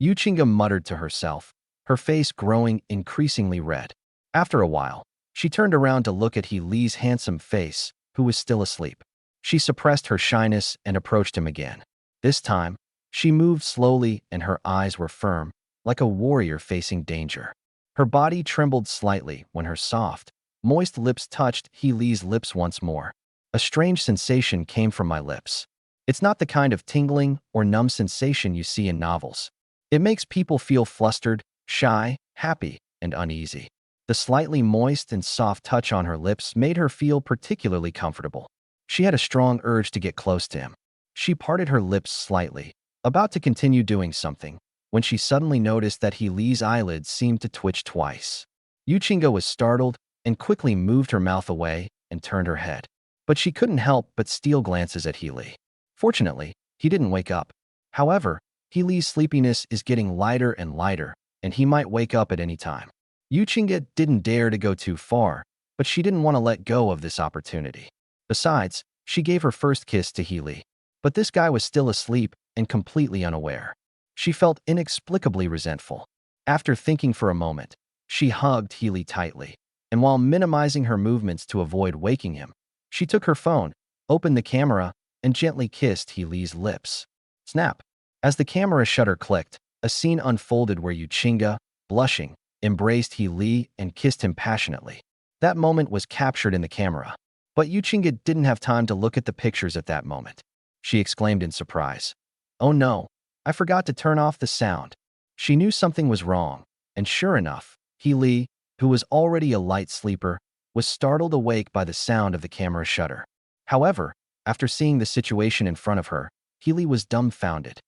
Yuchinga muttered to herself, her face growing increasingly red. After a while, she turned around to look at Healy's handsome face, who was still asleep. She suppressed her shyness and approached him again. This time, she moved slowly and her eyes were firm, like a warrior facing danger. Her body trembled slightly when her soft, moist lips touched Healy's lips once more. A strange sensation came from my lips. It's not the kind of tingling or numb sensation you see in novels. It makes people feel flustered, shy, happy, and uneasy. The slightly moist and soft touch on her lips made her feel particularly comfortable. She had a strong urge to get close to him. She parted her lips slightly, about to continue doing something, when she suddenly noticed that Healy's eyelids seemed to twitch twice. Yuchinga was startled and quickly moved her mouth away and turned her head. But she couldn't help but steal glances at Healy. Fortunately, he didn't wake up. However, Healy's sleepiness is getting lighter and lighter, and he might wake up at any time. Yuchinga didn't dare to go too far, but she didn't want to let go of this opportunity. Besides, she gave her first kiss to Healy. But this guy was still asleep and completely unaware. She felt inexplicably resentful. After thinking for a moment, she hugged Healy tightly, and while minimizing her movements to avoid waking him, she took her phone, opened the camera, and gently kissed Healy's lips. Snap! As the camera shutter clicked, a scene unfolded where Yuchinga, blushing, embraced Healy and kissed him passionately. That moment was captured in the camera. But Yuchinga didn't have time to look at the pictures at that moment. She exclaimed in surprise, "Oh no, I forgot to turn off the sound." She knew something was wrong, and sure enough, Healy, who was already a light sleeper, was startled awake by the sound of the camera shutter. However, after seeing the situation in front of her, Healy was dumbfounded.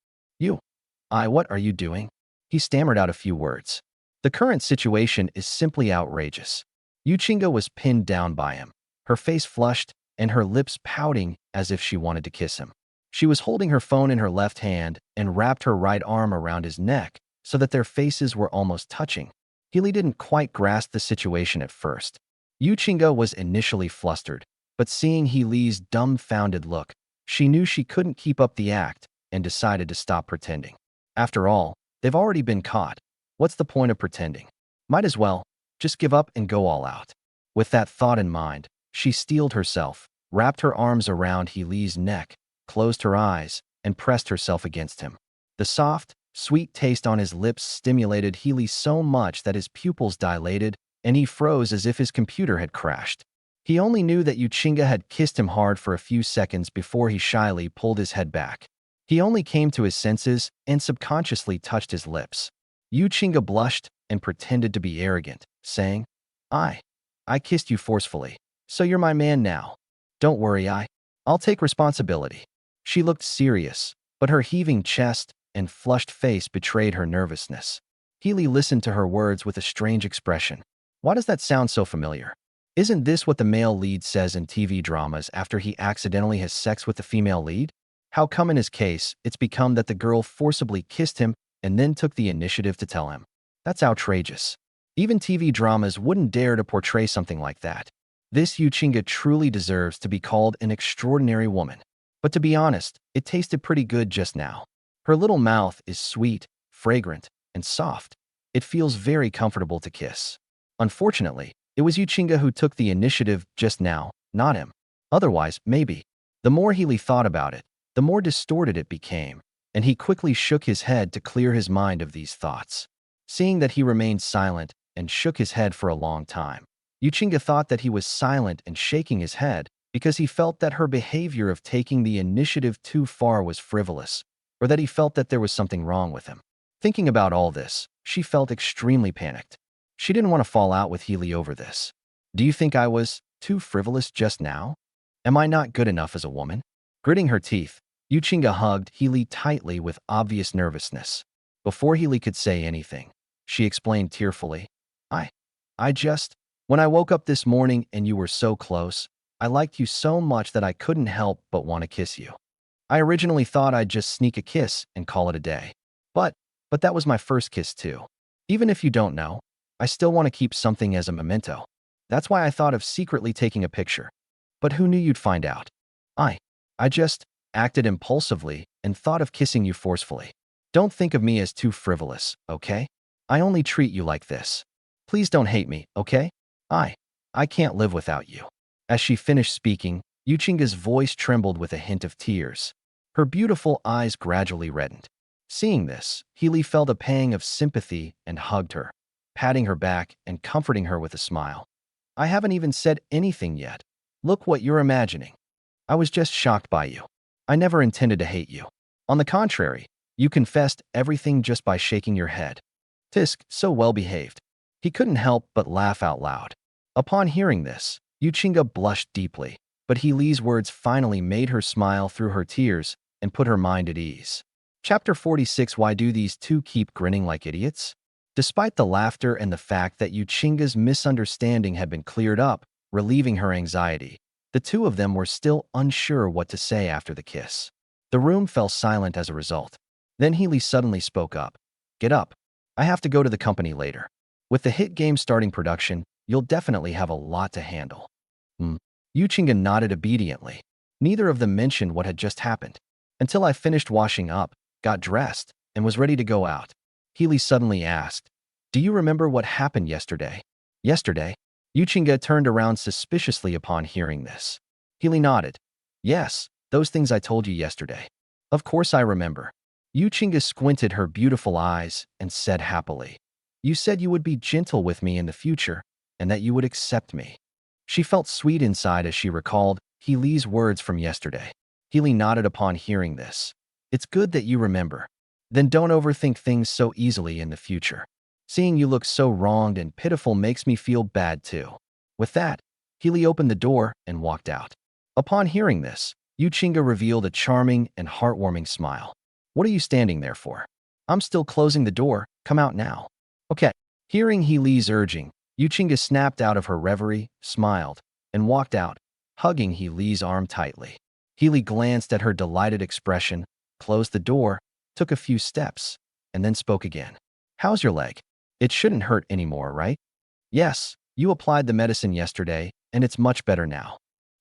What are you doing?" He stammered out a few words. The current situation is simply outrageous. Yuchinga was pinned down by him, her face flushed and her lips pouting as if she wanted to kiss him. She was holding her phone in her left hand and wrapped her right arm around his neck so that their faces were almost touching. Healy didn't quite grasp the situation at first. Yuchinga was initially flustered, but seeing Healy's dumbfounded look, she knew she couldn't keep up the act and decided to stop pretending. After all, they've already been caught. What's the point of pretending? Might as well just give up and go all out. With that thought in mind, she steeled herself, wrapped her arms around Healy's neck, closed her eyes, and pressed herself against him. The soft, sweet taste on his lips stimulated Healy so much that his pupils dilated and he froze as if his computer had crashed. He only knew that Yuchinga had kissed him hard for a few seconds before he shyly pulled his head back. He only came to his senses and subconsciously touched his lips. Yuchinga blushed and pretended to be arrogant, saying, I kissed you forcefully, so you're my man now. Don't worry, I'll take responsibility. She looked serious, but her heaving chest and flushed face betrayed her nervousness. Healy listened to her words with a strange expression. Why does that sound so familiar? Isn't this what the male lead says in TV dramas after he accidentally has sex with the female lead? How come in his case, it's become that the girl forcibly kissed him and then took the initiative to tell him? That's outrageous. Even TV dramas wouldn't dare to portray something like that. This Yuchinga truly deserves to be called an extraordinary woman. But to be honest, it tasted pretty good just now. Her little mouth is sweet, fragrant, and soft. It feels very comfortable to kiss. Unfortunately, it was Yuchinga who took the initiative just now, not him. Otherwise, maybe. The more Healy thought about it, the more distorted it became, and he quickly shook his head to clear his mind of these thoughts. Seeing that he remained silent and shook his head for a long time, Yuchinga thought that he was silent and shaking his head because he felt that her behavior of taking the initiative too far was frivolous, or that he felt that there was something wrong with him. Thinking about all this, she felt extremely panicked. She didn't want to fall out with Healy over this. Do you think I was too frivolous just now? Am I not good enough as a woman? Gritting her teeth, Yuchinga hugged Healy tightly with obvious nervousness. Before Healy could say anything, she explained tearfully, when I woke up this morning and you were so close, I liked you so much that I couldn't help but want to kiss you. I originally thought I'd just sneak a kiss and call it a day. But that was my first kiss too. Even if you don't know, I still want to keep something as a memento. That's why I thought of secretly taking a picture. But who knew you'd find out? I just acted impulsively and thought of kissing you forcefully. Don't think of me as too frivolous, okay? I only treat you like this. Please don't hate me, okay? I can't live without you. As she finished speaking, Yuchinga's voice trembled with a hint of tears. Her beautiful eyes gradually reddened. Seeing this, Healy felt a pang of sympathy and hugged her, patting her back and comforting her with a smile. I haven't even said anything yet. Look what you're imagining. I was just shocked by you. I never intended to hate you. On the contrary, you confessed everything just by shaking your head. Tisk, so well behaved. He couldn't help but laugh out loud. Upon hearing this, Yuchinga blushed deeply, but Healy's words finally made her smile through her tears and put her mind at ease. Chapter 46. Why do these two keep grinning like idiots? Despite the laughter and the fact that Yuchinga's misunderstanding had been cleared up, relieving her anxiety, the two of them were still unsure what to say after the kiss. The room fell silent as a result. Then Healy suddenly spoke up. Get up. I have to go to the company later. With the hit game starting production, you'll definitely have a lot to handle. Yuchinga nodded obediently. Neither of them mentioned what had just happened. Until I finished washing up, got dressed, and was ready to go out. Healy suddenly asked, do you remember what happened yesterday? Yesterday? Yuchinga turned around suspiciously upon hearing this. Healy nodded. Yes, those things I told you yesterday. Of course I remember. Yuchinga squinted her beautiful eyes and said happily, you said you would be gentle with me in the future and that you would accept me. She felt sweet inside as she recalled Healy's words from yesterday. Healy nodded upon hearing this. It's good that you remember. Then don't overthink things so easily in the future. Seeing you look so wronged and pitiful makes me feel bad too. With that, Healy opened the door and walked out. Upon hearing this, Yuchinga revealed a charming and heartwarming smile. What are you standing there for? I'm still closing the door. Come out now. Okay. Hearing Healy's urging, Yuchinga snapped out of her reverie, smiled, and walked out, hugging Healy's arm tightly. Healy glanced at her delighted expression, closed the door, took a few steps, and then spoke again. How's your leg? It shouldn't hurt anymore, right? Yes, you applied the medicine yesterday, and it's much better now.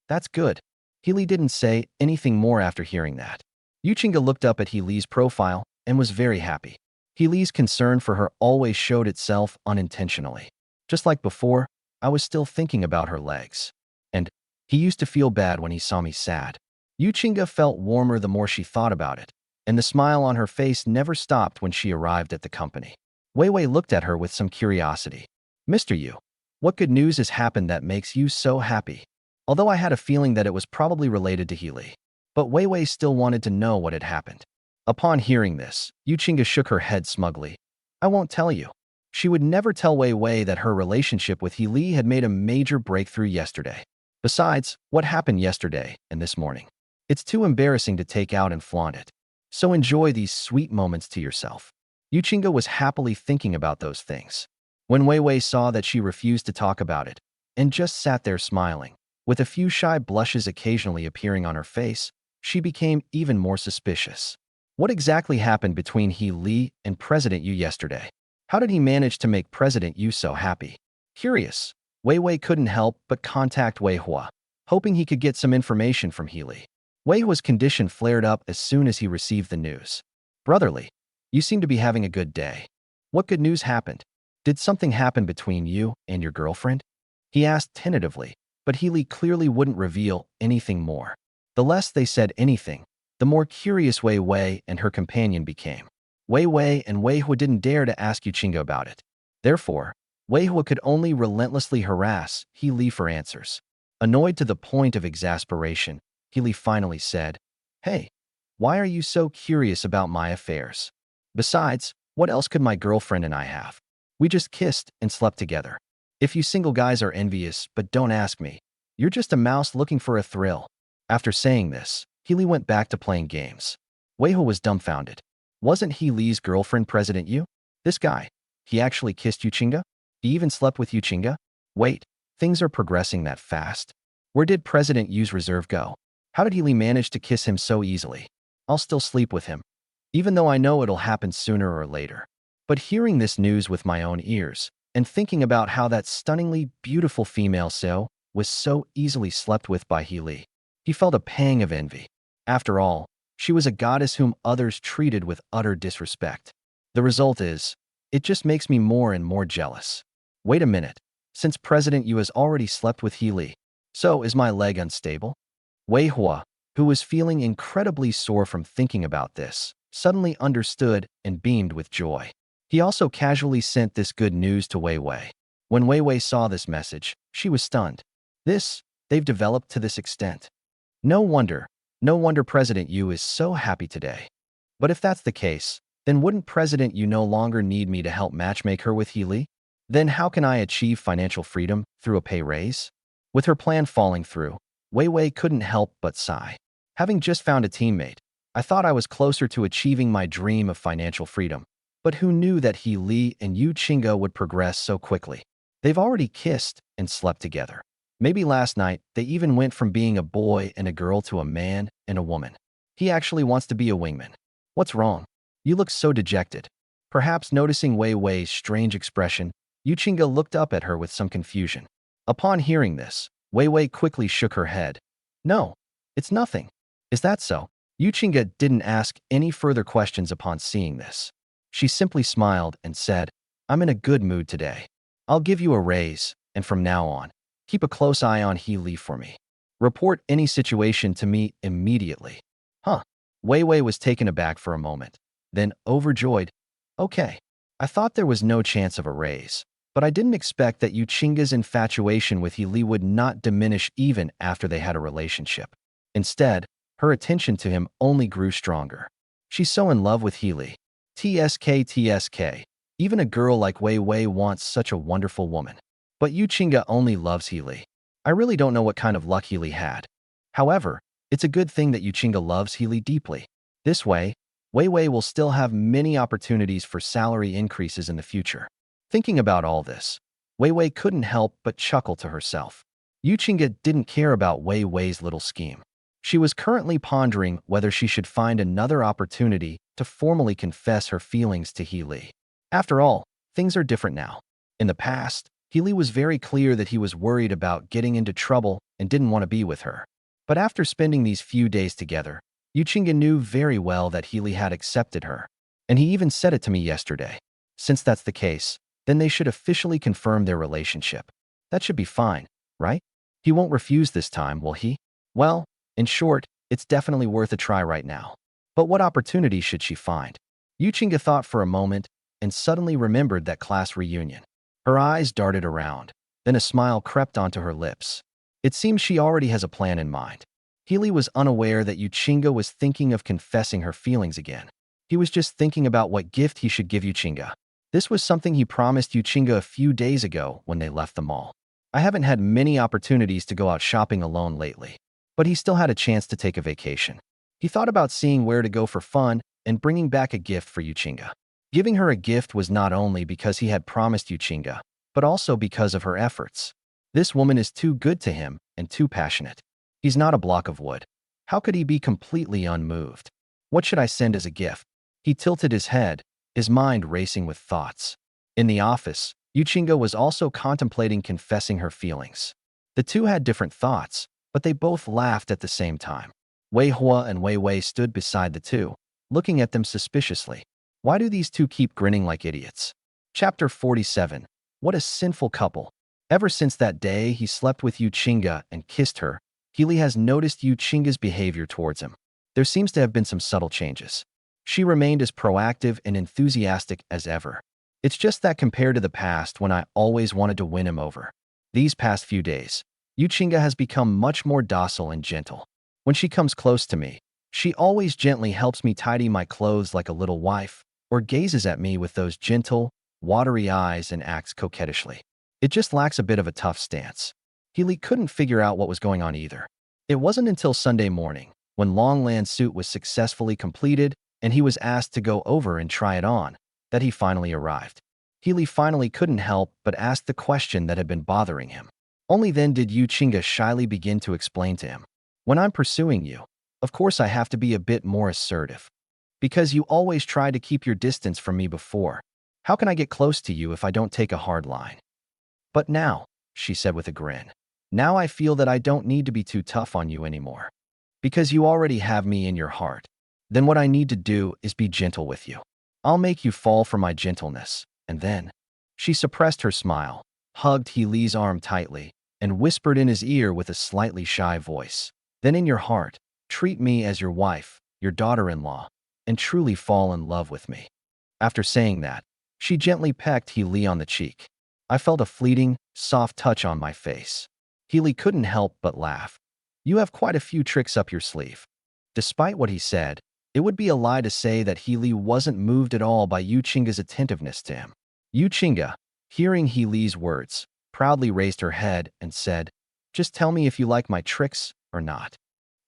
That's good. Healy didn't say anything more after hearing that. Yuchinga looked up at Healy's profile and was very happy. Healy's concern for her always showed itself unintentionally. Just like before, I was still thinking about her legs. And he used to feel bad when he saw me sad. Yuchinga felt warmer the more she thought about it, and the smile on her face never stopped when she arrived at the company. Wei Wei looked at her with some curiosity. Mr. Yu, what good news has happened that makes you so happy? Although I had a feeling that it was probably related to Healy. But Wei Wei still wanted to know what had happened. Upon hearing this, Yuchinga shook her head smugly. I won't tell you. She would never tell Wei Wei that her relationship with Healy had made a major breakthrough yesterday. Besides, what happened yesterday and this morning? It's too embarrassing to take out and flaunt it. So enjoy these sweet moments to yourself. Yuchinga was happily thinking about those things. When Wei Wei saw that she refused to talk about it, and just sat there smiling, with a few shy blushes occasionally appearing on her face, she became even more suspicious. What exactly happened between Healy and President Yu yesterday? How did he manage to make President Yu so happy? Curious, Wei Wei couldn't help but contact Wei Hua, hoping he could get some information from Healy. Wei Hua's condition flared up as soon as he received the news. Brotherly, you seem to be having a good day. What good news happened? Did something happen between you and your girlfriend? He asked tentatively, but Healy clearly wouldn't reveal anything more. The less they said anything, the more curious Wei Wei and her companion became. Wei Wei and Wei Hua didn't dare to ask Yuchinga about it. Therefore, Wei Hua could only relentlessly harass Healy for answers. Annoyed to the point of exasperation, Healy finally said, Hey, why are you so curious about my affairs? Besides, what else could my girlfriend and I have? We just kissed and slept together. If you single guys are envious but don't ask me, you're just a mouse looking for a thrill. After saying this, Healy went back to playing games. Wei Hua was dumbfounded. Wasn't Healy's girlfriend President Yu? This guy, he actually kissed Yuchinga? He even slept with Yuchinga? Wait, things are progressing that fast. Where did President Yu's reserve go? How did Healy manage to kiss him so easily? I'll still sleep with him, even though I know it'll happen sooner or later. But hearing this news with my own ears, and thinking about how that stunningly beautiful female Seo was so easily slept with by Healy, he felt a pang of envy. After all, she was a goddess whom others treated with utter disrespect. The result is, it just makes me more and more jealous. Wait a minute, since President Yu has already slept with Healy, so is my leg unstable? Wei Hua, who was feeling incredibly sore from thinking about this, suddenly understood and beamed with joy. He also casually sent this good news to Wei Wei. When Wei Wei saw this message, she was stunned. They've developed to this extent. No wonder President Yu is so happy today. But if that's the case, then wouldn't President Yu no longer need me to help matchmake her with Healy? Then how can I achieve financial freedom through a pay raise? With her plan falling through, Wei Wei couldn't help but sigh. Having just found a teammate, I thought I was closer to achieving my dream of financial freedom. But who knew that Healy and Yuchinga would progress so quickly? They've already kissed and slept together. Maybe last night, they even went from being a boy and a girl to a man and a woman. He actually wants to be a wingman. What's wrong? You look so dejected. Perhaps noticing Wei Wei's strange expression, Yuchinga looked up at her with some confusion. Upon hearing this, Wei Wei quickly shook her head. No, it's nothing. Is that so? Yuchinga didn't ask any further questions upon seeing this. She simply smiled and said, I'm in a good mood today. I'll give you a raise, and from now on, keep a close eye on Healy for me. Report any situation to me immediately. Huh. Wei Wei was taken aback for a moment, then overjoyed. Okay. I thought there was no chance of a raise, but I didn't expect that Yuchinga's infatuation with Healy would not diminish even after they had a relationship. Instead, her attention to him only grew stronger. She's so in love with Healy. TSK. Even a girl like Wei Wei wants such a wonderful woman. But Yuchinga only loves Healy. I really don't know what kind of luck Healy had. However, it's a good thing that Yuchinga loves Healy deeply. This way, Wei Wei will still have many opportunities for salary increases in the future. Thinking about all this, Wei Wei couldn't help but chuckle to herself. Yuchinga didn't care about Wei Wei's little scheme. She was currently pondering whether she should find another opportunity to formally confess her feelings to Healy. After all, Things are different now. In the past, Healy was very clear that he was worried about getting into trouble and didn't want to be with her. But after spending these few days together, Yuchinga knew very well that Healy had accepted her. And he even said it to me yesterday. Since that's the case, then they should officially confirm their relationship. That should be fine, right? He won't refuse this time, will he? Well, in short, it's definitely worth a try right now. But what opportunity should she find? Yuchinga thought for a moment and suddenly remembered that class reunion. Her eyes darted around, then a smile crept onto her lips. It seems she already has a plan in mind. Healy was unaware that Yuchinga was thinking of confessing her feelings again. He was just thinking about what gift he should give Yuchinga. This was something he promised Yuchinga a few days ago when they left the mall. I haven't had many opportunities to go out shopping alone lately, but he still had a chance to take a vacation. He thought about seeing where to go for fun and bringing back a gift for Yuchinga. Giving her a gift was not only because he had promised Yuchinga, but also because of her efforts. This woman is too good to him and too passionate. He's not a block of wood. How could he be completely unmoved? What should I send as a gift? He tilted his head, his mind racing with thoughts. In the office, Yuchinga was also contemplating confessing her feelings. The two had different thoughts, but they both laughed at the same time. Wei Hua and Wei Wei stood beside the two, looking at them suspiciously. Why do these two keep grinning like idiots? Chapter 47. What a sinful couple. Ever since that day he slept with Yuchinga and kissed her, Healy has noticed Yuchinga's behavior towards him. There seems to have been some subtle changes. She remained as proactive and enthusiastic as ever. It's just that compared to the past when I always wanted to win him over. These past few days, Yuchinga has become much more docile and gentle. When she comes close to me, she always gently helps me tidy my clothes like a little wife, or gazes at me with those gentle, watery eyes and acts coquettishly. It just lacks a bit of a tough stance. Healy couldn't figure out what was going on either. It wasn't until Sunday morning, when Longland's suit was successfully completed and he was asked to go over and try it on, that he finally arrived. Healy finally couldn't help but ask the question that had been bothering him. Only then did Yuchinga shyly begin to explain to him. When I'm pursuing you, of course I have to be a bit more assertive. Because you always tried to keep your distance from me before. How can I get close to you if I don't take a hard line? But now, she said with a grin, now I feel that I don't need to be too tough on you anymore. Because you already have me in your heart. Then what I need to do is be gentle with you. I'll make you fall for my gentleness, and then... She suppressed her smile, hugged Healy's arm tightly, and whispered in his ear with a slightly shy voice. Then in your heart, treat me as your wife, your daughter-in-law, and truly fall in love with me. After saying that, she gently pecked Healy on the cheek. I felt a fleeting, soft touch on my face. Healy couldn't help but laugh. You have quite a few tricks up your sleeve. Despite what he said, it would be a lie to say that Healy wasn't moved at all by Yuchinga's attentiveness to him. Yuchinga, hearing Healy's words, proudly raised her head and said, just tell me if you like my tricks or not.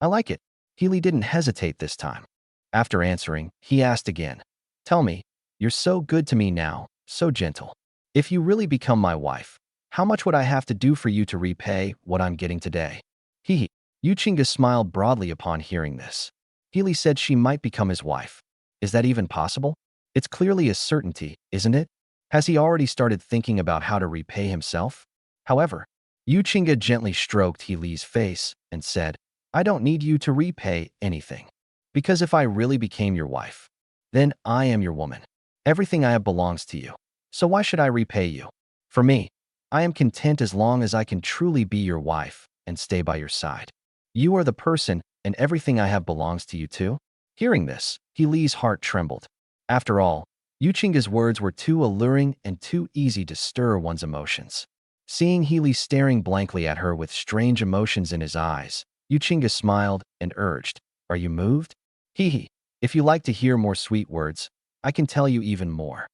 I like it. Healy didn't hesitate this time. After answering, he asked again, tell me, you're so good to me now, so gentle. If you really become my wife, how much would I have to do for you to repay what I'm getting today? Hee. Yuchinga smiled broadly upon hearing this. Healy said she might become his wife. Is that even possible? It's clearly a certainty, isn't it? Has he already started thinking about how to repay himself? However, Yuchinga gently stroked Healy's face and said, I don't need you to repay anything. Because if I really became your wife, then I am your woman. Everything I have belongs to you. So why should I repay you? For me, I am content as long as I can truly be your wife and stay by your side. You are the person, and everything I have belongs to you too. Hearing this, Healy's heart trembled. After all, Yuchinga's words were too alluring and too easy to stir one's emotions. Seeing Healy staring blankly at her with strange emotions in his eyes, Yuchinga smiled and urged, are you moved? Hee. If you like to hear more sweet words, I can tell you even more.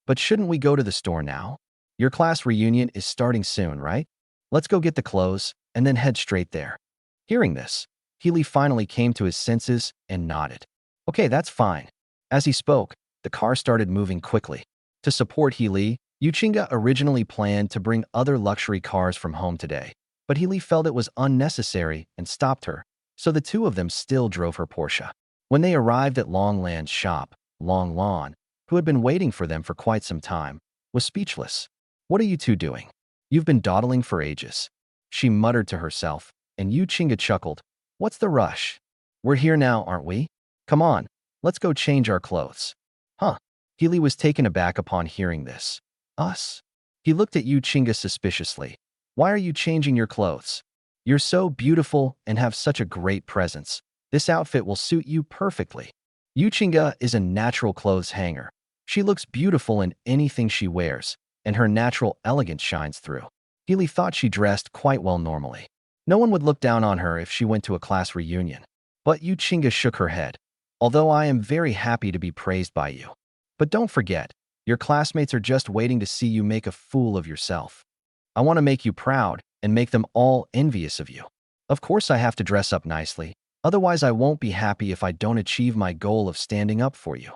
But shouldn't we go to the store now? Your class reunion is starting soon, right? Let's go get the clothes and then head straight there. Hearing this, Healy finally came to his senses and nodded. Okay, that's fine. As he spoke, the car started moving quickly. To support Healy, Yuchinga originally planned to bring other luxury cars from home today, but Healy felt it was unnecessary and stopped her, so the two of them still drove her Porsche. When they arrived at Longland's shop, Long Lawn, who had been waiting for them for quite some time, was speechless. What are you two doing? You've been dawdling for ages. She muttered to herself, and Yu Chinga chuckled. What's the rush? We're here now, aren't we? Come on, let's go change our clothes. Huh? Healy was taken aback upon hearing this. Us? He looked at Yu Chinga suspiciously. Why are you changing your clothes? You're so beautiful and have such a great presence. This outfit will suit you perfectly. Yu Chinga is a natural clothes hanger. She looks beautiful in anything she wears, and her natural elegance shines through. Healy thought she dressed quite well normally. No one would look down on her if she went to a class reunion. But Yu Chinga shook her head. Although I am very happy to be praised by you. But don't forget, your classmates are just waiting to see you make a fool of yourself. I want to make you proud and make them all envious of you. Of course I have to dress up nicely, otherwise I won't be happy if I don't achieve my goal of standing up for you.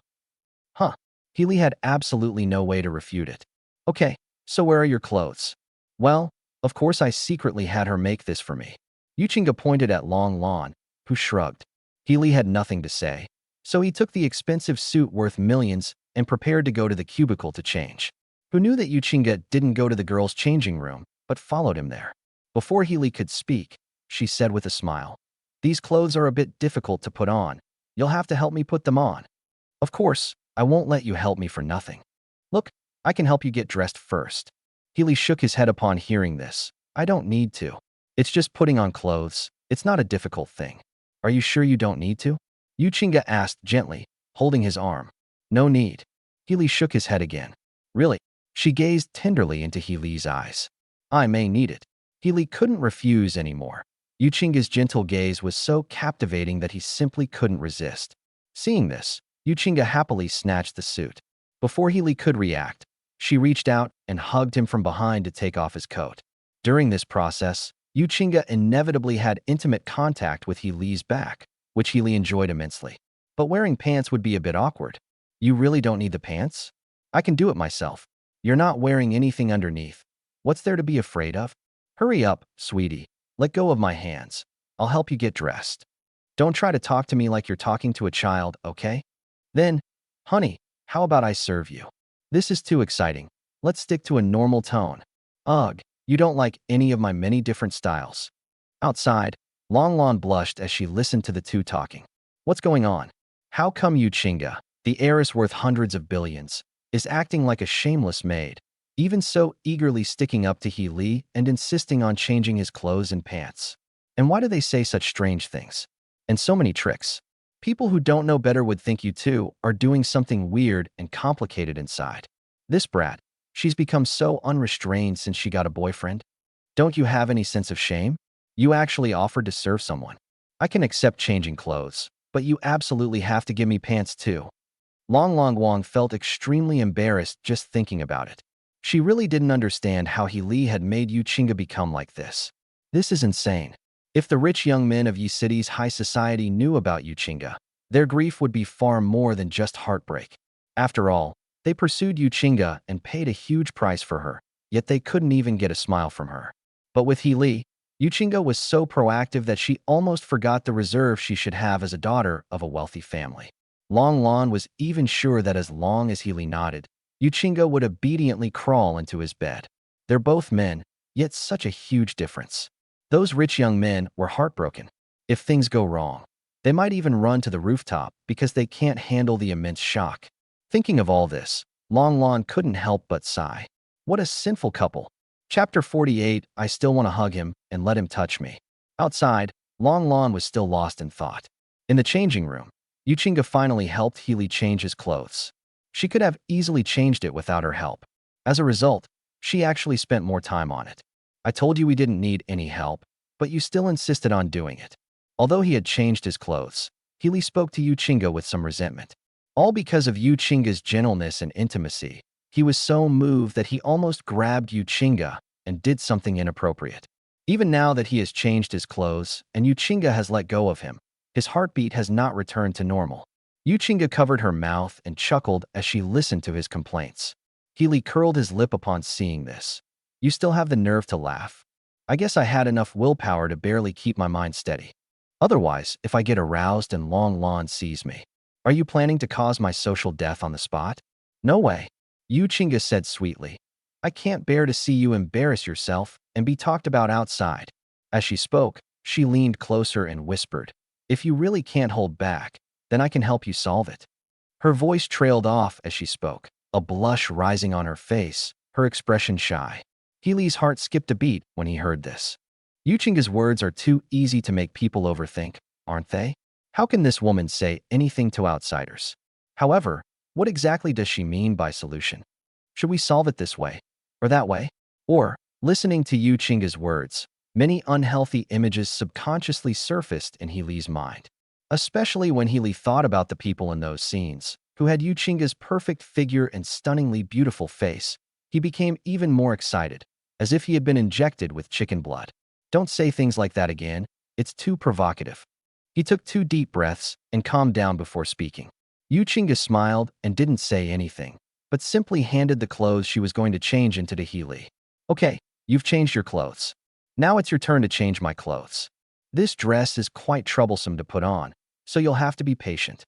Huh. Healy had absolutely no way to refute it. Okay, so where are your clothes? Well, of course I secretly had her make this for me. Yu Chinga pointed at Long Lon, who shrugged. Healy had nothing to say, so he took the expensive suit worth millions and prepared to go to the cubicle to change. Who knew that Yu Chinga didn't go to the girls' changing room, but followed him there. Before Healy could speak, she said with a smile, These clothes are a bit difficult to put on. You'll have to help me put them on. Of course, I won't let you help me for nothing. Look, I can help you get dressed first. Healy shook his head upon hearing this. I don't need to. It's just putting on clothes. It's not a difficult thing. Are you sure you don't need to? Yu Chinga asked gently, holding his arm. No need. Healy shook his head again. Really? She gazed tenderly into Healy's eyes. I may need it. Healy couldn't refuse anymore. Yu Chinga's gentle gaze was so captivating that he simply couldn't resist. Seeing this, Yu Chinga happily snatched the suit. Before Healy could react, she reached out and hugged him from behind to take off his coat. During this process, Yu Chinga inevitably had intimate contact with Healy's back, which Healy enjoyed immensely. But wearing pants would be a bit awkward. You really don't need the pants? I can do it myself. You're not wearing anything underneath. What's there to be afraid of? Hurry up, sweetie. Let go of my hands. I'll help you get dressed. Don't try to talk to me like you're talking to a child, okay? Then, honey, how about I serve you? This is too exciting. Let's stick to a normal tone. Ugh, you don't like any of my many different styles. Outside, Long Lon blushed as she listened to the two talking. What's going on? How come Yu Chinga, the heiress worth hundreds of billions, is acting like a shameless maid, even so eagerly sticking up to Healy and insisting on changing his clothes and pants? And why do they say such strange things? And so many tricks. People who don't know better would think you two are doing something weird and complicated inside. This brat, she's become so unrestrained since she got a boyfriend. Don't you have any sense of shame? You actually offered to serve someone. I can accept changing clothes, but you absolutely have to give me pants too. Long Long Wong felt extremely embarrassed just thinking about it. She really didn't understand how Healy had made Yu Chinga become like this. This is insane. If the rich young men of Yi City's high society knew about Yu Chinga, their grief would be far more than just heartbreak. After all, they pursued Yu Chinga and paid a huge price for her, yet they couldn't even get a smile from her. But with Healy, Yu Chinga was so proactive that she almost forgot the reserve she should have as a daughter of a wealthy family. Long Lon was even sure that as long as Healy nodded, Yu Chinga would obediently crawl into his bed. They're both men, yet such a huge difference. Those rich young men were heartbroken. If things go wrong, they might even run to the rooftop because they can't handle the immense shock. Thinking of all this, Long Lon couldn't help but sigh. What a sinful couple. Chapter 48, I still want to hug him and let him touch me. Outside, Long Lon was still lost in thought. In the changing room, Yu Chinga finally helped Healy change his clothes. She could have easily changed it without her help. As a result, she actually spent more time on it. I told you we didn't need any help, but you still insisted on doing it. Although he had changed his clothes, Healy spoke to Yu Chinga with some resentment. All because of Yu Chinga's gentleness and intimacy, he was so moved that he almost grabbed Yu Chinga and did something inappropriate. Even now that he has changed his clothes and Yu Chinga has let go of him, his heartbeat has not returned to normal. Yu Chinga covered her mouth and chuckled as she listened to his complaints. Healy curled his lip upon seeing this. You still have the nerve to laugh? I guess I had enough willpower to barely keep my mind steady. Otherwise, if I get aroused and Long Lon sees me, are you planning to cause my social death on the spot? No way. Yu Chinga said sweetly. I can't bear to see you embarrass yourself and be talked about outside. As she spoke, she leaned closer and whispered, if you really can't hold back, then I can help you solve it. Her voice trailed off as she spoke, a blush rising on her face, her expression shy. Healy's heart skipped a beat when he heard this. Yu Chinga's words are too easy to make people overthink, aren't they? How can this woman say anything to outsiders? However, what exactly does she mean by solution? Should we solve it this way? Or that way? Or, listening to Yu Chinga's words, many unhealthy images subconsciously surfaced in Healy's mind. Especially when Healy thought about the people in those scenes, who had Yu Chinga's perfect figure and stunningly beautiful face. He became even more excited, as if he had been injected with chicken blood. Don't say things like that again, it's too provocative. He took 2 deep breaths and calmed down before speaking. Yu Chinga smiled and didn't say anything, but simply handed the clothes she was going to change into to Healy. Okay, you've changed your clothes. Now it's your turn to change my clothes. This dress is quite troublesome to put on, so you'll have to be patient.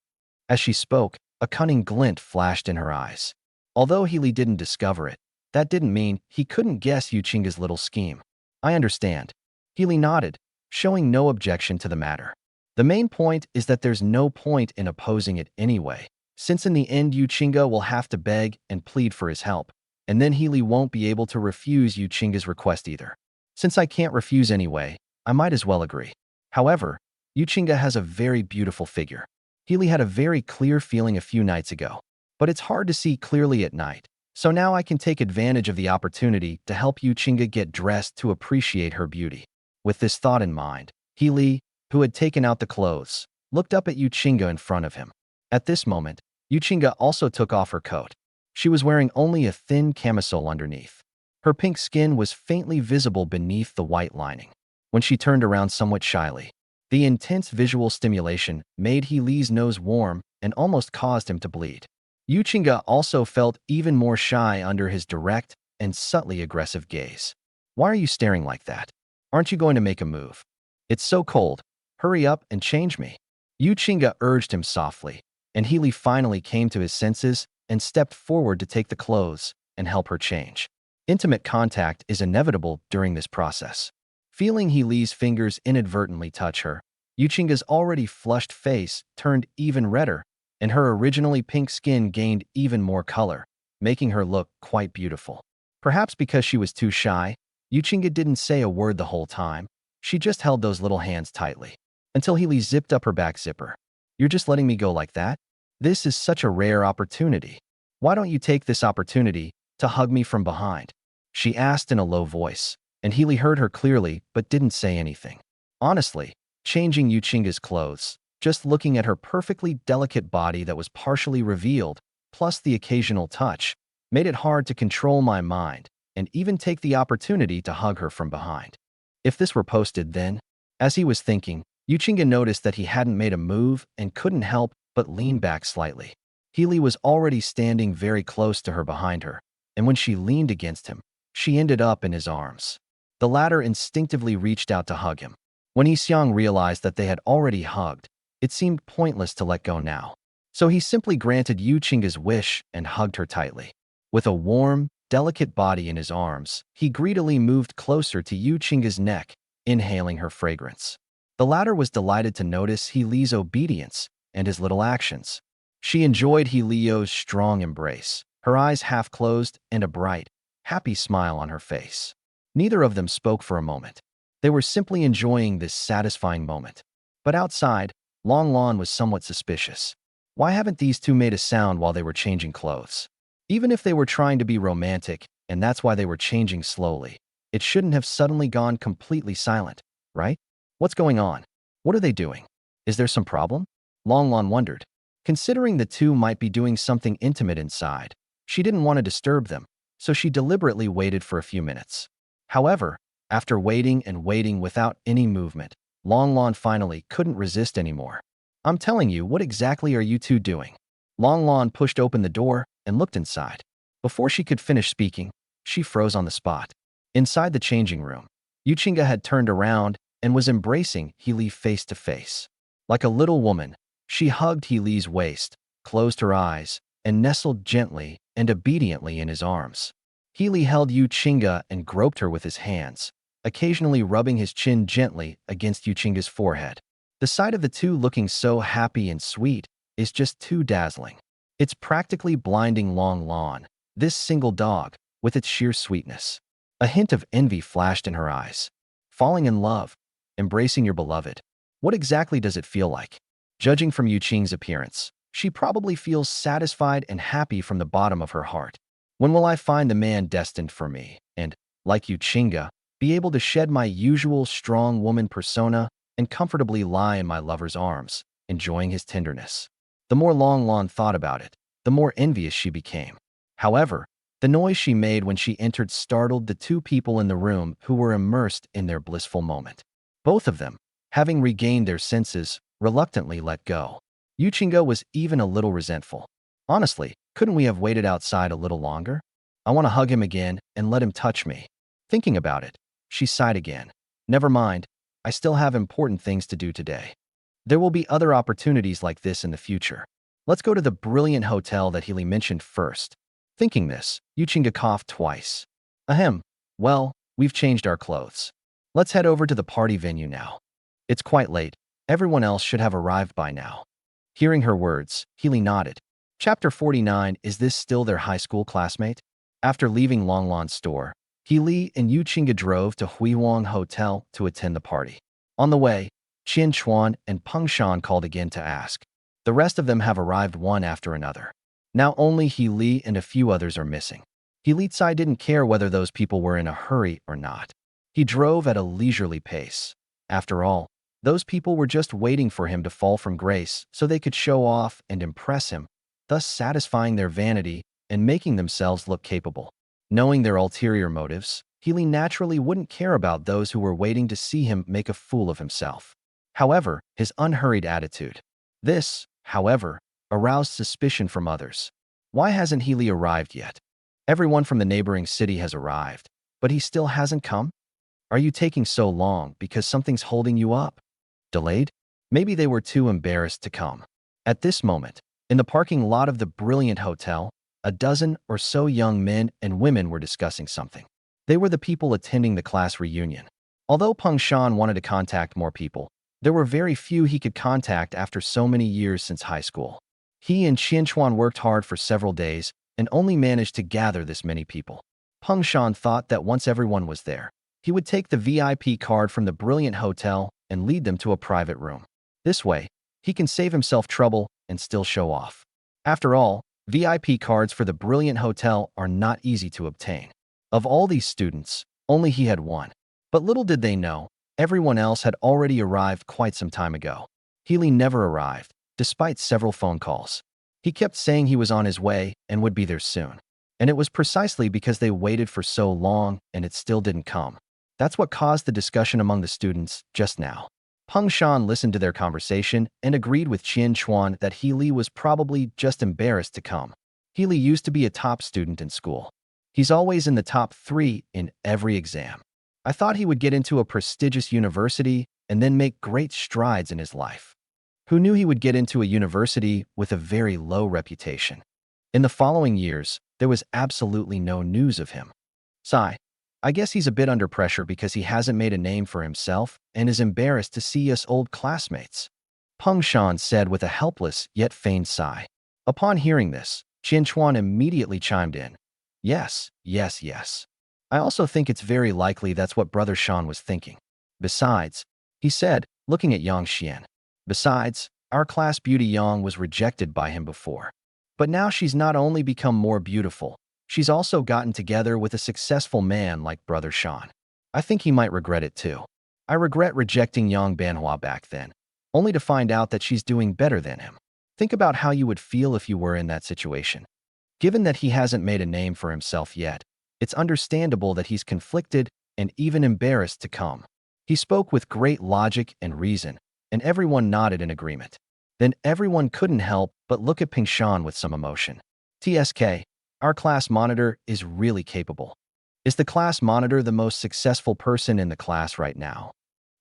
As she spoke, a cunning glint flashed in her eyes. Although Healy didn't discover it, that didn't mean he couldn't guess Yu Chinga's little scheme. I understand. Healy nodded, showing no objection to the matter. The main point is that there's no point in opposing it anyway, since in the end Yu Chinga will have to beg and plead for his help, and then Healy won't be able to refuse Yu Chinga's request either. Since I can't refuse anyway, I might as well agree. However, Yu Chinga has a very beautiful figure. Healy had a very clear feeling a few nights ago, but it's hard to see clearly at night, so now I can take advantage of the opportunity to help Yu Chinga get dressed to appreciate her beauty. With this thought in mind, Healy, who had taken out the clothes, looked up at Yu Chinga in front of him. At this moment, Yu Chinga also took off her coat. She was wearing only a thin camisole underneath. Her pink skin was faintly visible beneath the white lining. When she turned around somewhat shyly, the intense visual stimulation made Healy's nose warm and almost caused him to bleed. Yu Chinga also felt even more shy under his direct and subtly aggressive gaze. Why are you staring like that? Aren't you going to make a move? It's so cold. Hurry up and change me. Yu Chinga urged him softly, and Healy finally came to his senses and stepped forward to take the clothes and help her change. Intimate contact is inevitable during this process. Feeling Healy's fingers inadvertently touch her, Yu Chinga's already flushed face turned even redder, and her originally pink skin gained even more color, making her look quite beautiful. Perhaps because she was too shy, Yu Chinga didn't say a word the whole time. She just held those little hands tightly, until Healy zipped up her back zipper. You're just letting me go like that? This is such a rare opportunity. Why don't you take this opportunity to hug me from behind? She asked in a low voice, and Healy heard her clearly but didn't say anything. Honestly, changing Yu Chinga's clothes, just looking at her perfectly delicate body that was partially revealed, plus the occasional touch, made it hard to control my mind and even take the opportunity to hug her from behind. If this were posted then, as he was thinking, Yu Chinga noticed that he hadn't made a move and couldn't help but lean back slightly. Healy was already standing very close to her behind her, and when she leaned against him, she ended up in his arms. The latter instinctively reached out to hug him. When Xiang realized that they had already hugged, it seemed pointless to let go now. So he simply granted Yu Chinga's wish and hugged her tightly. With a warm, delicate body in his arms, he greedily moved closer to Yu Chinga's neck, inhaling her fragrance. The latter was delighted to notice Healy's obedience and his little actions. She enjoyed Healy's strong embrace, her eyes half closed and a bright, happy smile on her face. Neither of them spoke for a moment. They were simply enjoying this satisfying moment. But outside, Long Lon was somewhat suspicious. Why haven't these two made a sound while they were changing clothes? Even if they were trying to be romantic, and that's why they were changing slowly, it shouldn't have suddenly gone completely silent, right? What's going on? What are they doing? Is there some problem? Long Lon wondered. Considering the two might be doing something intimate inside, she didn't want to disturb them, so she deliberately waited for a few minutes. However, after waiting and waiting without any movement, Long Lon finally couldn't resist anymore. I'm telling you, what exactly are you two doing? Long Lon pushed open the door and looked inside. Before she could finish speaking, she froze on the spot. Inside the changing room, Yu Chinga had turned around and was embracing Healy face to face. Like a little woman, she hugged Healy's waist, closed her eyes, and nestled gently and obediently in his arms. Healy held Yuchinga and groped her with his hands, occasionally rubbing his chin gently against Yuchinga's forehead. The sight of the two looking so happy and sweet is just too dazzling. It's practically blinding Long Lon, this single dog, with its sheer sweetness. A hint of envy flashed in her eyes. Falling in love, embracing your beloved. What exactly does it feel like? Judging from Yuqing's appearance, she probably feels satisfied and happy from the bottom of her heart. When will I find the man destined for me and, like Yuqinga, be able to shed my usual strong woman persona and comfortably lie in my lover's arms, enjoying his tenderness? The more Long Lon thought about it, the more envious she became. However, the noise she made when she entered startled the two people in the room who were immersed in their blissful moment. Both of them, having regained their senses, reluctantly let go. Yuchinga was even a little resentful. Honestly, couldn't we have waited outside a little longer? I want to hug him again and let him touch me. Thinking about it, she sighed again. Never mind, I still have important things to do today. There will be other opportunities like this in the future. Let's go to the brilliant hotel that Healy mentioned first. Thinking this, Yuchinga coughed twice. Ahem, well, we've changed our clothes. Let's head over to the party venue now. It's quite late. Everyone else should have arrived by now. Hearing her words, Healy nodded. Chapter 49. Is this still their high school classmate? After leaving Longlon's store, Healy and Yuchinga drove to Huihuang Hotel to attend the party. On the way, Qian Chuan and Peng Shan called again to ask. The rest of them have arrived one after another. Now only Healy and a few others are missing. Healy Tsai didn't care whether those people were in a hurry or not. He drove at a leisurely pace. After all, those people were just waiting for him to fall from grace so they could show off and impress him, thus satisfying their vanity and making themselves look capable. Knowing their ulterior motives, Healy naturally wouldn't care about those who were waiting to see him make a fool of himself. However, his unhurried attitude. This, however, aroused suspicion from others. Why hasn't Healy arrived yet? Everyone from the neighboring city has arrived, but he still hasn't come? Are you taking so long because something's holding you up? Delayed? Maybe they were too embarrassed to come. At this moment, in the parking lot of the brilliant hotel, a dozen or so young men and women were discussing something. They were the people attending the class reunion. Although Peng Shan wanted to contact more people, there were very few he could contact after so many years since high school. He and Qianchuan worked hard for several days and only managed to gather this many people. Peng Shan thought that once everyone was there, he would take the VIP card from the brilliant hotel and lead them to a private room. This way, he can save himself trouble and still show off. After all, VIP cards for the brilliant hotel are not easy to obtain. Of all these students, only he had one. But little did they know, everyone else had already arrived quite some time ago. Healy never arrived, despite several phone calls. He kept saying he was on his way and would be there soon. And it was precisely because they waited for so long and it still didn't come. That's what caused the discussion among the students just now. Peng Shan listened to their conversation and agreed with Qian Chuan that Healy was probably just embarrassed to come. Healy used to be a top student in school. He's always in the top 3 in every exam. I thought he would get into a prestigious university and then make great strides in his life. Who knew he would get into a university with a very low reputation? In the following years, there was absolutely no news of him. Sigh. I guess he's a bit under pressure because he hasn't made a name for himself and is embarrassed to see us old classmates. Peng Shan said with a helpless yet feigned sigh. Upon hearing this, Qian Chuan immediately chimed in. Yes, yes, yes. I also think it's very likely that's what Brother Shan was thinking. Besides, he said, looking at Yang Xian. Besides, our class beauty Yang was rejected by him before. But now she's not only become more beautiful, she's also gotten together with a successful man like Brother Shan. I think he might regret it too. I regret rejecting Yang Manhua back then, only to find out that she's doing better than him. Think about how you would feel if you were in that situation. Given that he hasn't made a name for himself yet, it's understandable that he's conflicted and even embarrassed to come. He spoke with great logic and reason, and everyone nodded in agreement. Then everyone couldn't help but look at Peng Shan with some emotion. TSK, our class monitor is really capable. Is the class monitor the most successful person in the class right now?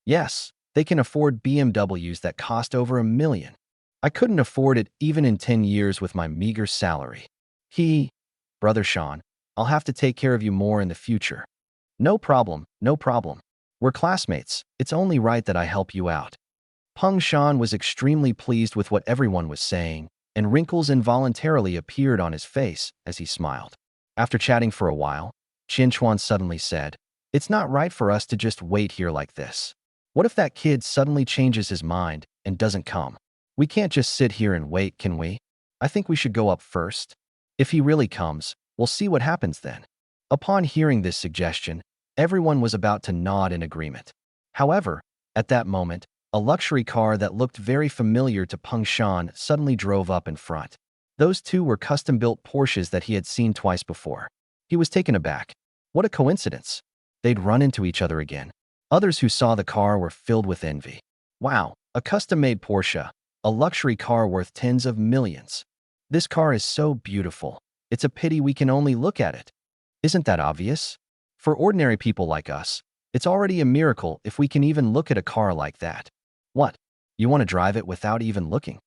Yes, they can afford BMWs that cost over $1 million. I couldn't afford it even in 10 years with my meager salary. He, Brother Sean, I'll have to take care of you more in the future. No problem, no problem. We're classmates. It's only right that I help you out. Peng Shan was extremely pleased with what everyone was saying, and wrinkles involuntarily appeared on his face as he smiled. After chatting for a while, Qin Chuan suddenly said, "It's not right for us to just wait here like this. What if that kid suddenly changes his mind and doesn't come? We can't just sit here and wait, can we? I think we should go up first. If he really comes, we'll see what happens then." Upon hearing this suggestion, everyone was about to nod in agreement. However, at that moment, a luxury car that looked very familiar to Peng Shan suddenly drove up in front. Those two were custom-built Porsches that he had seen twice before. He was taken aback. What a coincidence. They'd run into each other again. Others who saw the car were filled with envy. Wow, a custom-made Porsche, a luxury car worth tens of millions. This car is so beautiful. It's a pity we can only look at it. Isn't that obvious? For ordinary people like us, it's already a miracle if we can even look at a car like that. What? You want to drive it without even looking?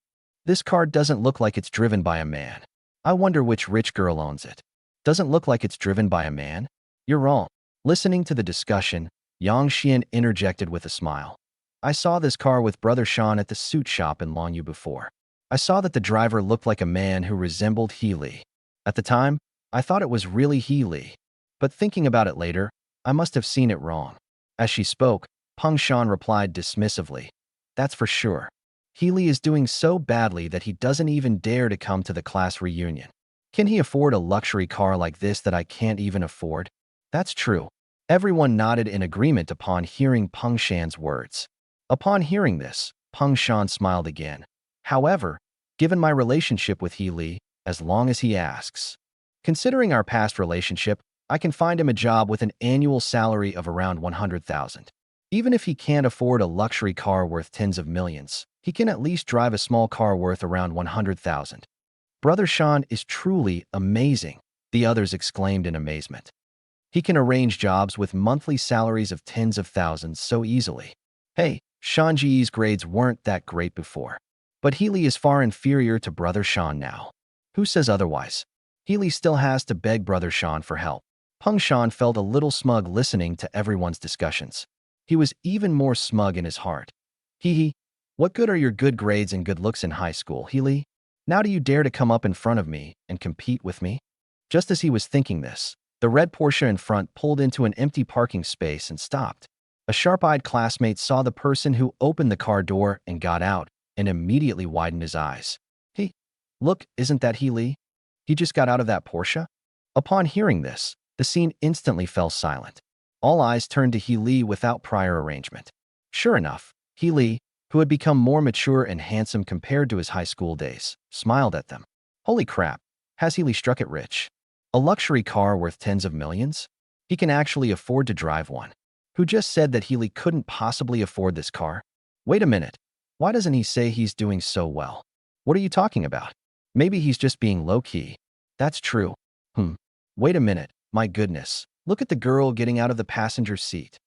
This car doesn't look like it's driven by a man. I wonder which rich girl owns it. Doesn't look like it's driven by a man? You're wrong. Listening to the discussion, Yang Xian interjected with a smile. I saw this car with Brother Sean at the suit shop in Longyu before. I saw that the driver looked like a man who resembled He Li. At the time, I thought it was really He Li. But thinking about it later, I must have seen it wrong. As she spoke, Peng Shan replied dismissively, "That's for sure. He Li is doing so badly that he doesn't even dare to come to the class reunion. Can he afford a luxury car like this that I can't even afford?" That's true. Everyone nodded in agreement upon hearing Peng Shan's words. Upon hearing this, Peng Shan smiled again. However, given my relationship with He Li, as long as he asks. Considering our past relationship, I can find him a job with an annual salary of around 100,000. Even if he can't afford a luxury car worth tens of millions, he can at least drive a small car worth around 100,000. Brother Sean is truly amazing, the others exclaimed in amazement. He can arrange jobs with monthly salaries of tens of thousands so easily. Hey, Shanji's grades weren't that great before. But He Li is far inferior to Brother Sean now. Who says otherwise? He Li still has to beg Brother Sean for help. Peng Shan felt a little smug listening to everyone's discussions. He was even more smug in his heart. Hee, what good are your good grades and good looks in high school, He Li? Now do you dare to come up in front of me and compete with me? Just as he was thinking this, the red Porsche in front pulled into an empty parking space and stopped. A sharp-eyed classmate saw the person who opened the car door and got out, and immediately widened his eyes. Hey, look, isn't that He Li? He just got out of that Porsche? Upon hearing this, the scene instantly fell silent. All eyes turned to He Li without prior arrangement. Sure enough, He Li, who had become more mature and handsome compared to his high school days, smiled at them. Holy crap, has He Li struck it rich? A luxury car worth tens of millions? He can actually afford to drive one. Who just said that He Li couldn't possibly afford this car? Wait a minute. Why doesn't he say he's doing so well? What are you talking about? Maybe he's just being low-key. That's true. Wait a minute. My goodness. Look at the girl getting out of the passenger seat.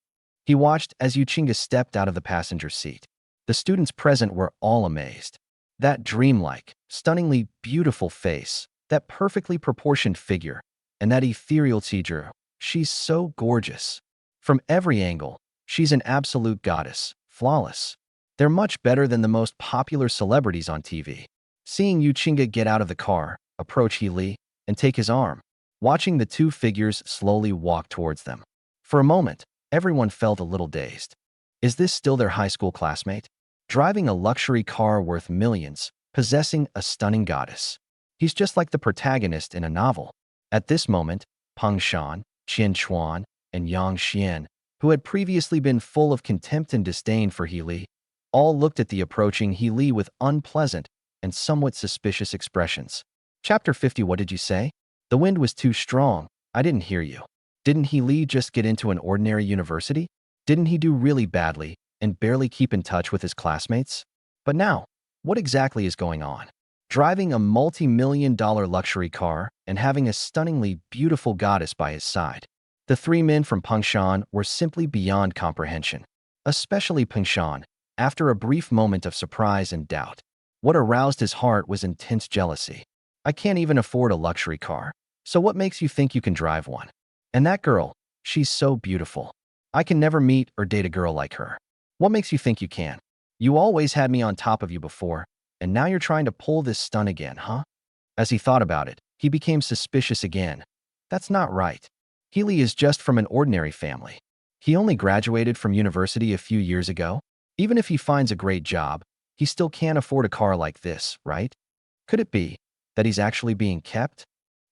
He watched as Yuchinga stepped out of the passenger seat. The students present were all amazed. That dreamlike, stunningly beautiful face, that perfectly proportioned figure, and that ethereal teacher. She's so gorgeous. From every angle, she's an absolute goddess, flawless. They're much better than the most popular celebrities on TV. Seeing Yuchinga get out of the car, approach He Li, and take his arm, watching the two figures slowly walk towards them. For a moment, everyone felt a little dazed. Is this still their high school classmate? Driving a luxury car worth millions, possessing a stunning goddess. He's just like the protagonist in a novel. At this moment, Peng Shan, Qin Chuan, and Yang Xian, who had previously been full of contempt and disdain for He Li, all looked at the approaching He Li with unpleasant and somewhat suspicious expressions. Chapter 50. What did you say? The wind was too strong. I didn't hear you. Didn't He Li just get into an ordinary university? Didn't he do really badly and barely keep in touch with his classmates? But now, what exactly is going on? Driving a multi-million-dollar luxury car and having a stunningly beautiful goddess by his side. The three men from Peng Shan were simply beyond comprehension. Especially Peng Shan, after a brief moment of surprise and doubt. What aroused his heart was intense jealousy. I can't even afford a luxury car. So what makes you think you can drive one? And that girl, she's so beautiful. I can never meet or date a girl like her. What makes you think you can? You always had me on top of you before, and now you're trying to pull this stunt again, huh? As he thought about it, he became suspicious again. That's not right. Healy is just from an ordinary family. He only graduated from university a few years ago. Even if he finds a great job, he still can't afford a car like this, right? Could it be that he's actually being kept?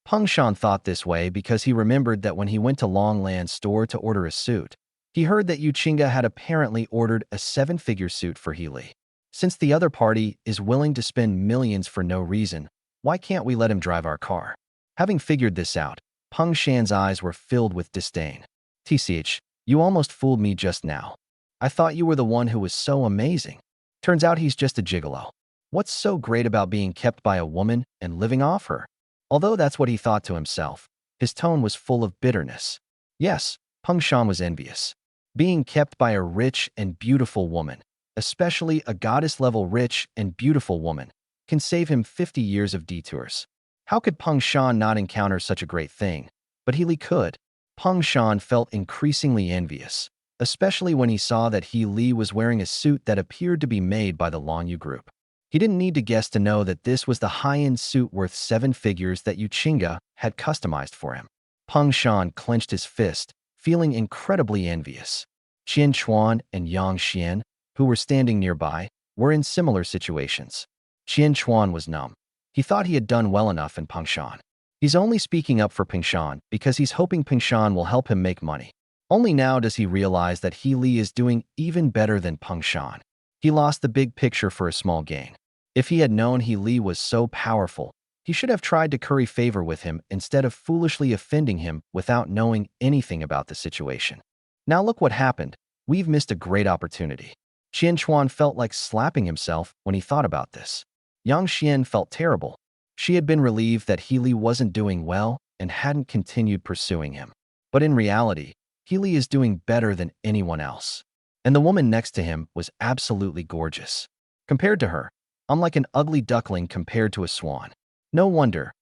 Peng Shan thought this way because he remembered that when he went to Longland's store to order a suit, he heard that Yu Qingge had apparently ordered a seven-figure suit for Healy. Since the other party is willing to spend millions for no reason, why can't we let him drive our car? Having figured this out, Peng Shan's eyes were filled with disdain. TCH, you almost fooled me just now. I thought you were the one who was so amazing. Turns out he's just a gigolo. What's so great about being kept by a woman and living off her? Although that's what he thought to himself, his tone was full of bitterness. Yes, Peng Shan was envious. Being kept by a rich and beautiful woman, especially a goddess-level rich and beautiful woman, can save him 50 years of detours. How could Peng Shan not encounter such a great thing? But Healy could. Peng Shan felt increasingly envious, especially when he saw that Healy was wearing a suit that appeared to be made by the Longyu Group. He didn't need to guess to know that this was the high-end suit worth 7 figures that Yu Qingge had customized for him. Peng Shan clenched his fist, feeling incredibly envious. Qian Chuan and Yang Xian, who were standing nearby, were in similar situations. Qian Chuan was numb. He thought he had done well enough in Peng Shan. He's only speaking up for Peng Shan because he's hoping Peng Shan will help him make money. Only now does he realize that Healy is doing even better than Peng Shan. He lost the big picture for a small gain. If he had known Healy was so powerful, he should have tried to curry favor with him instead of foolishly offending him without knowing anything about the situation. Now look what happened. We've missed a great opportunity. Qian Chuan felt like slapping himself when he thought about this. Yang Xian felt terrible. She had been relieved that Healy wasn't doing well and hadn't continued pursuing him. But in reality, Healy is doing better than anyone else. And the woman next to him was absolutely gorgeous. Compared to her, I'm like an ugly duckling compared to a swan. No wonder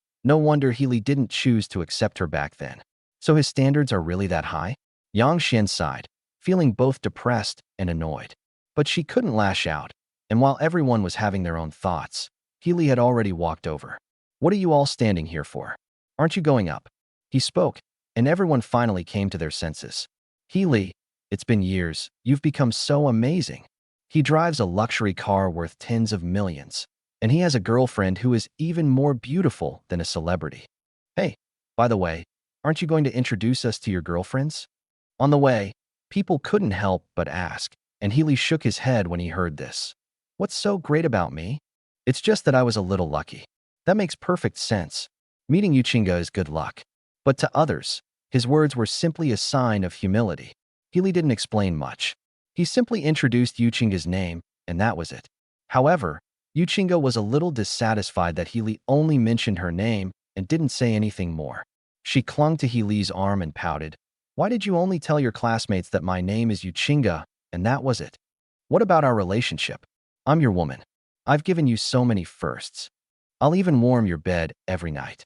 Healy didn't choose to accept her back then. So his standards are really that high? Yang Xian sighed, feeling both depressed and annoyed. But she couldn't lash out, and while everyone was having their own thoughts, Healy had already walked over. What are you all standing here for? Aren't you going up? He spoke, and everyone finally came to their senses. Healy, it's been years, you've become so amazing. He drives a luxury car worth tens of millions, and he has a girlfriend who is even more beautiful than a celebrity. Hey, by the way, aren't you going to introduce us to your girlfriends? On the way, people couldn't help but ask, and Healy shook his head when he heard this. What's so great about me? It's just that I was a little lucky. That makes perfect sense. Meeting Yu Qingge is good luck. But to others, his words were simply a sign of humility. Healy didn't explain much. He simply introduced Yu Qingge's name, and that was it. However, Yu Qingge was a little dissatisfied that Healy only mentioned her name and didn't say anything more. She clung to Healy's arm and pouted. Why did you only tell your classmates that my name is Yu Qingge, and that was it? What about our relationship? I'm your woman. I've given you so many firsts. I'll even warm your bed every night.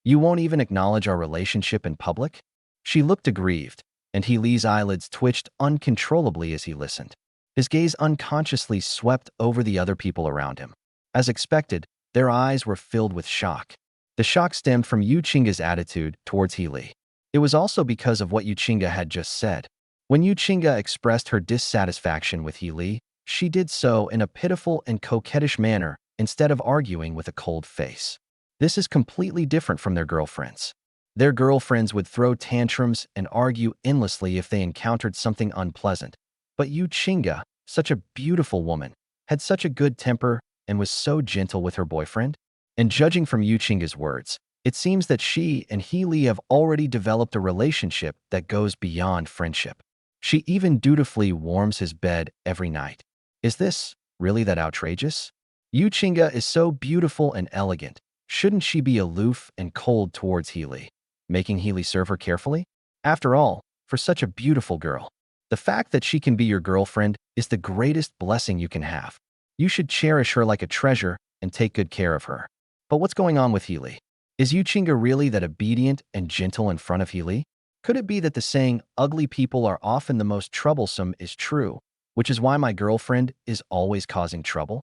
You won't even acknowledge our relationship in public? She looked aggrieved, and Healy's eyelids twitched uncontrollably as he listened. His gaze unconsciously swept over the other people around him. As expected, their eyes were filled with shock. The shock stemmed from Yu Qingge's attitude towards Healy. It was also because of what Yu Qingge had just said. When Yu Qingge expressed her dissatisfaction with Healy, she did so in a pitiful and coquettish manner instead of arguing with a cold face. This is completely different from their girlfriends. Their girlfriends would throw tantrums and argue endlessly if they encountered something unpleasant. But Yu Qingge, such a beautiful woman, had such a good temper and was so gentle with her boyfriend. And judging from Yu Qingge's words, it seems that she and Healy have already developed a relationship that goes beyond friendship. She even dutifully warms his bed every night. Is this really that outrageous? Yu Qingge is so beautiful and elegant. Shouldn't she be aloof and cold towards Healy, making Healy serve her carefully? After all, for such a beautiful girl, the fact that she can be your girlfriend is the greatest blessing you can have. You should cherish her like a treasure and take good care of her. But what's going on with Healy? Is Yuchinga really that obedient and gentle in front of Healy? Could it be that the saying, ugly people are often the most troublesome, is true, which is why my girlfriend is always causing trouble?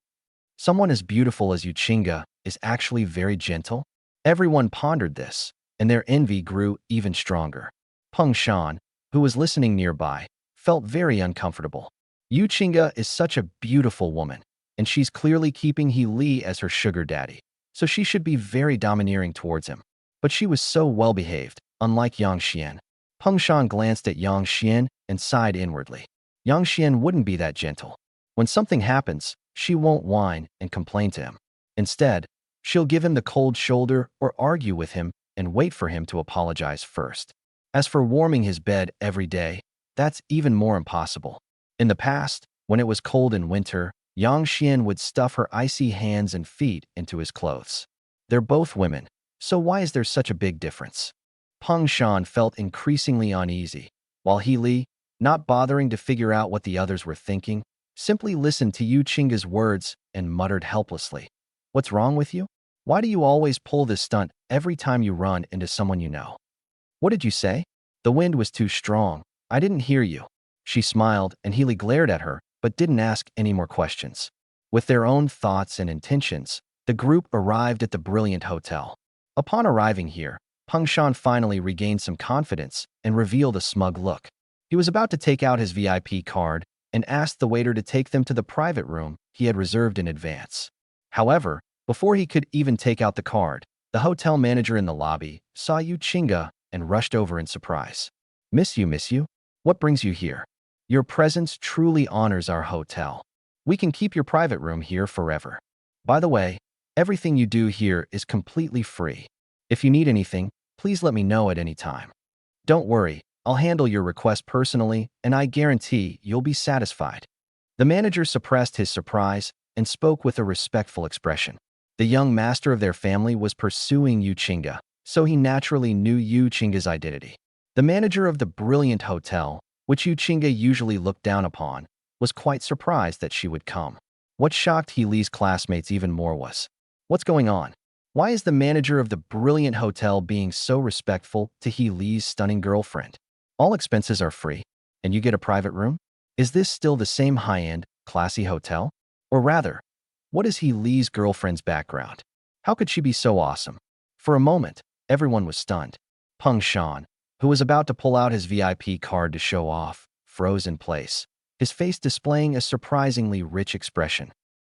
Someone as beautiful as Yuchinga is actually very gentle? Everyone pondered this, and their envy grew even stronger. Peng Shan, who was listening nearby, felt very uncomfortable. Yuchinga is such a beautiful woman, and she's clearly keeping He Li as her sugar daddy, so she should be very domineering towards him. But she was so well-behaved, unlike Yang Xian. Peng Shan glanced at Yang Xian and sighed inwardly. Yang Xian wouldn't be that gentle. When something happens, she won't whine and complain to him. Instead, she'll give him the cold shoulder or argue with him and wait for him to apologize first. As for warming his bed every day, that's even more impossible. In the past, when it was cold in winter, Yang Xian would stuff her icy hands and feet into his clothes. They're both women, so why is there such a big difference? Peng Shan felt increasingly uneasy, while He Li, not bothering to figure out what the others were thinking, simply listened to Yuchinga's words and muttered helplessly. What's wrong with you? Why do you always pull this stunt every time you run into someone you know? What did you say? The wind was too strong. I didn't hear you. She smiled, and Healy glared at her, but didn't ask any more questions. With their own thoughts and intentions, the group arrived at the brilliant hotel. Upon arriving here, Peng Shan finally regained some confidence and revealed a smug look. He was about to take out his VIP card and asked the waiter to take them to the private room he had reserved in advance. However, before he could even take out the card, the hotel manager in the lobby saw Yuchinga and rushed over in surprise. Miss you. What brings you here? Your presence truly honors our hotel. We can keep your private room here forever. By the way, everything you do here is completely free. If you need anything, please let me know at any time. Don't worry, I'll handle your request personally, and I guarantee you'll be satisfied. The manager suppressed his surprise and spoke with a respectful expression. The young master of their family was pursuing Yuchinga, so he naturally knew Yuchinga's identity. The manager of the brilliant hotel, which Yuchinga usually looked down upon, was quite surprised that she would come. What shocked He Li's classmates even more was, what's going on? Why is the manager of the brilliant hotel being so respectful to He Li's stunning girlfriend? All expenses are free, and you get a private room? Is this still the same high-end, classy hotel? Or rather, what is He Li's girlfriend's background? How could she be so awesome? For a moment, everyone was stunned. Peng Shan, who was about to pull out his VIP card to show off, froze in place, his face displaying a surprisingly rich expression.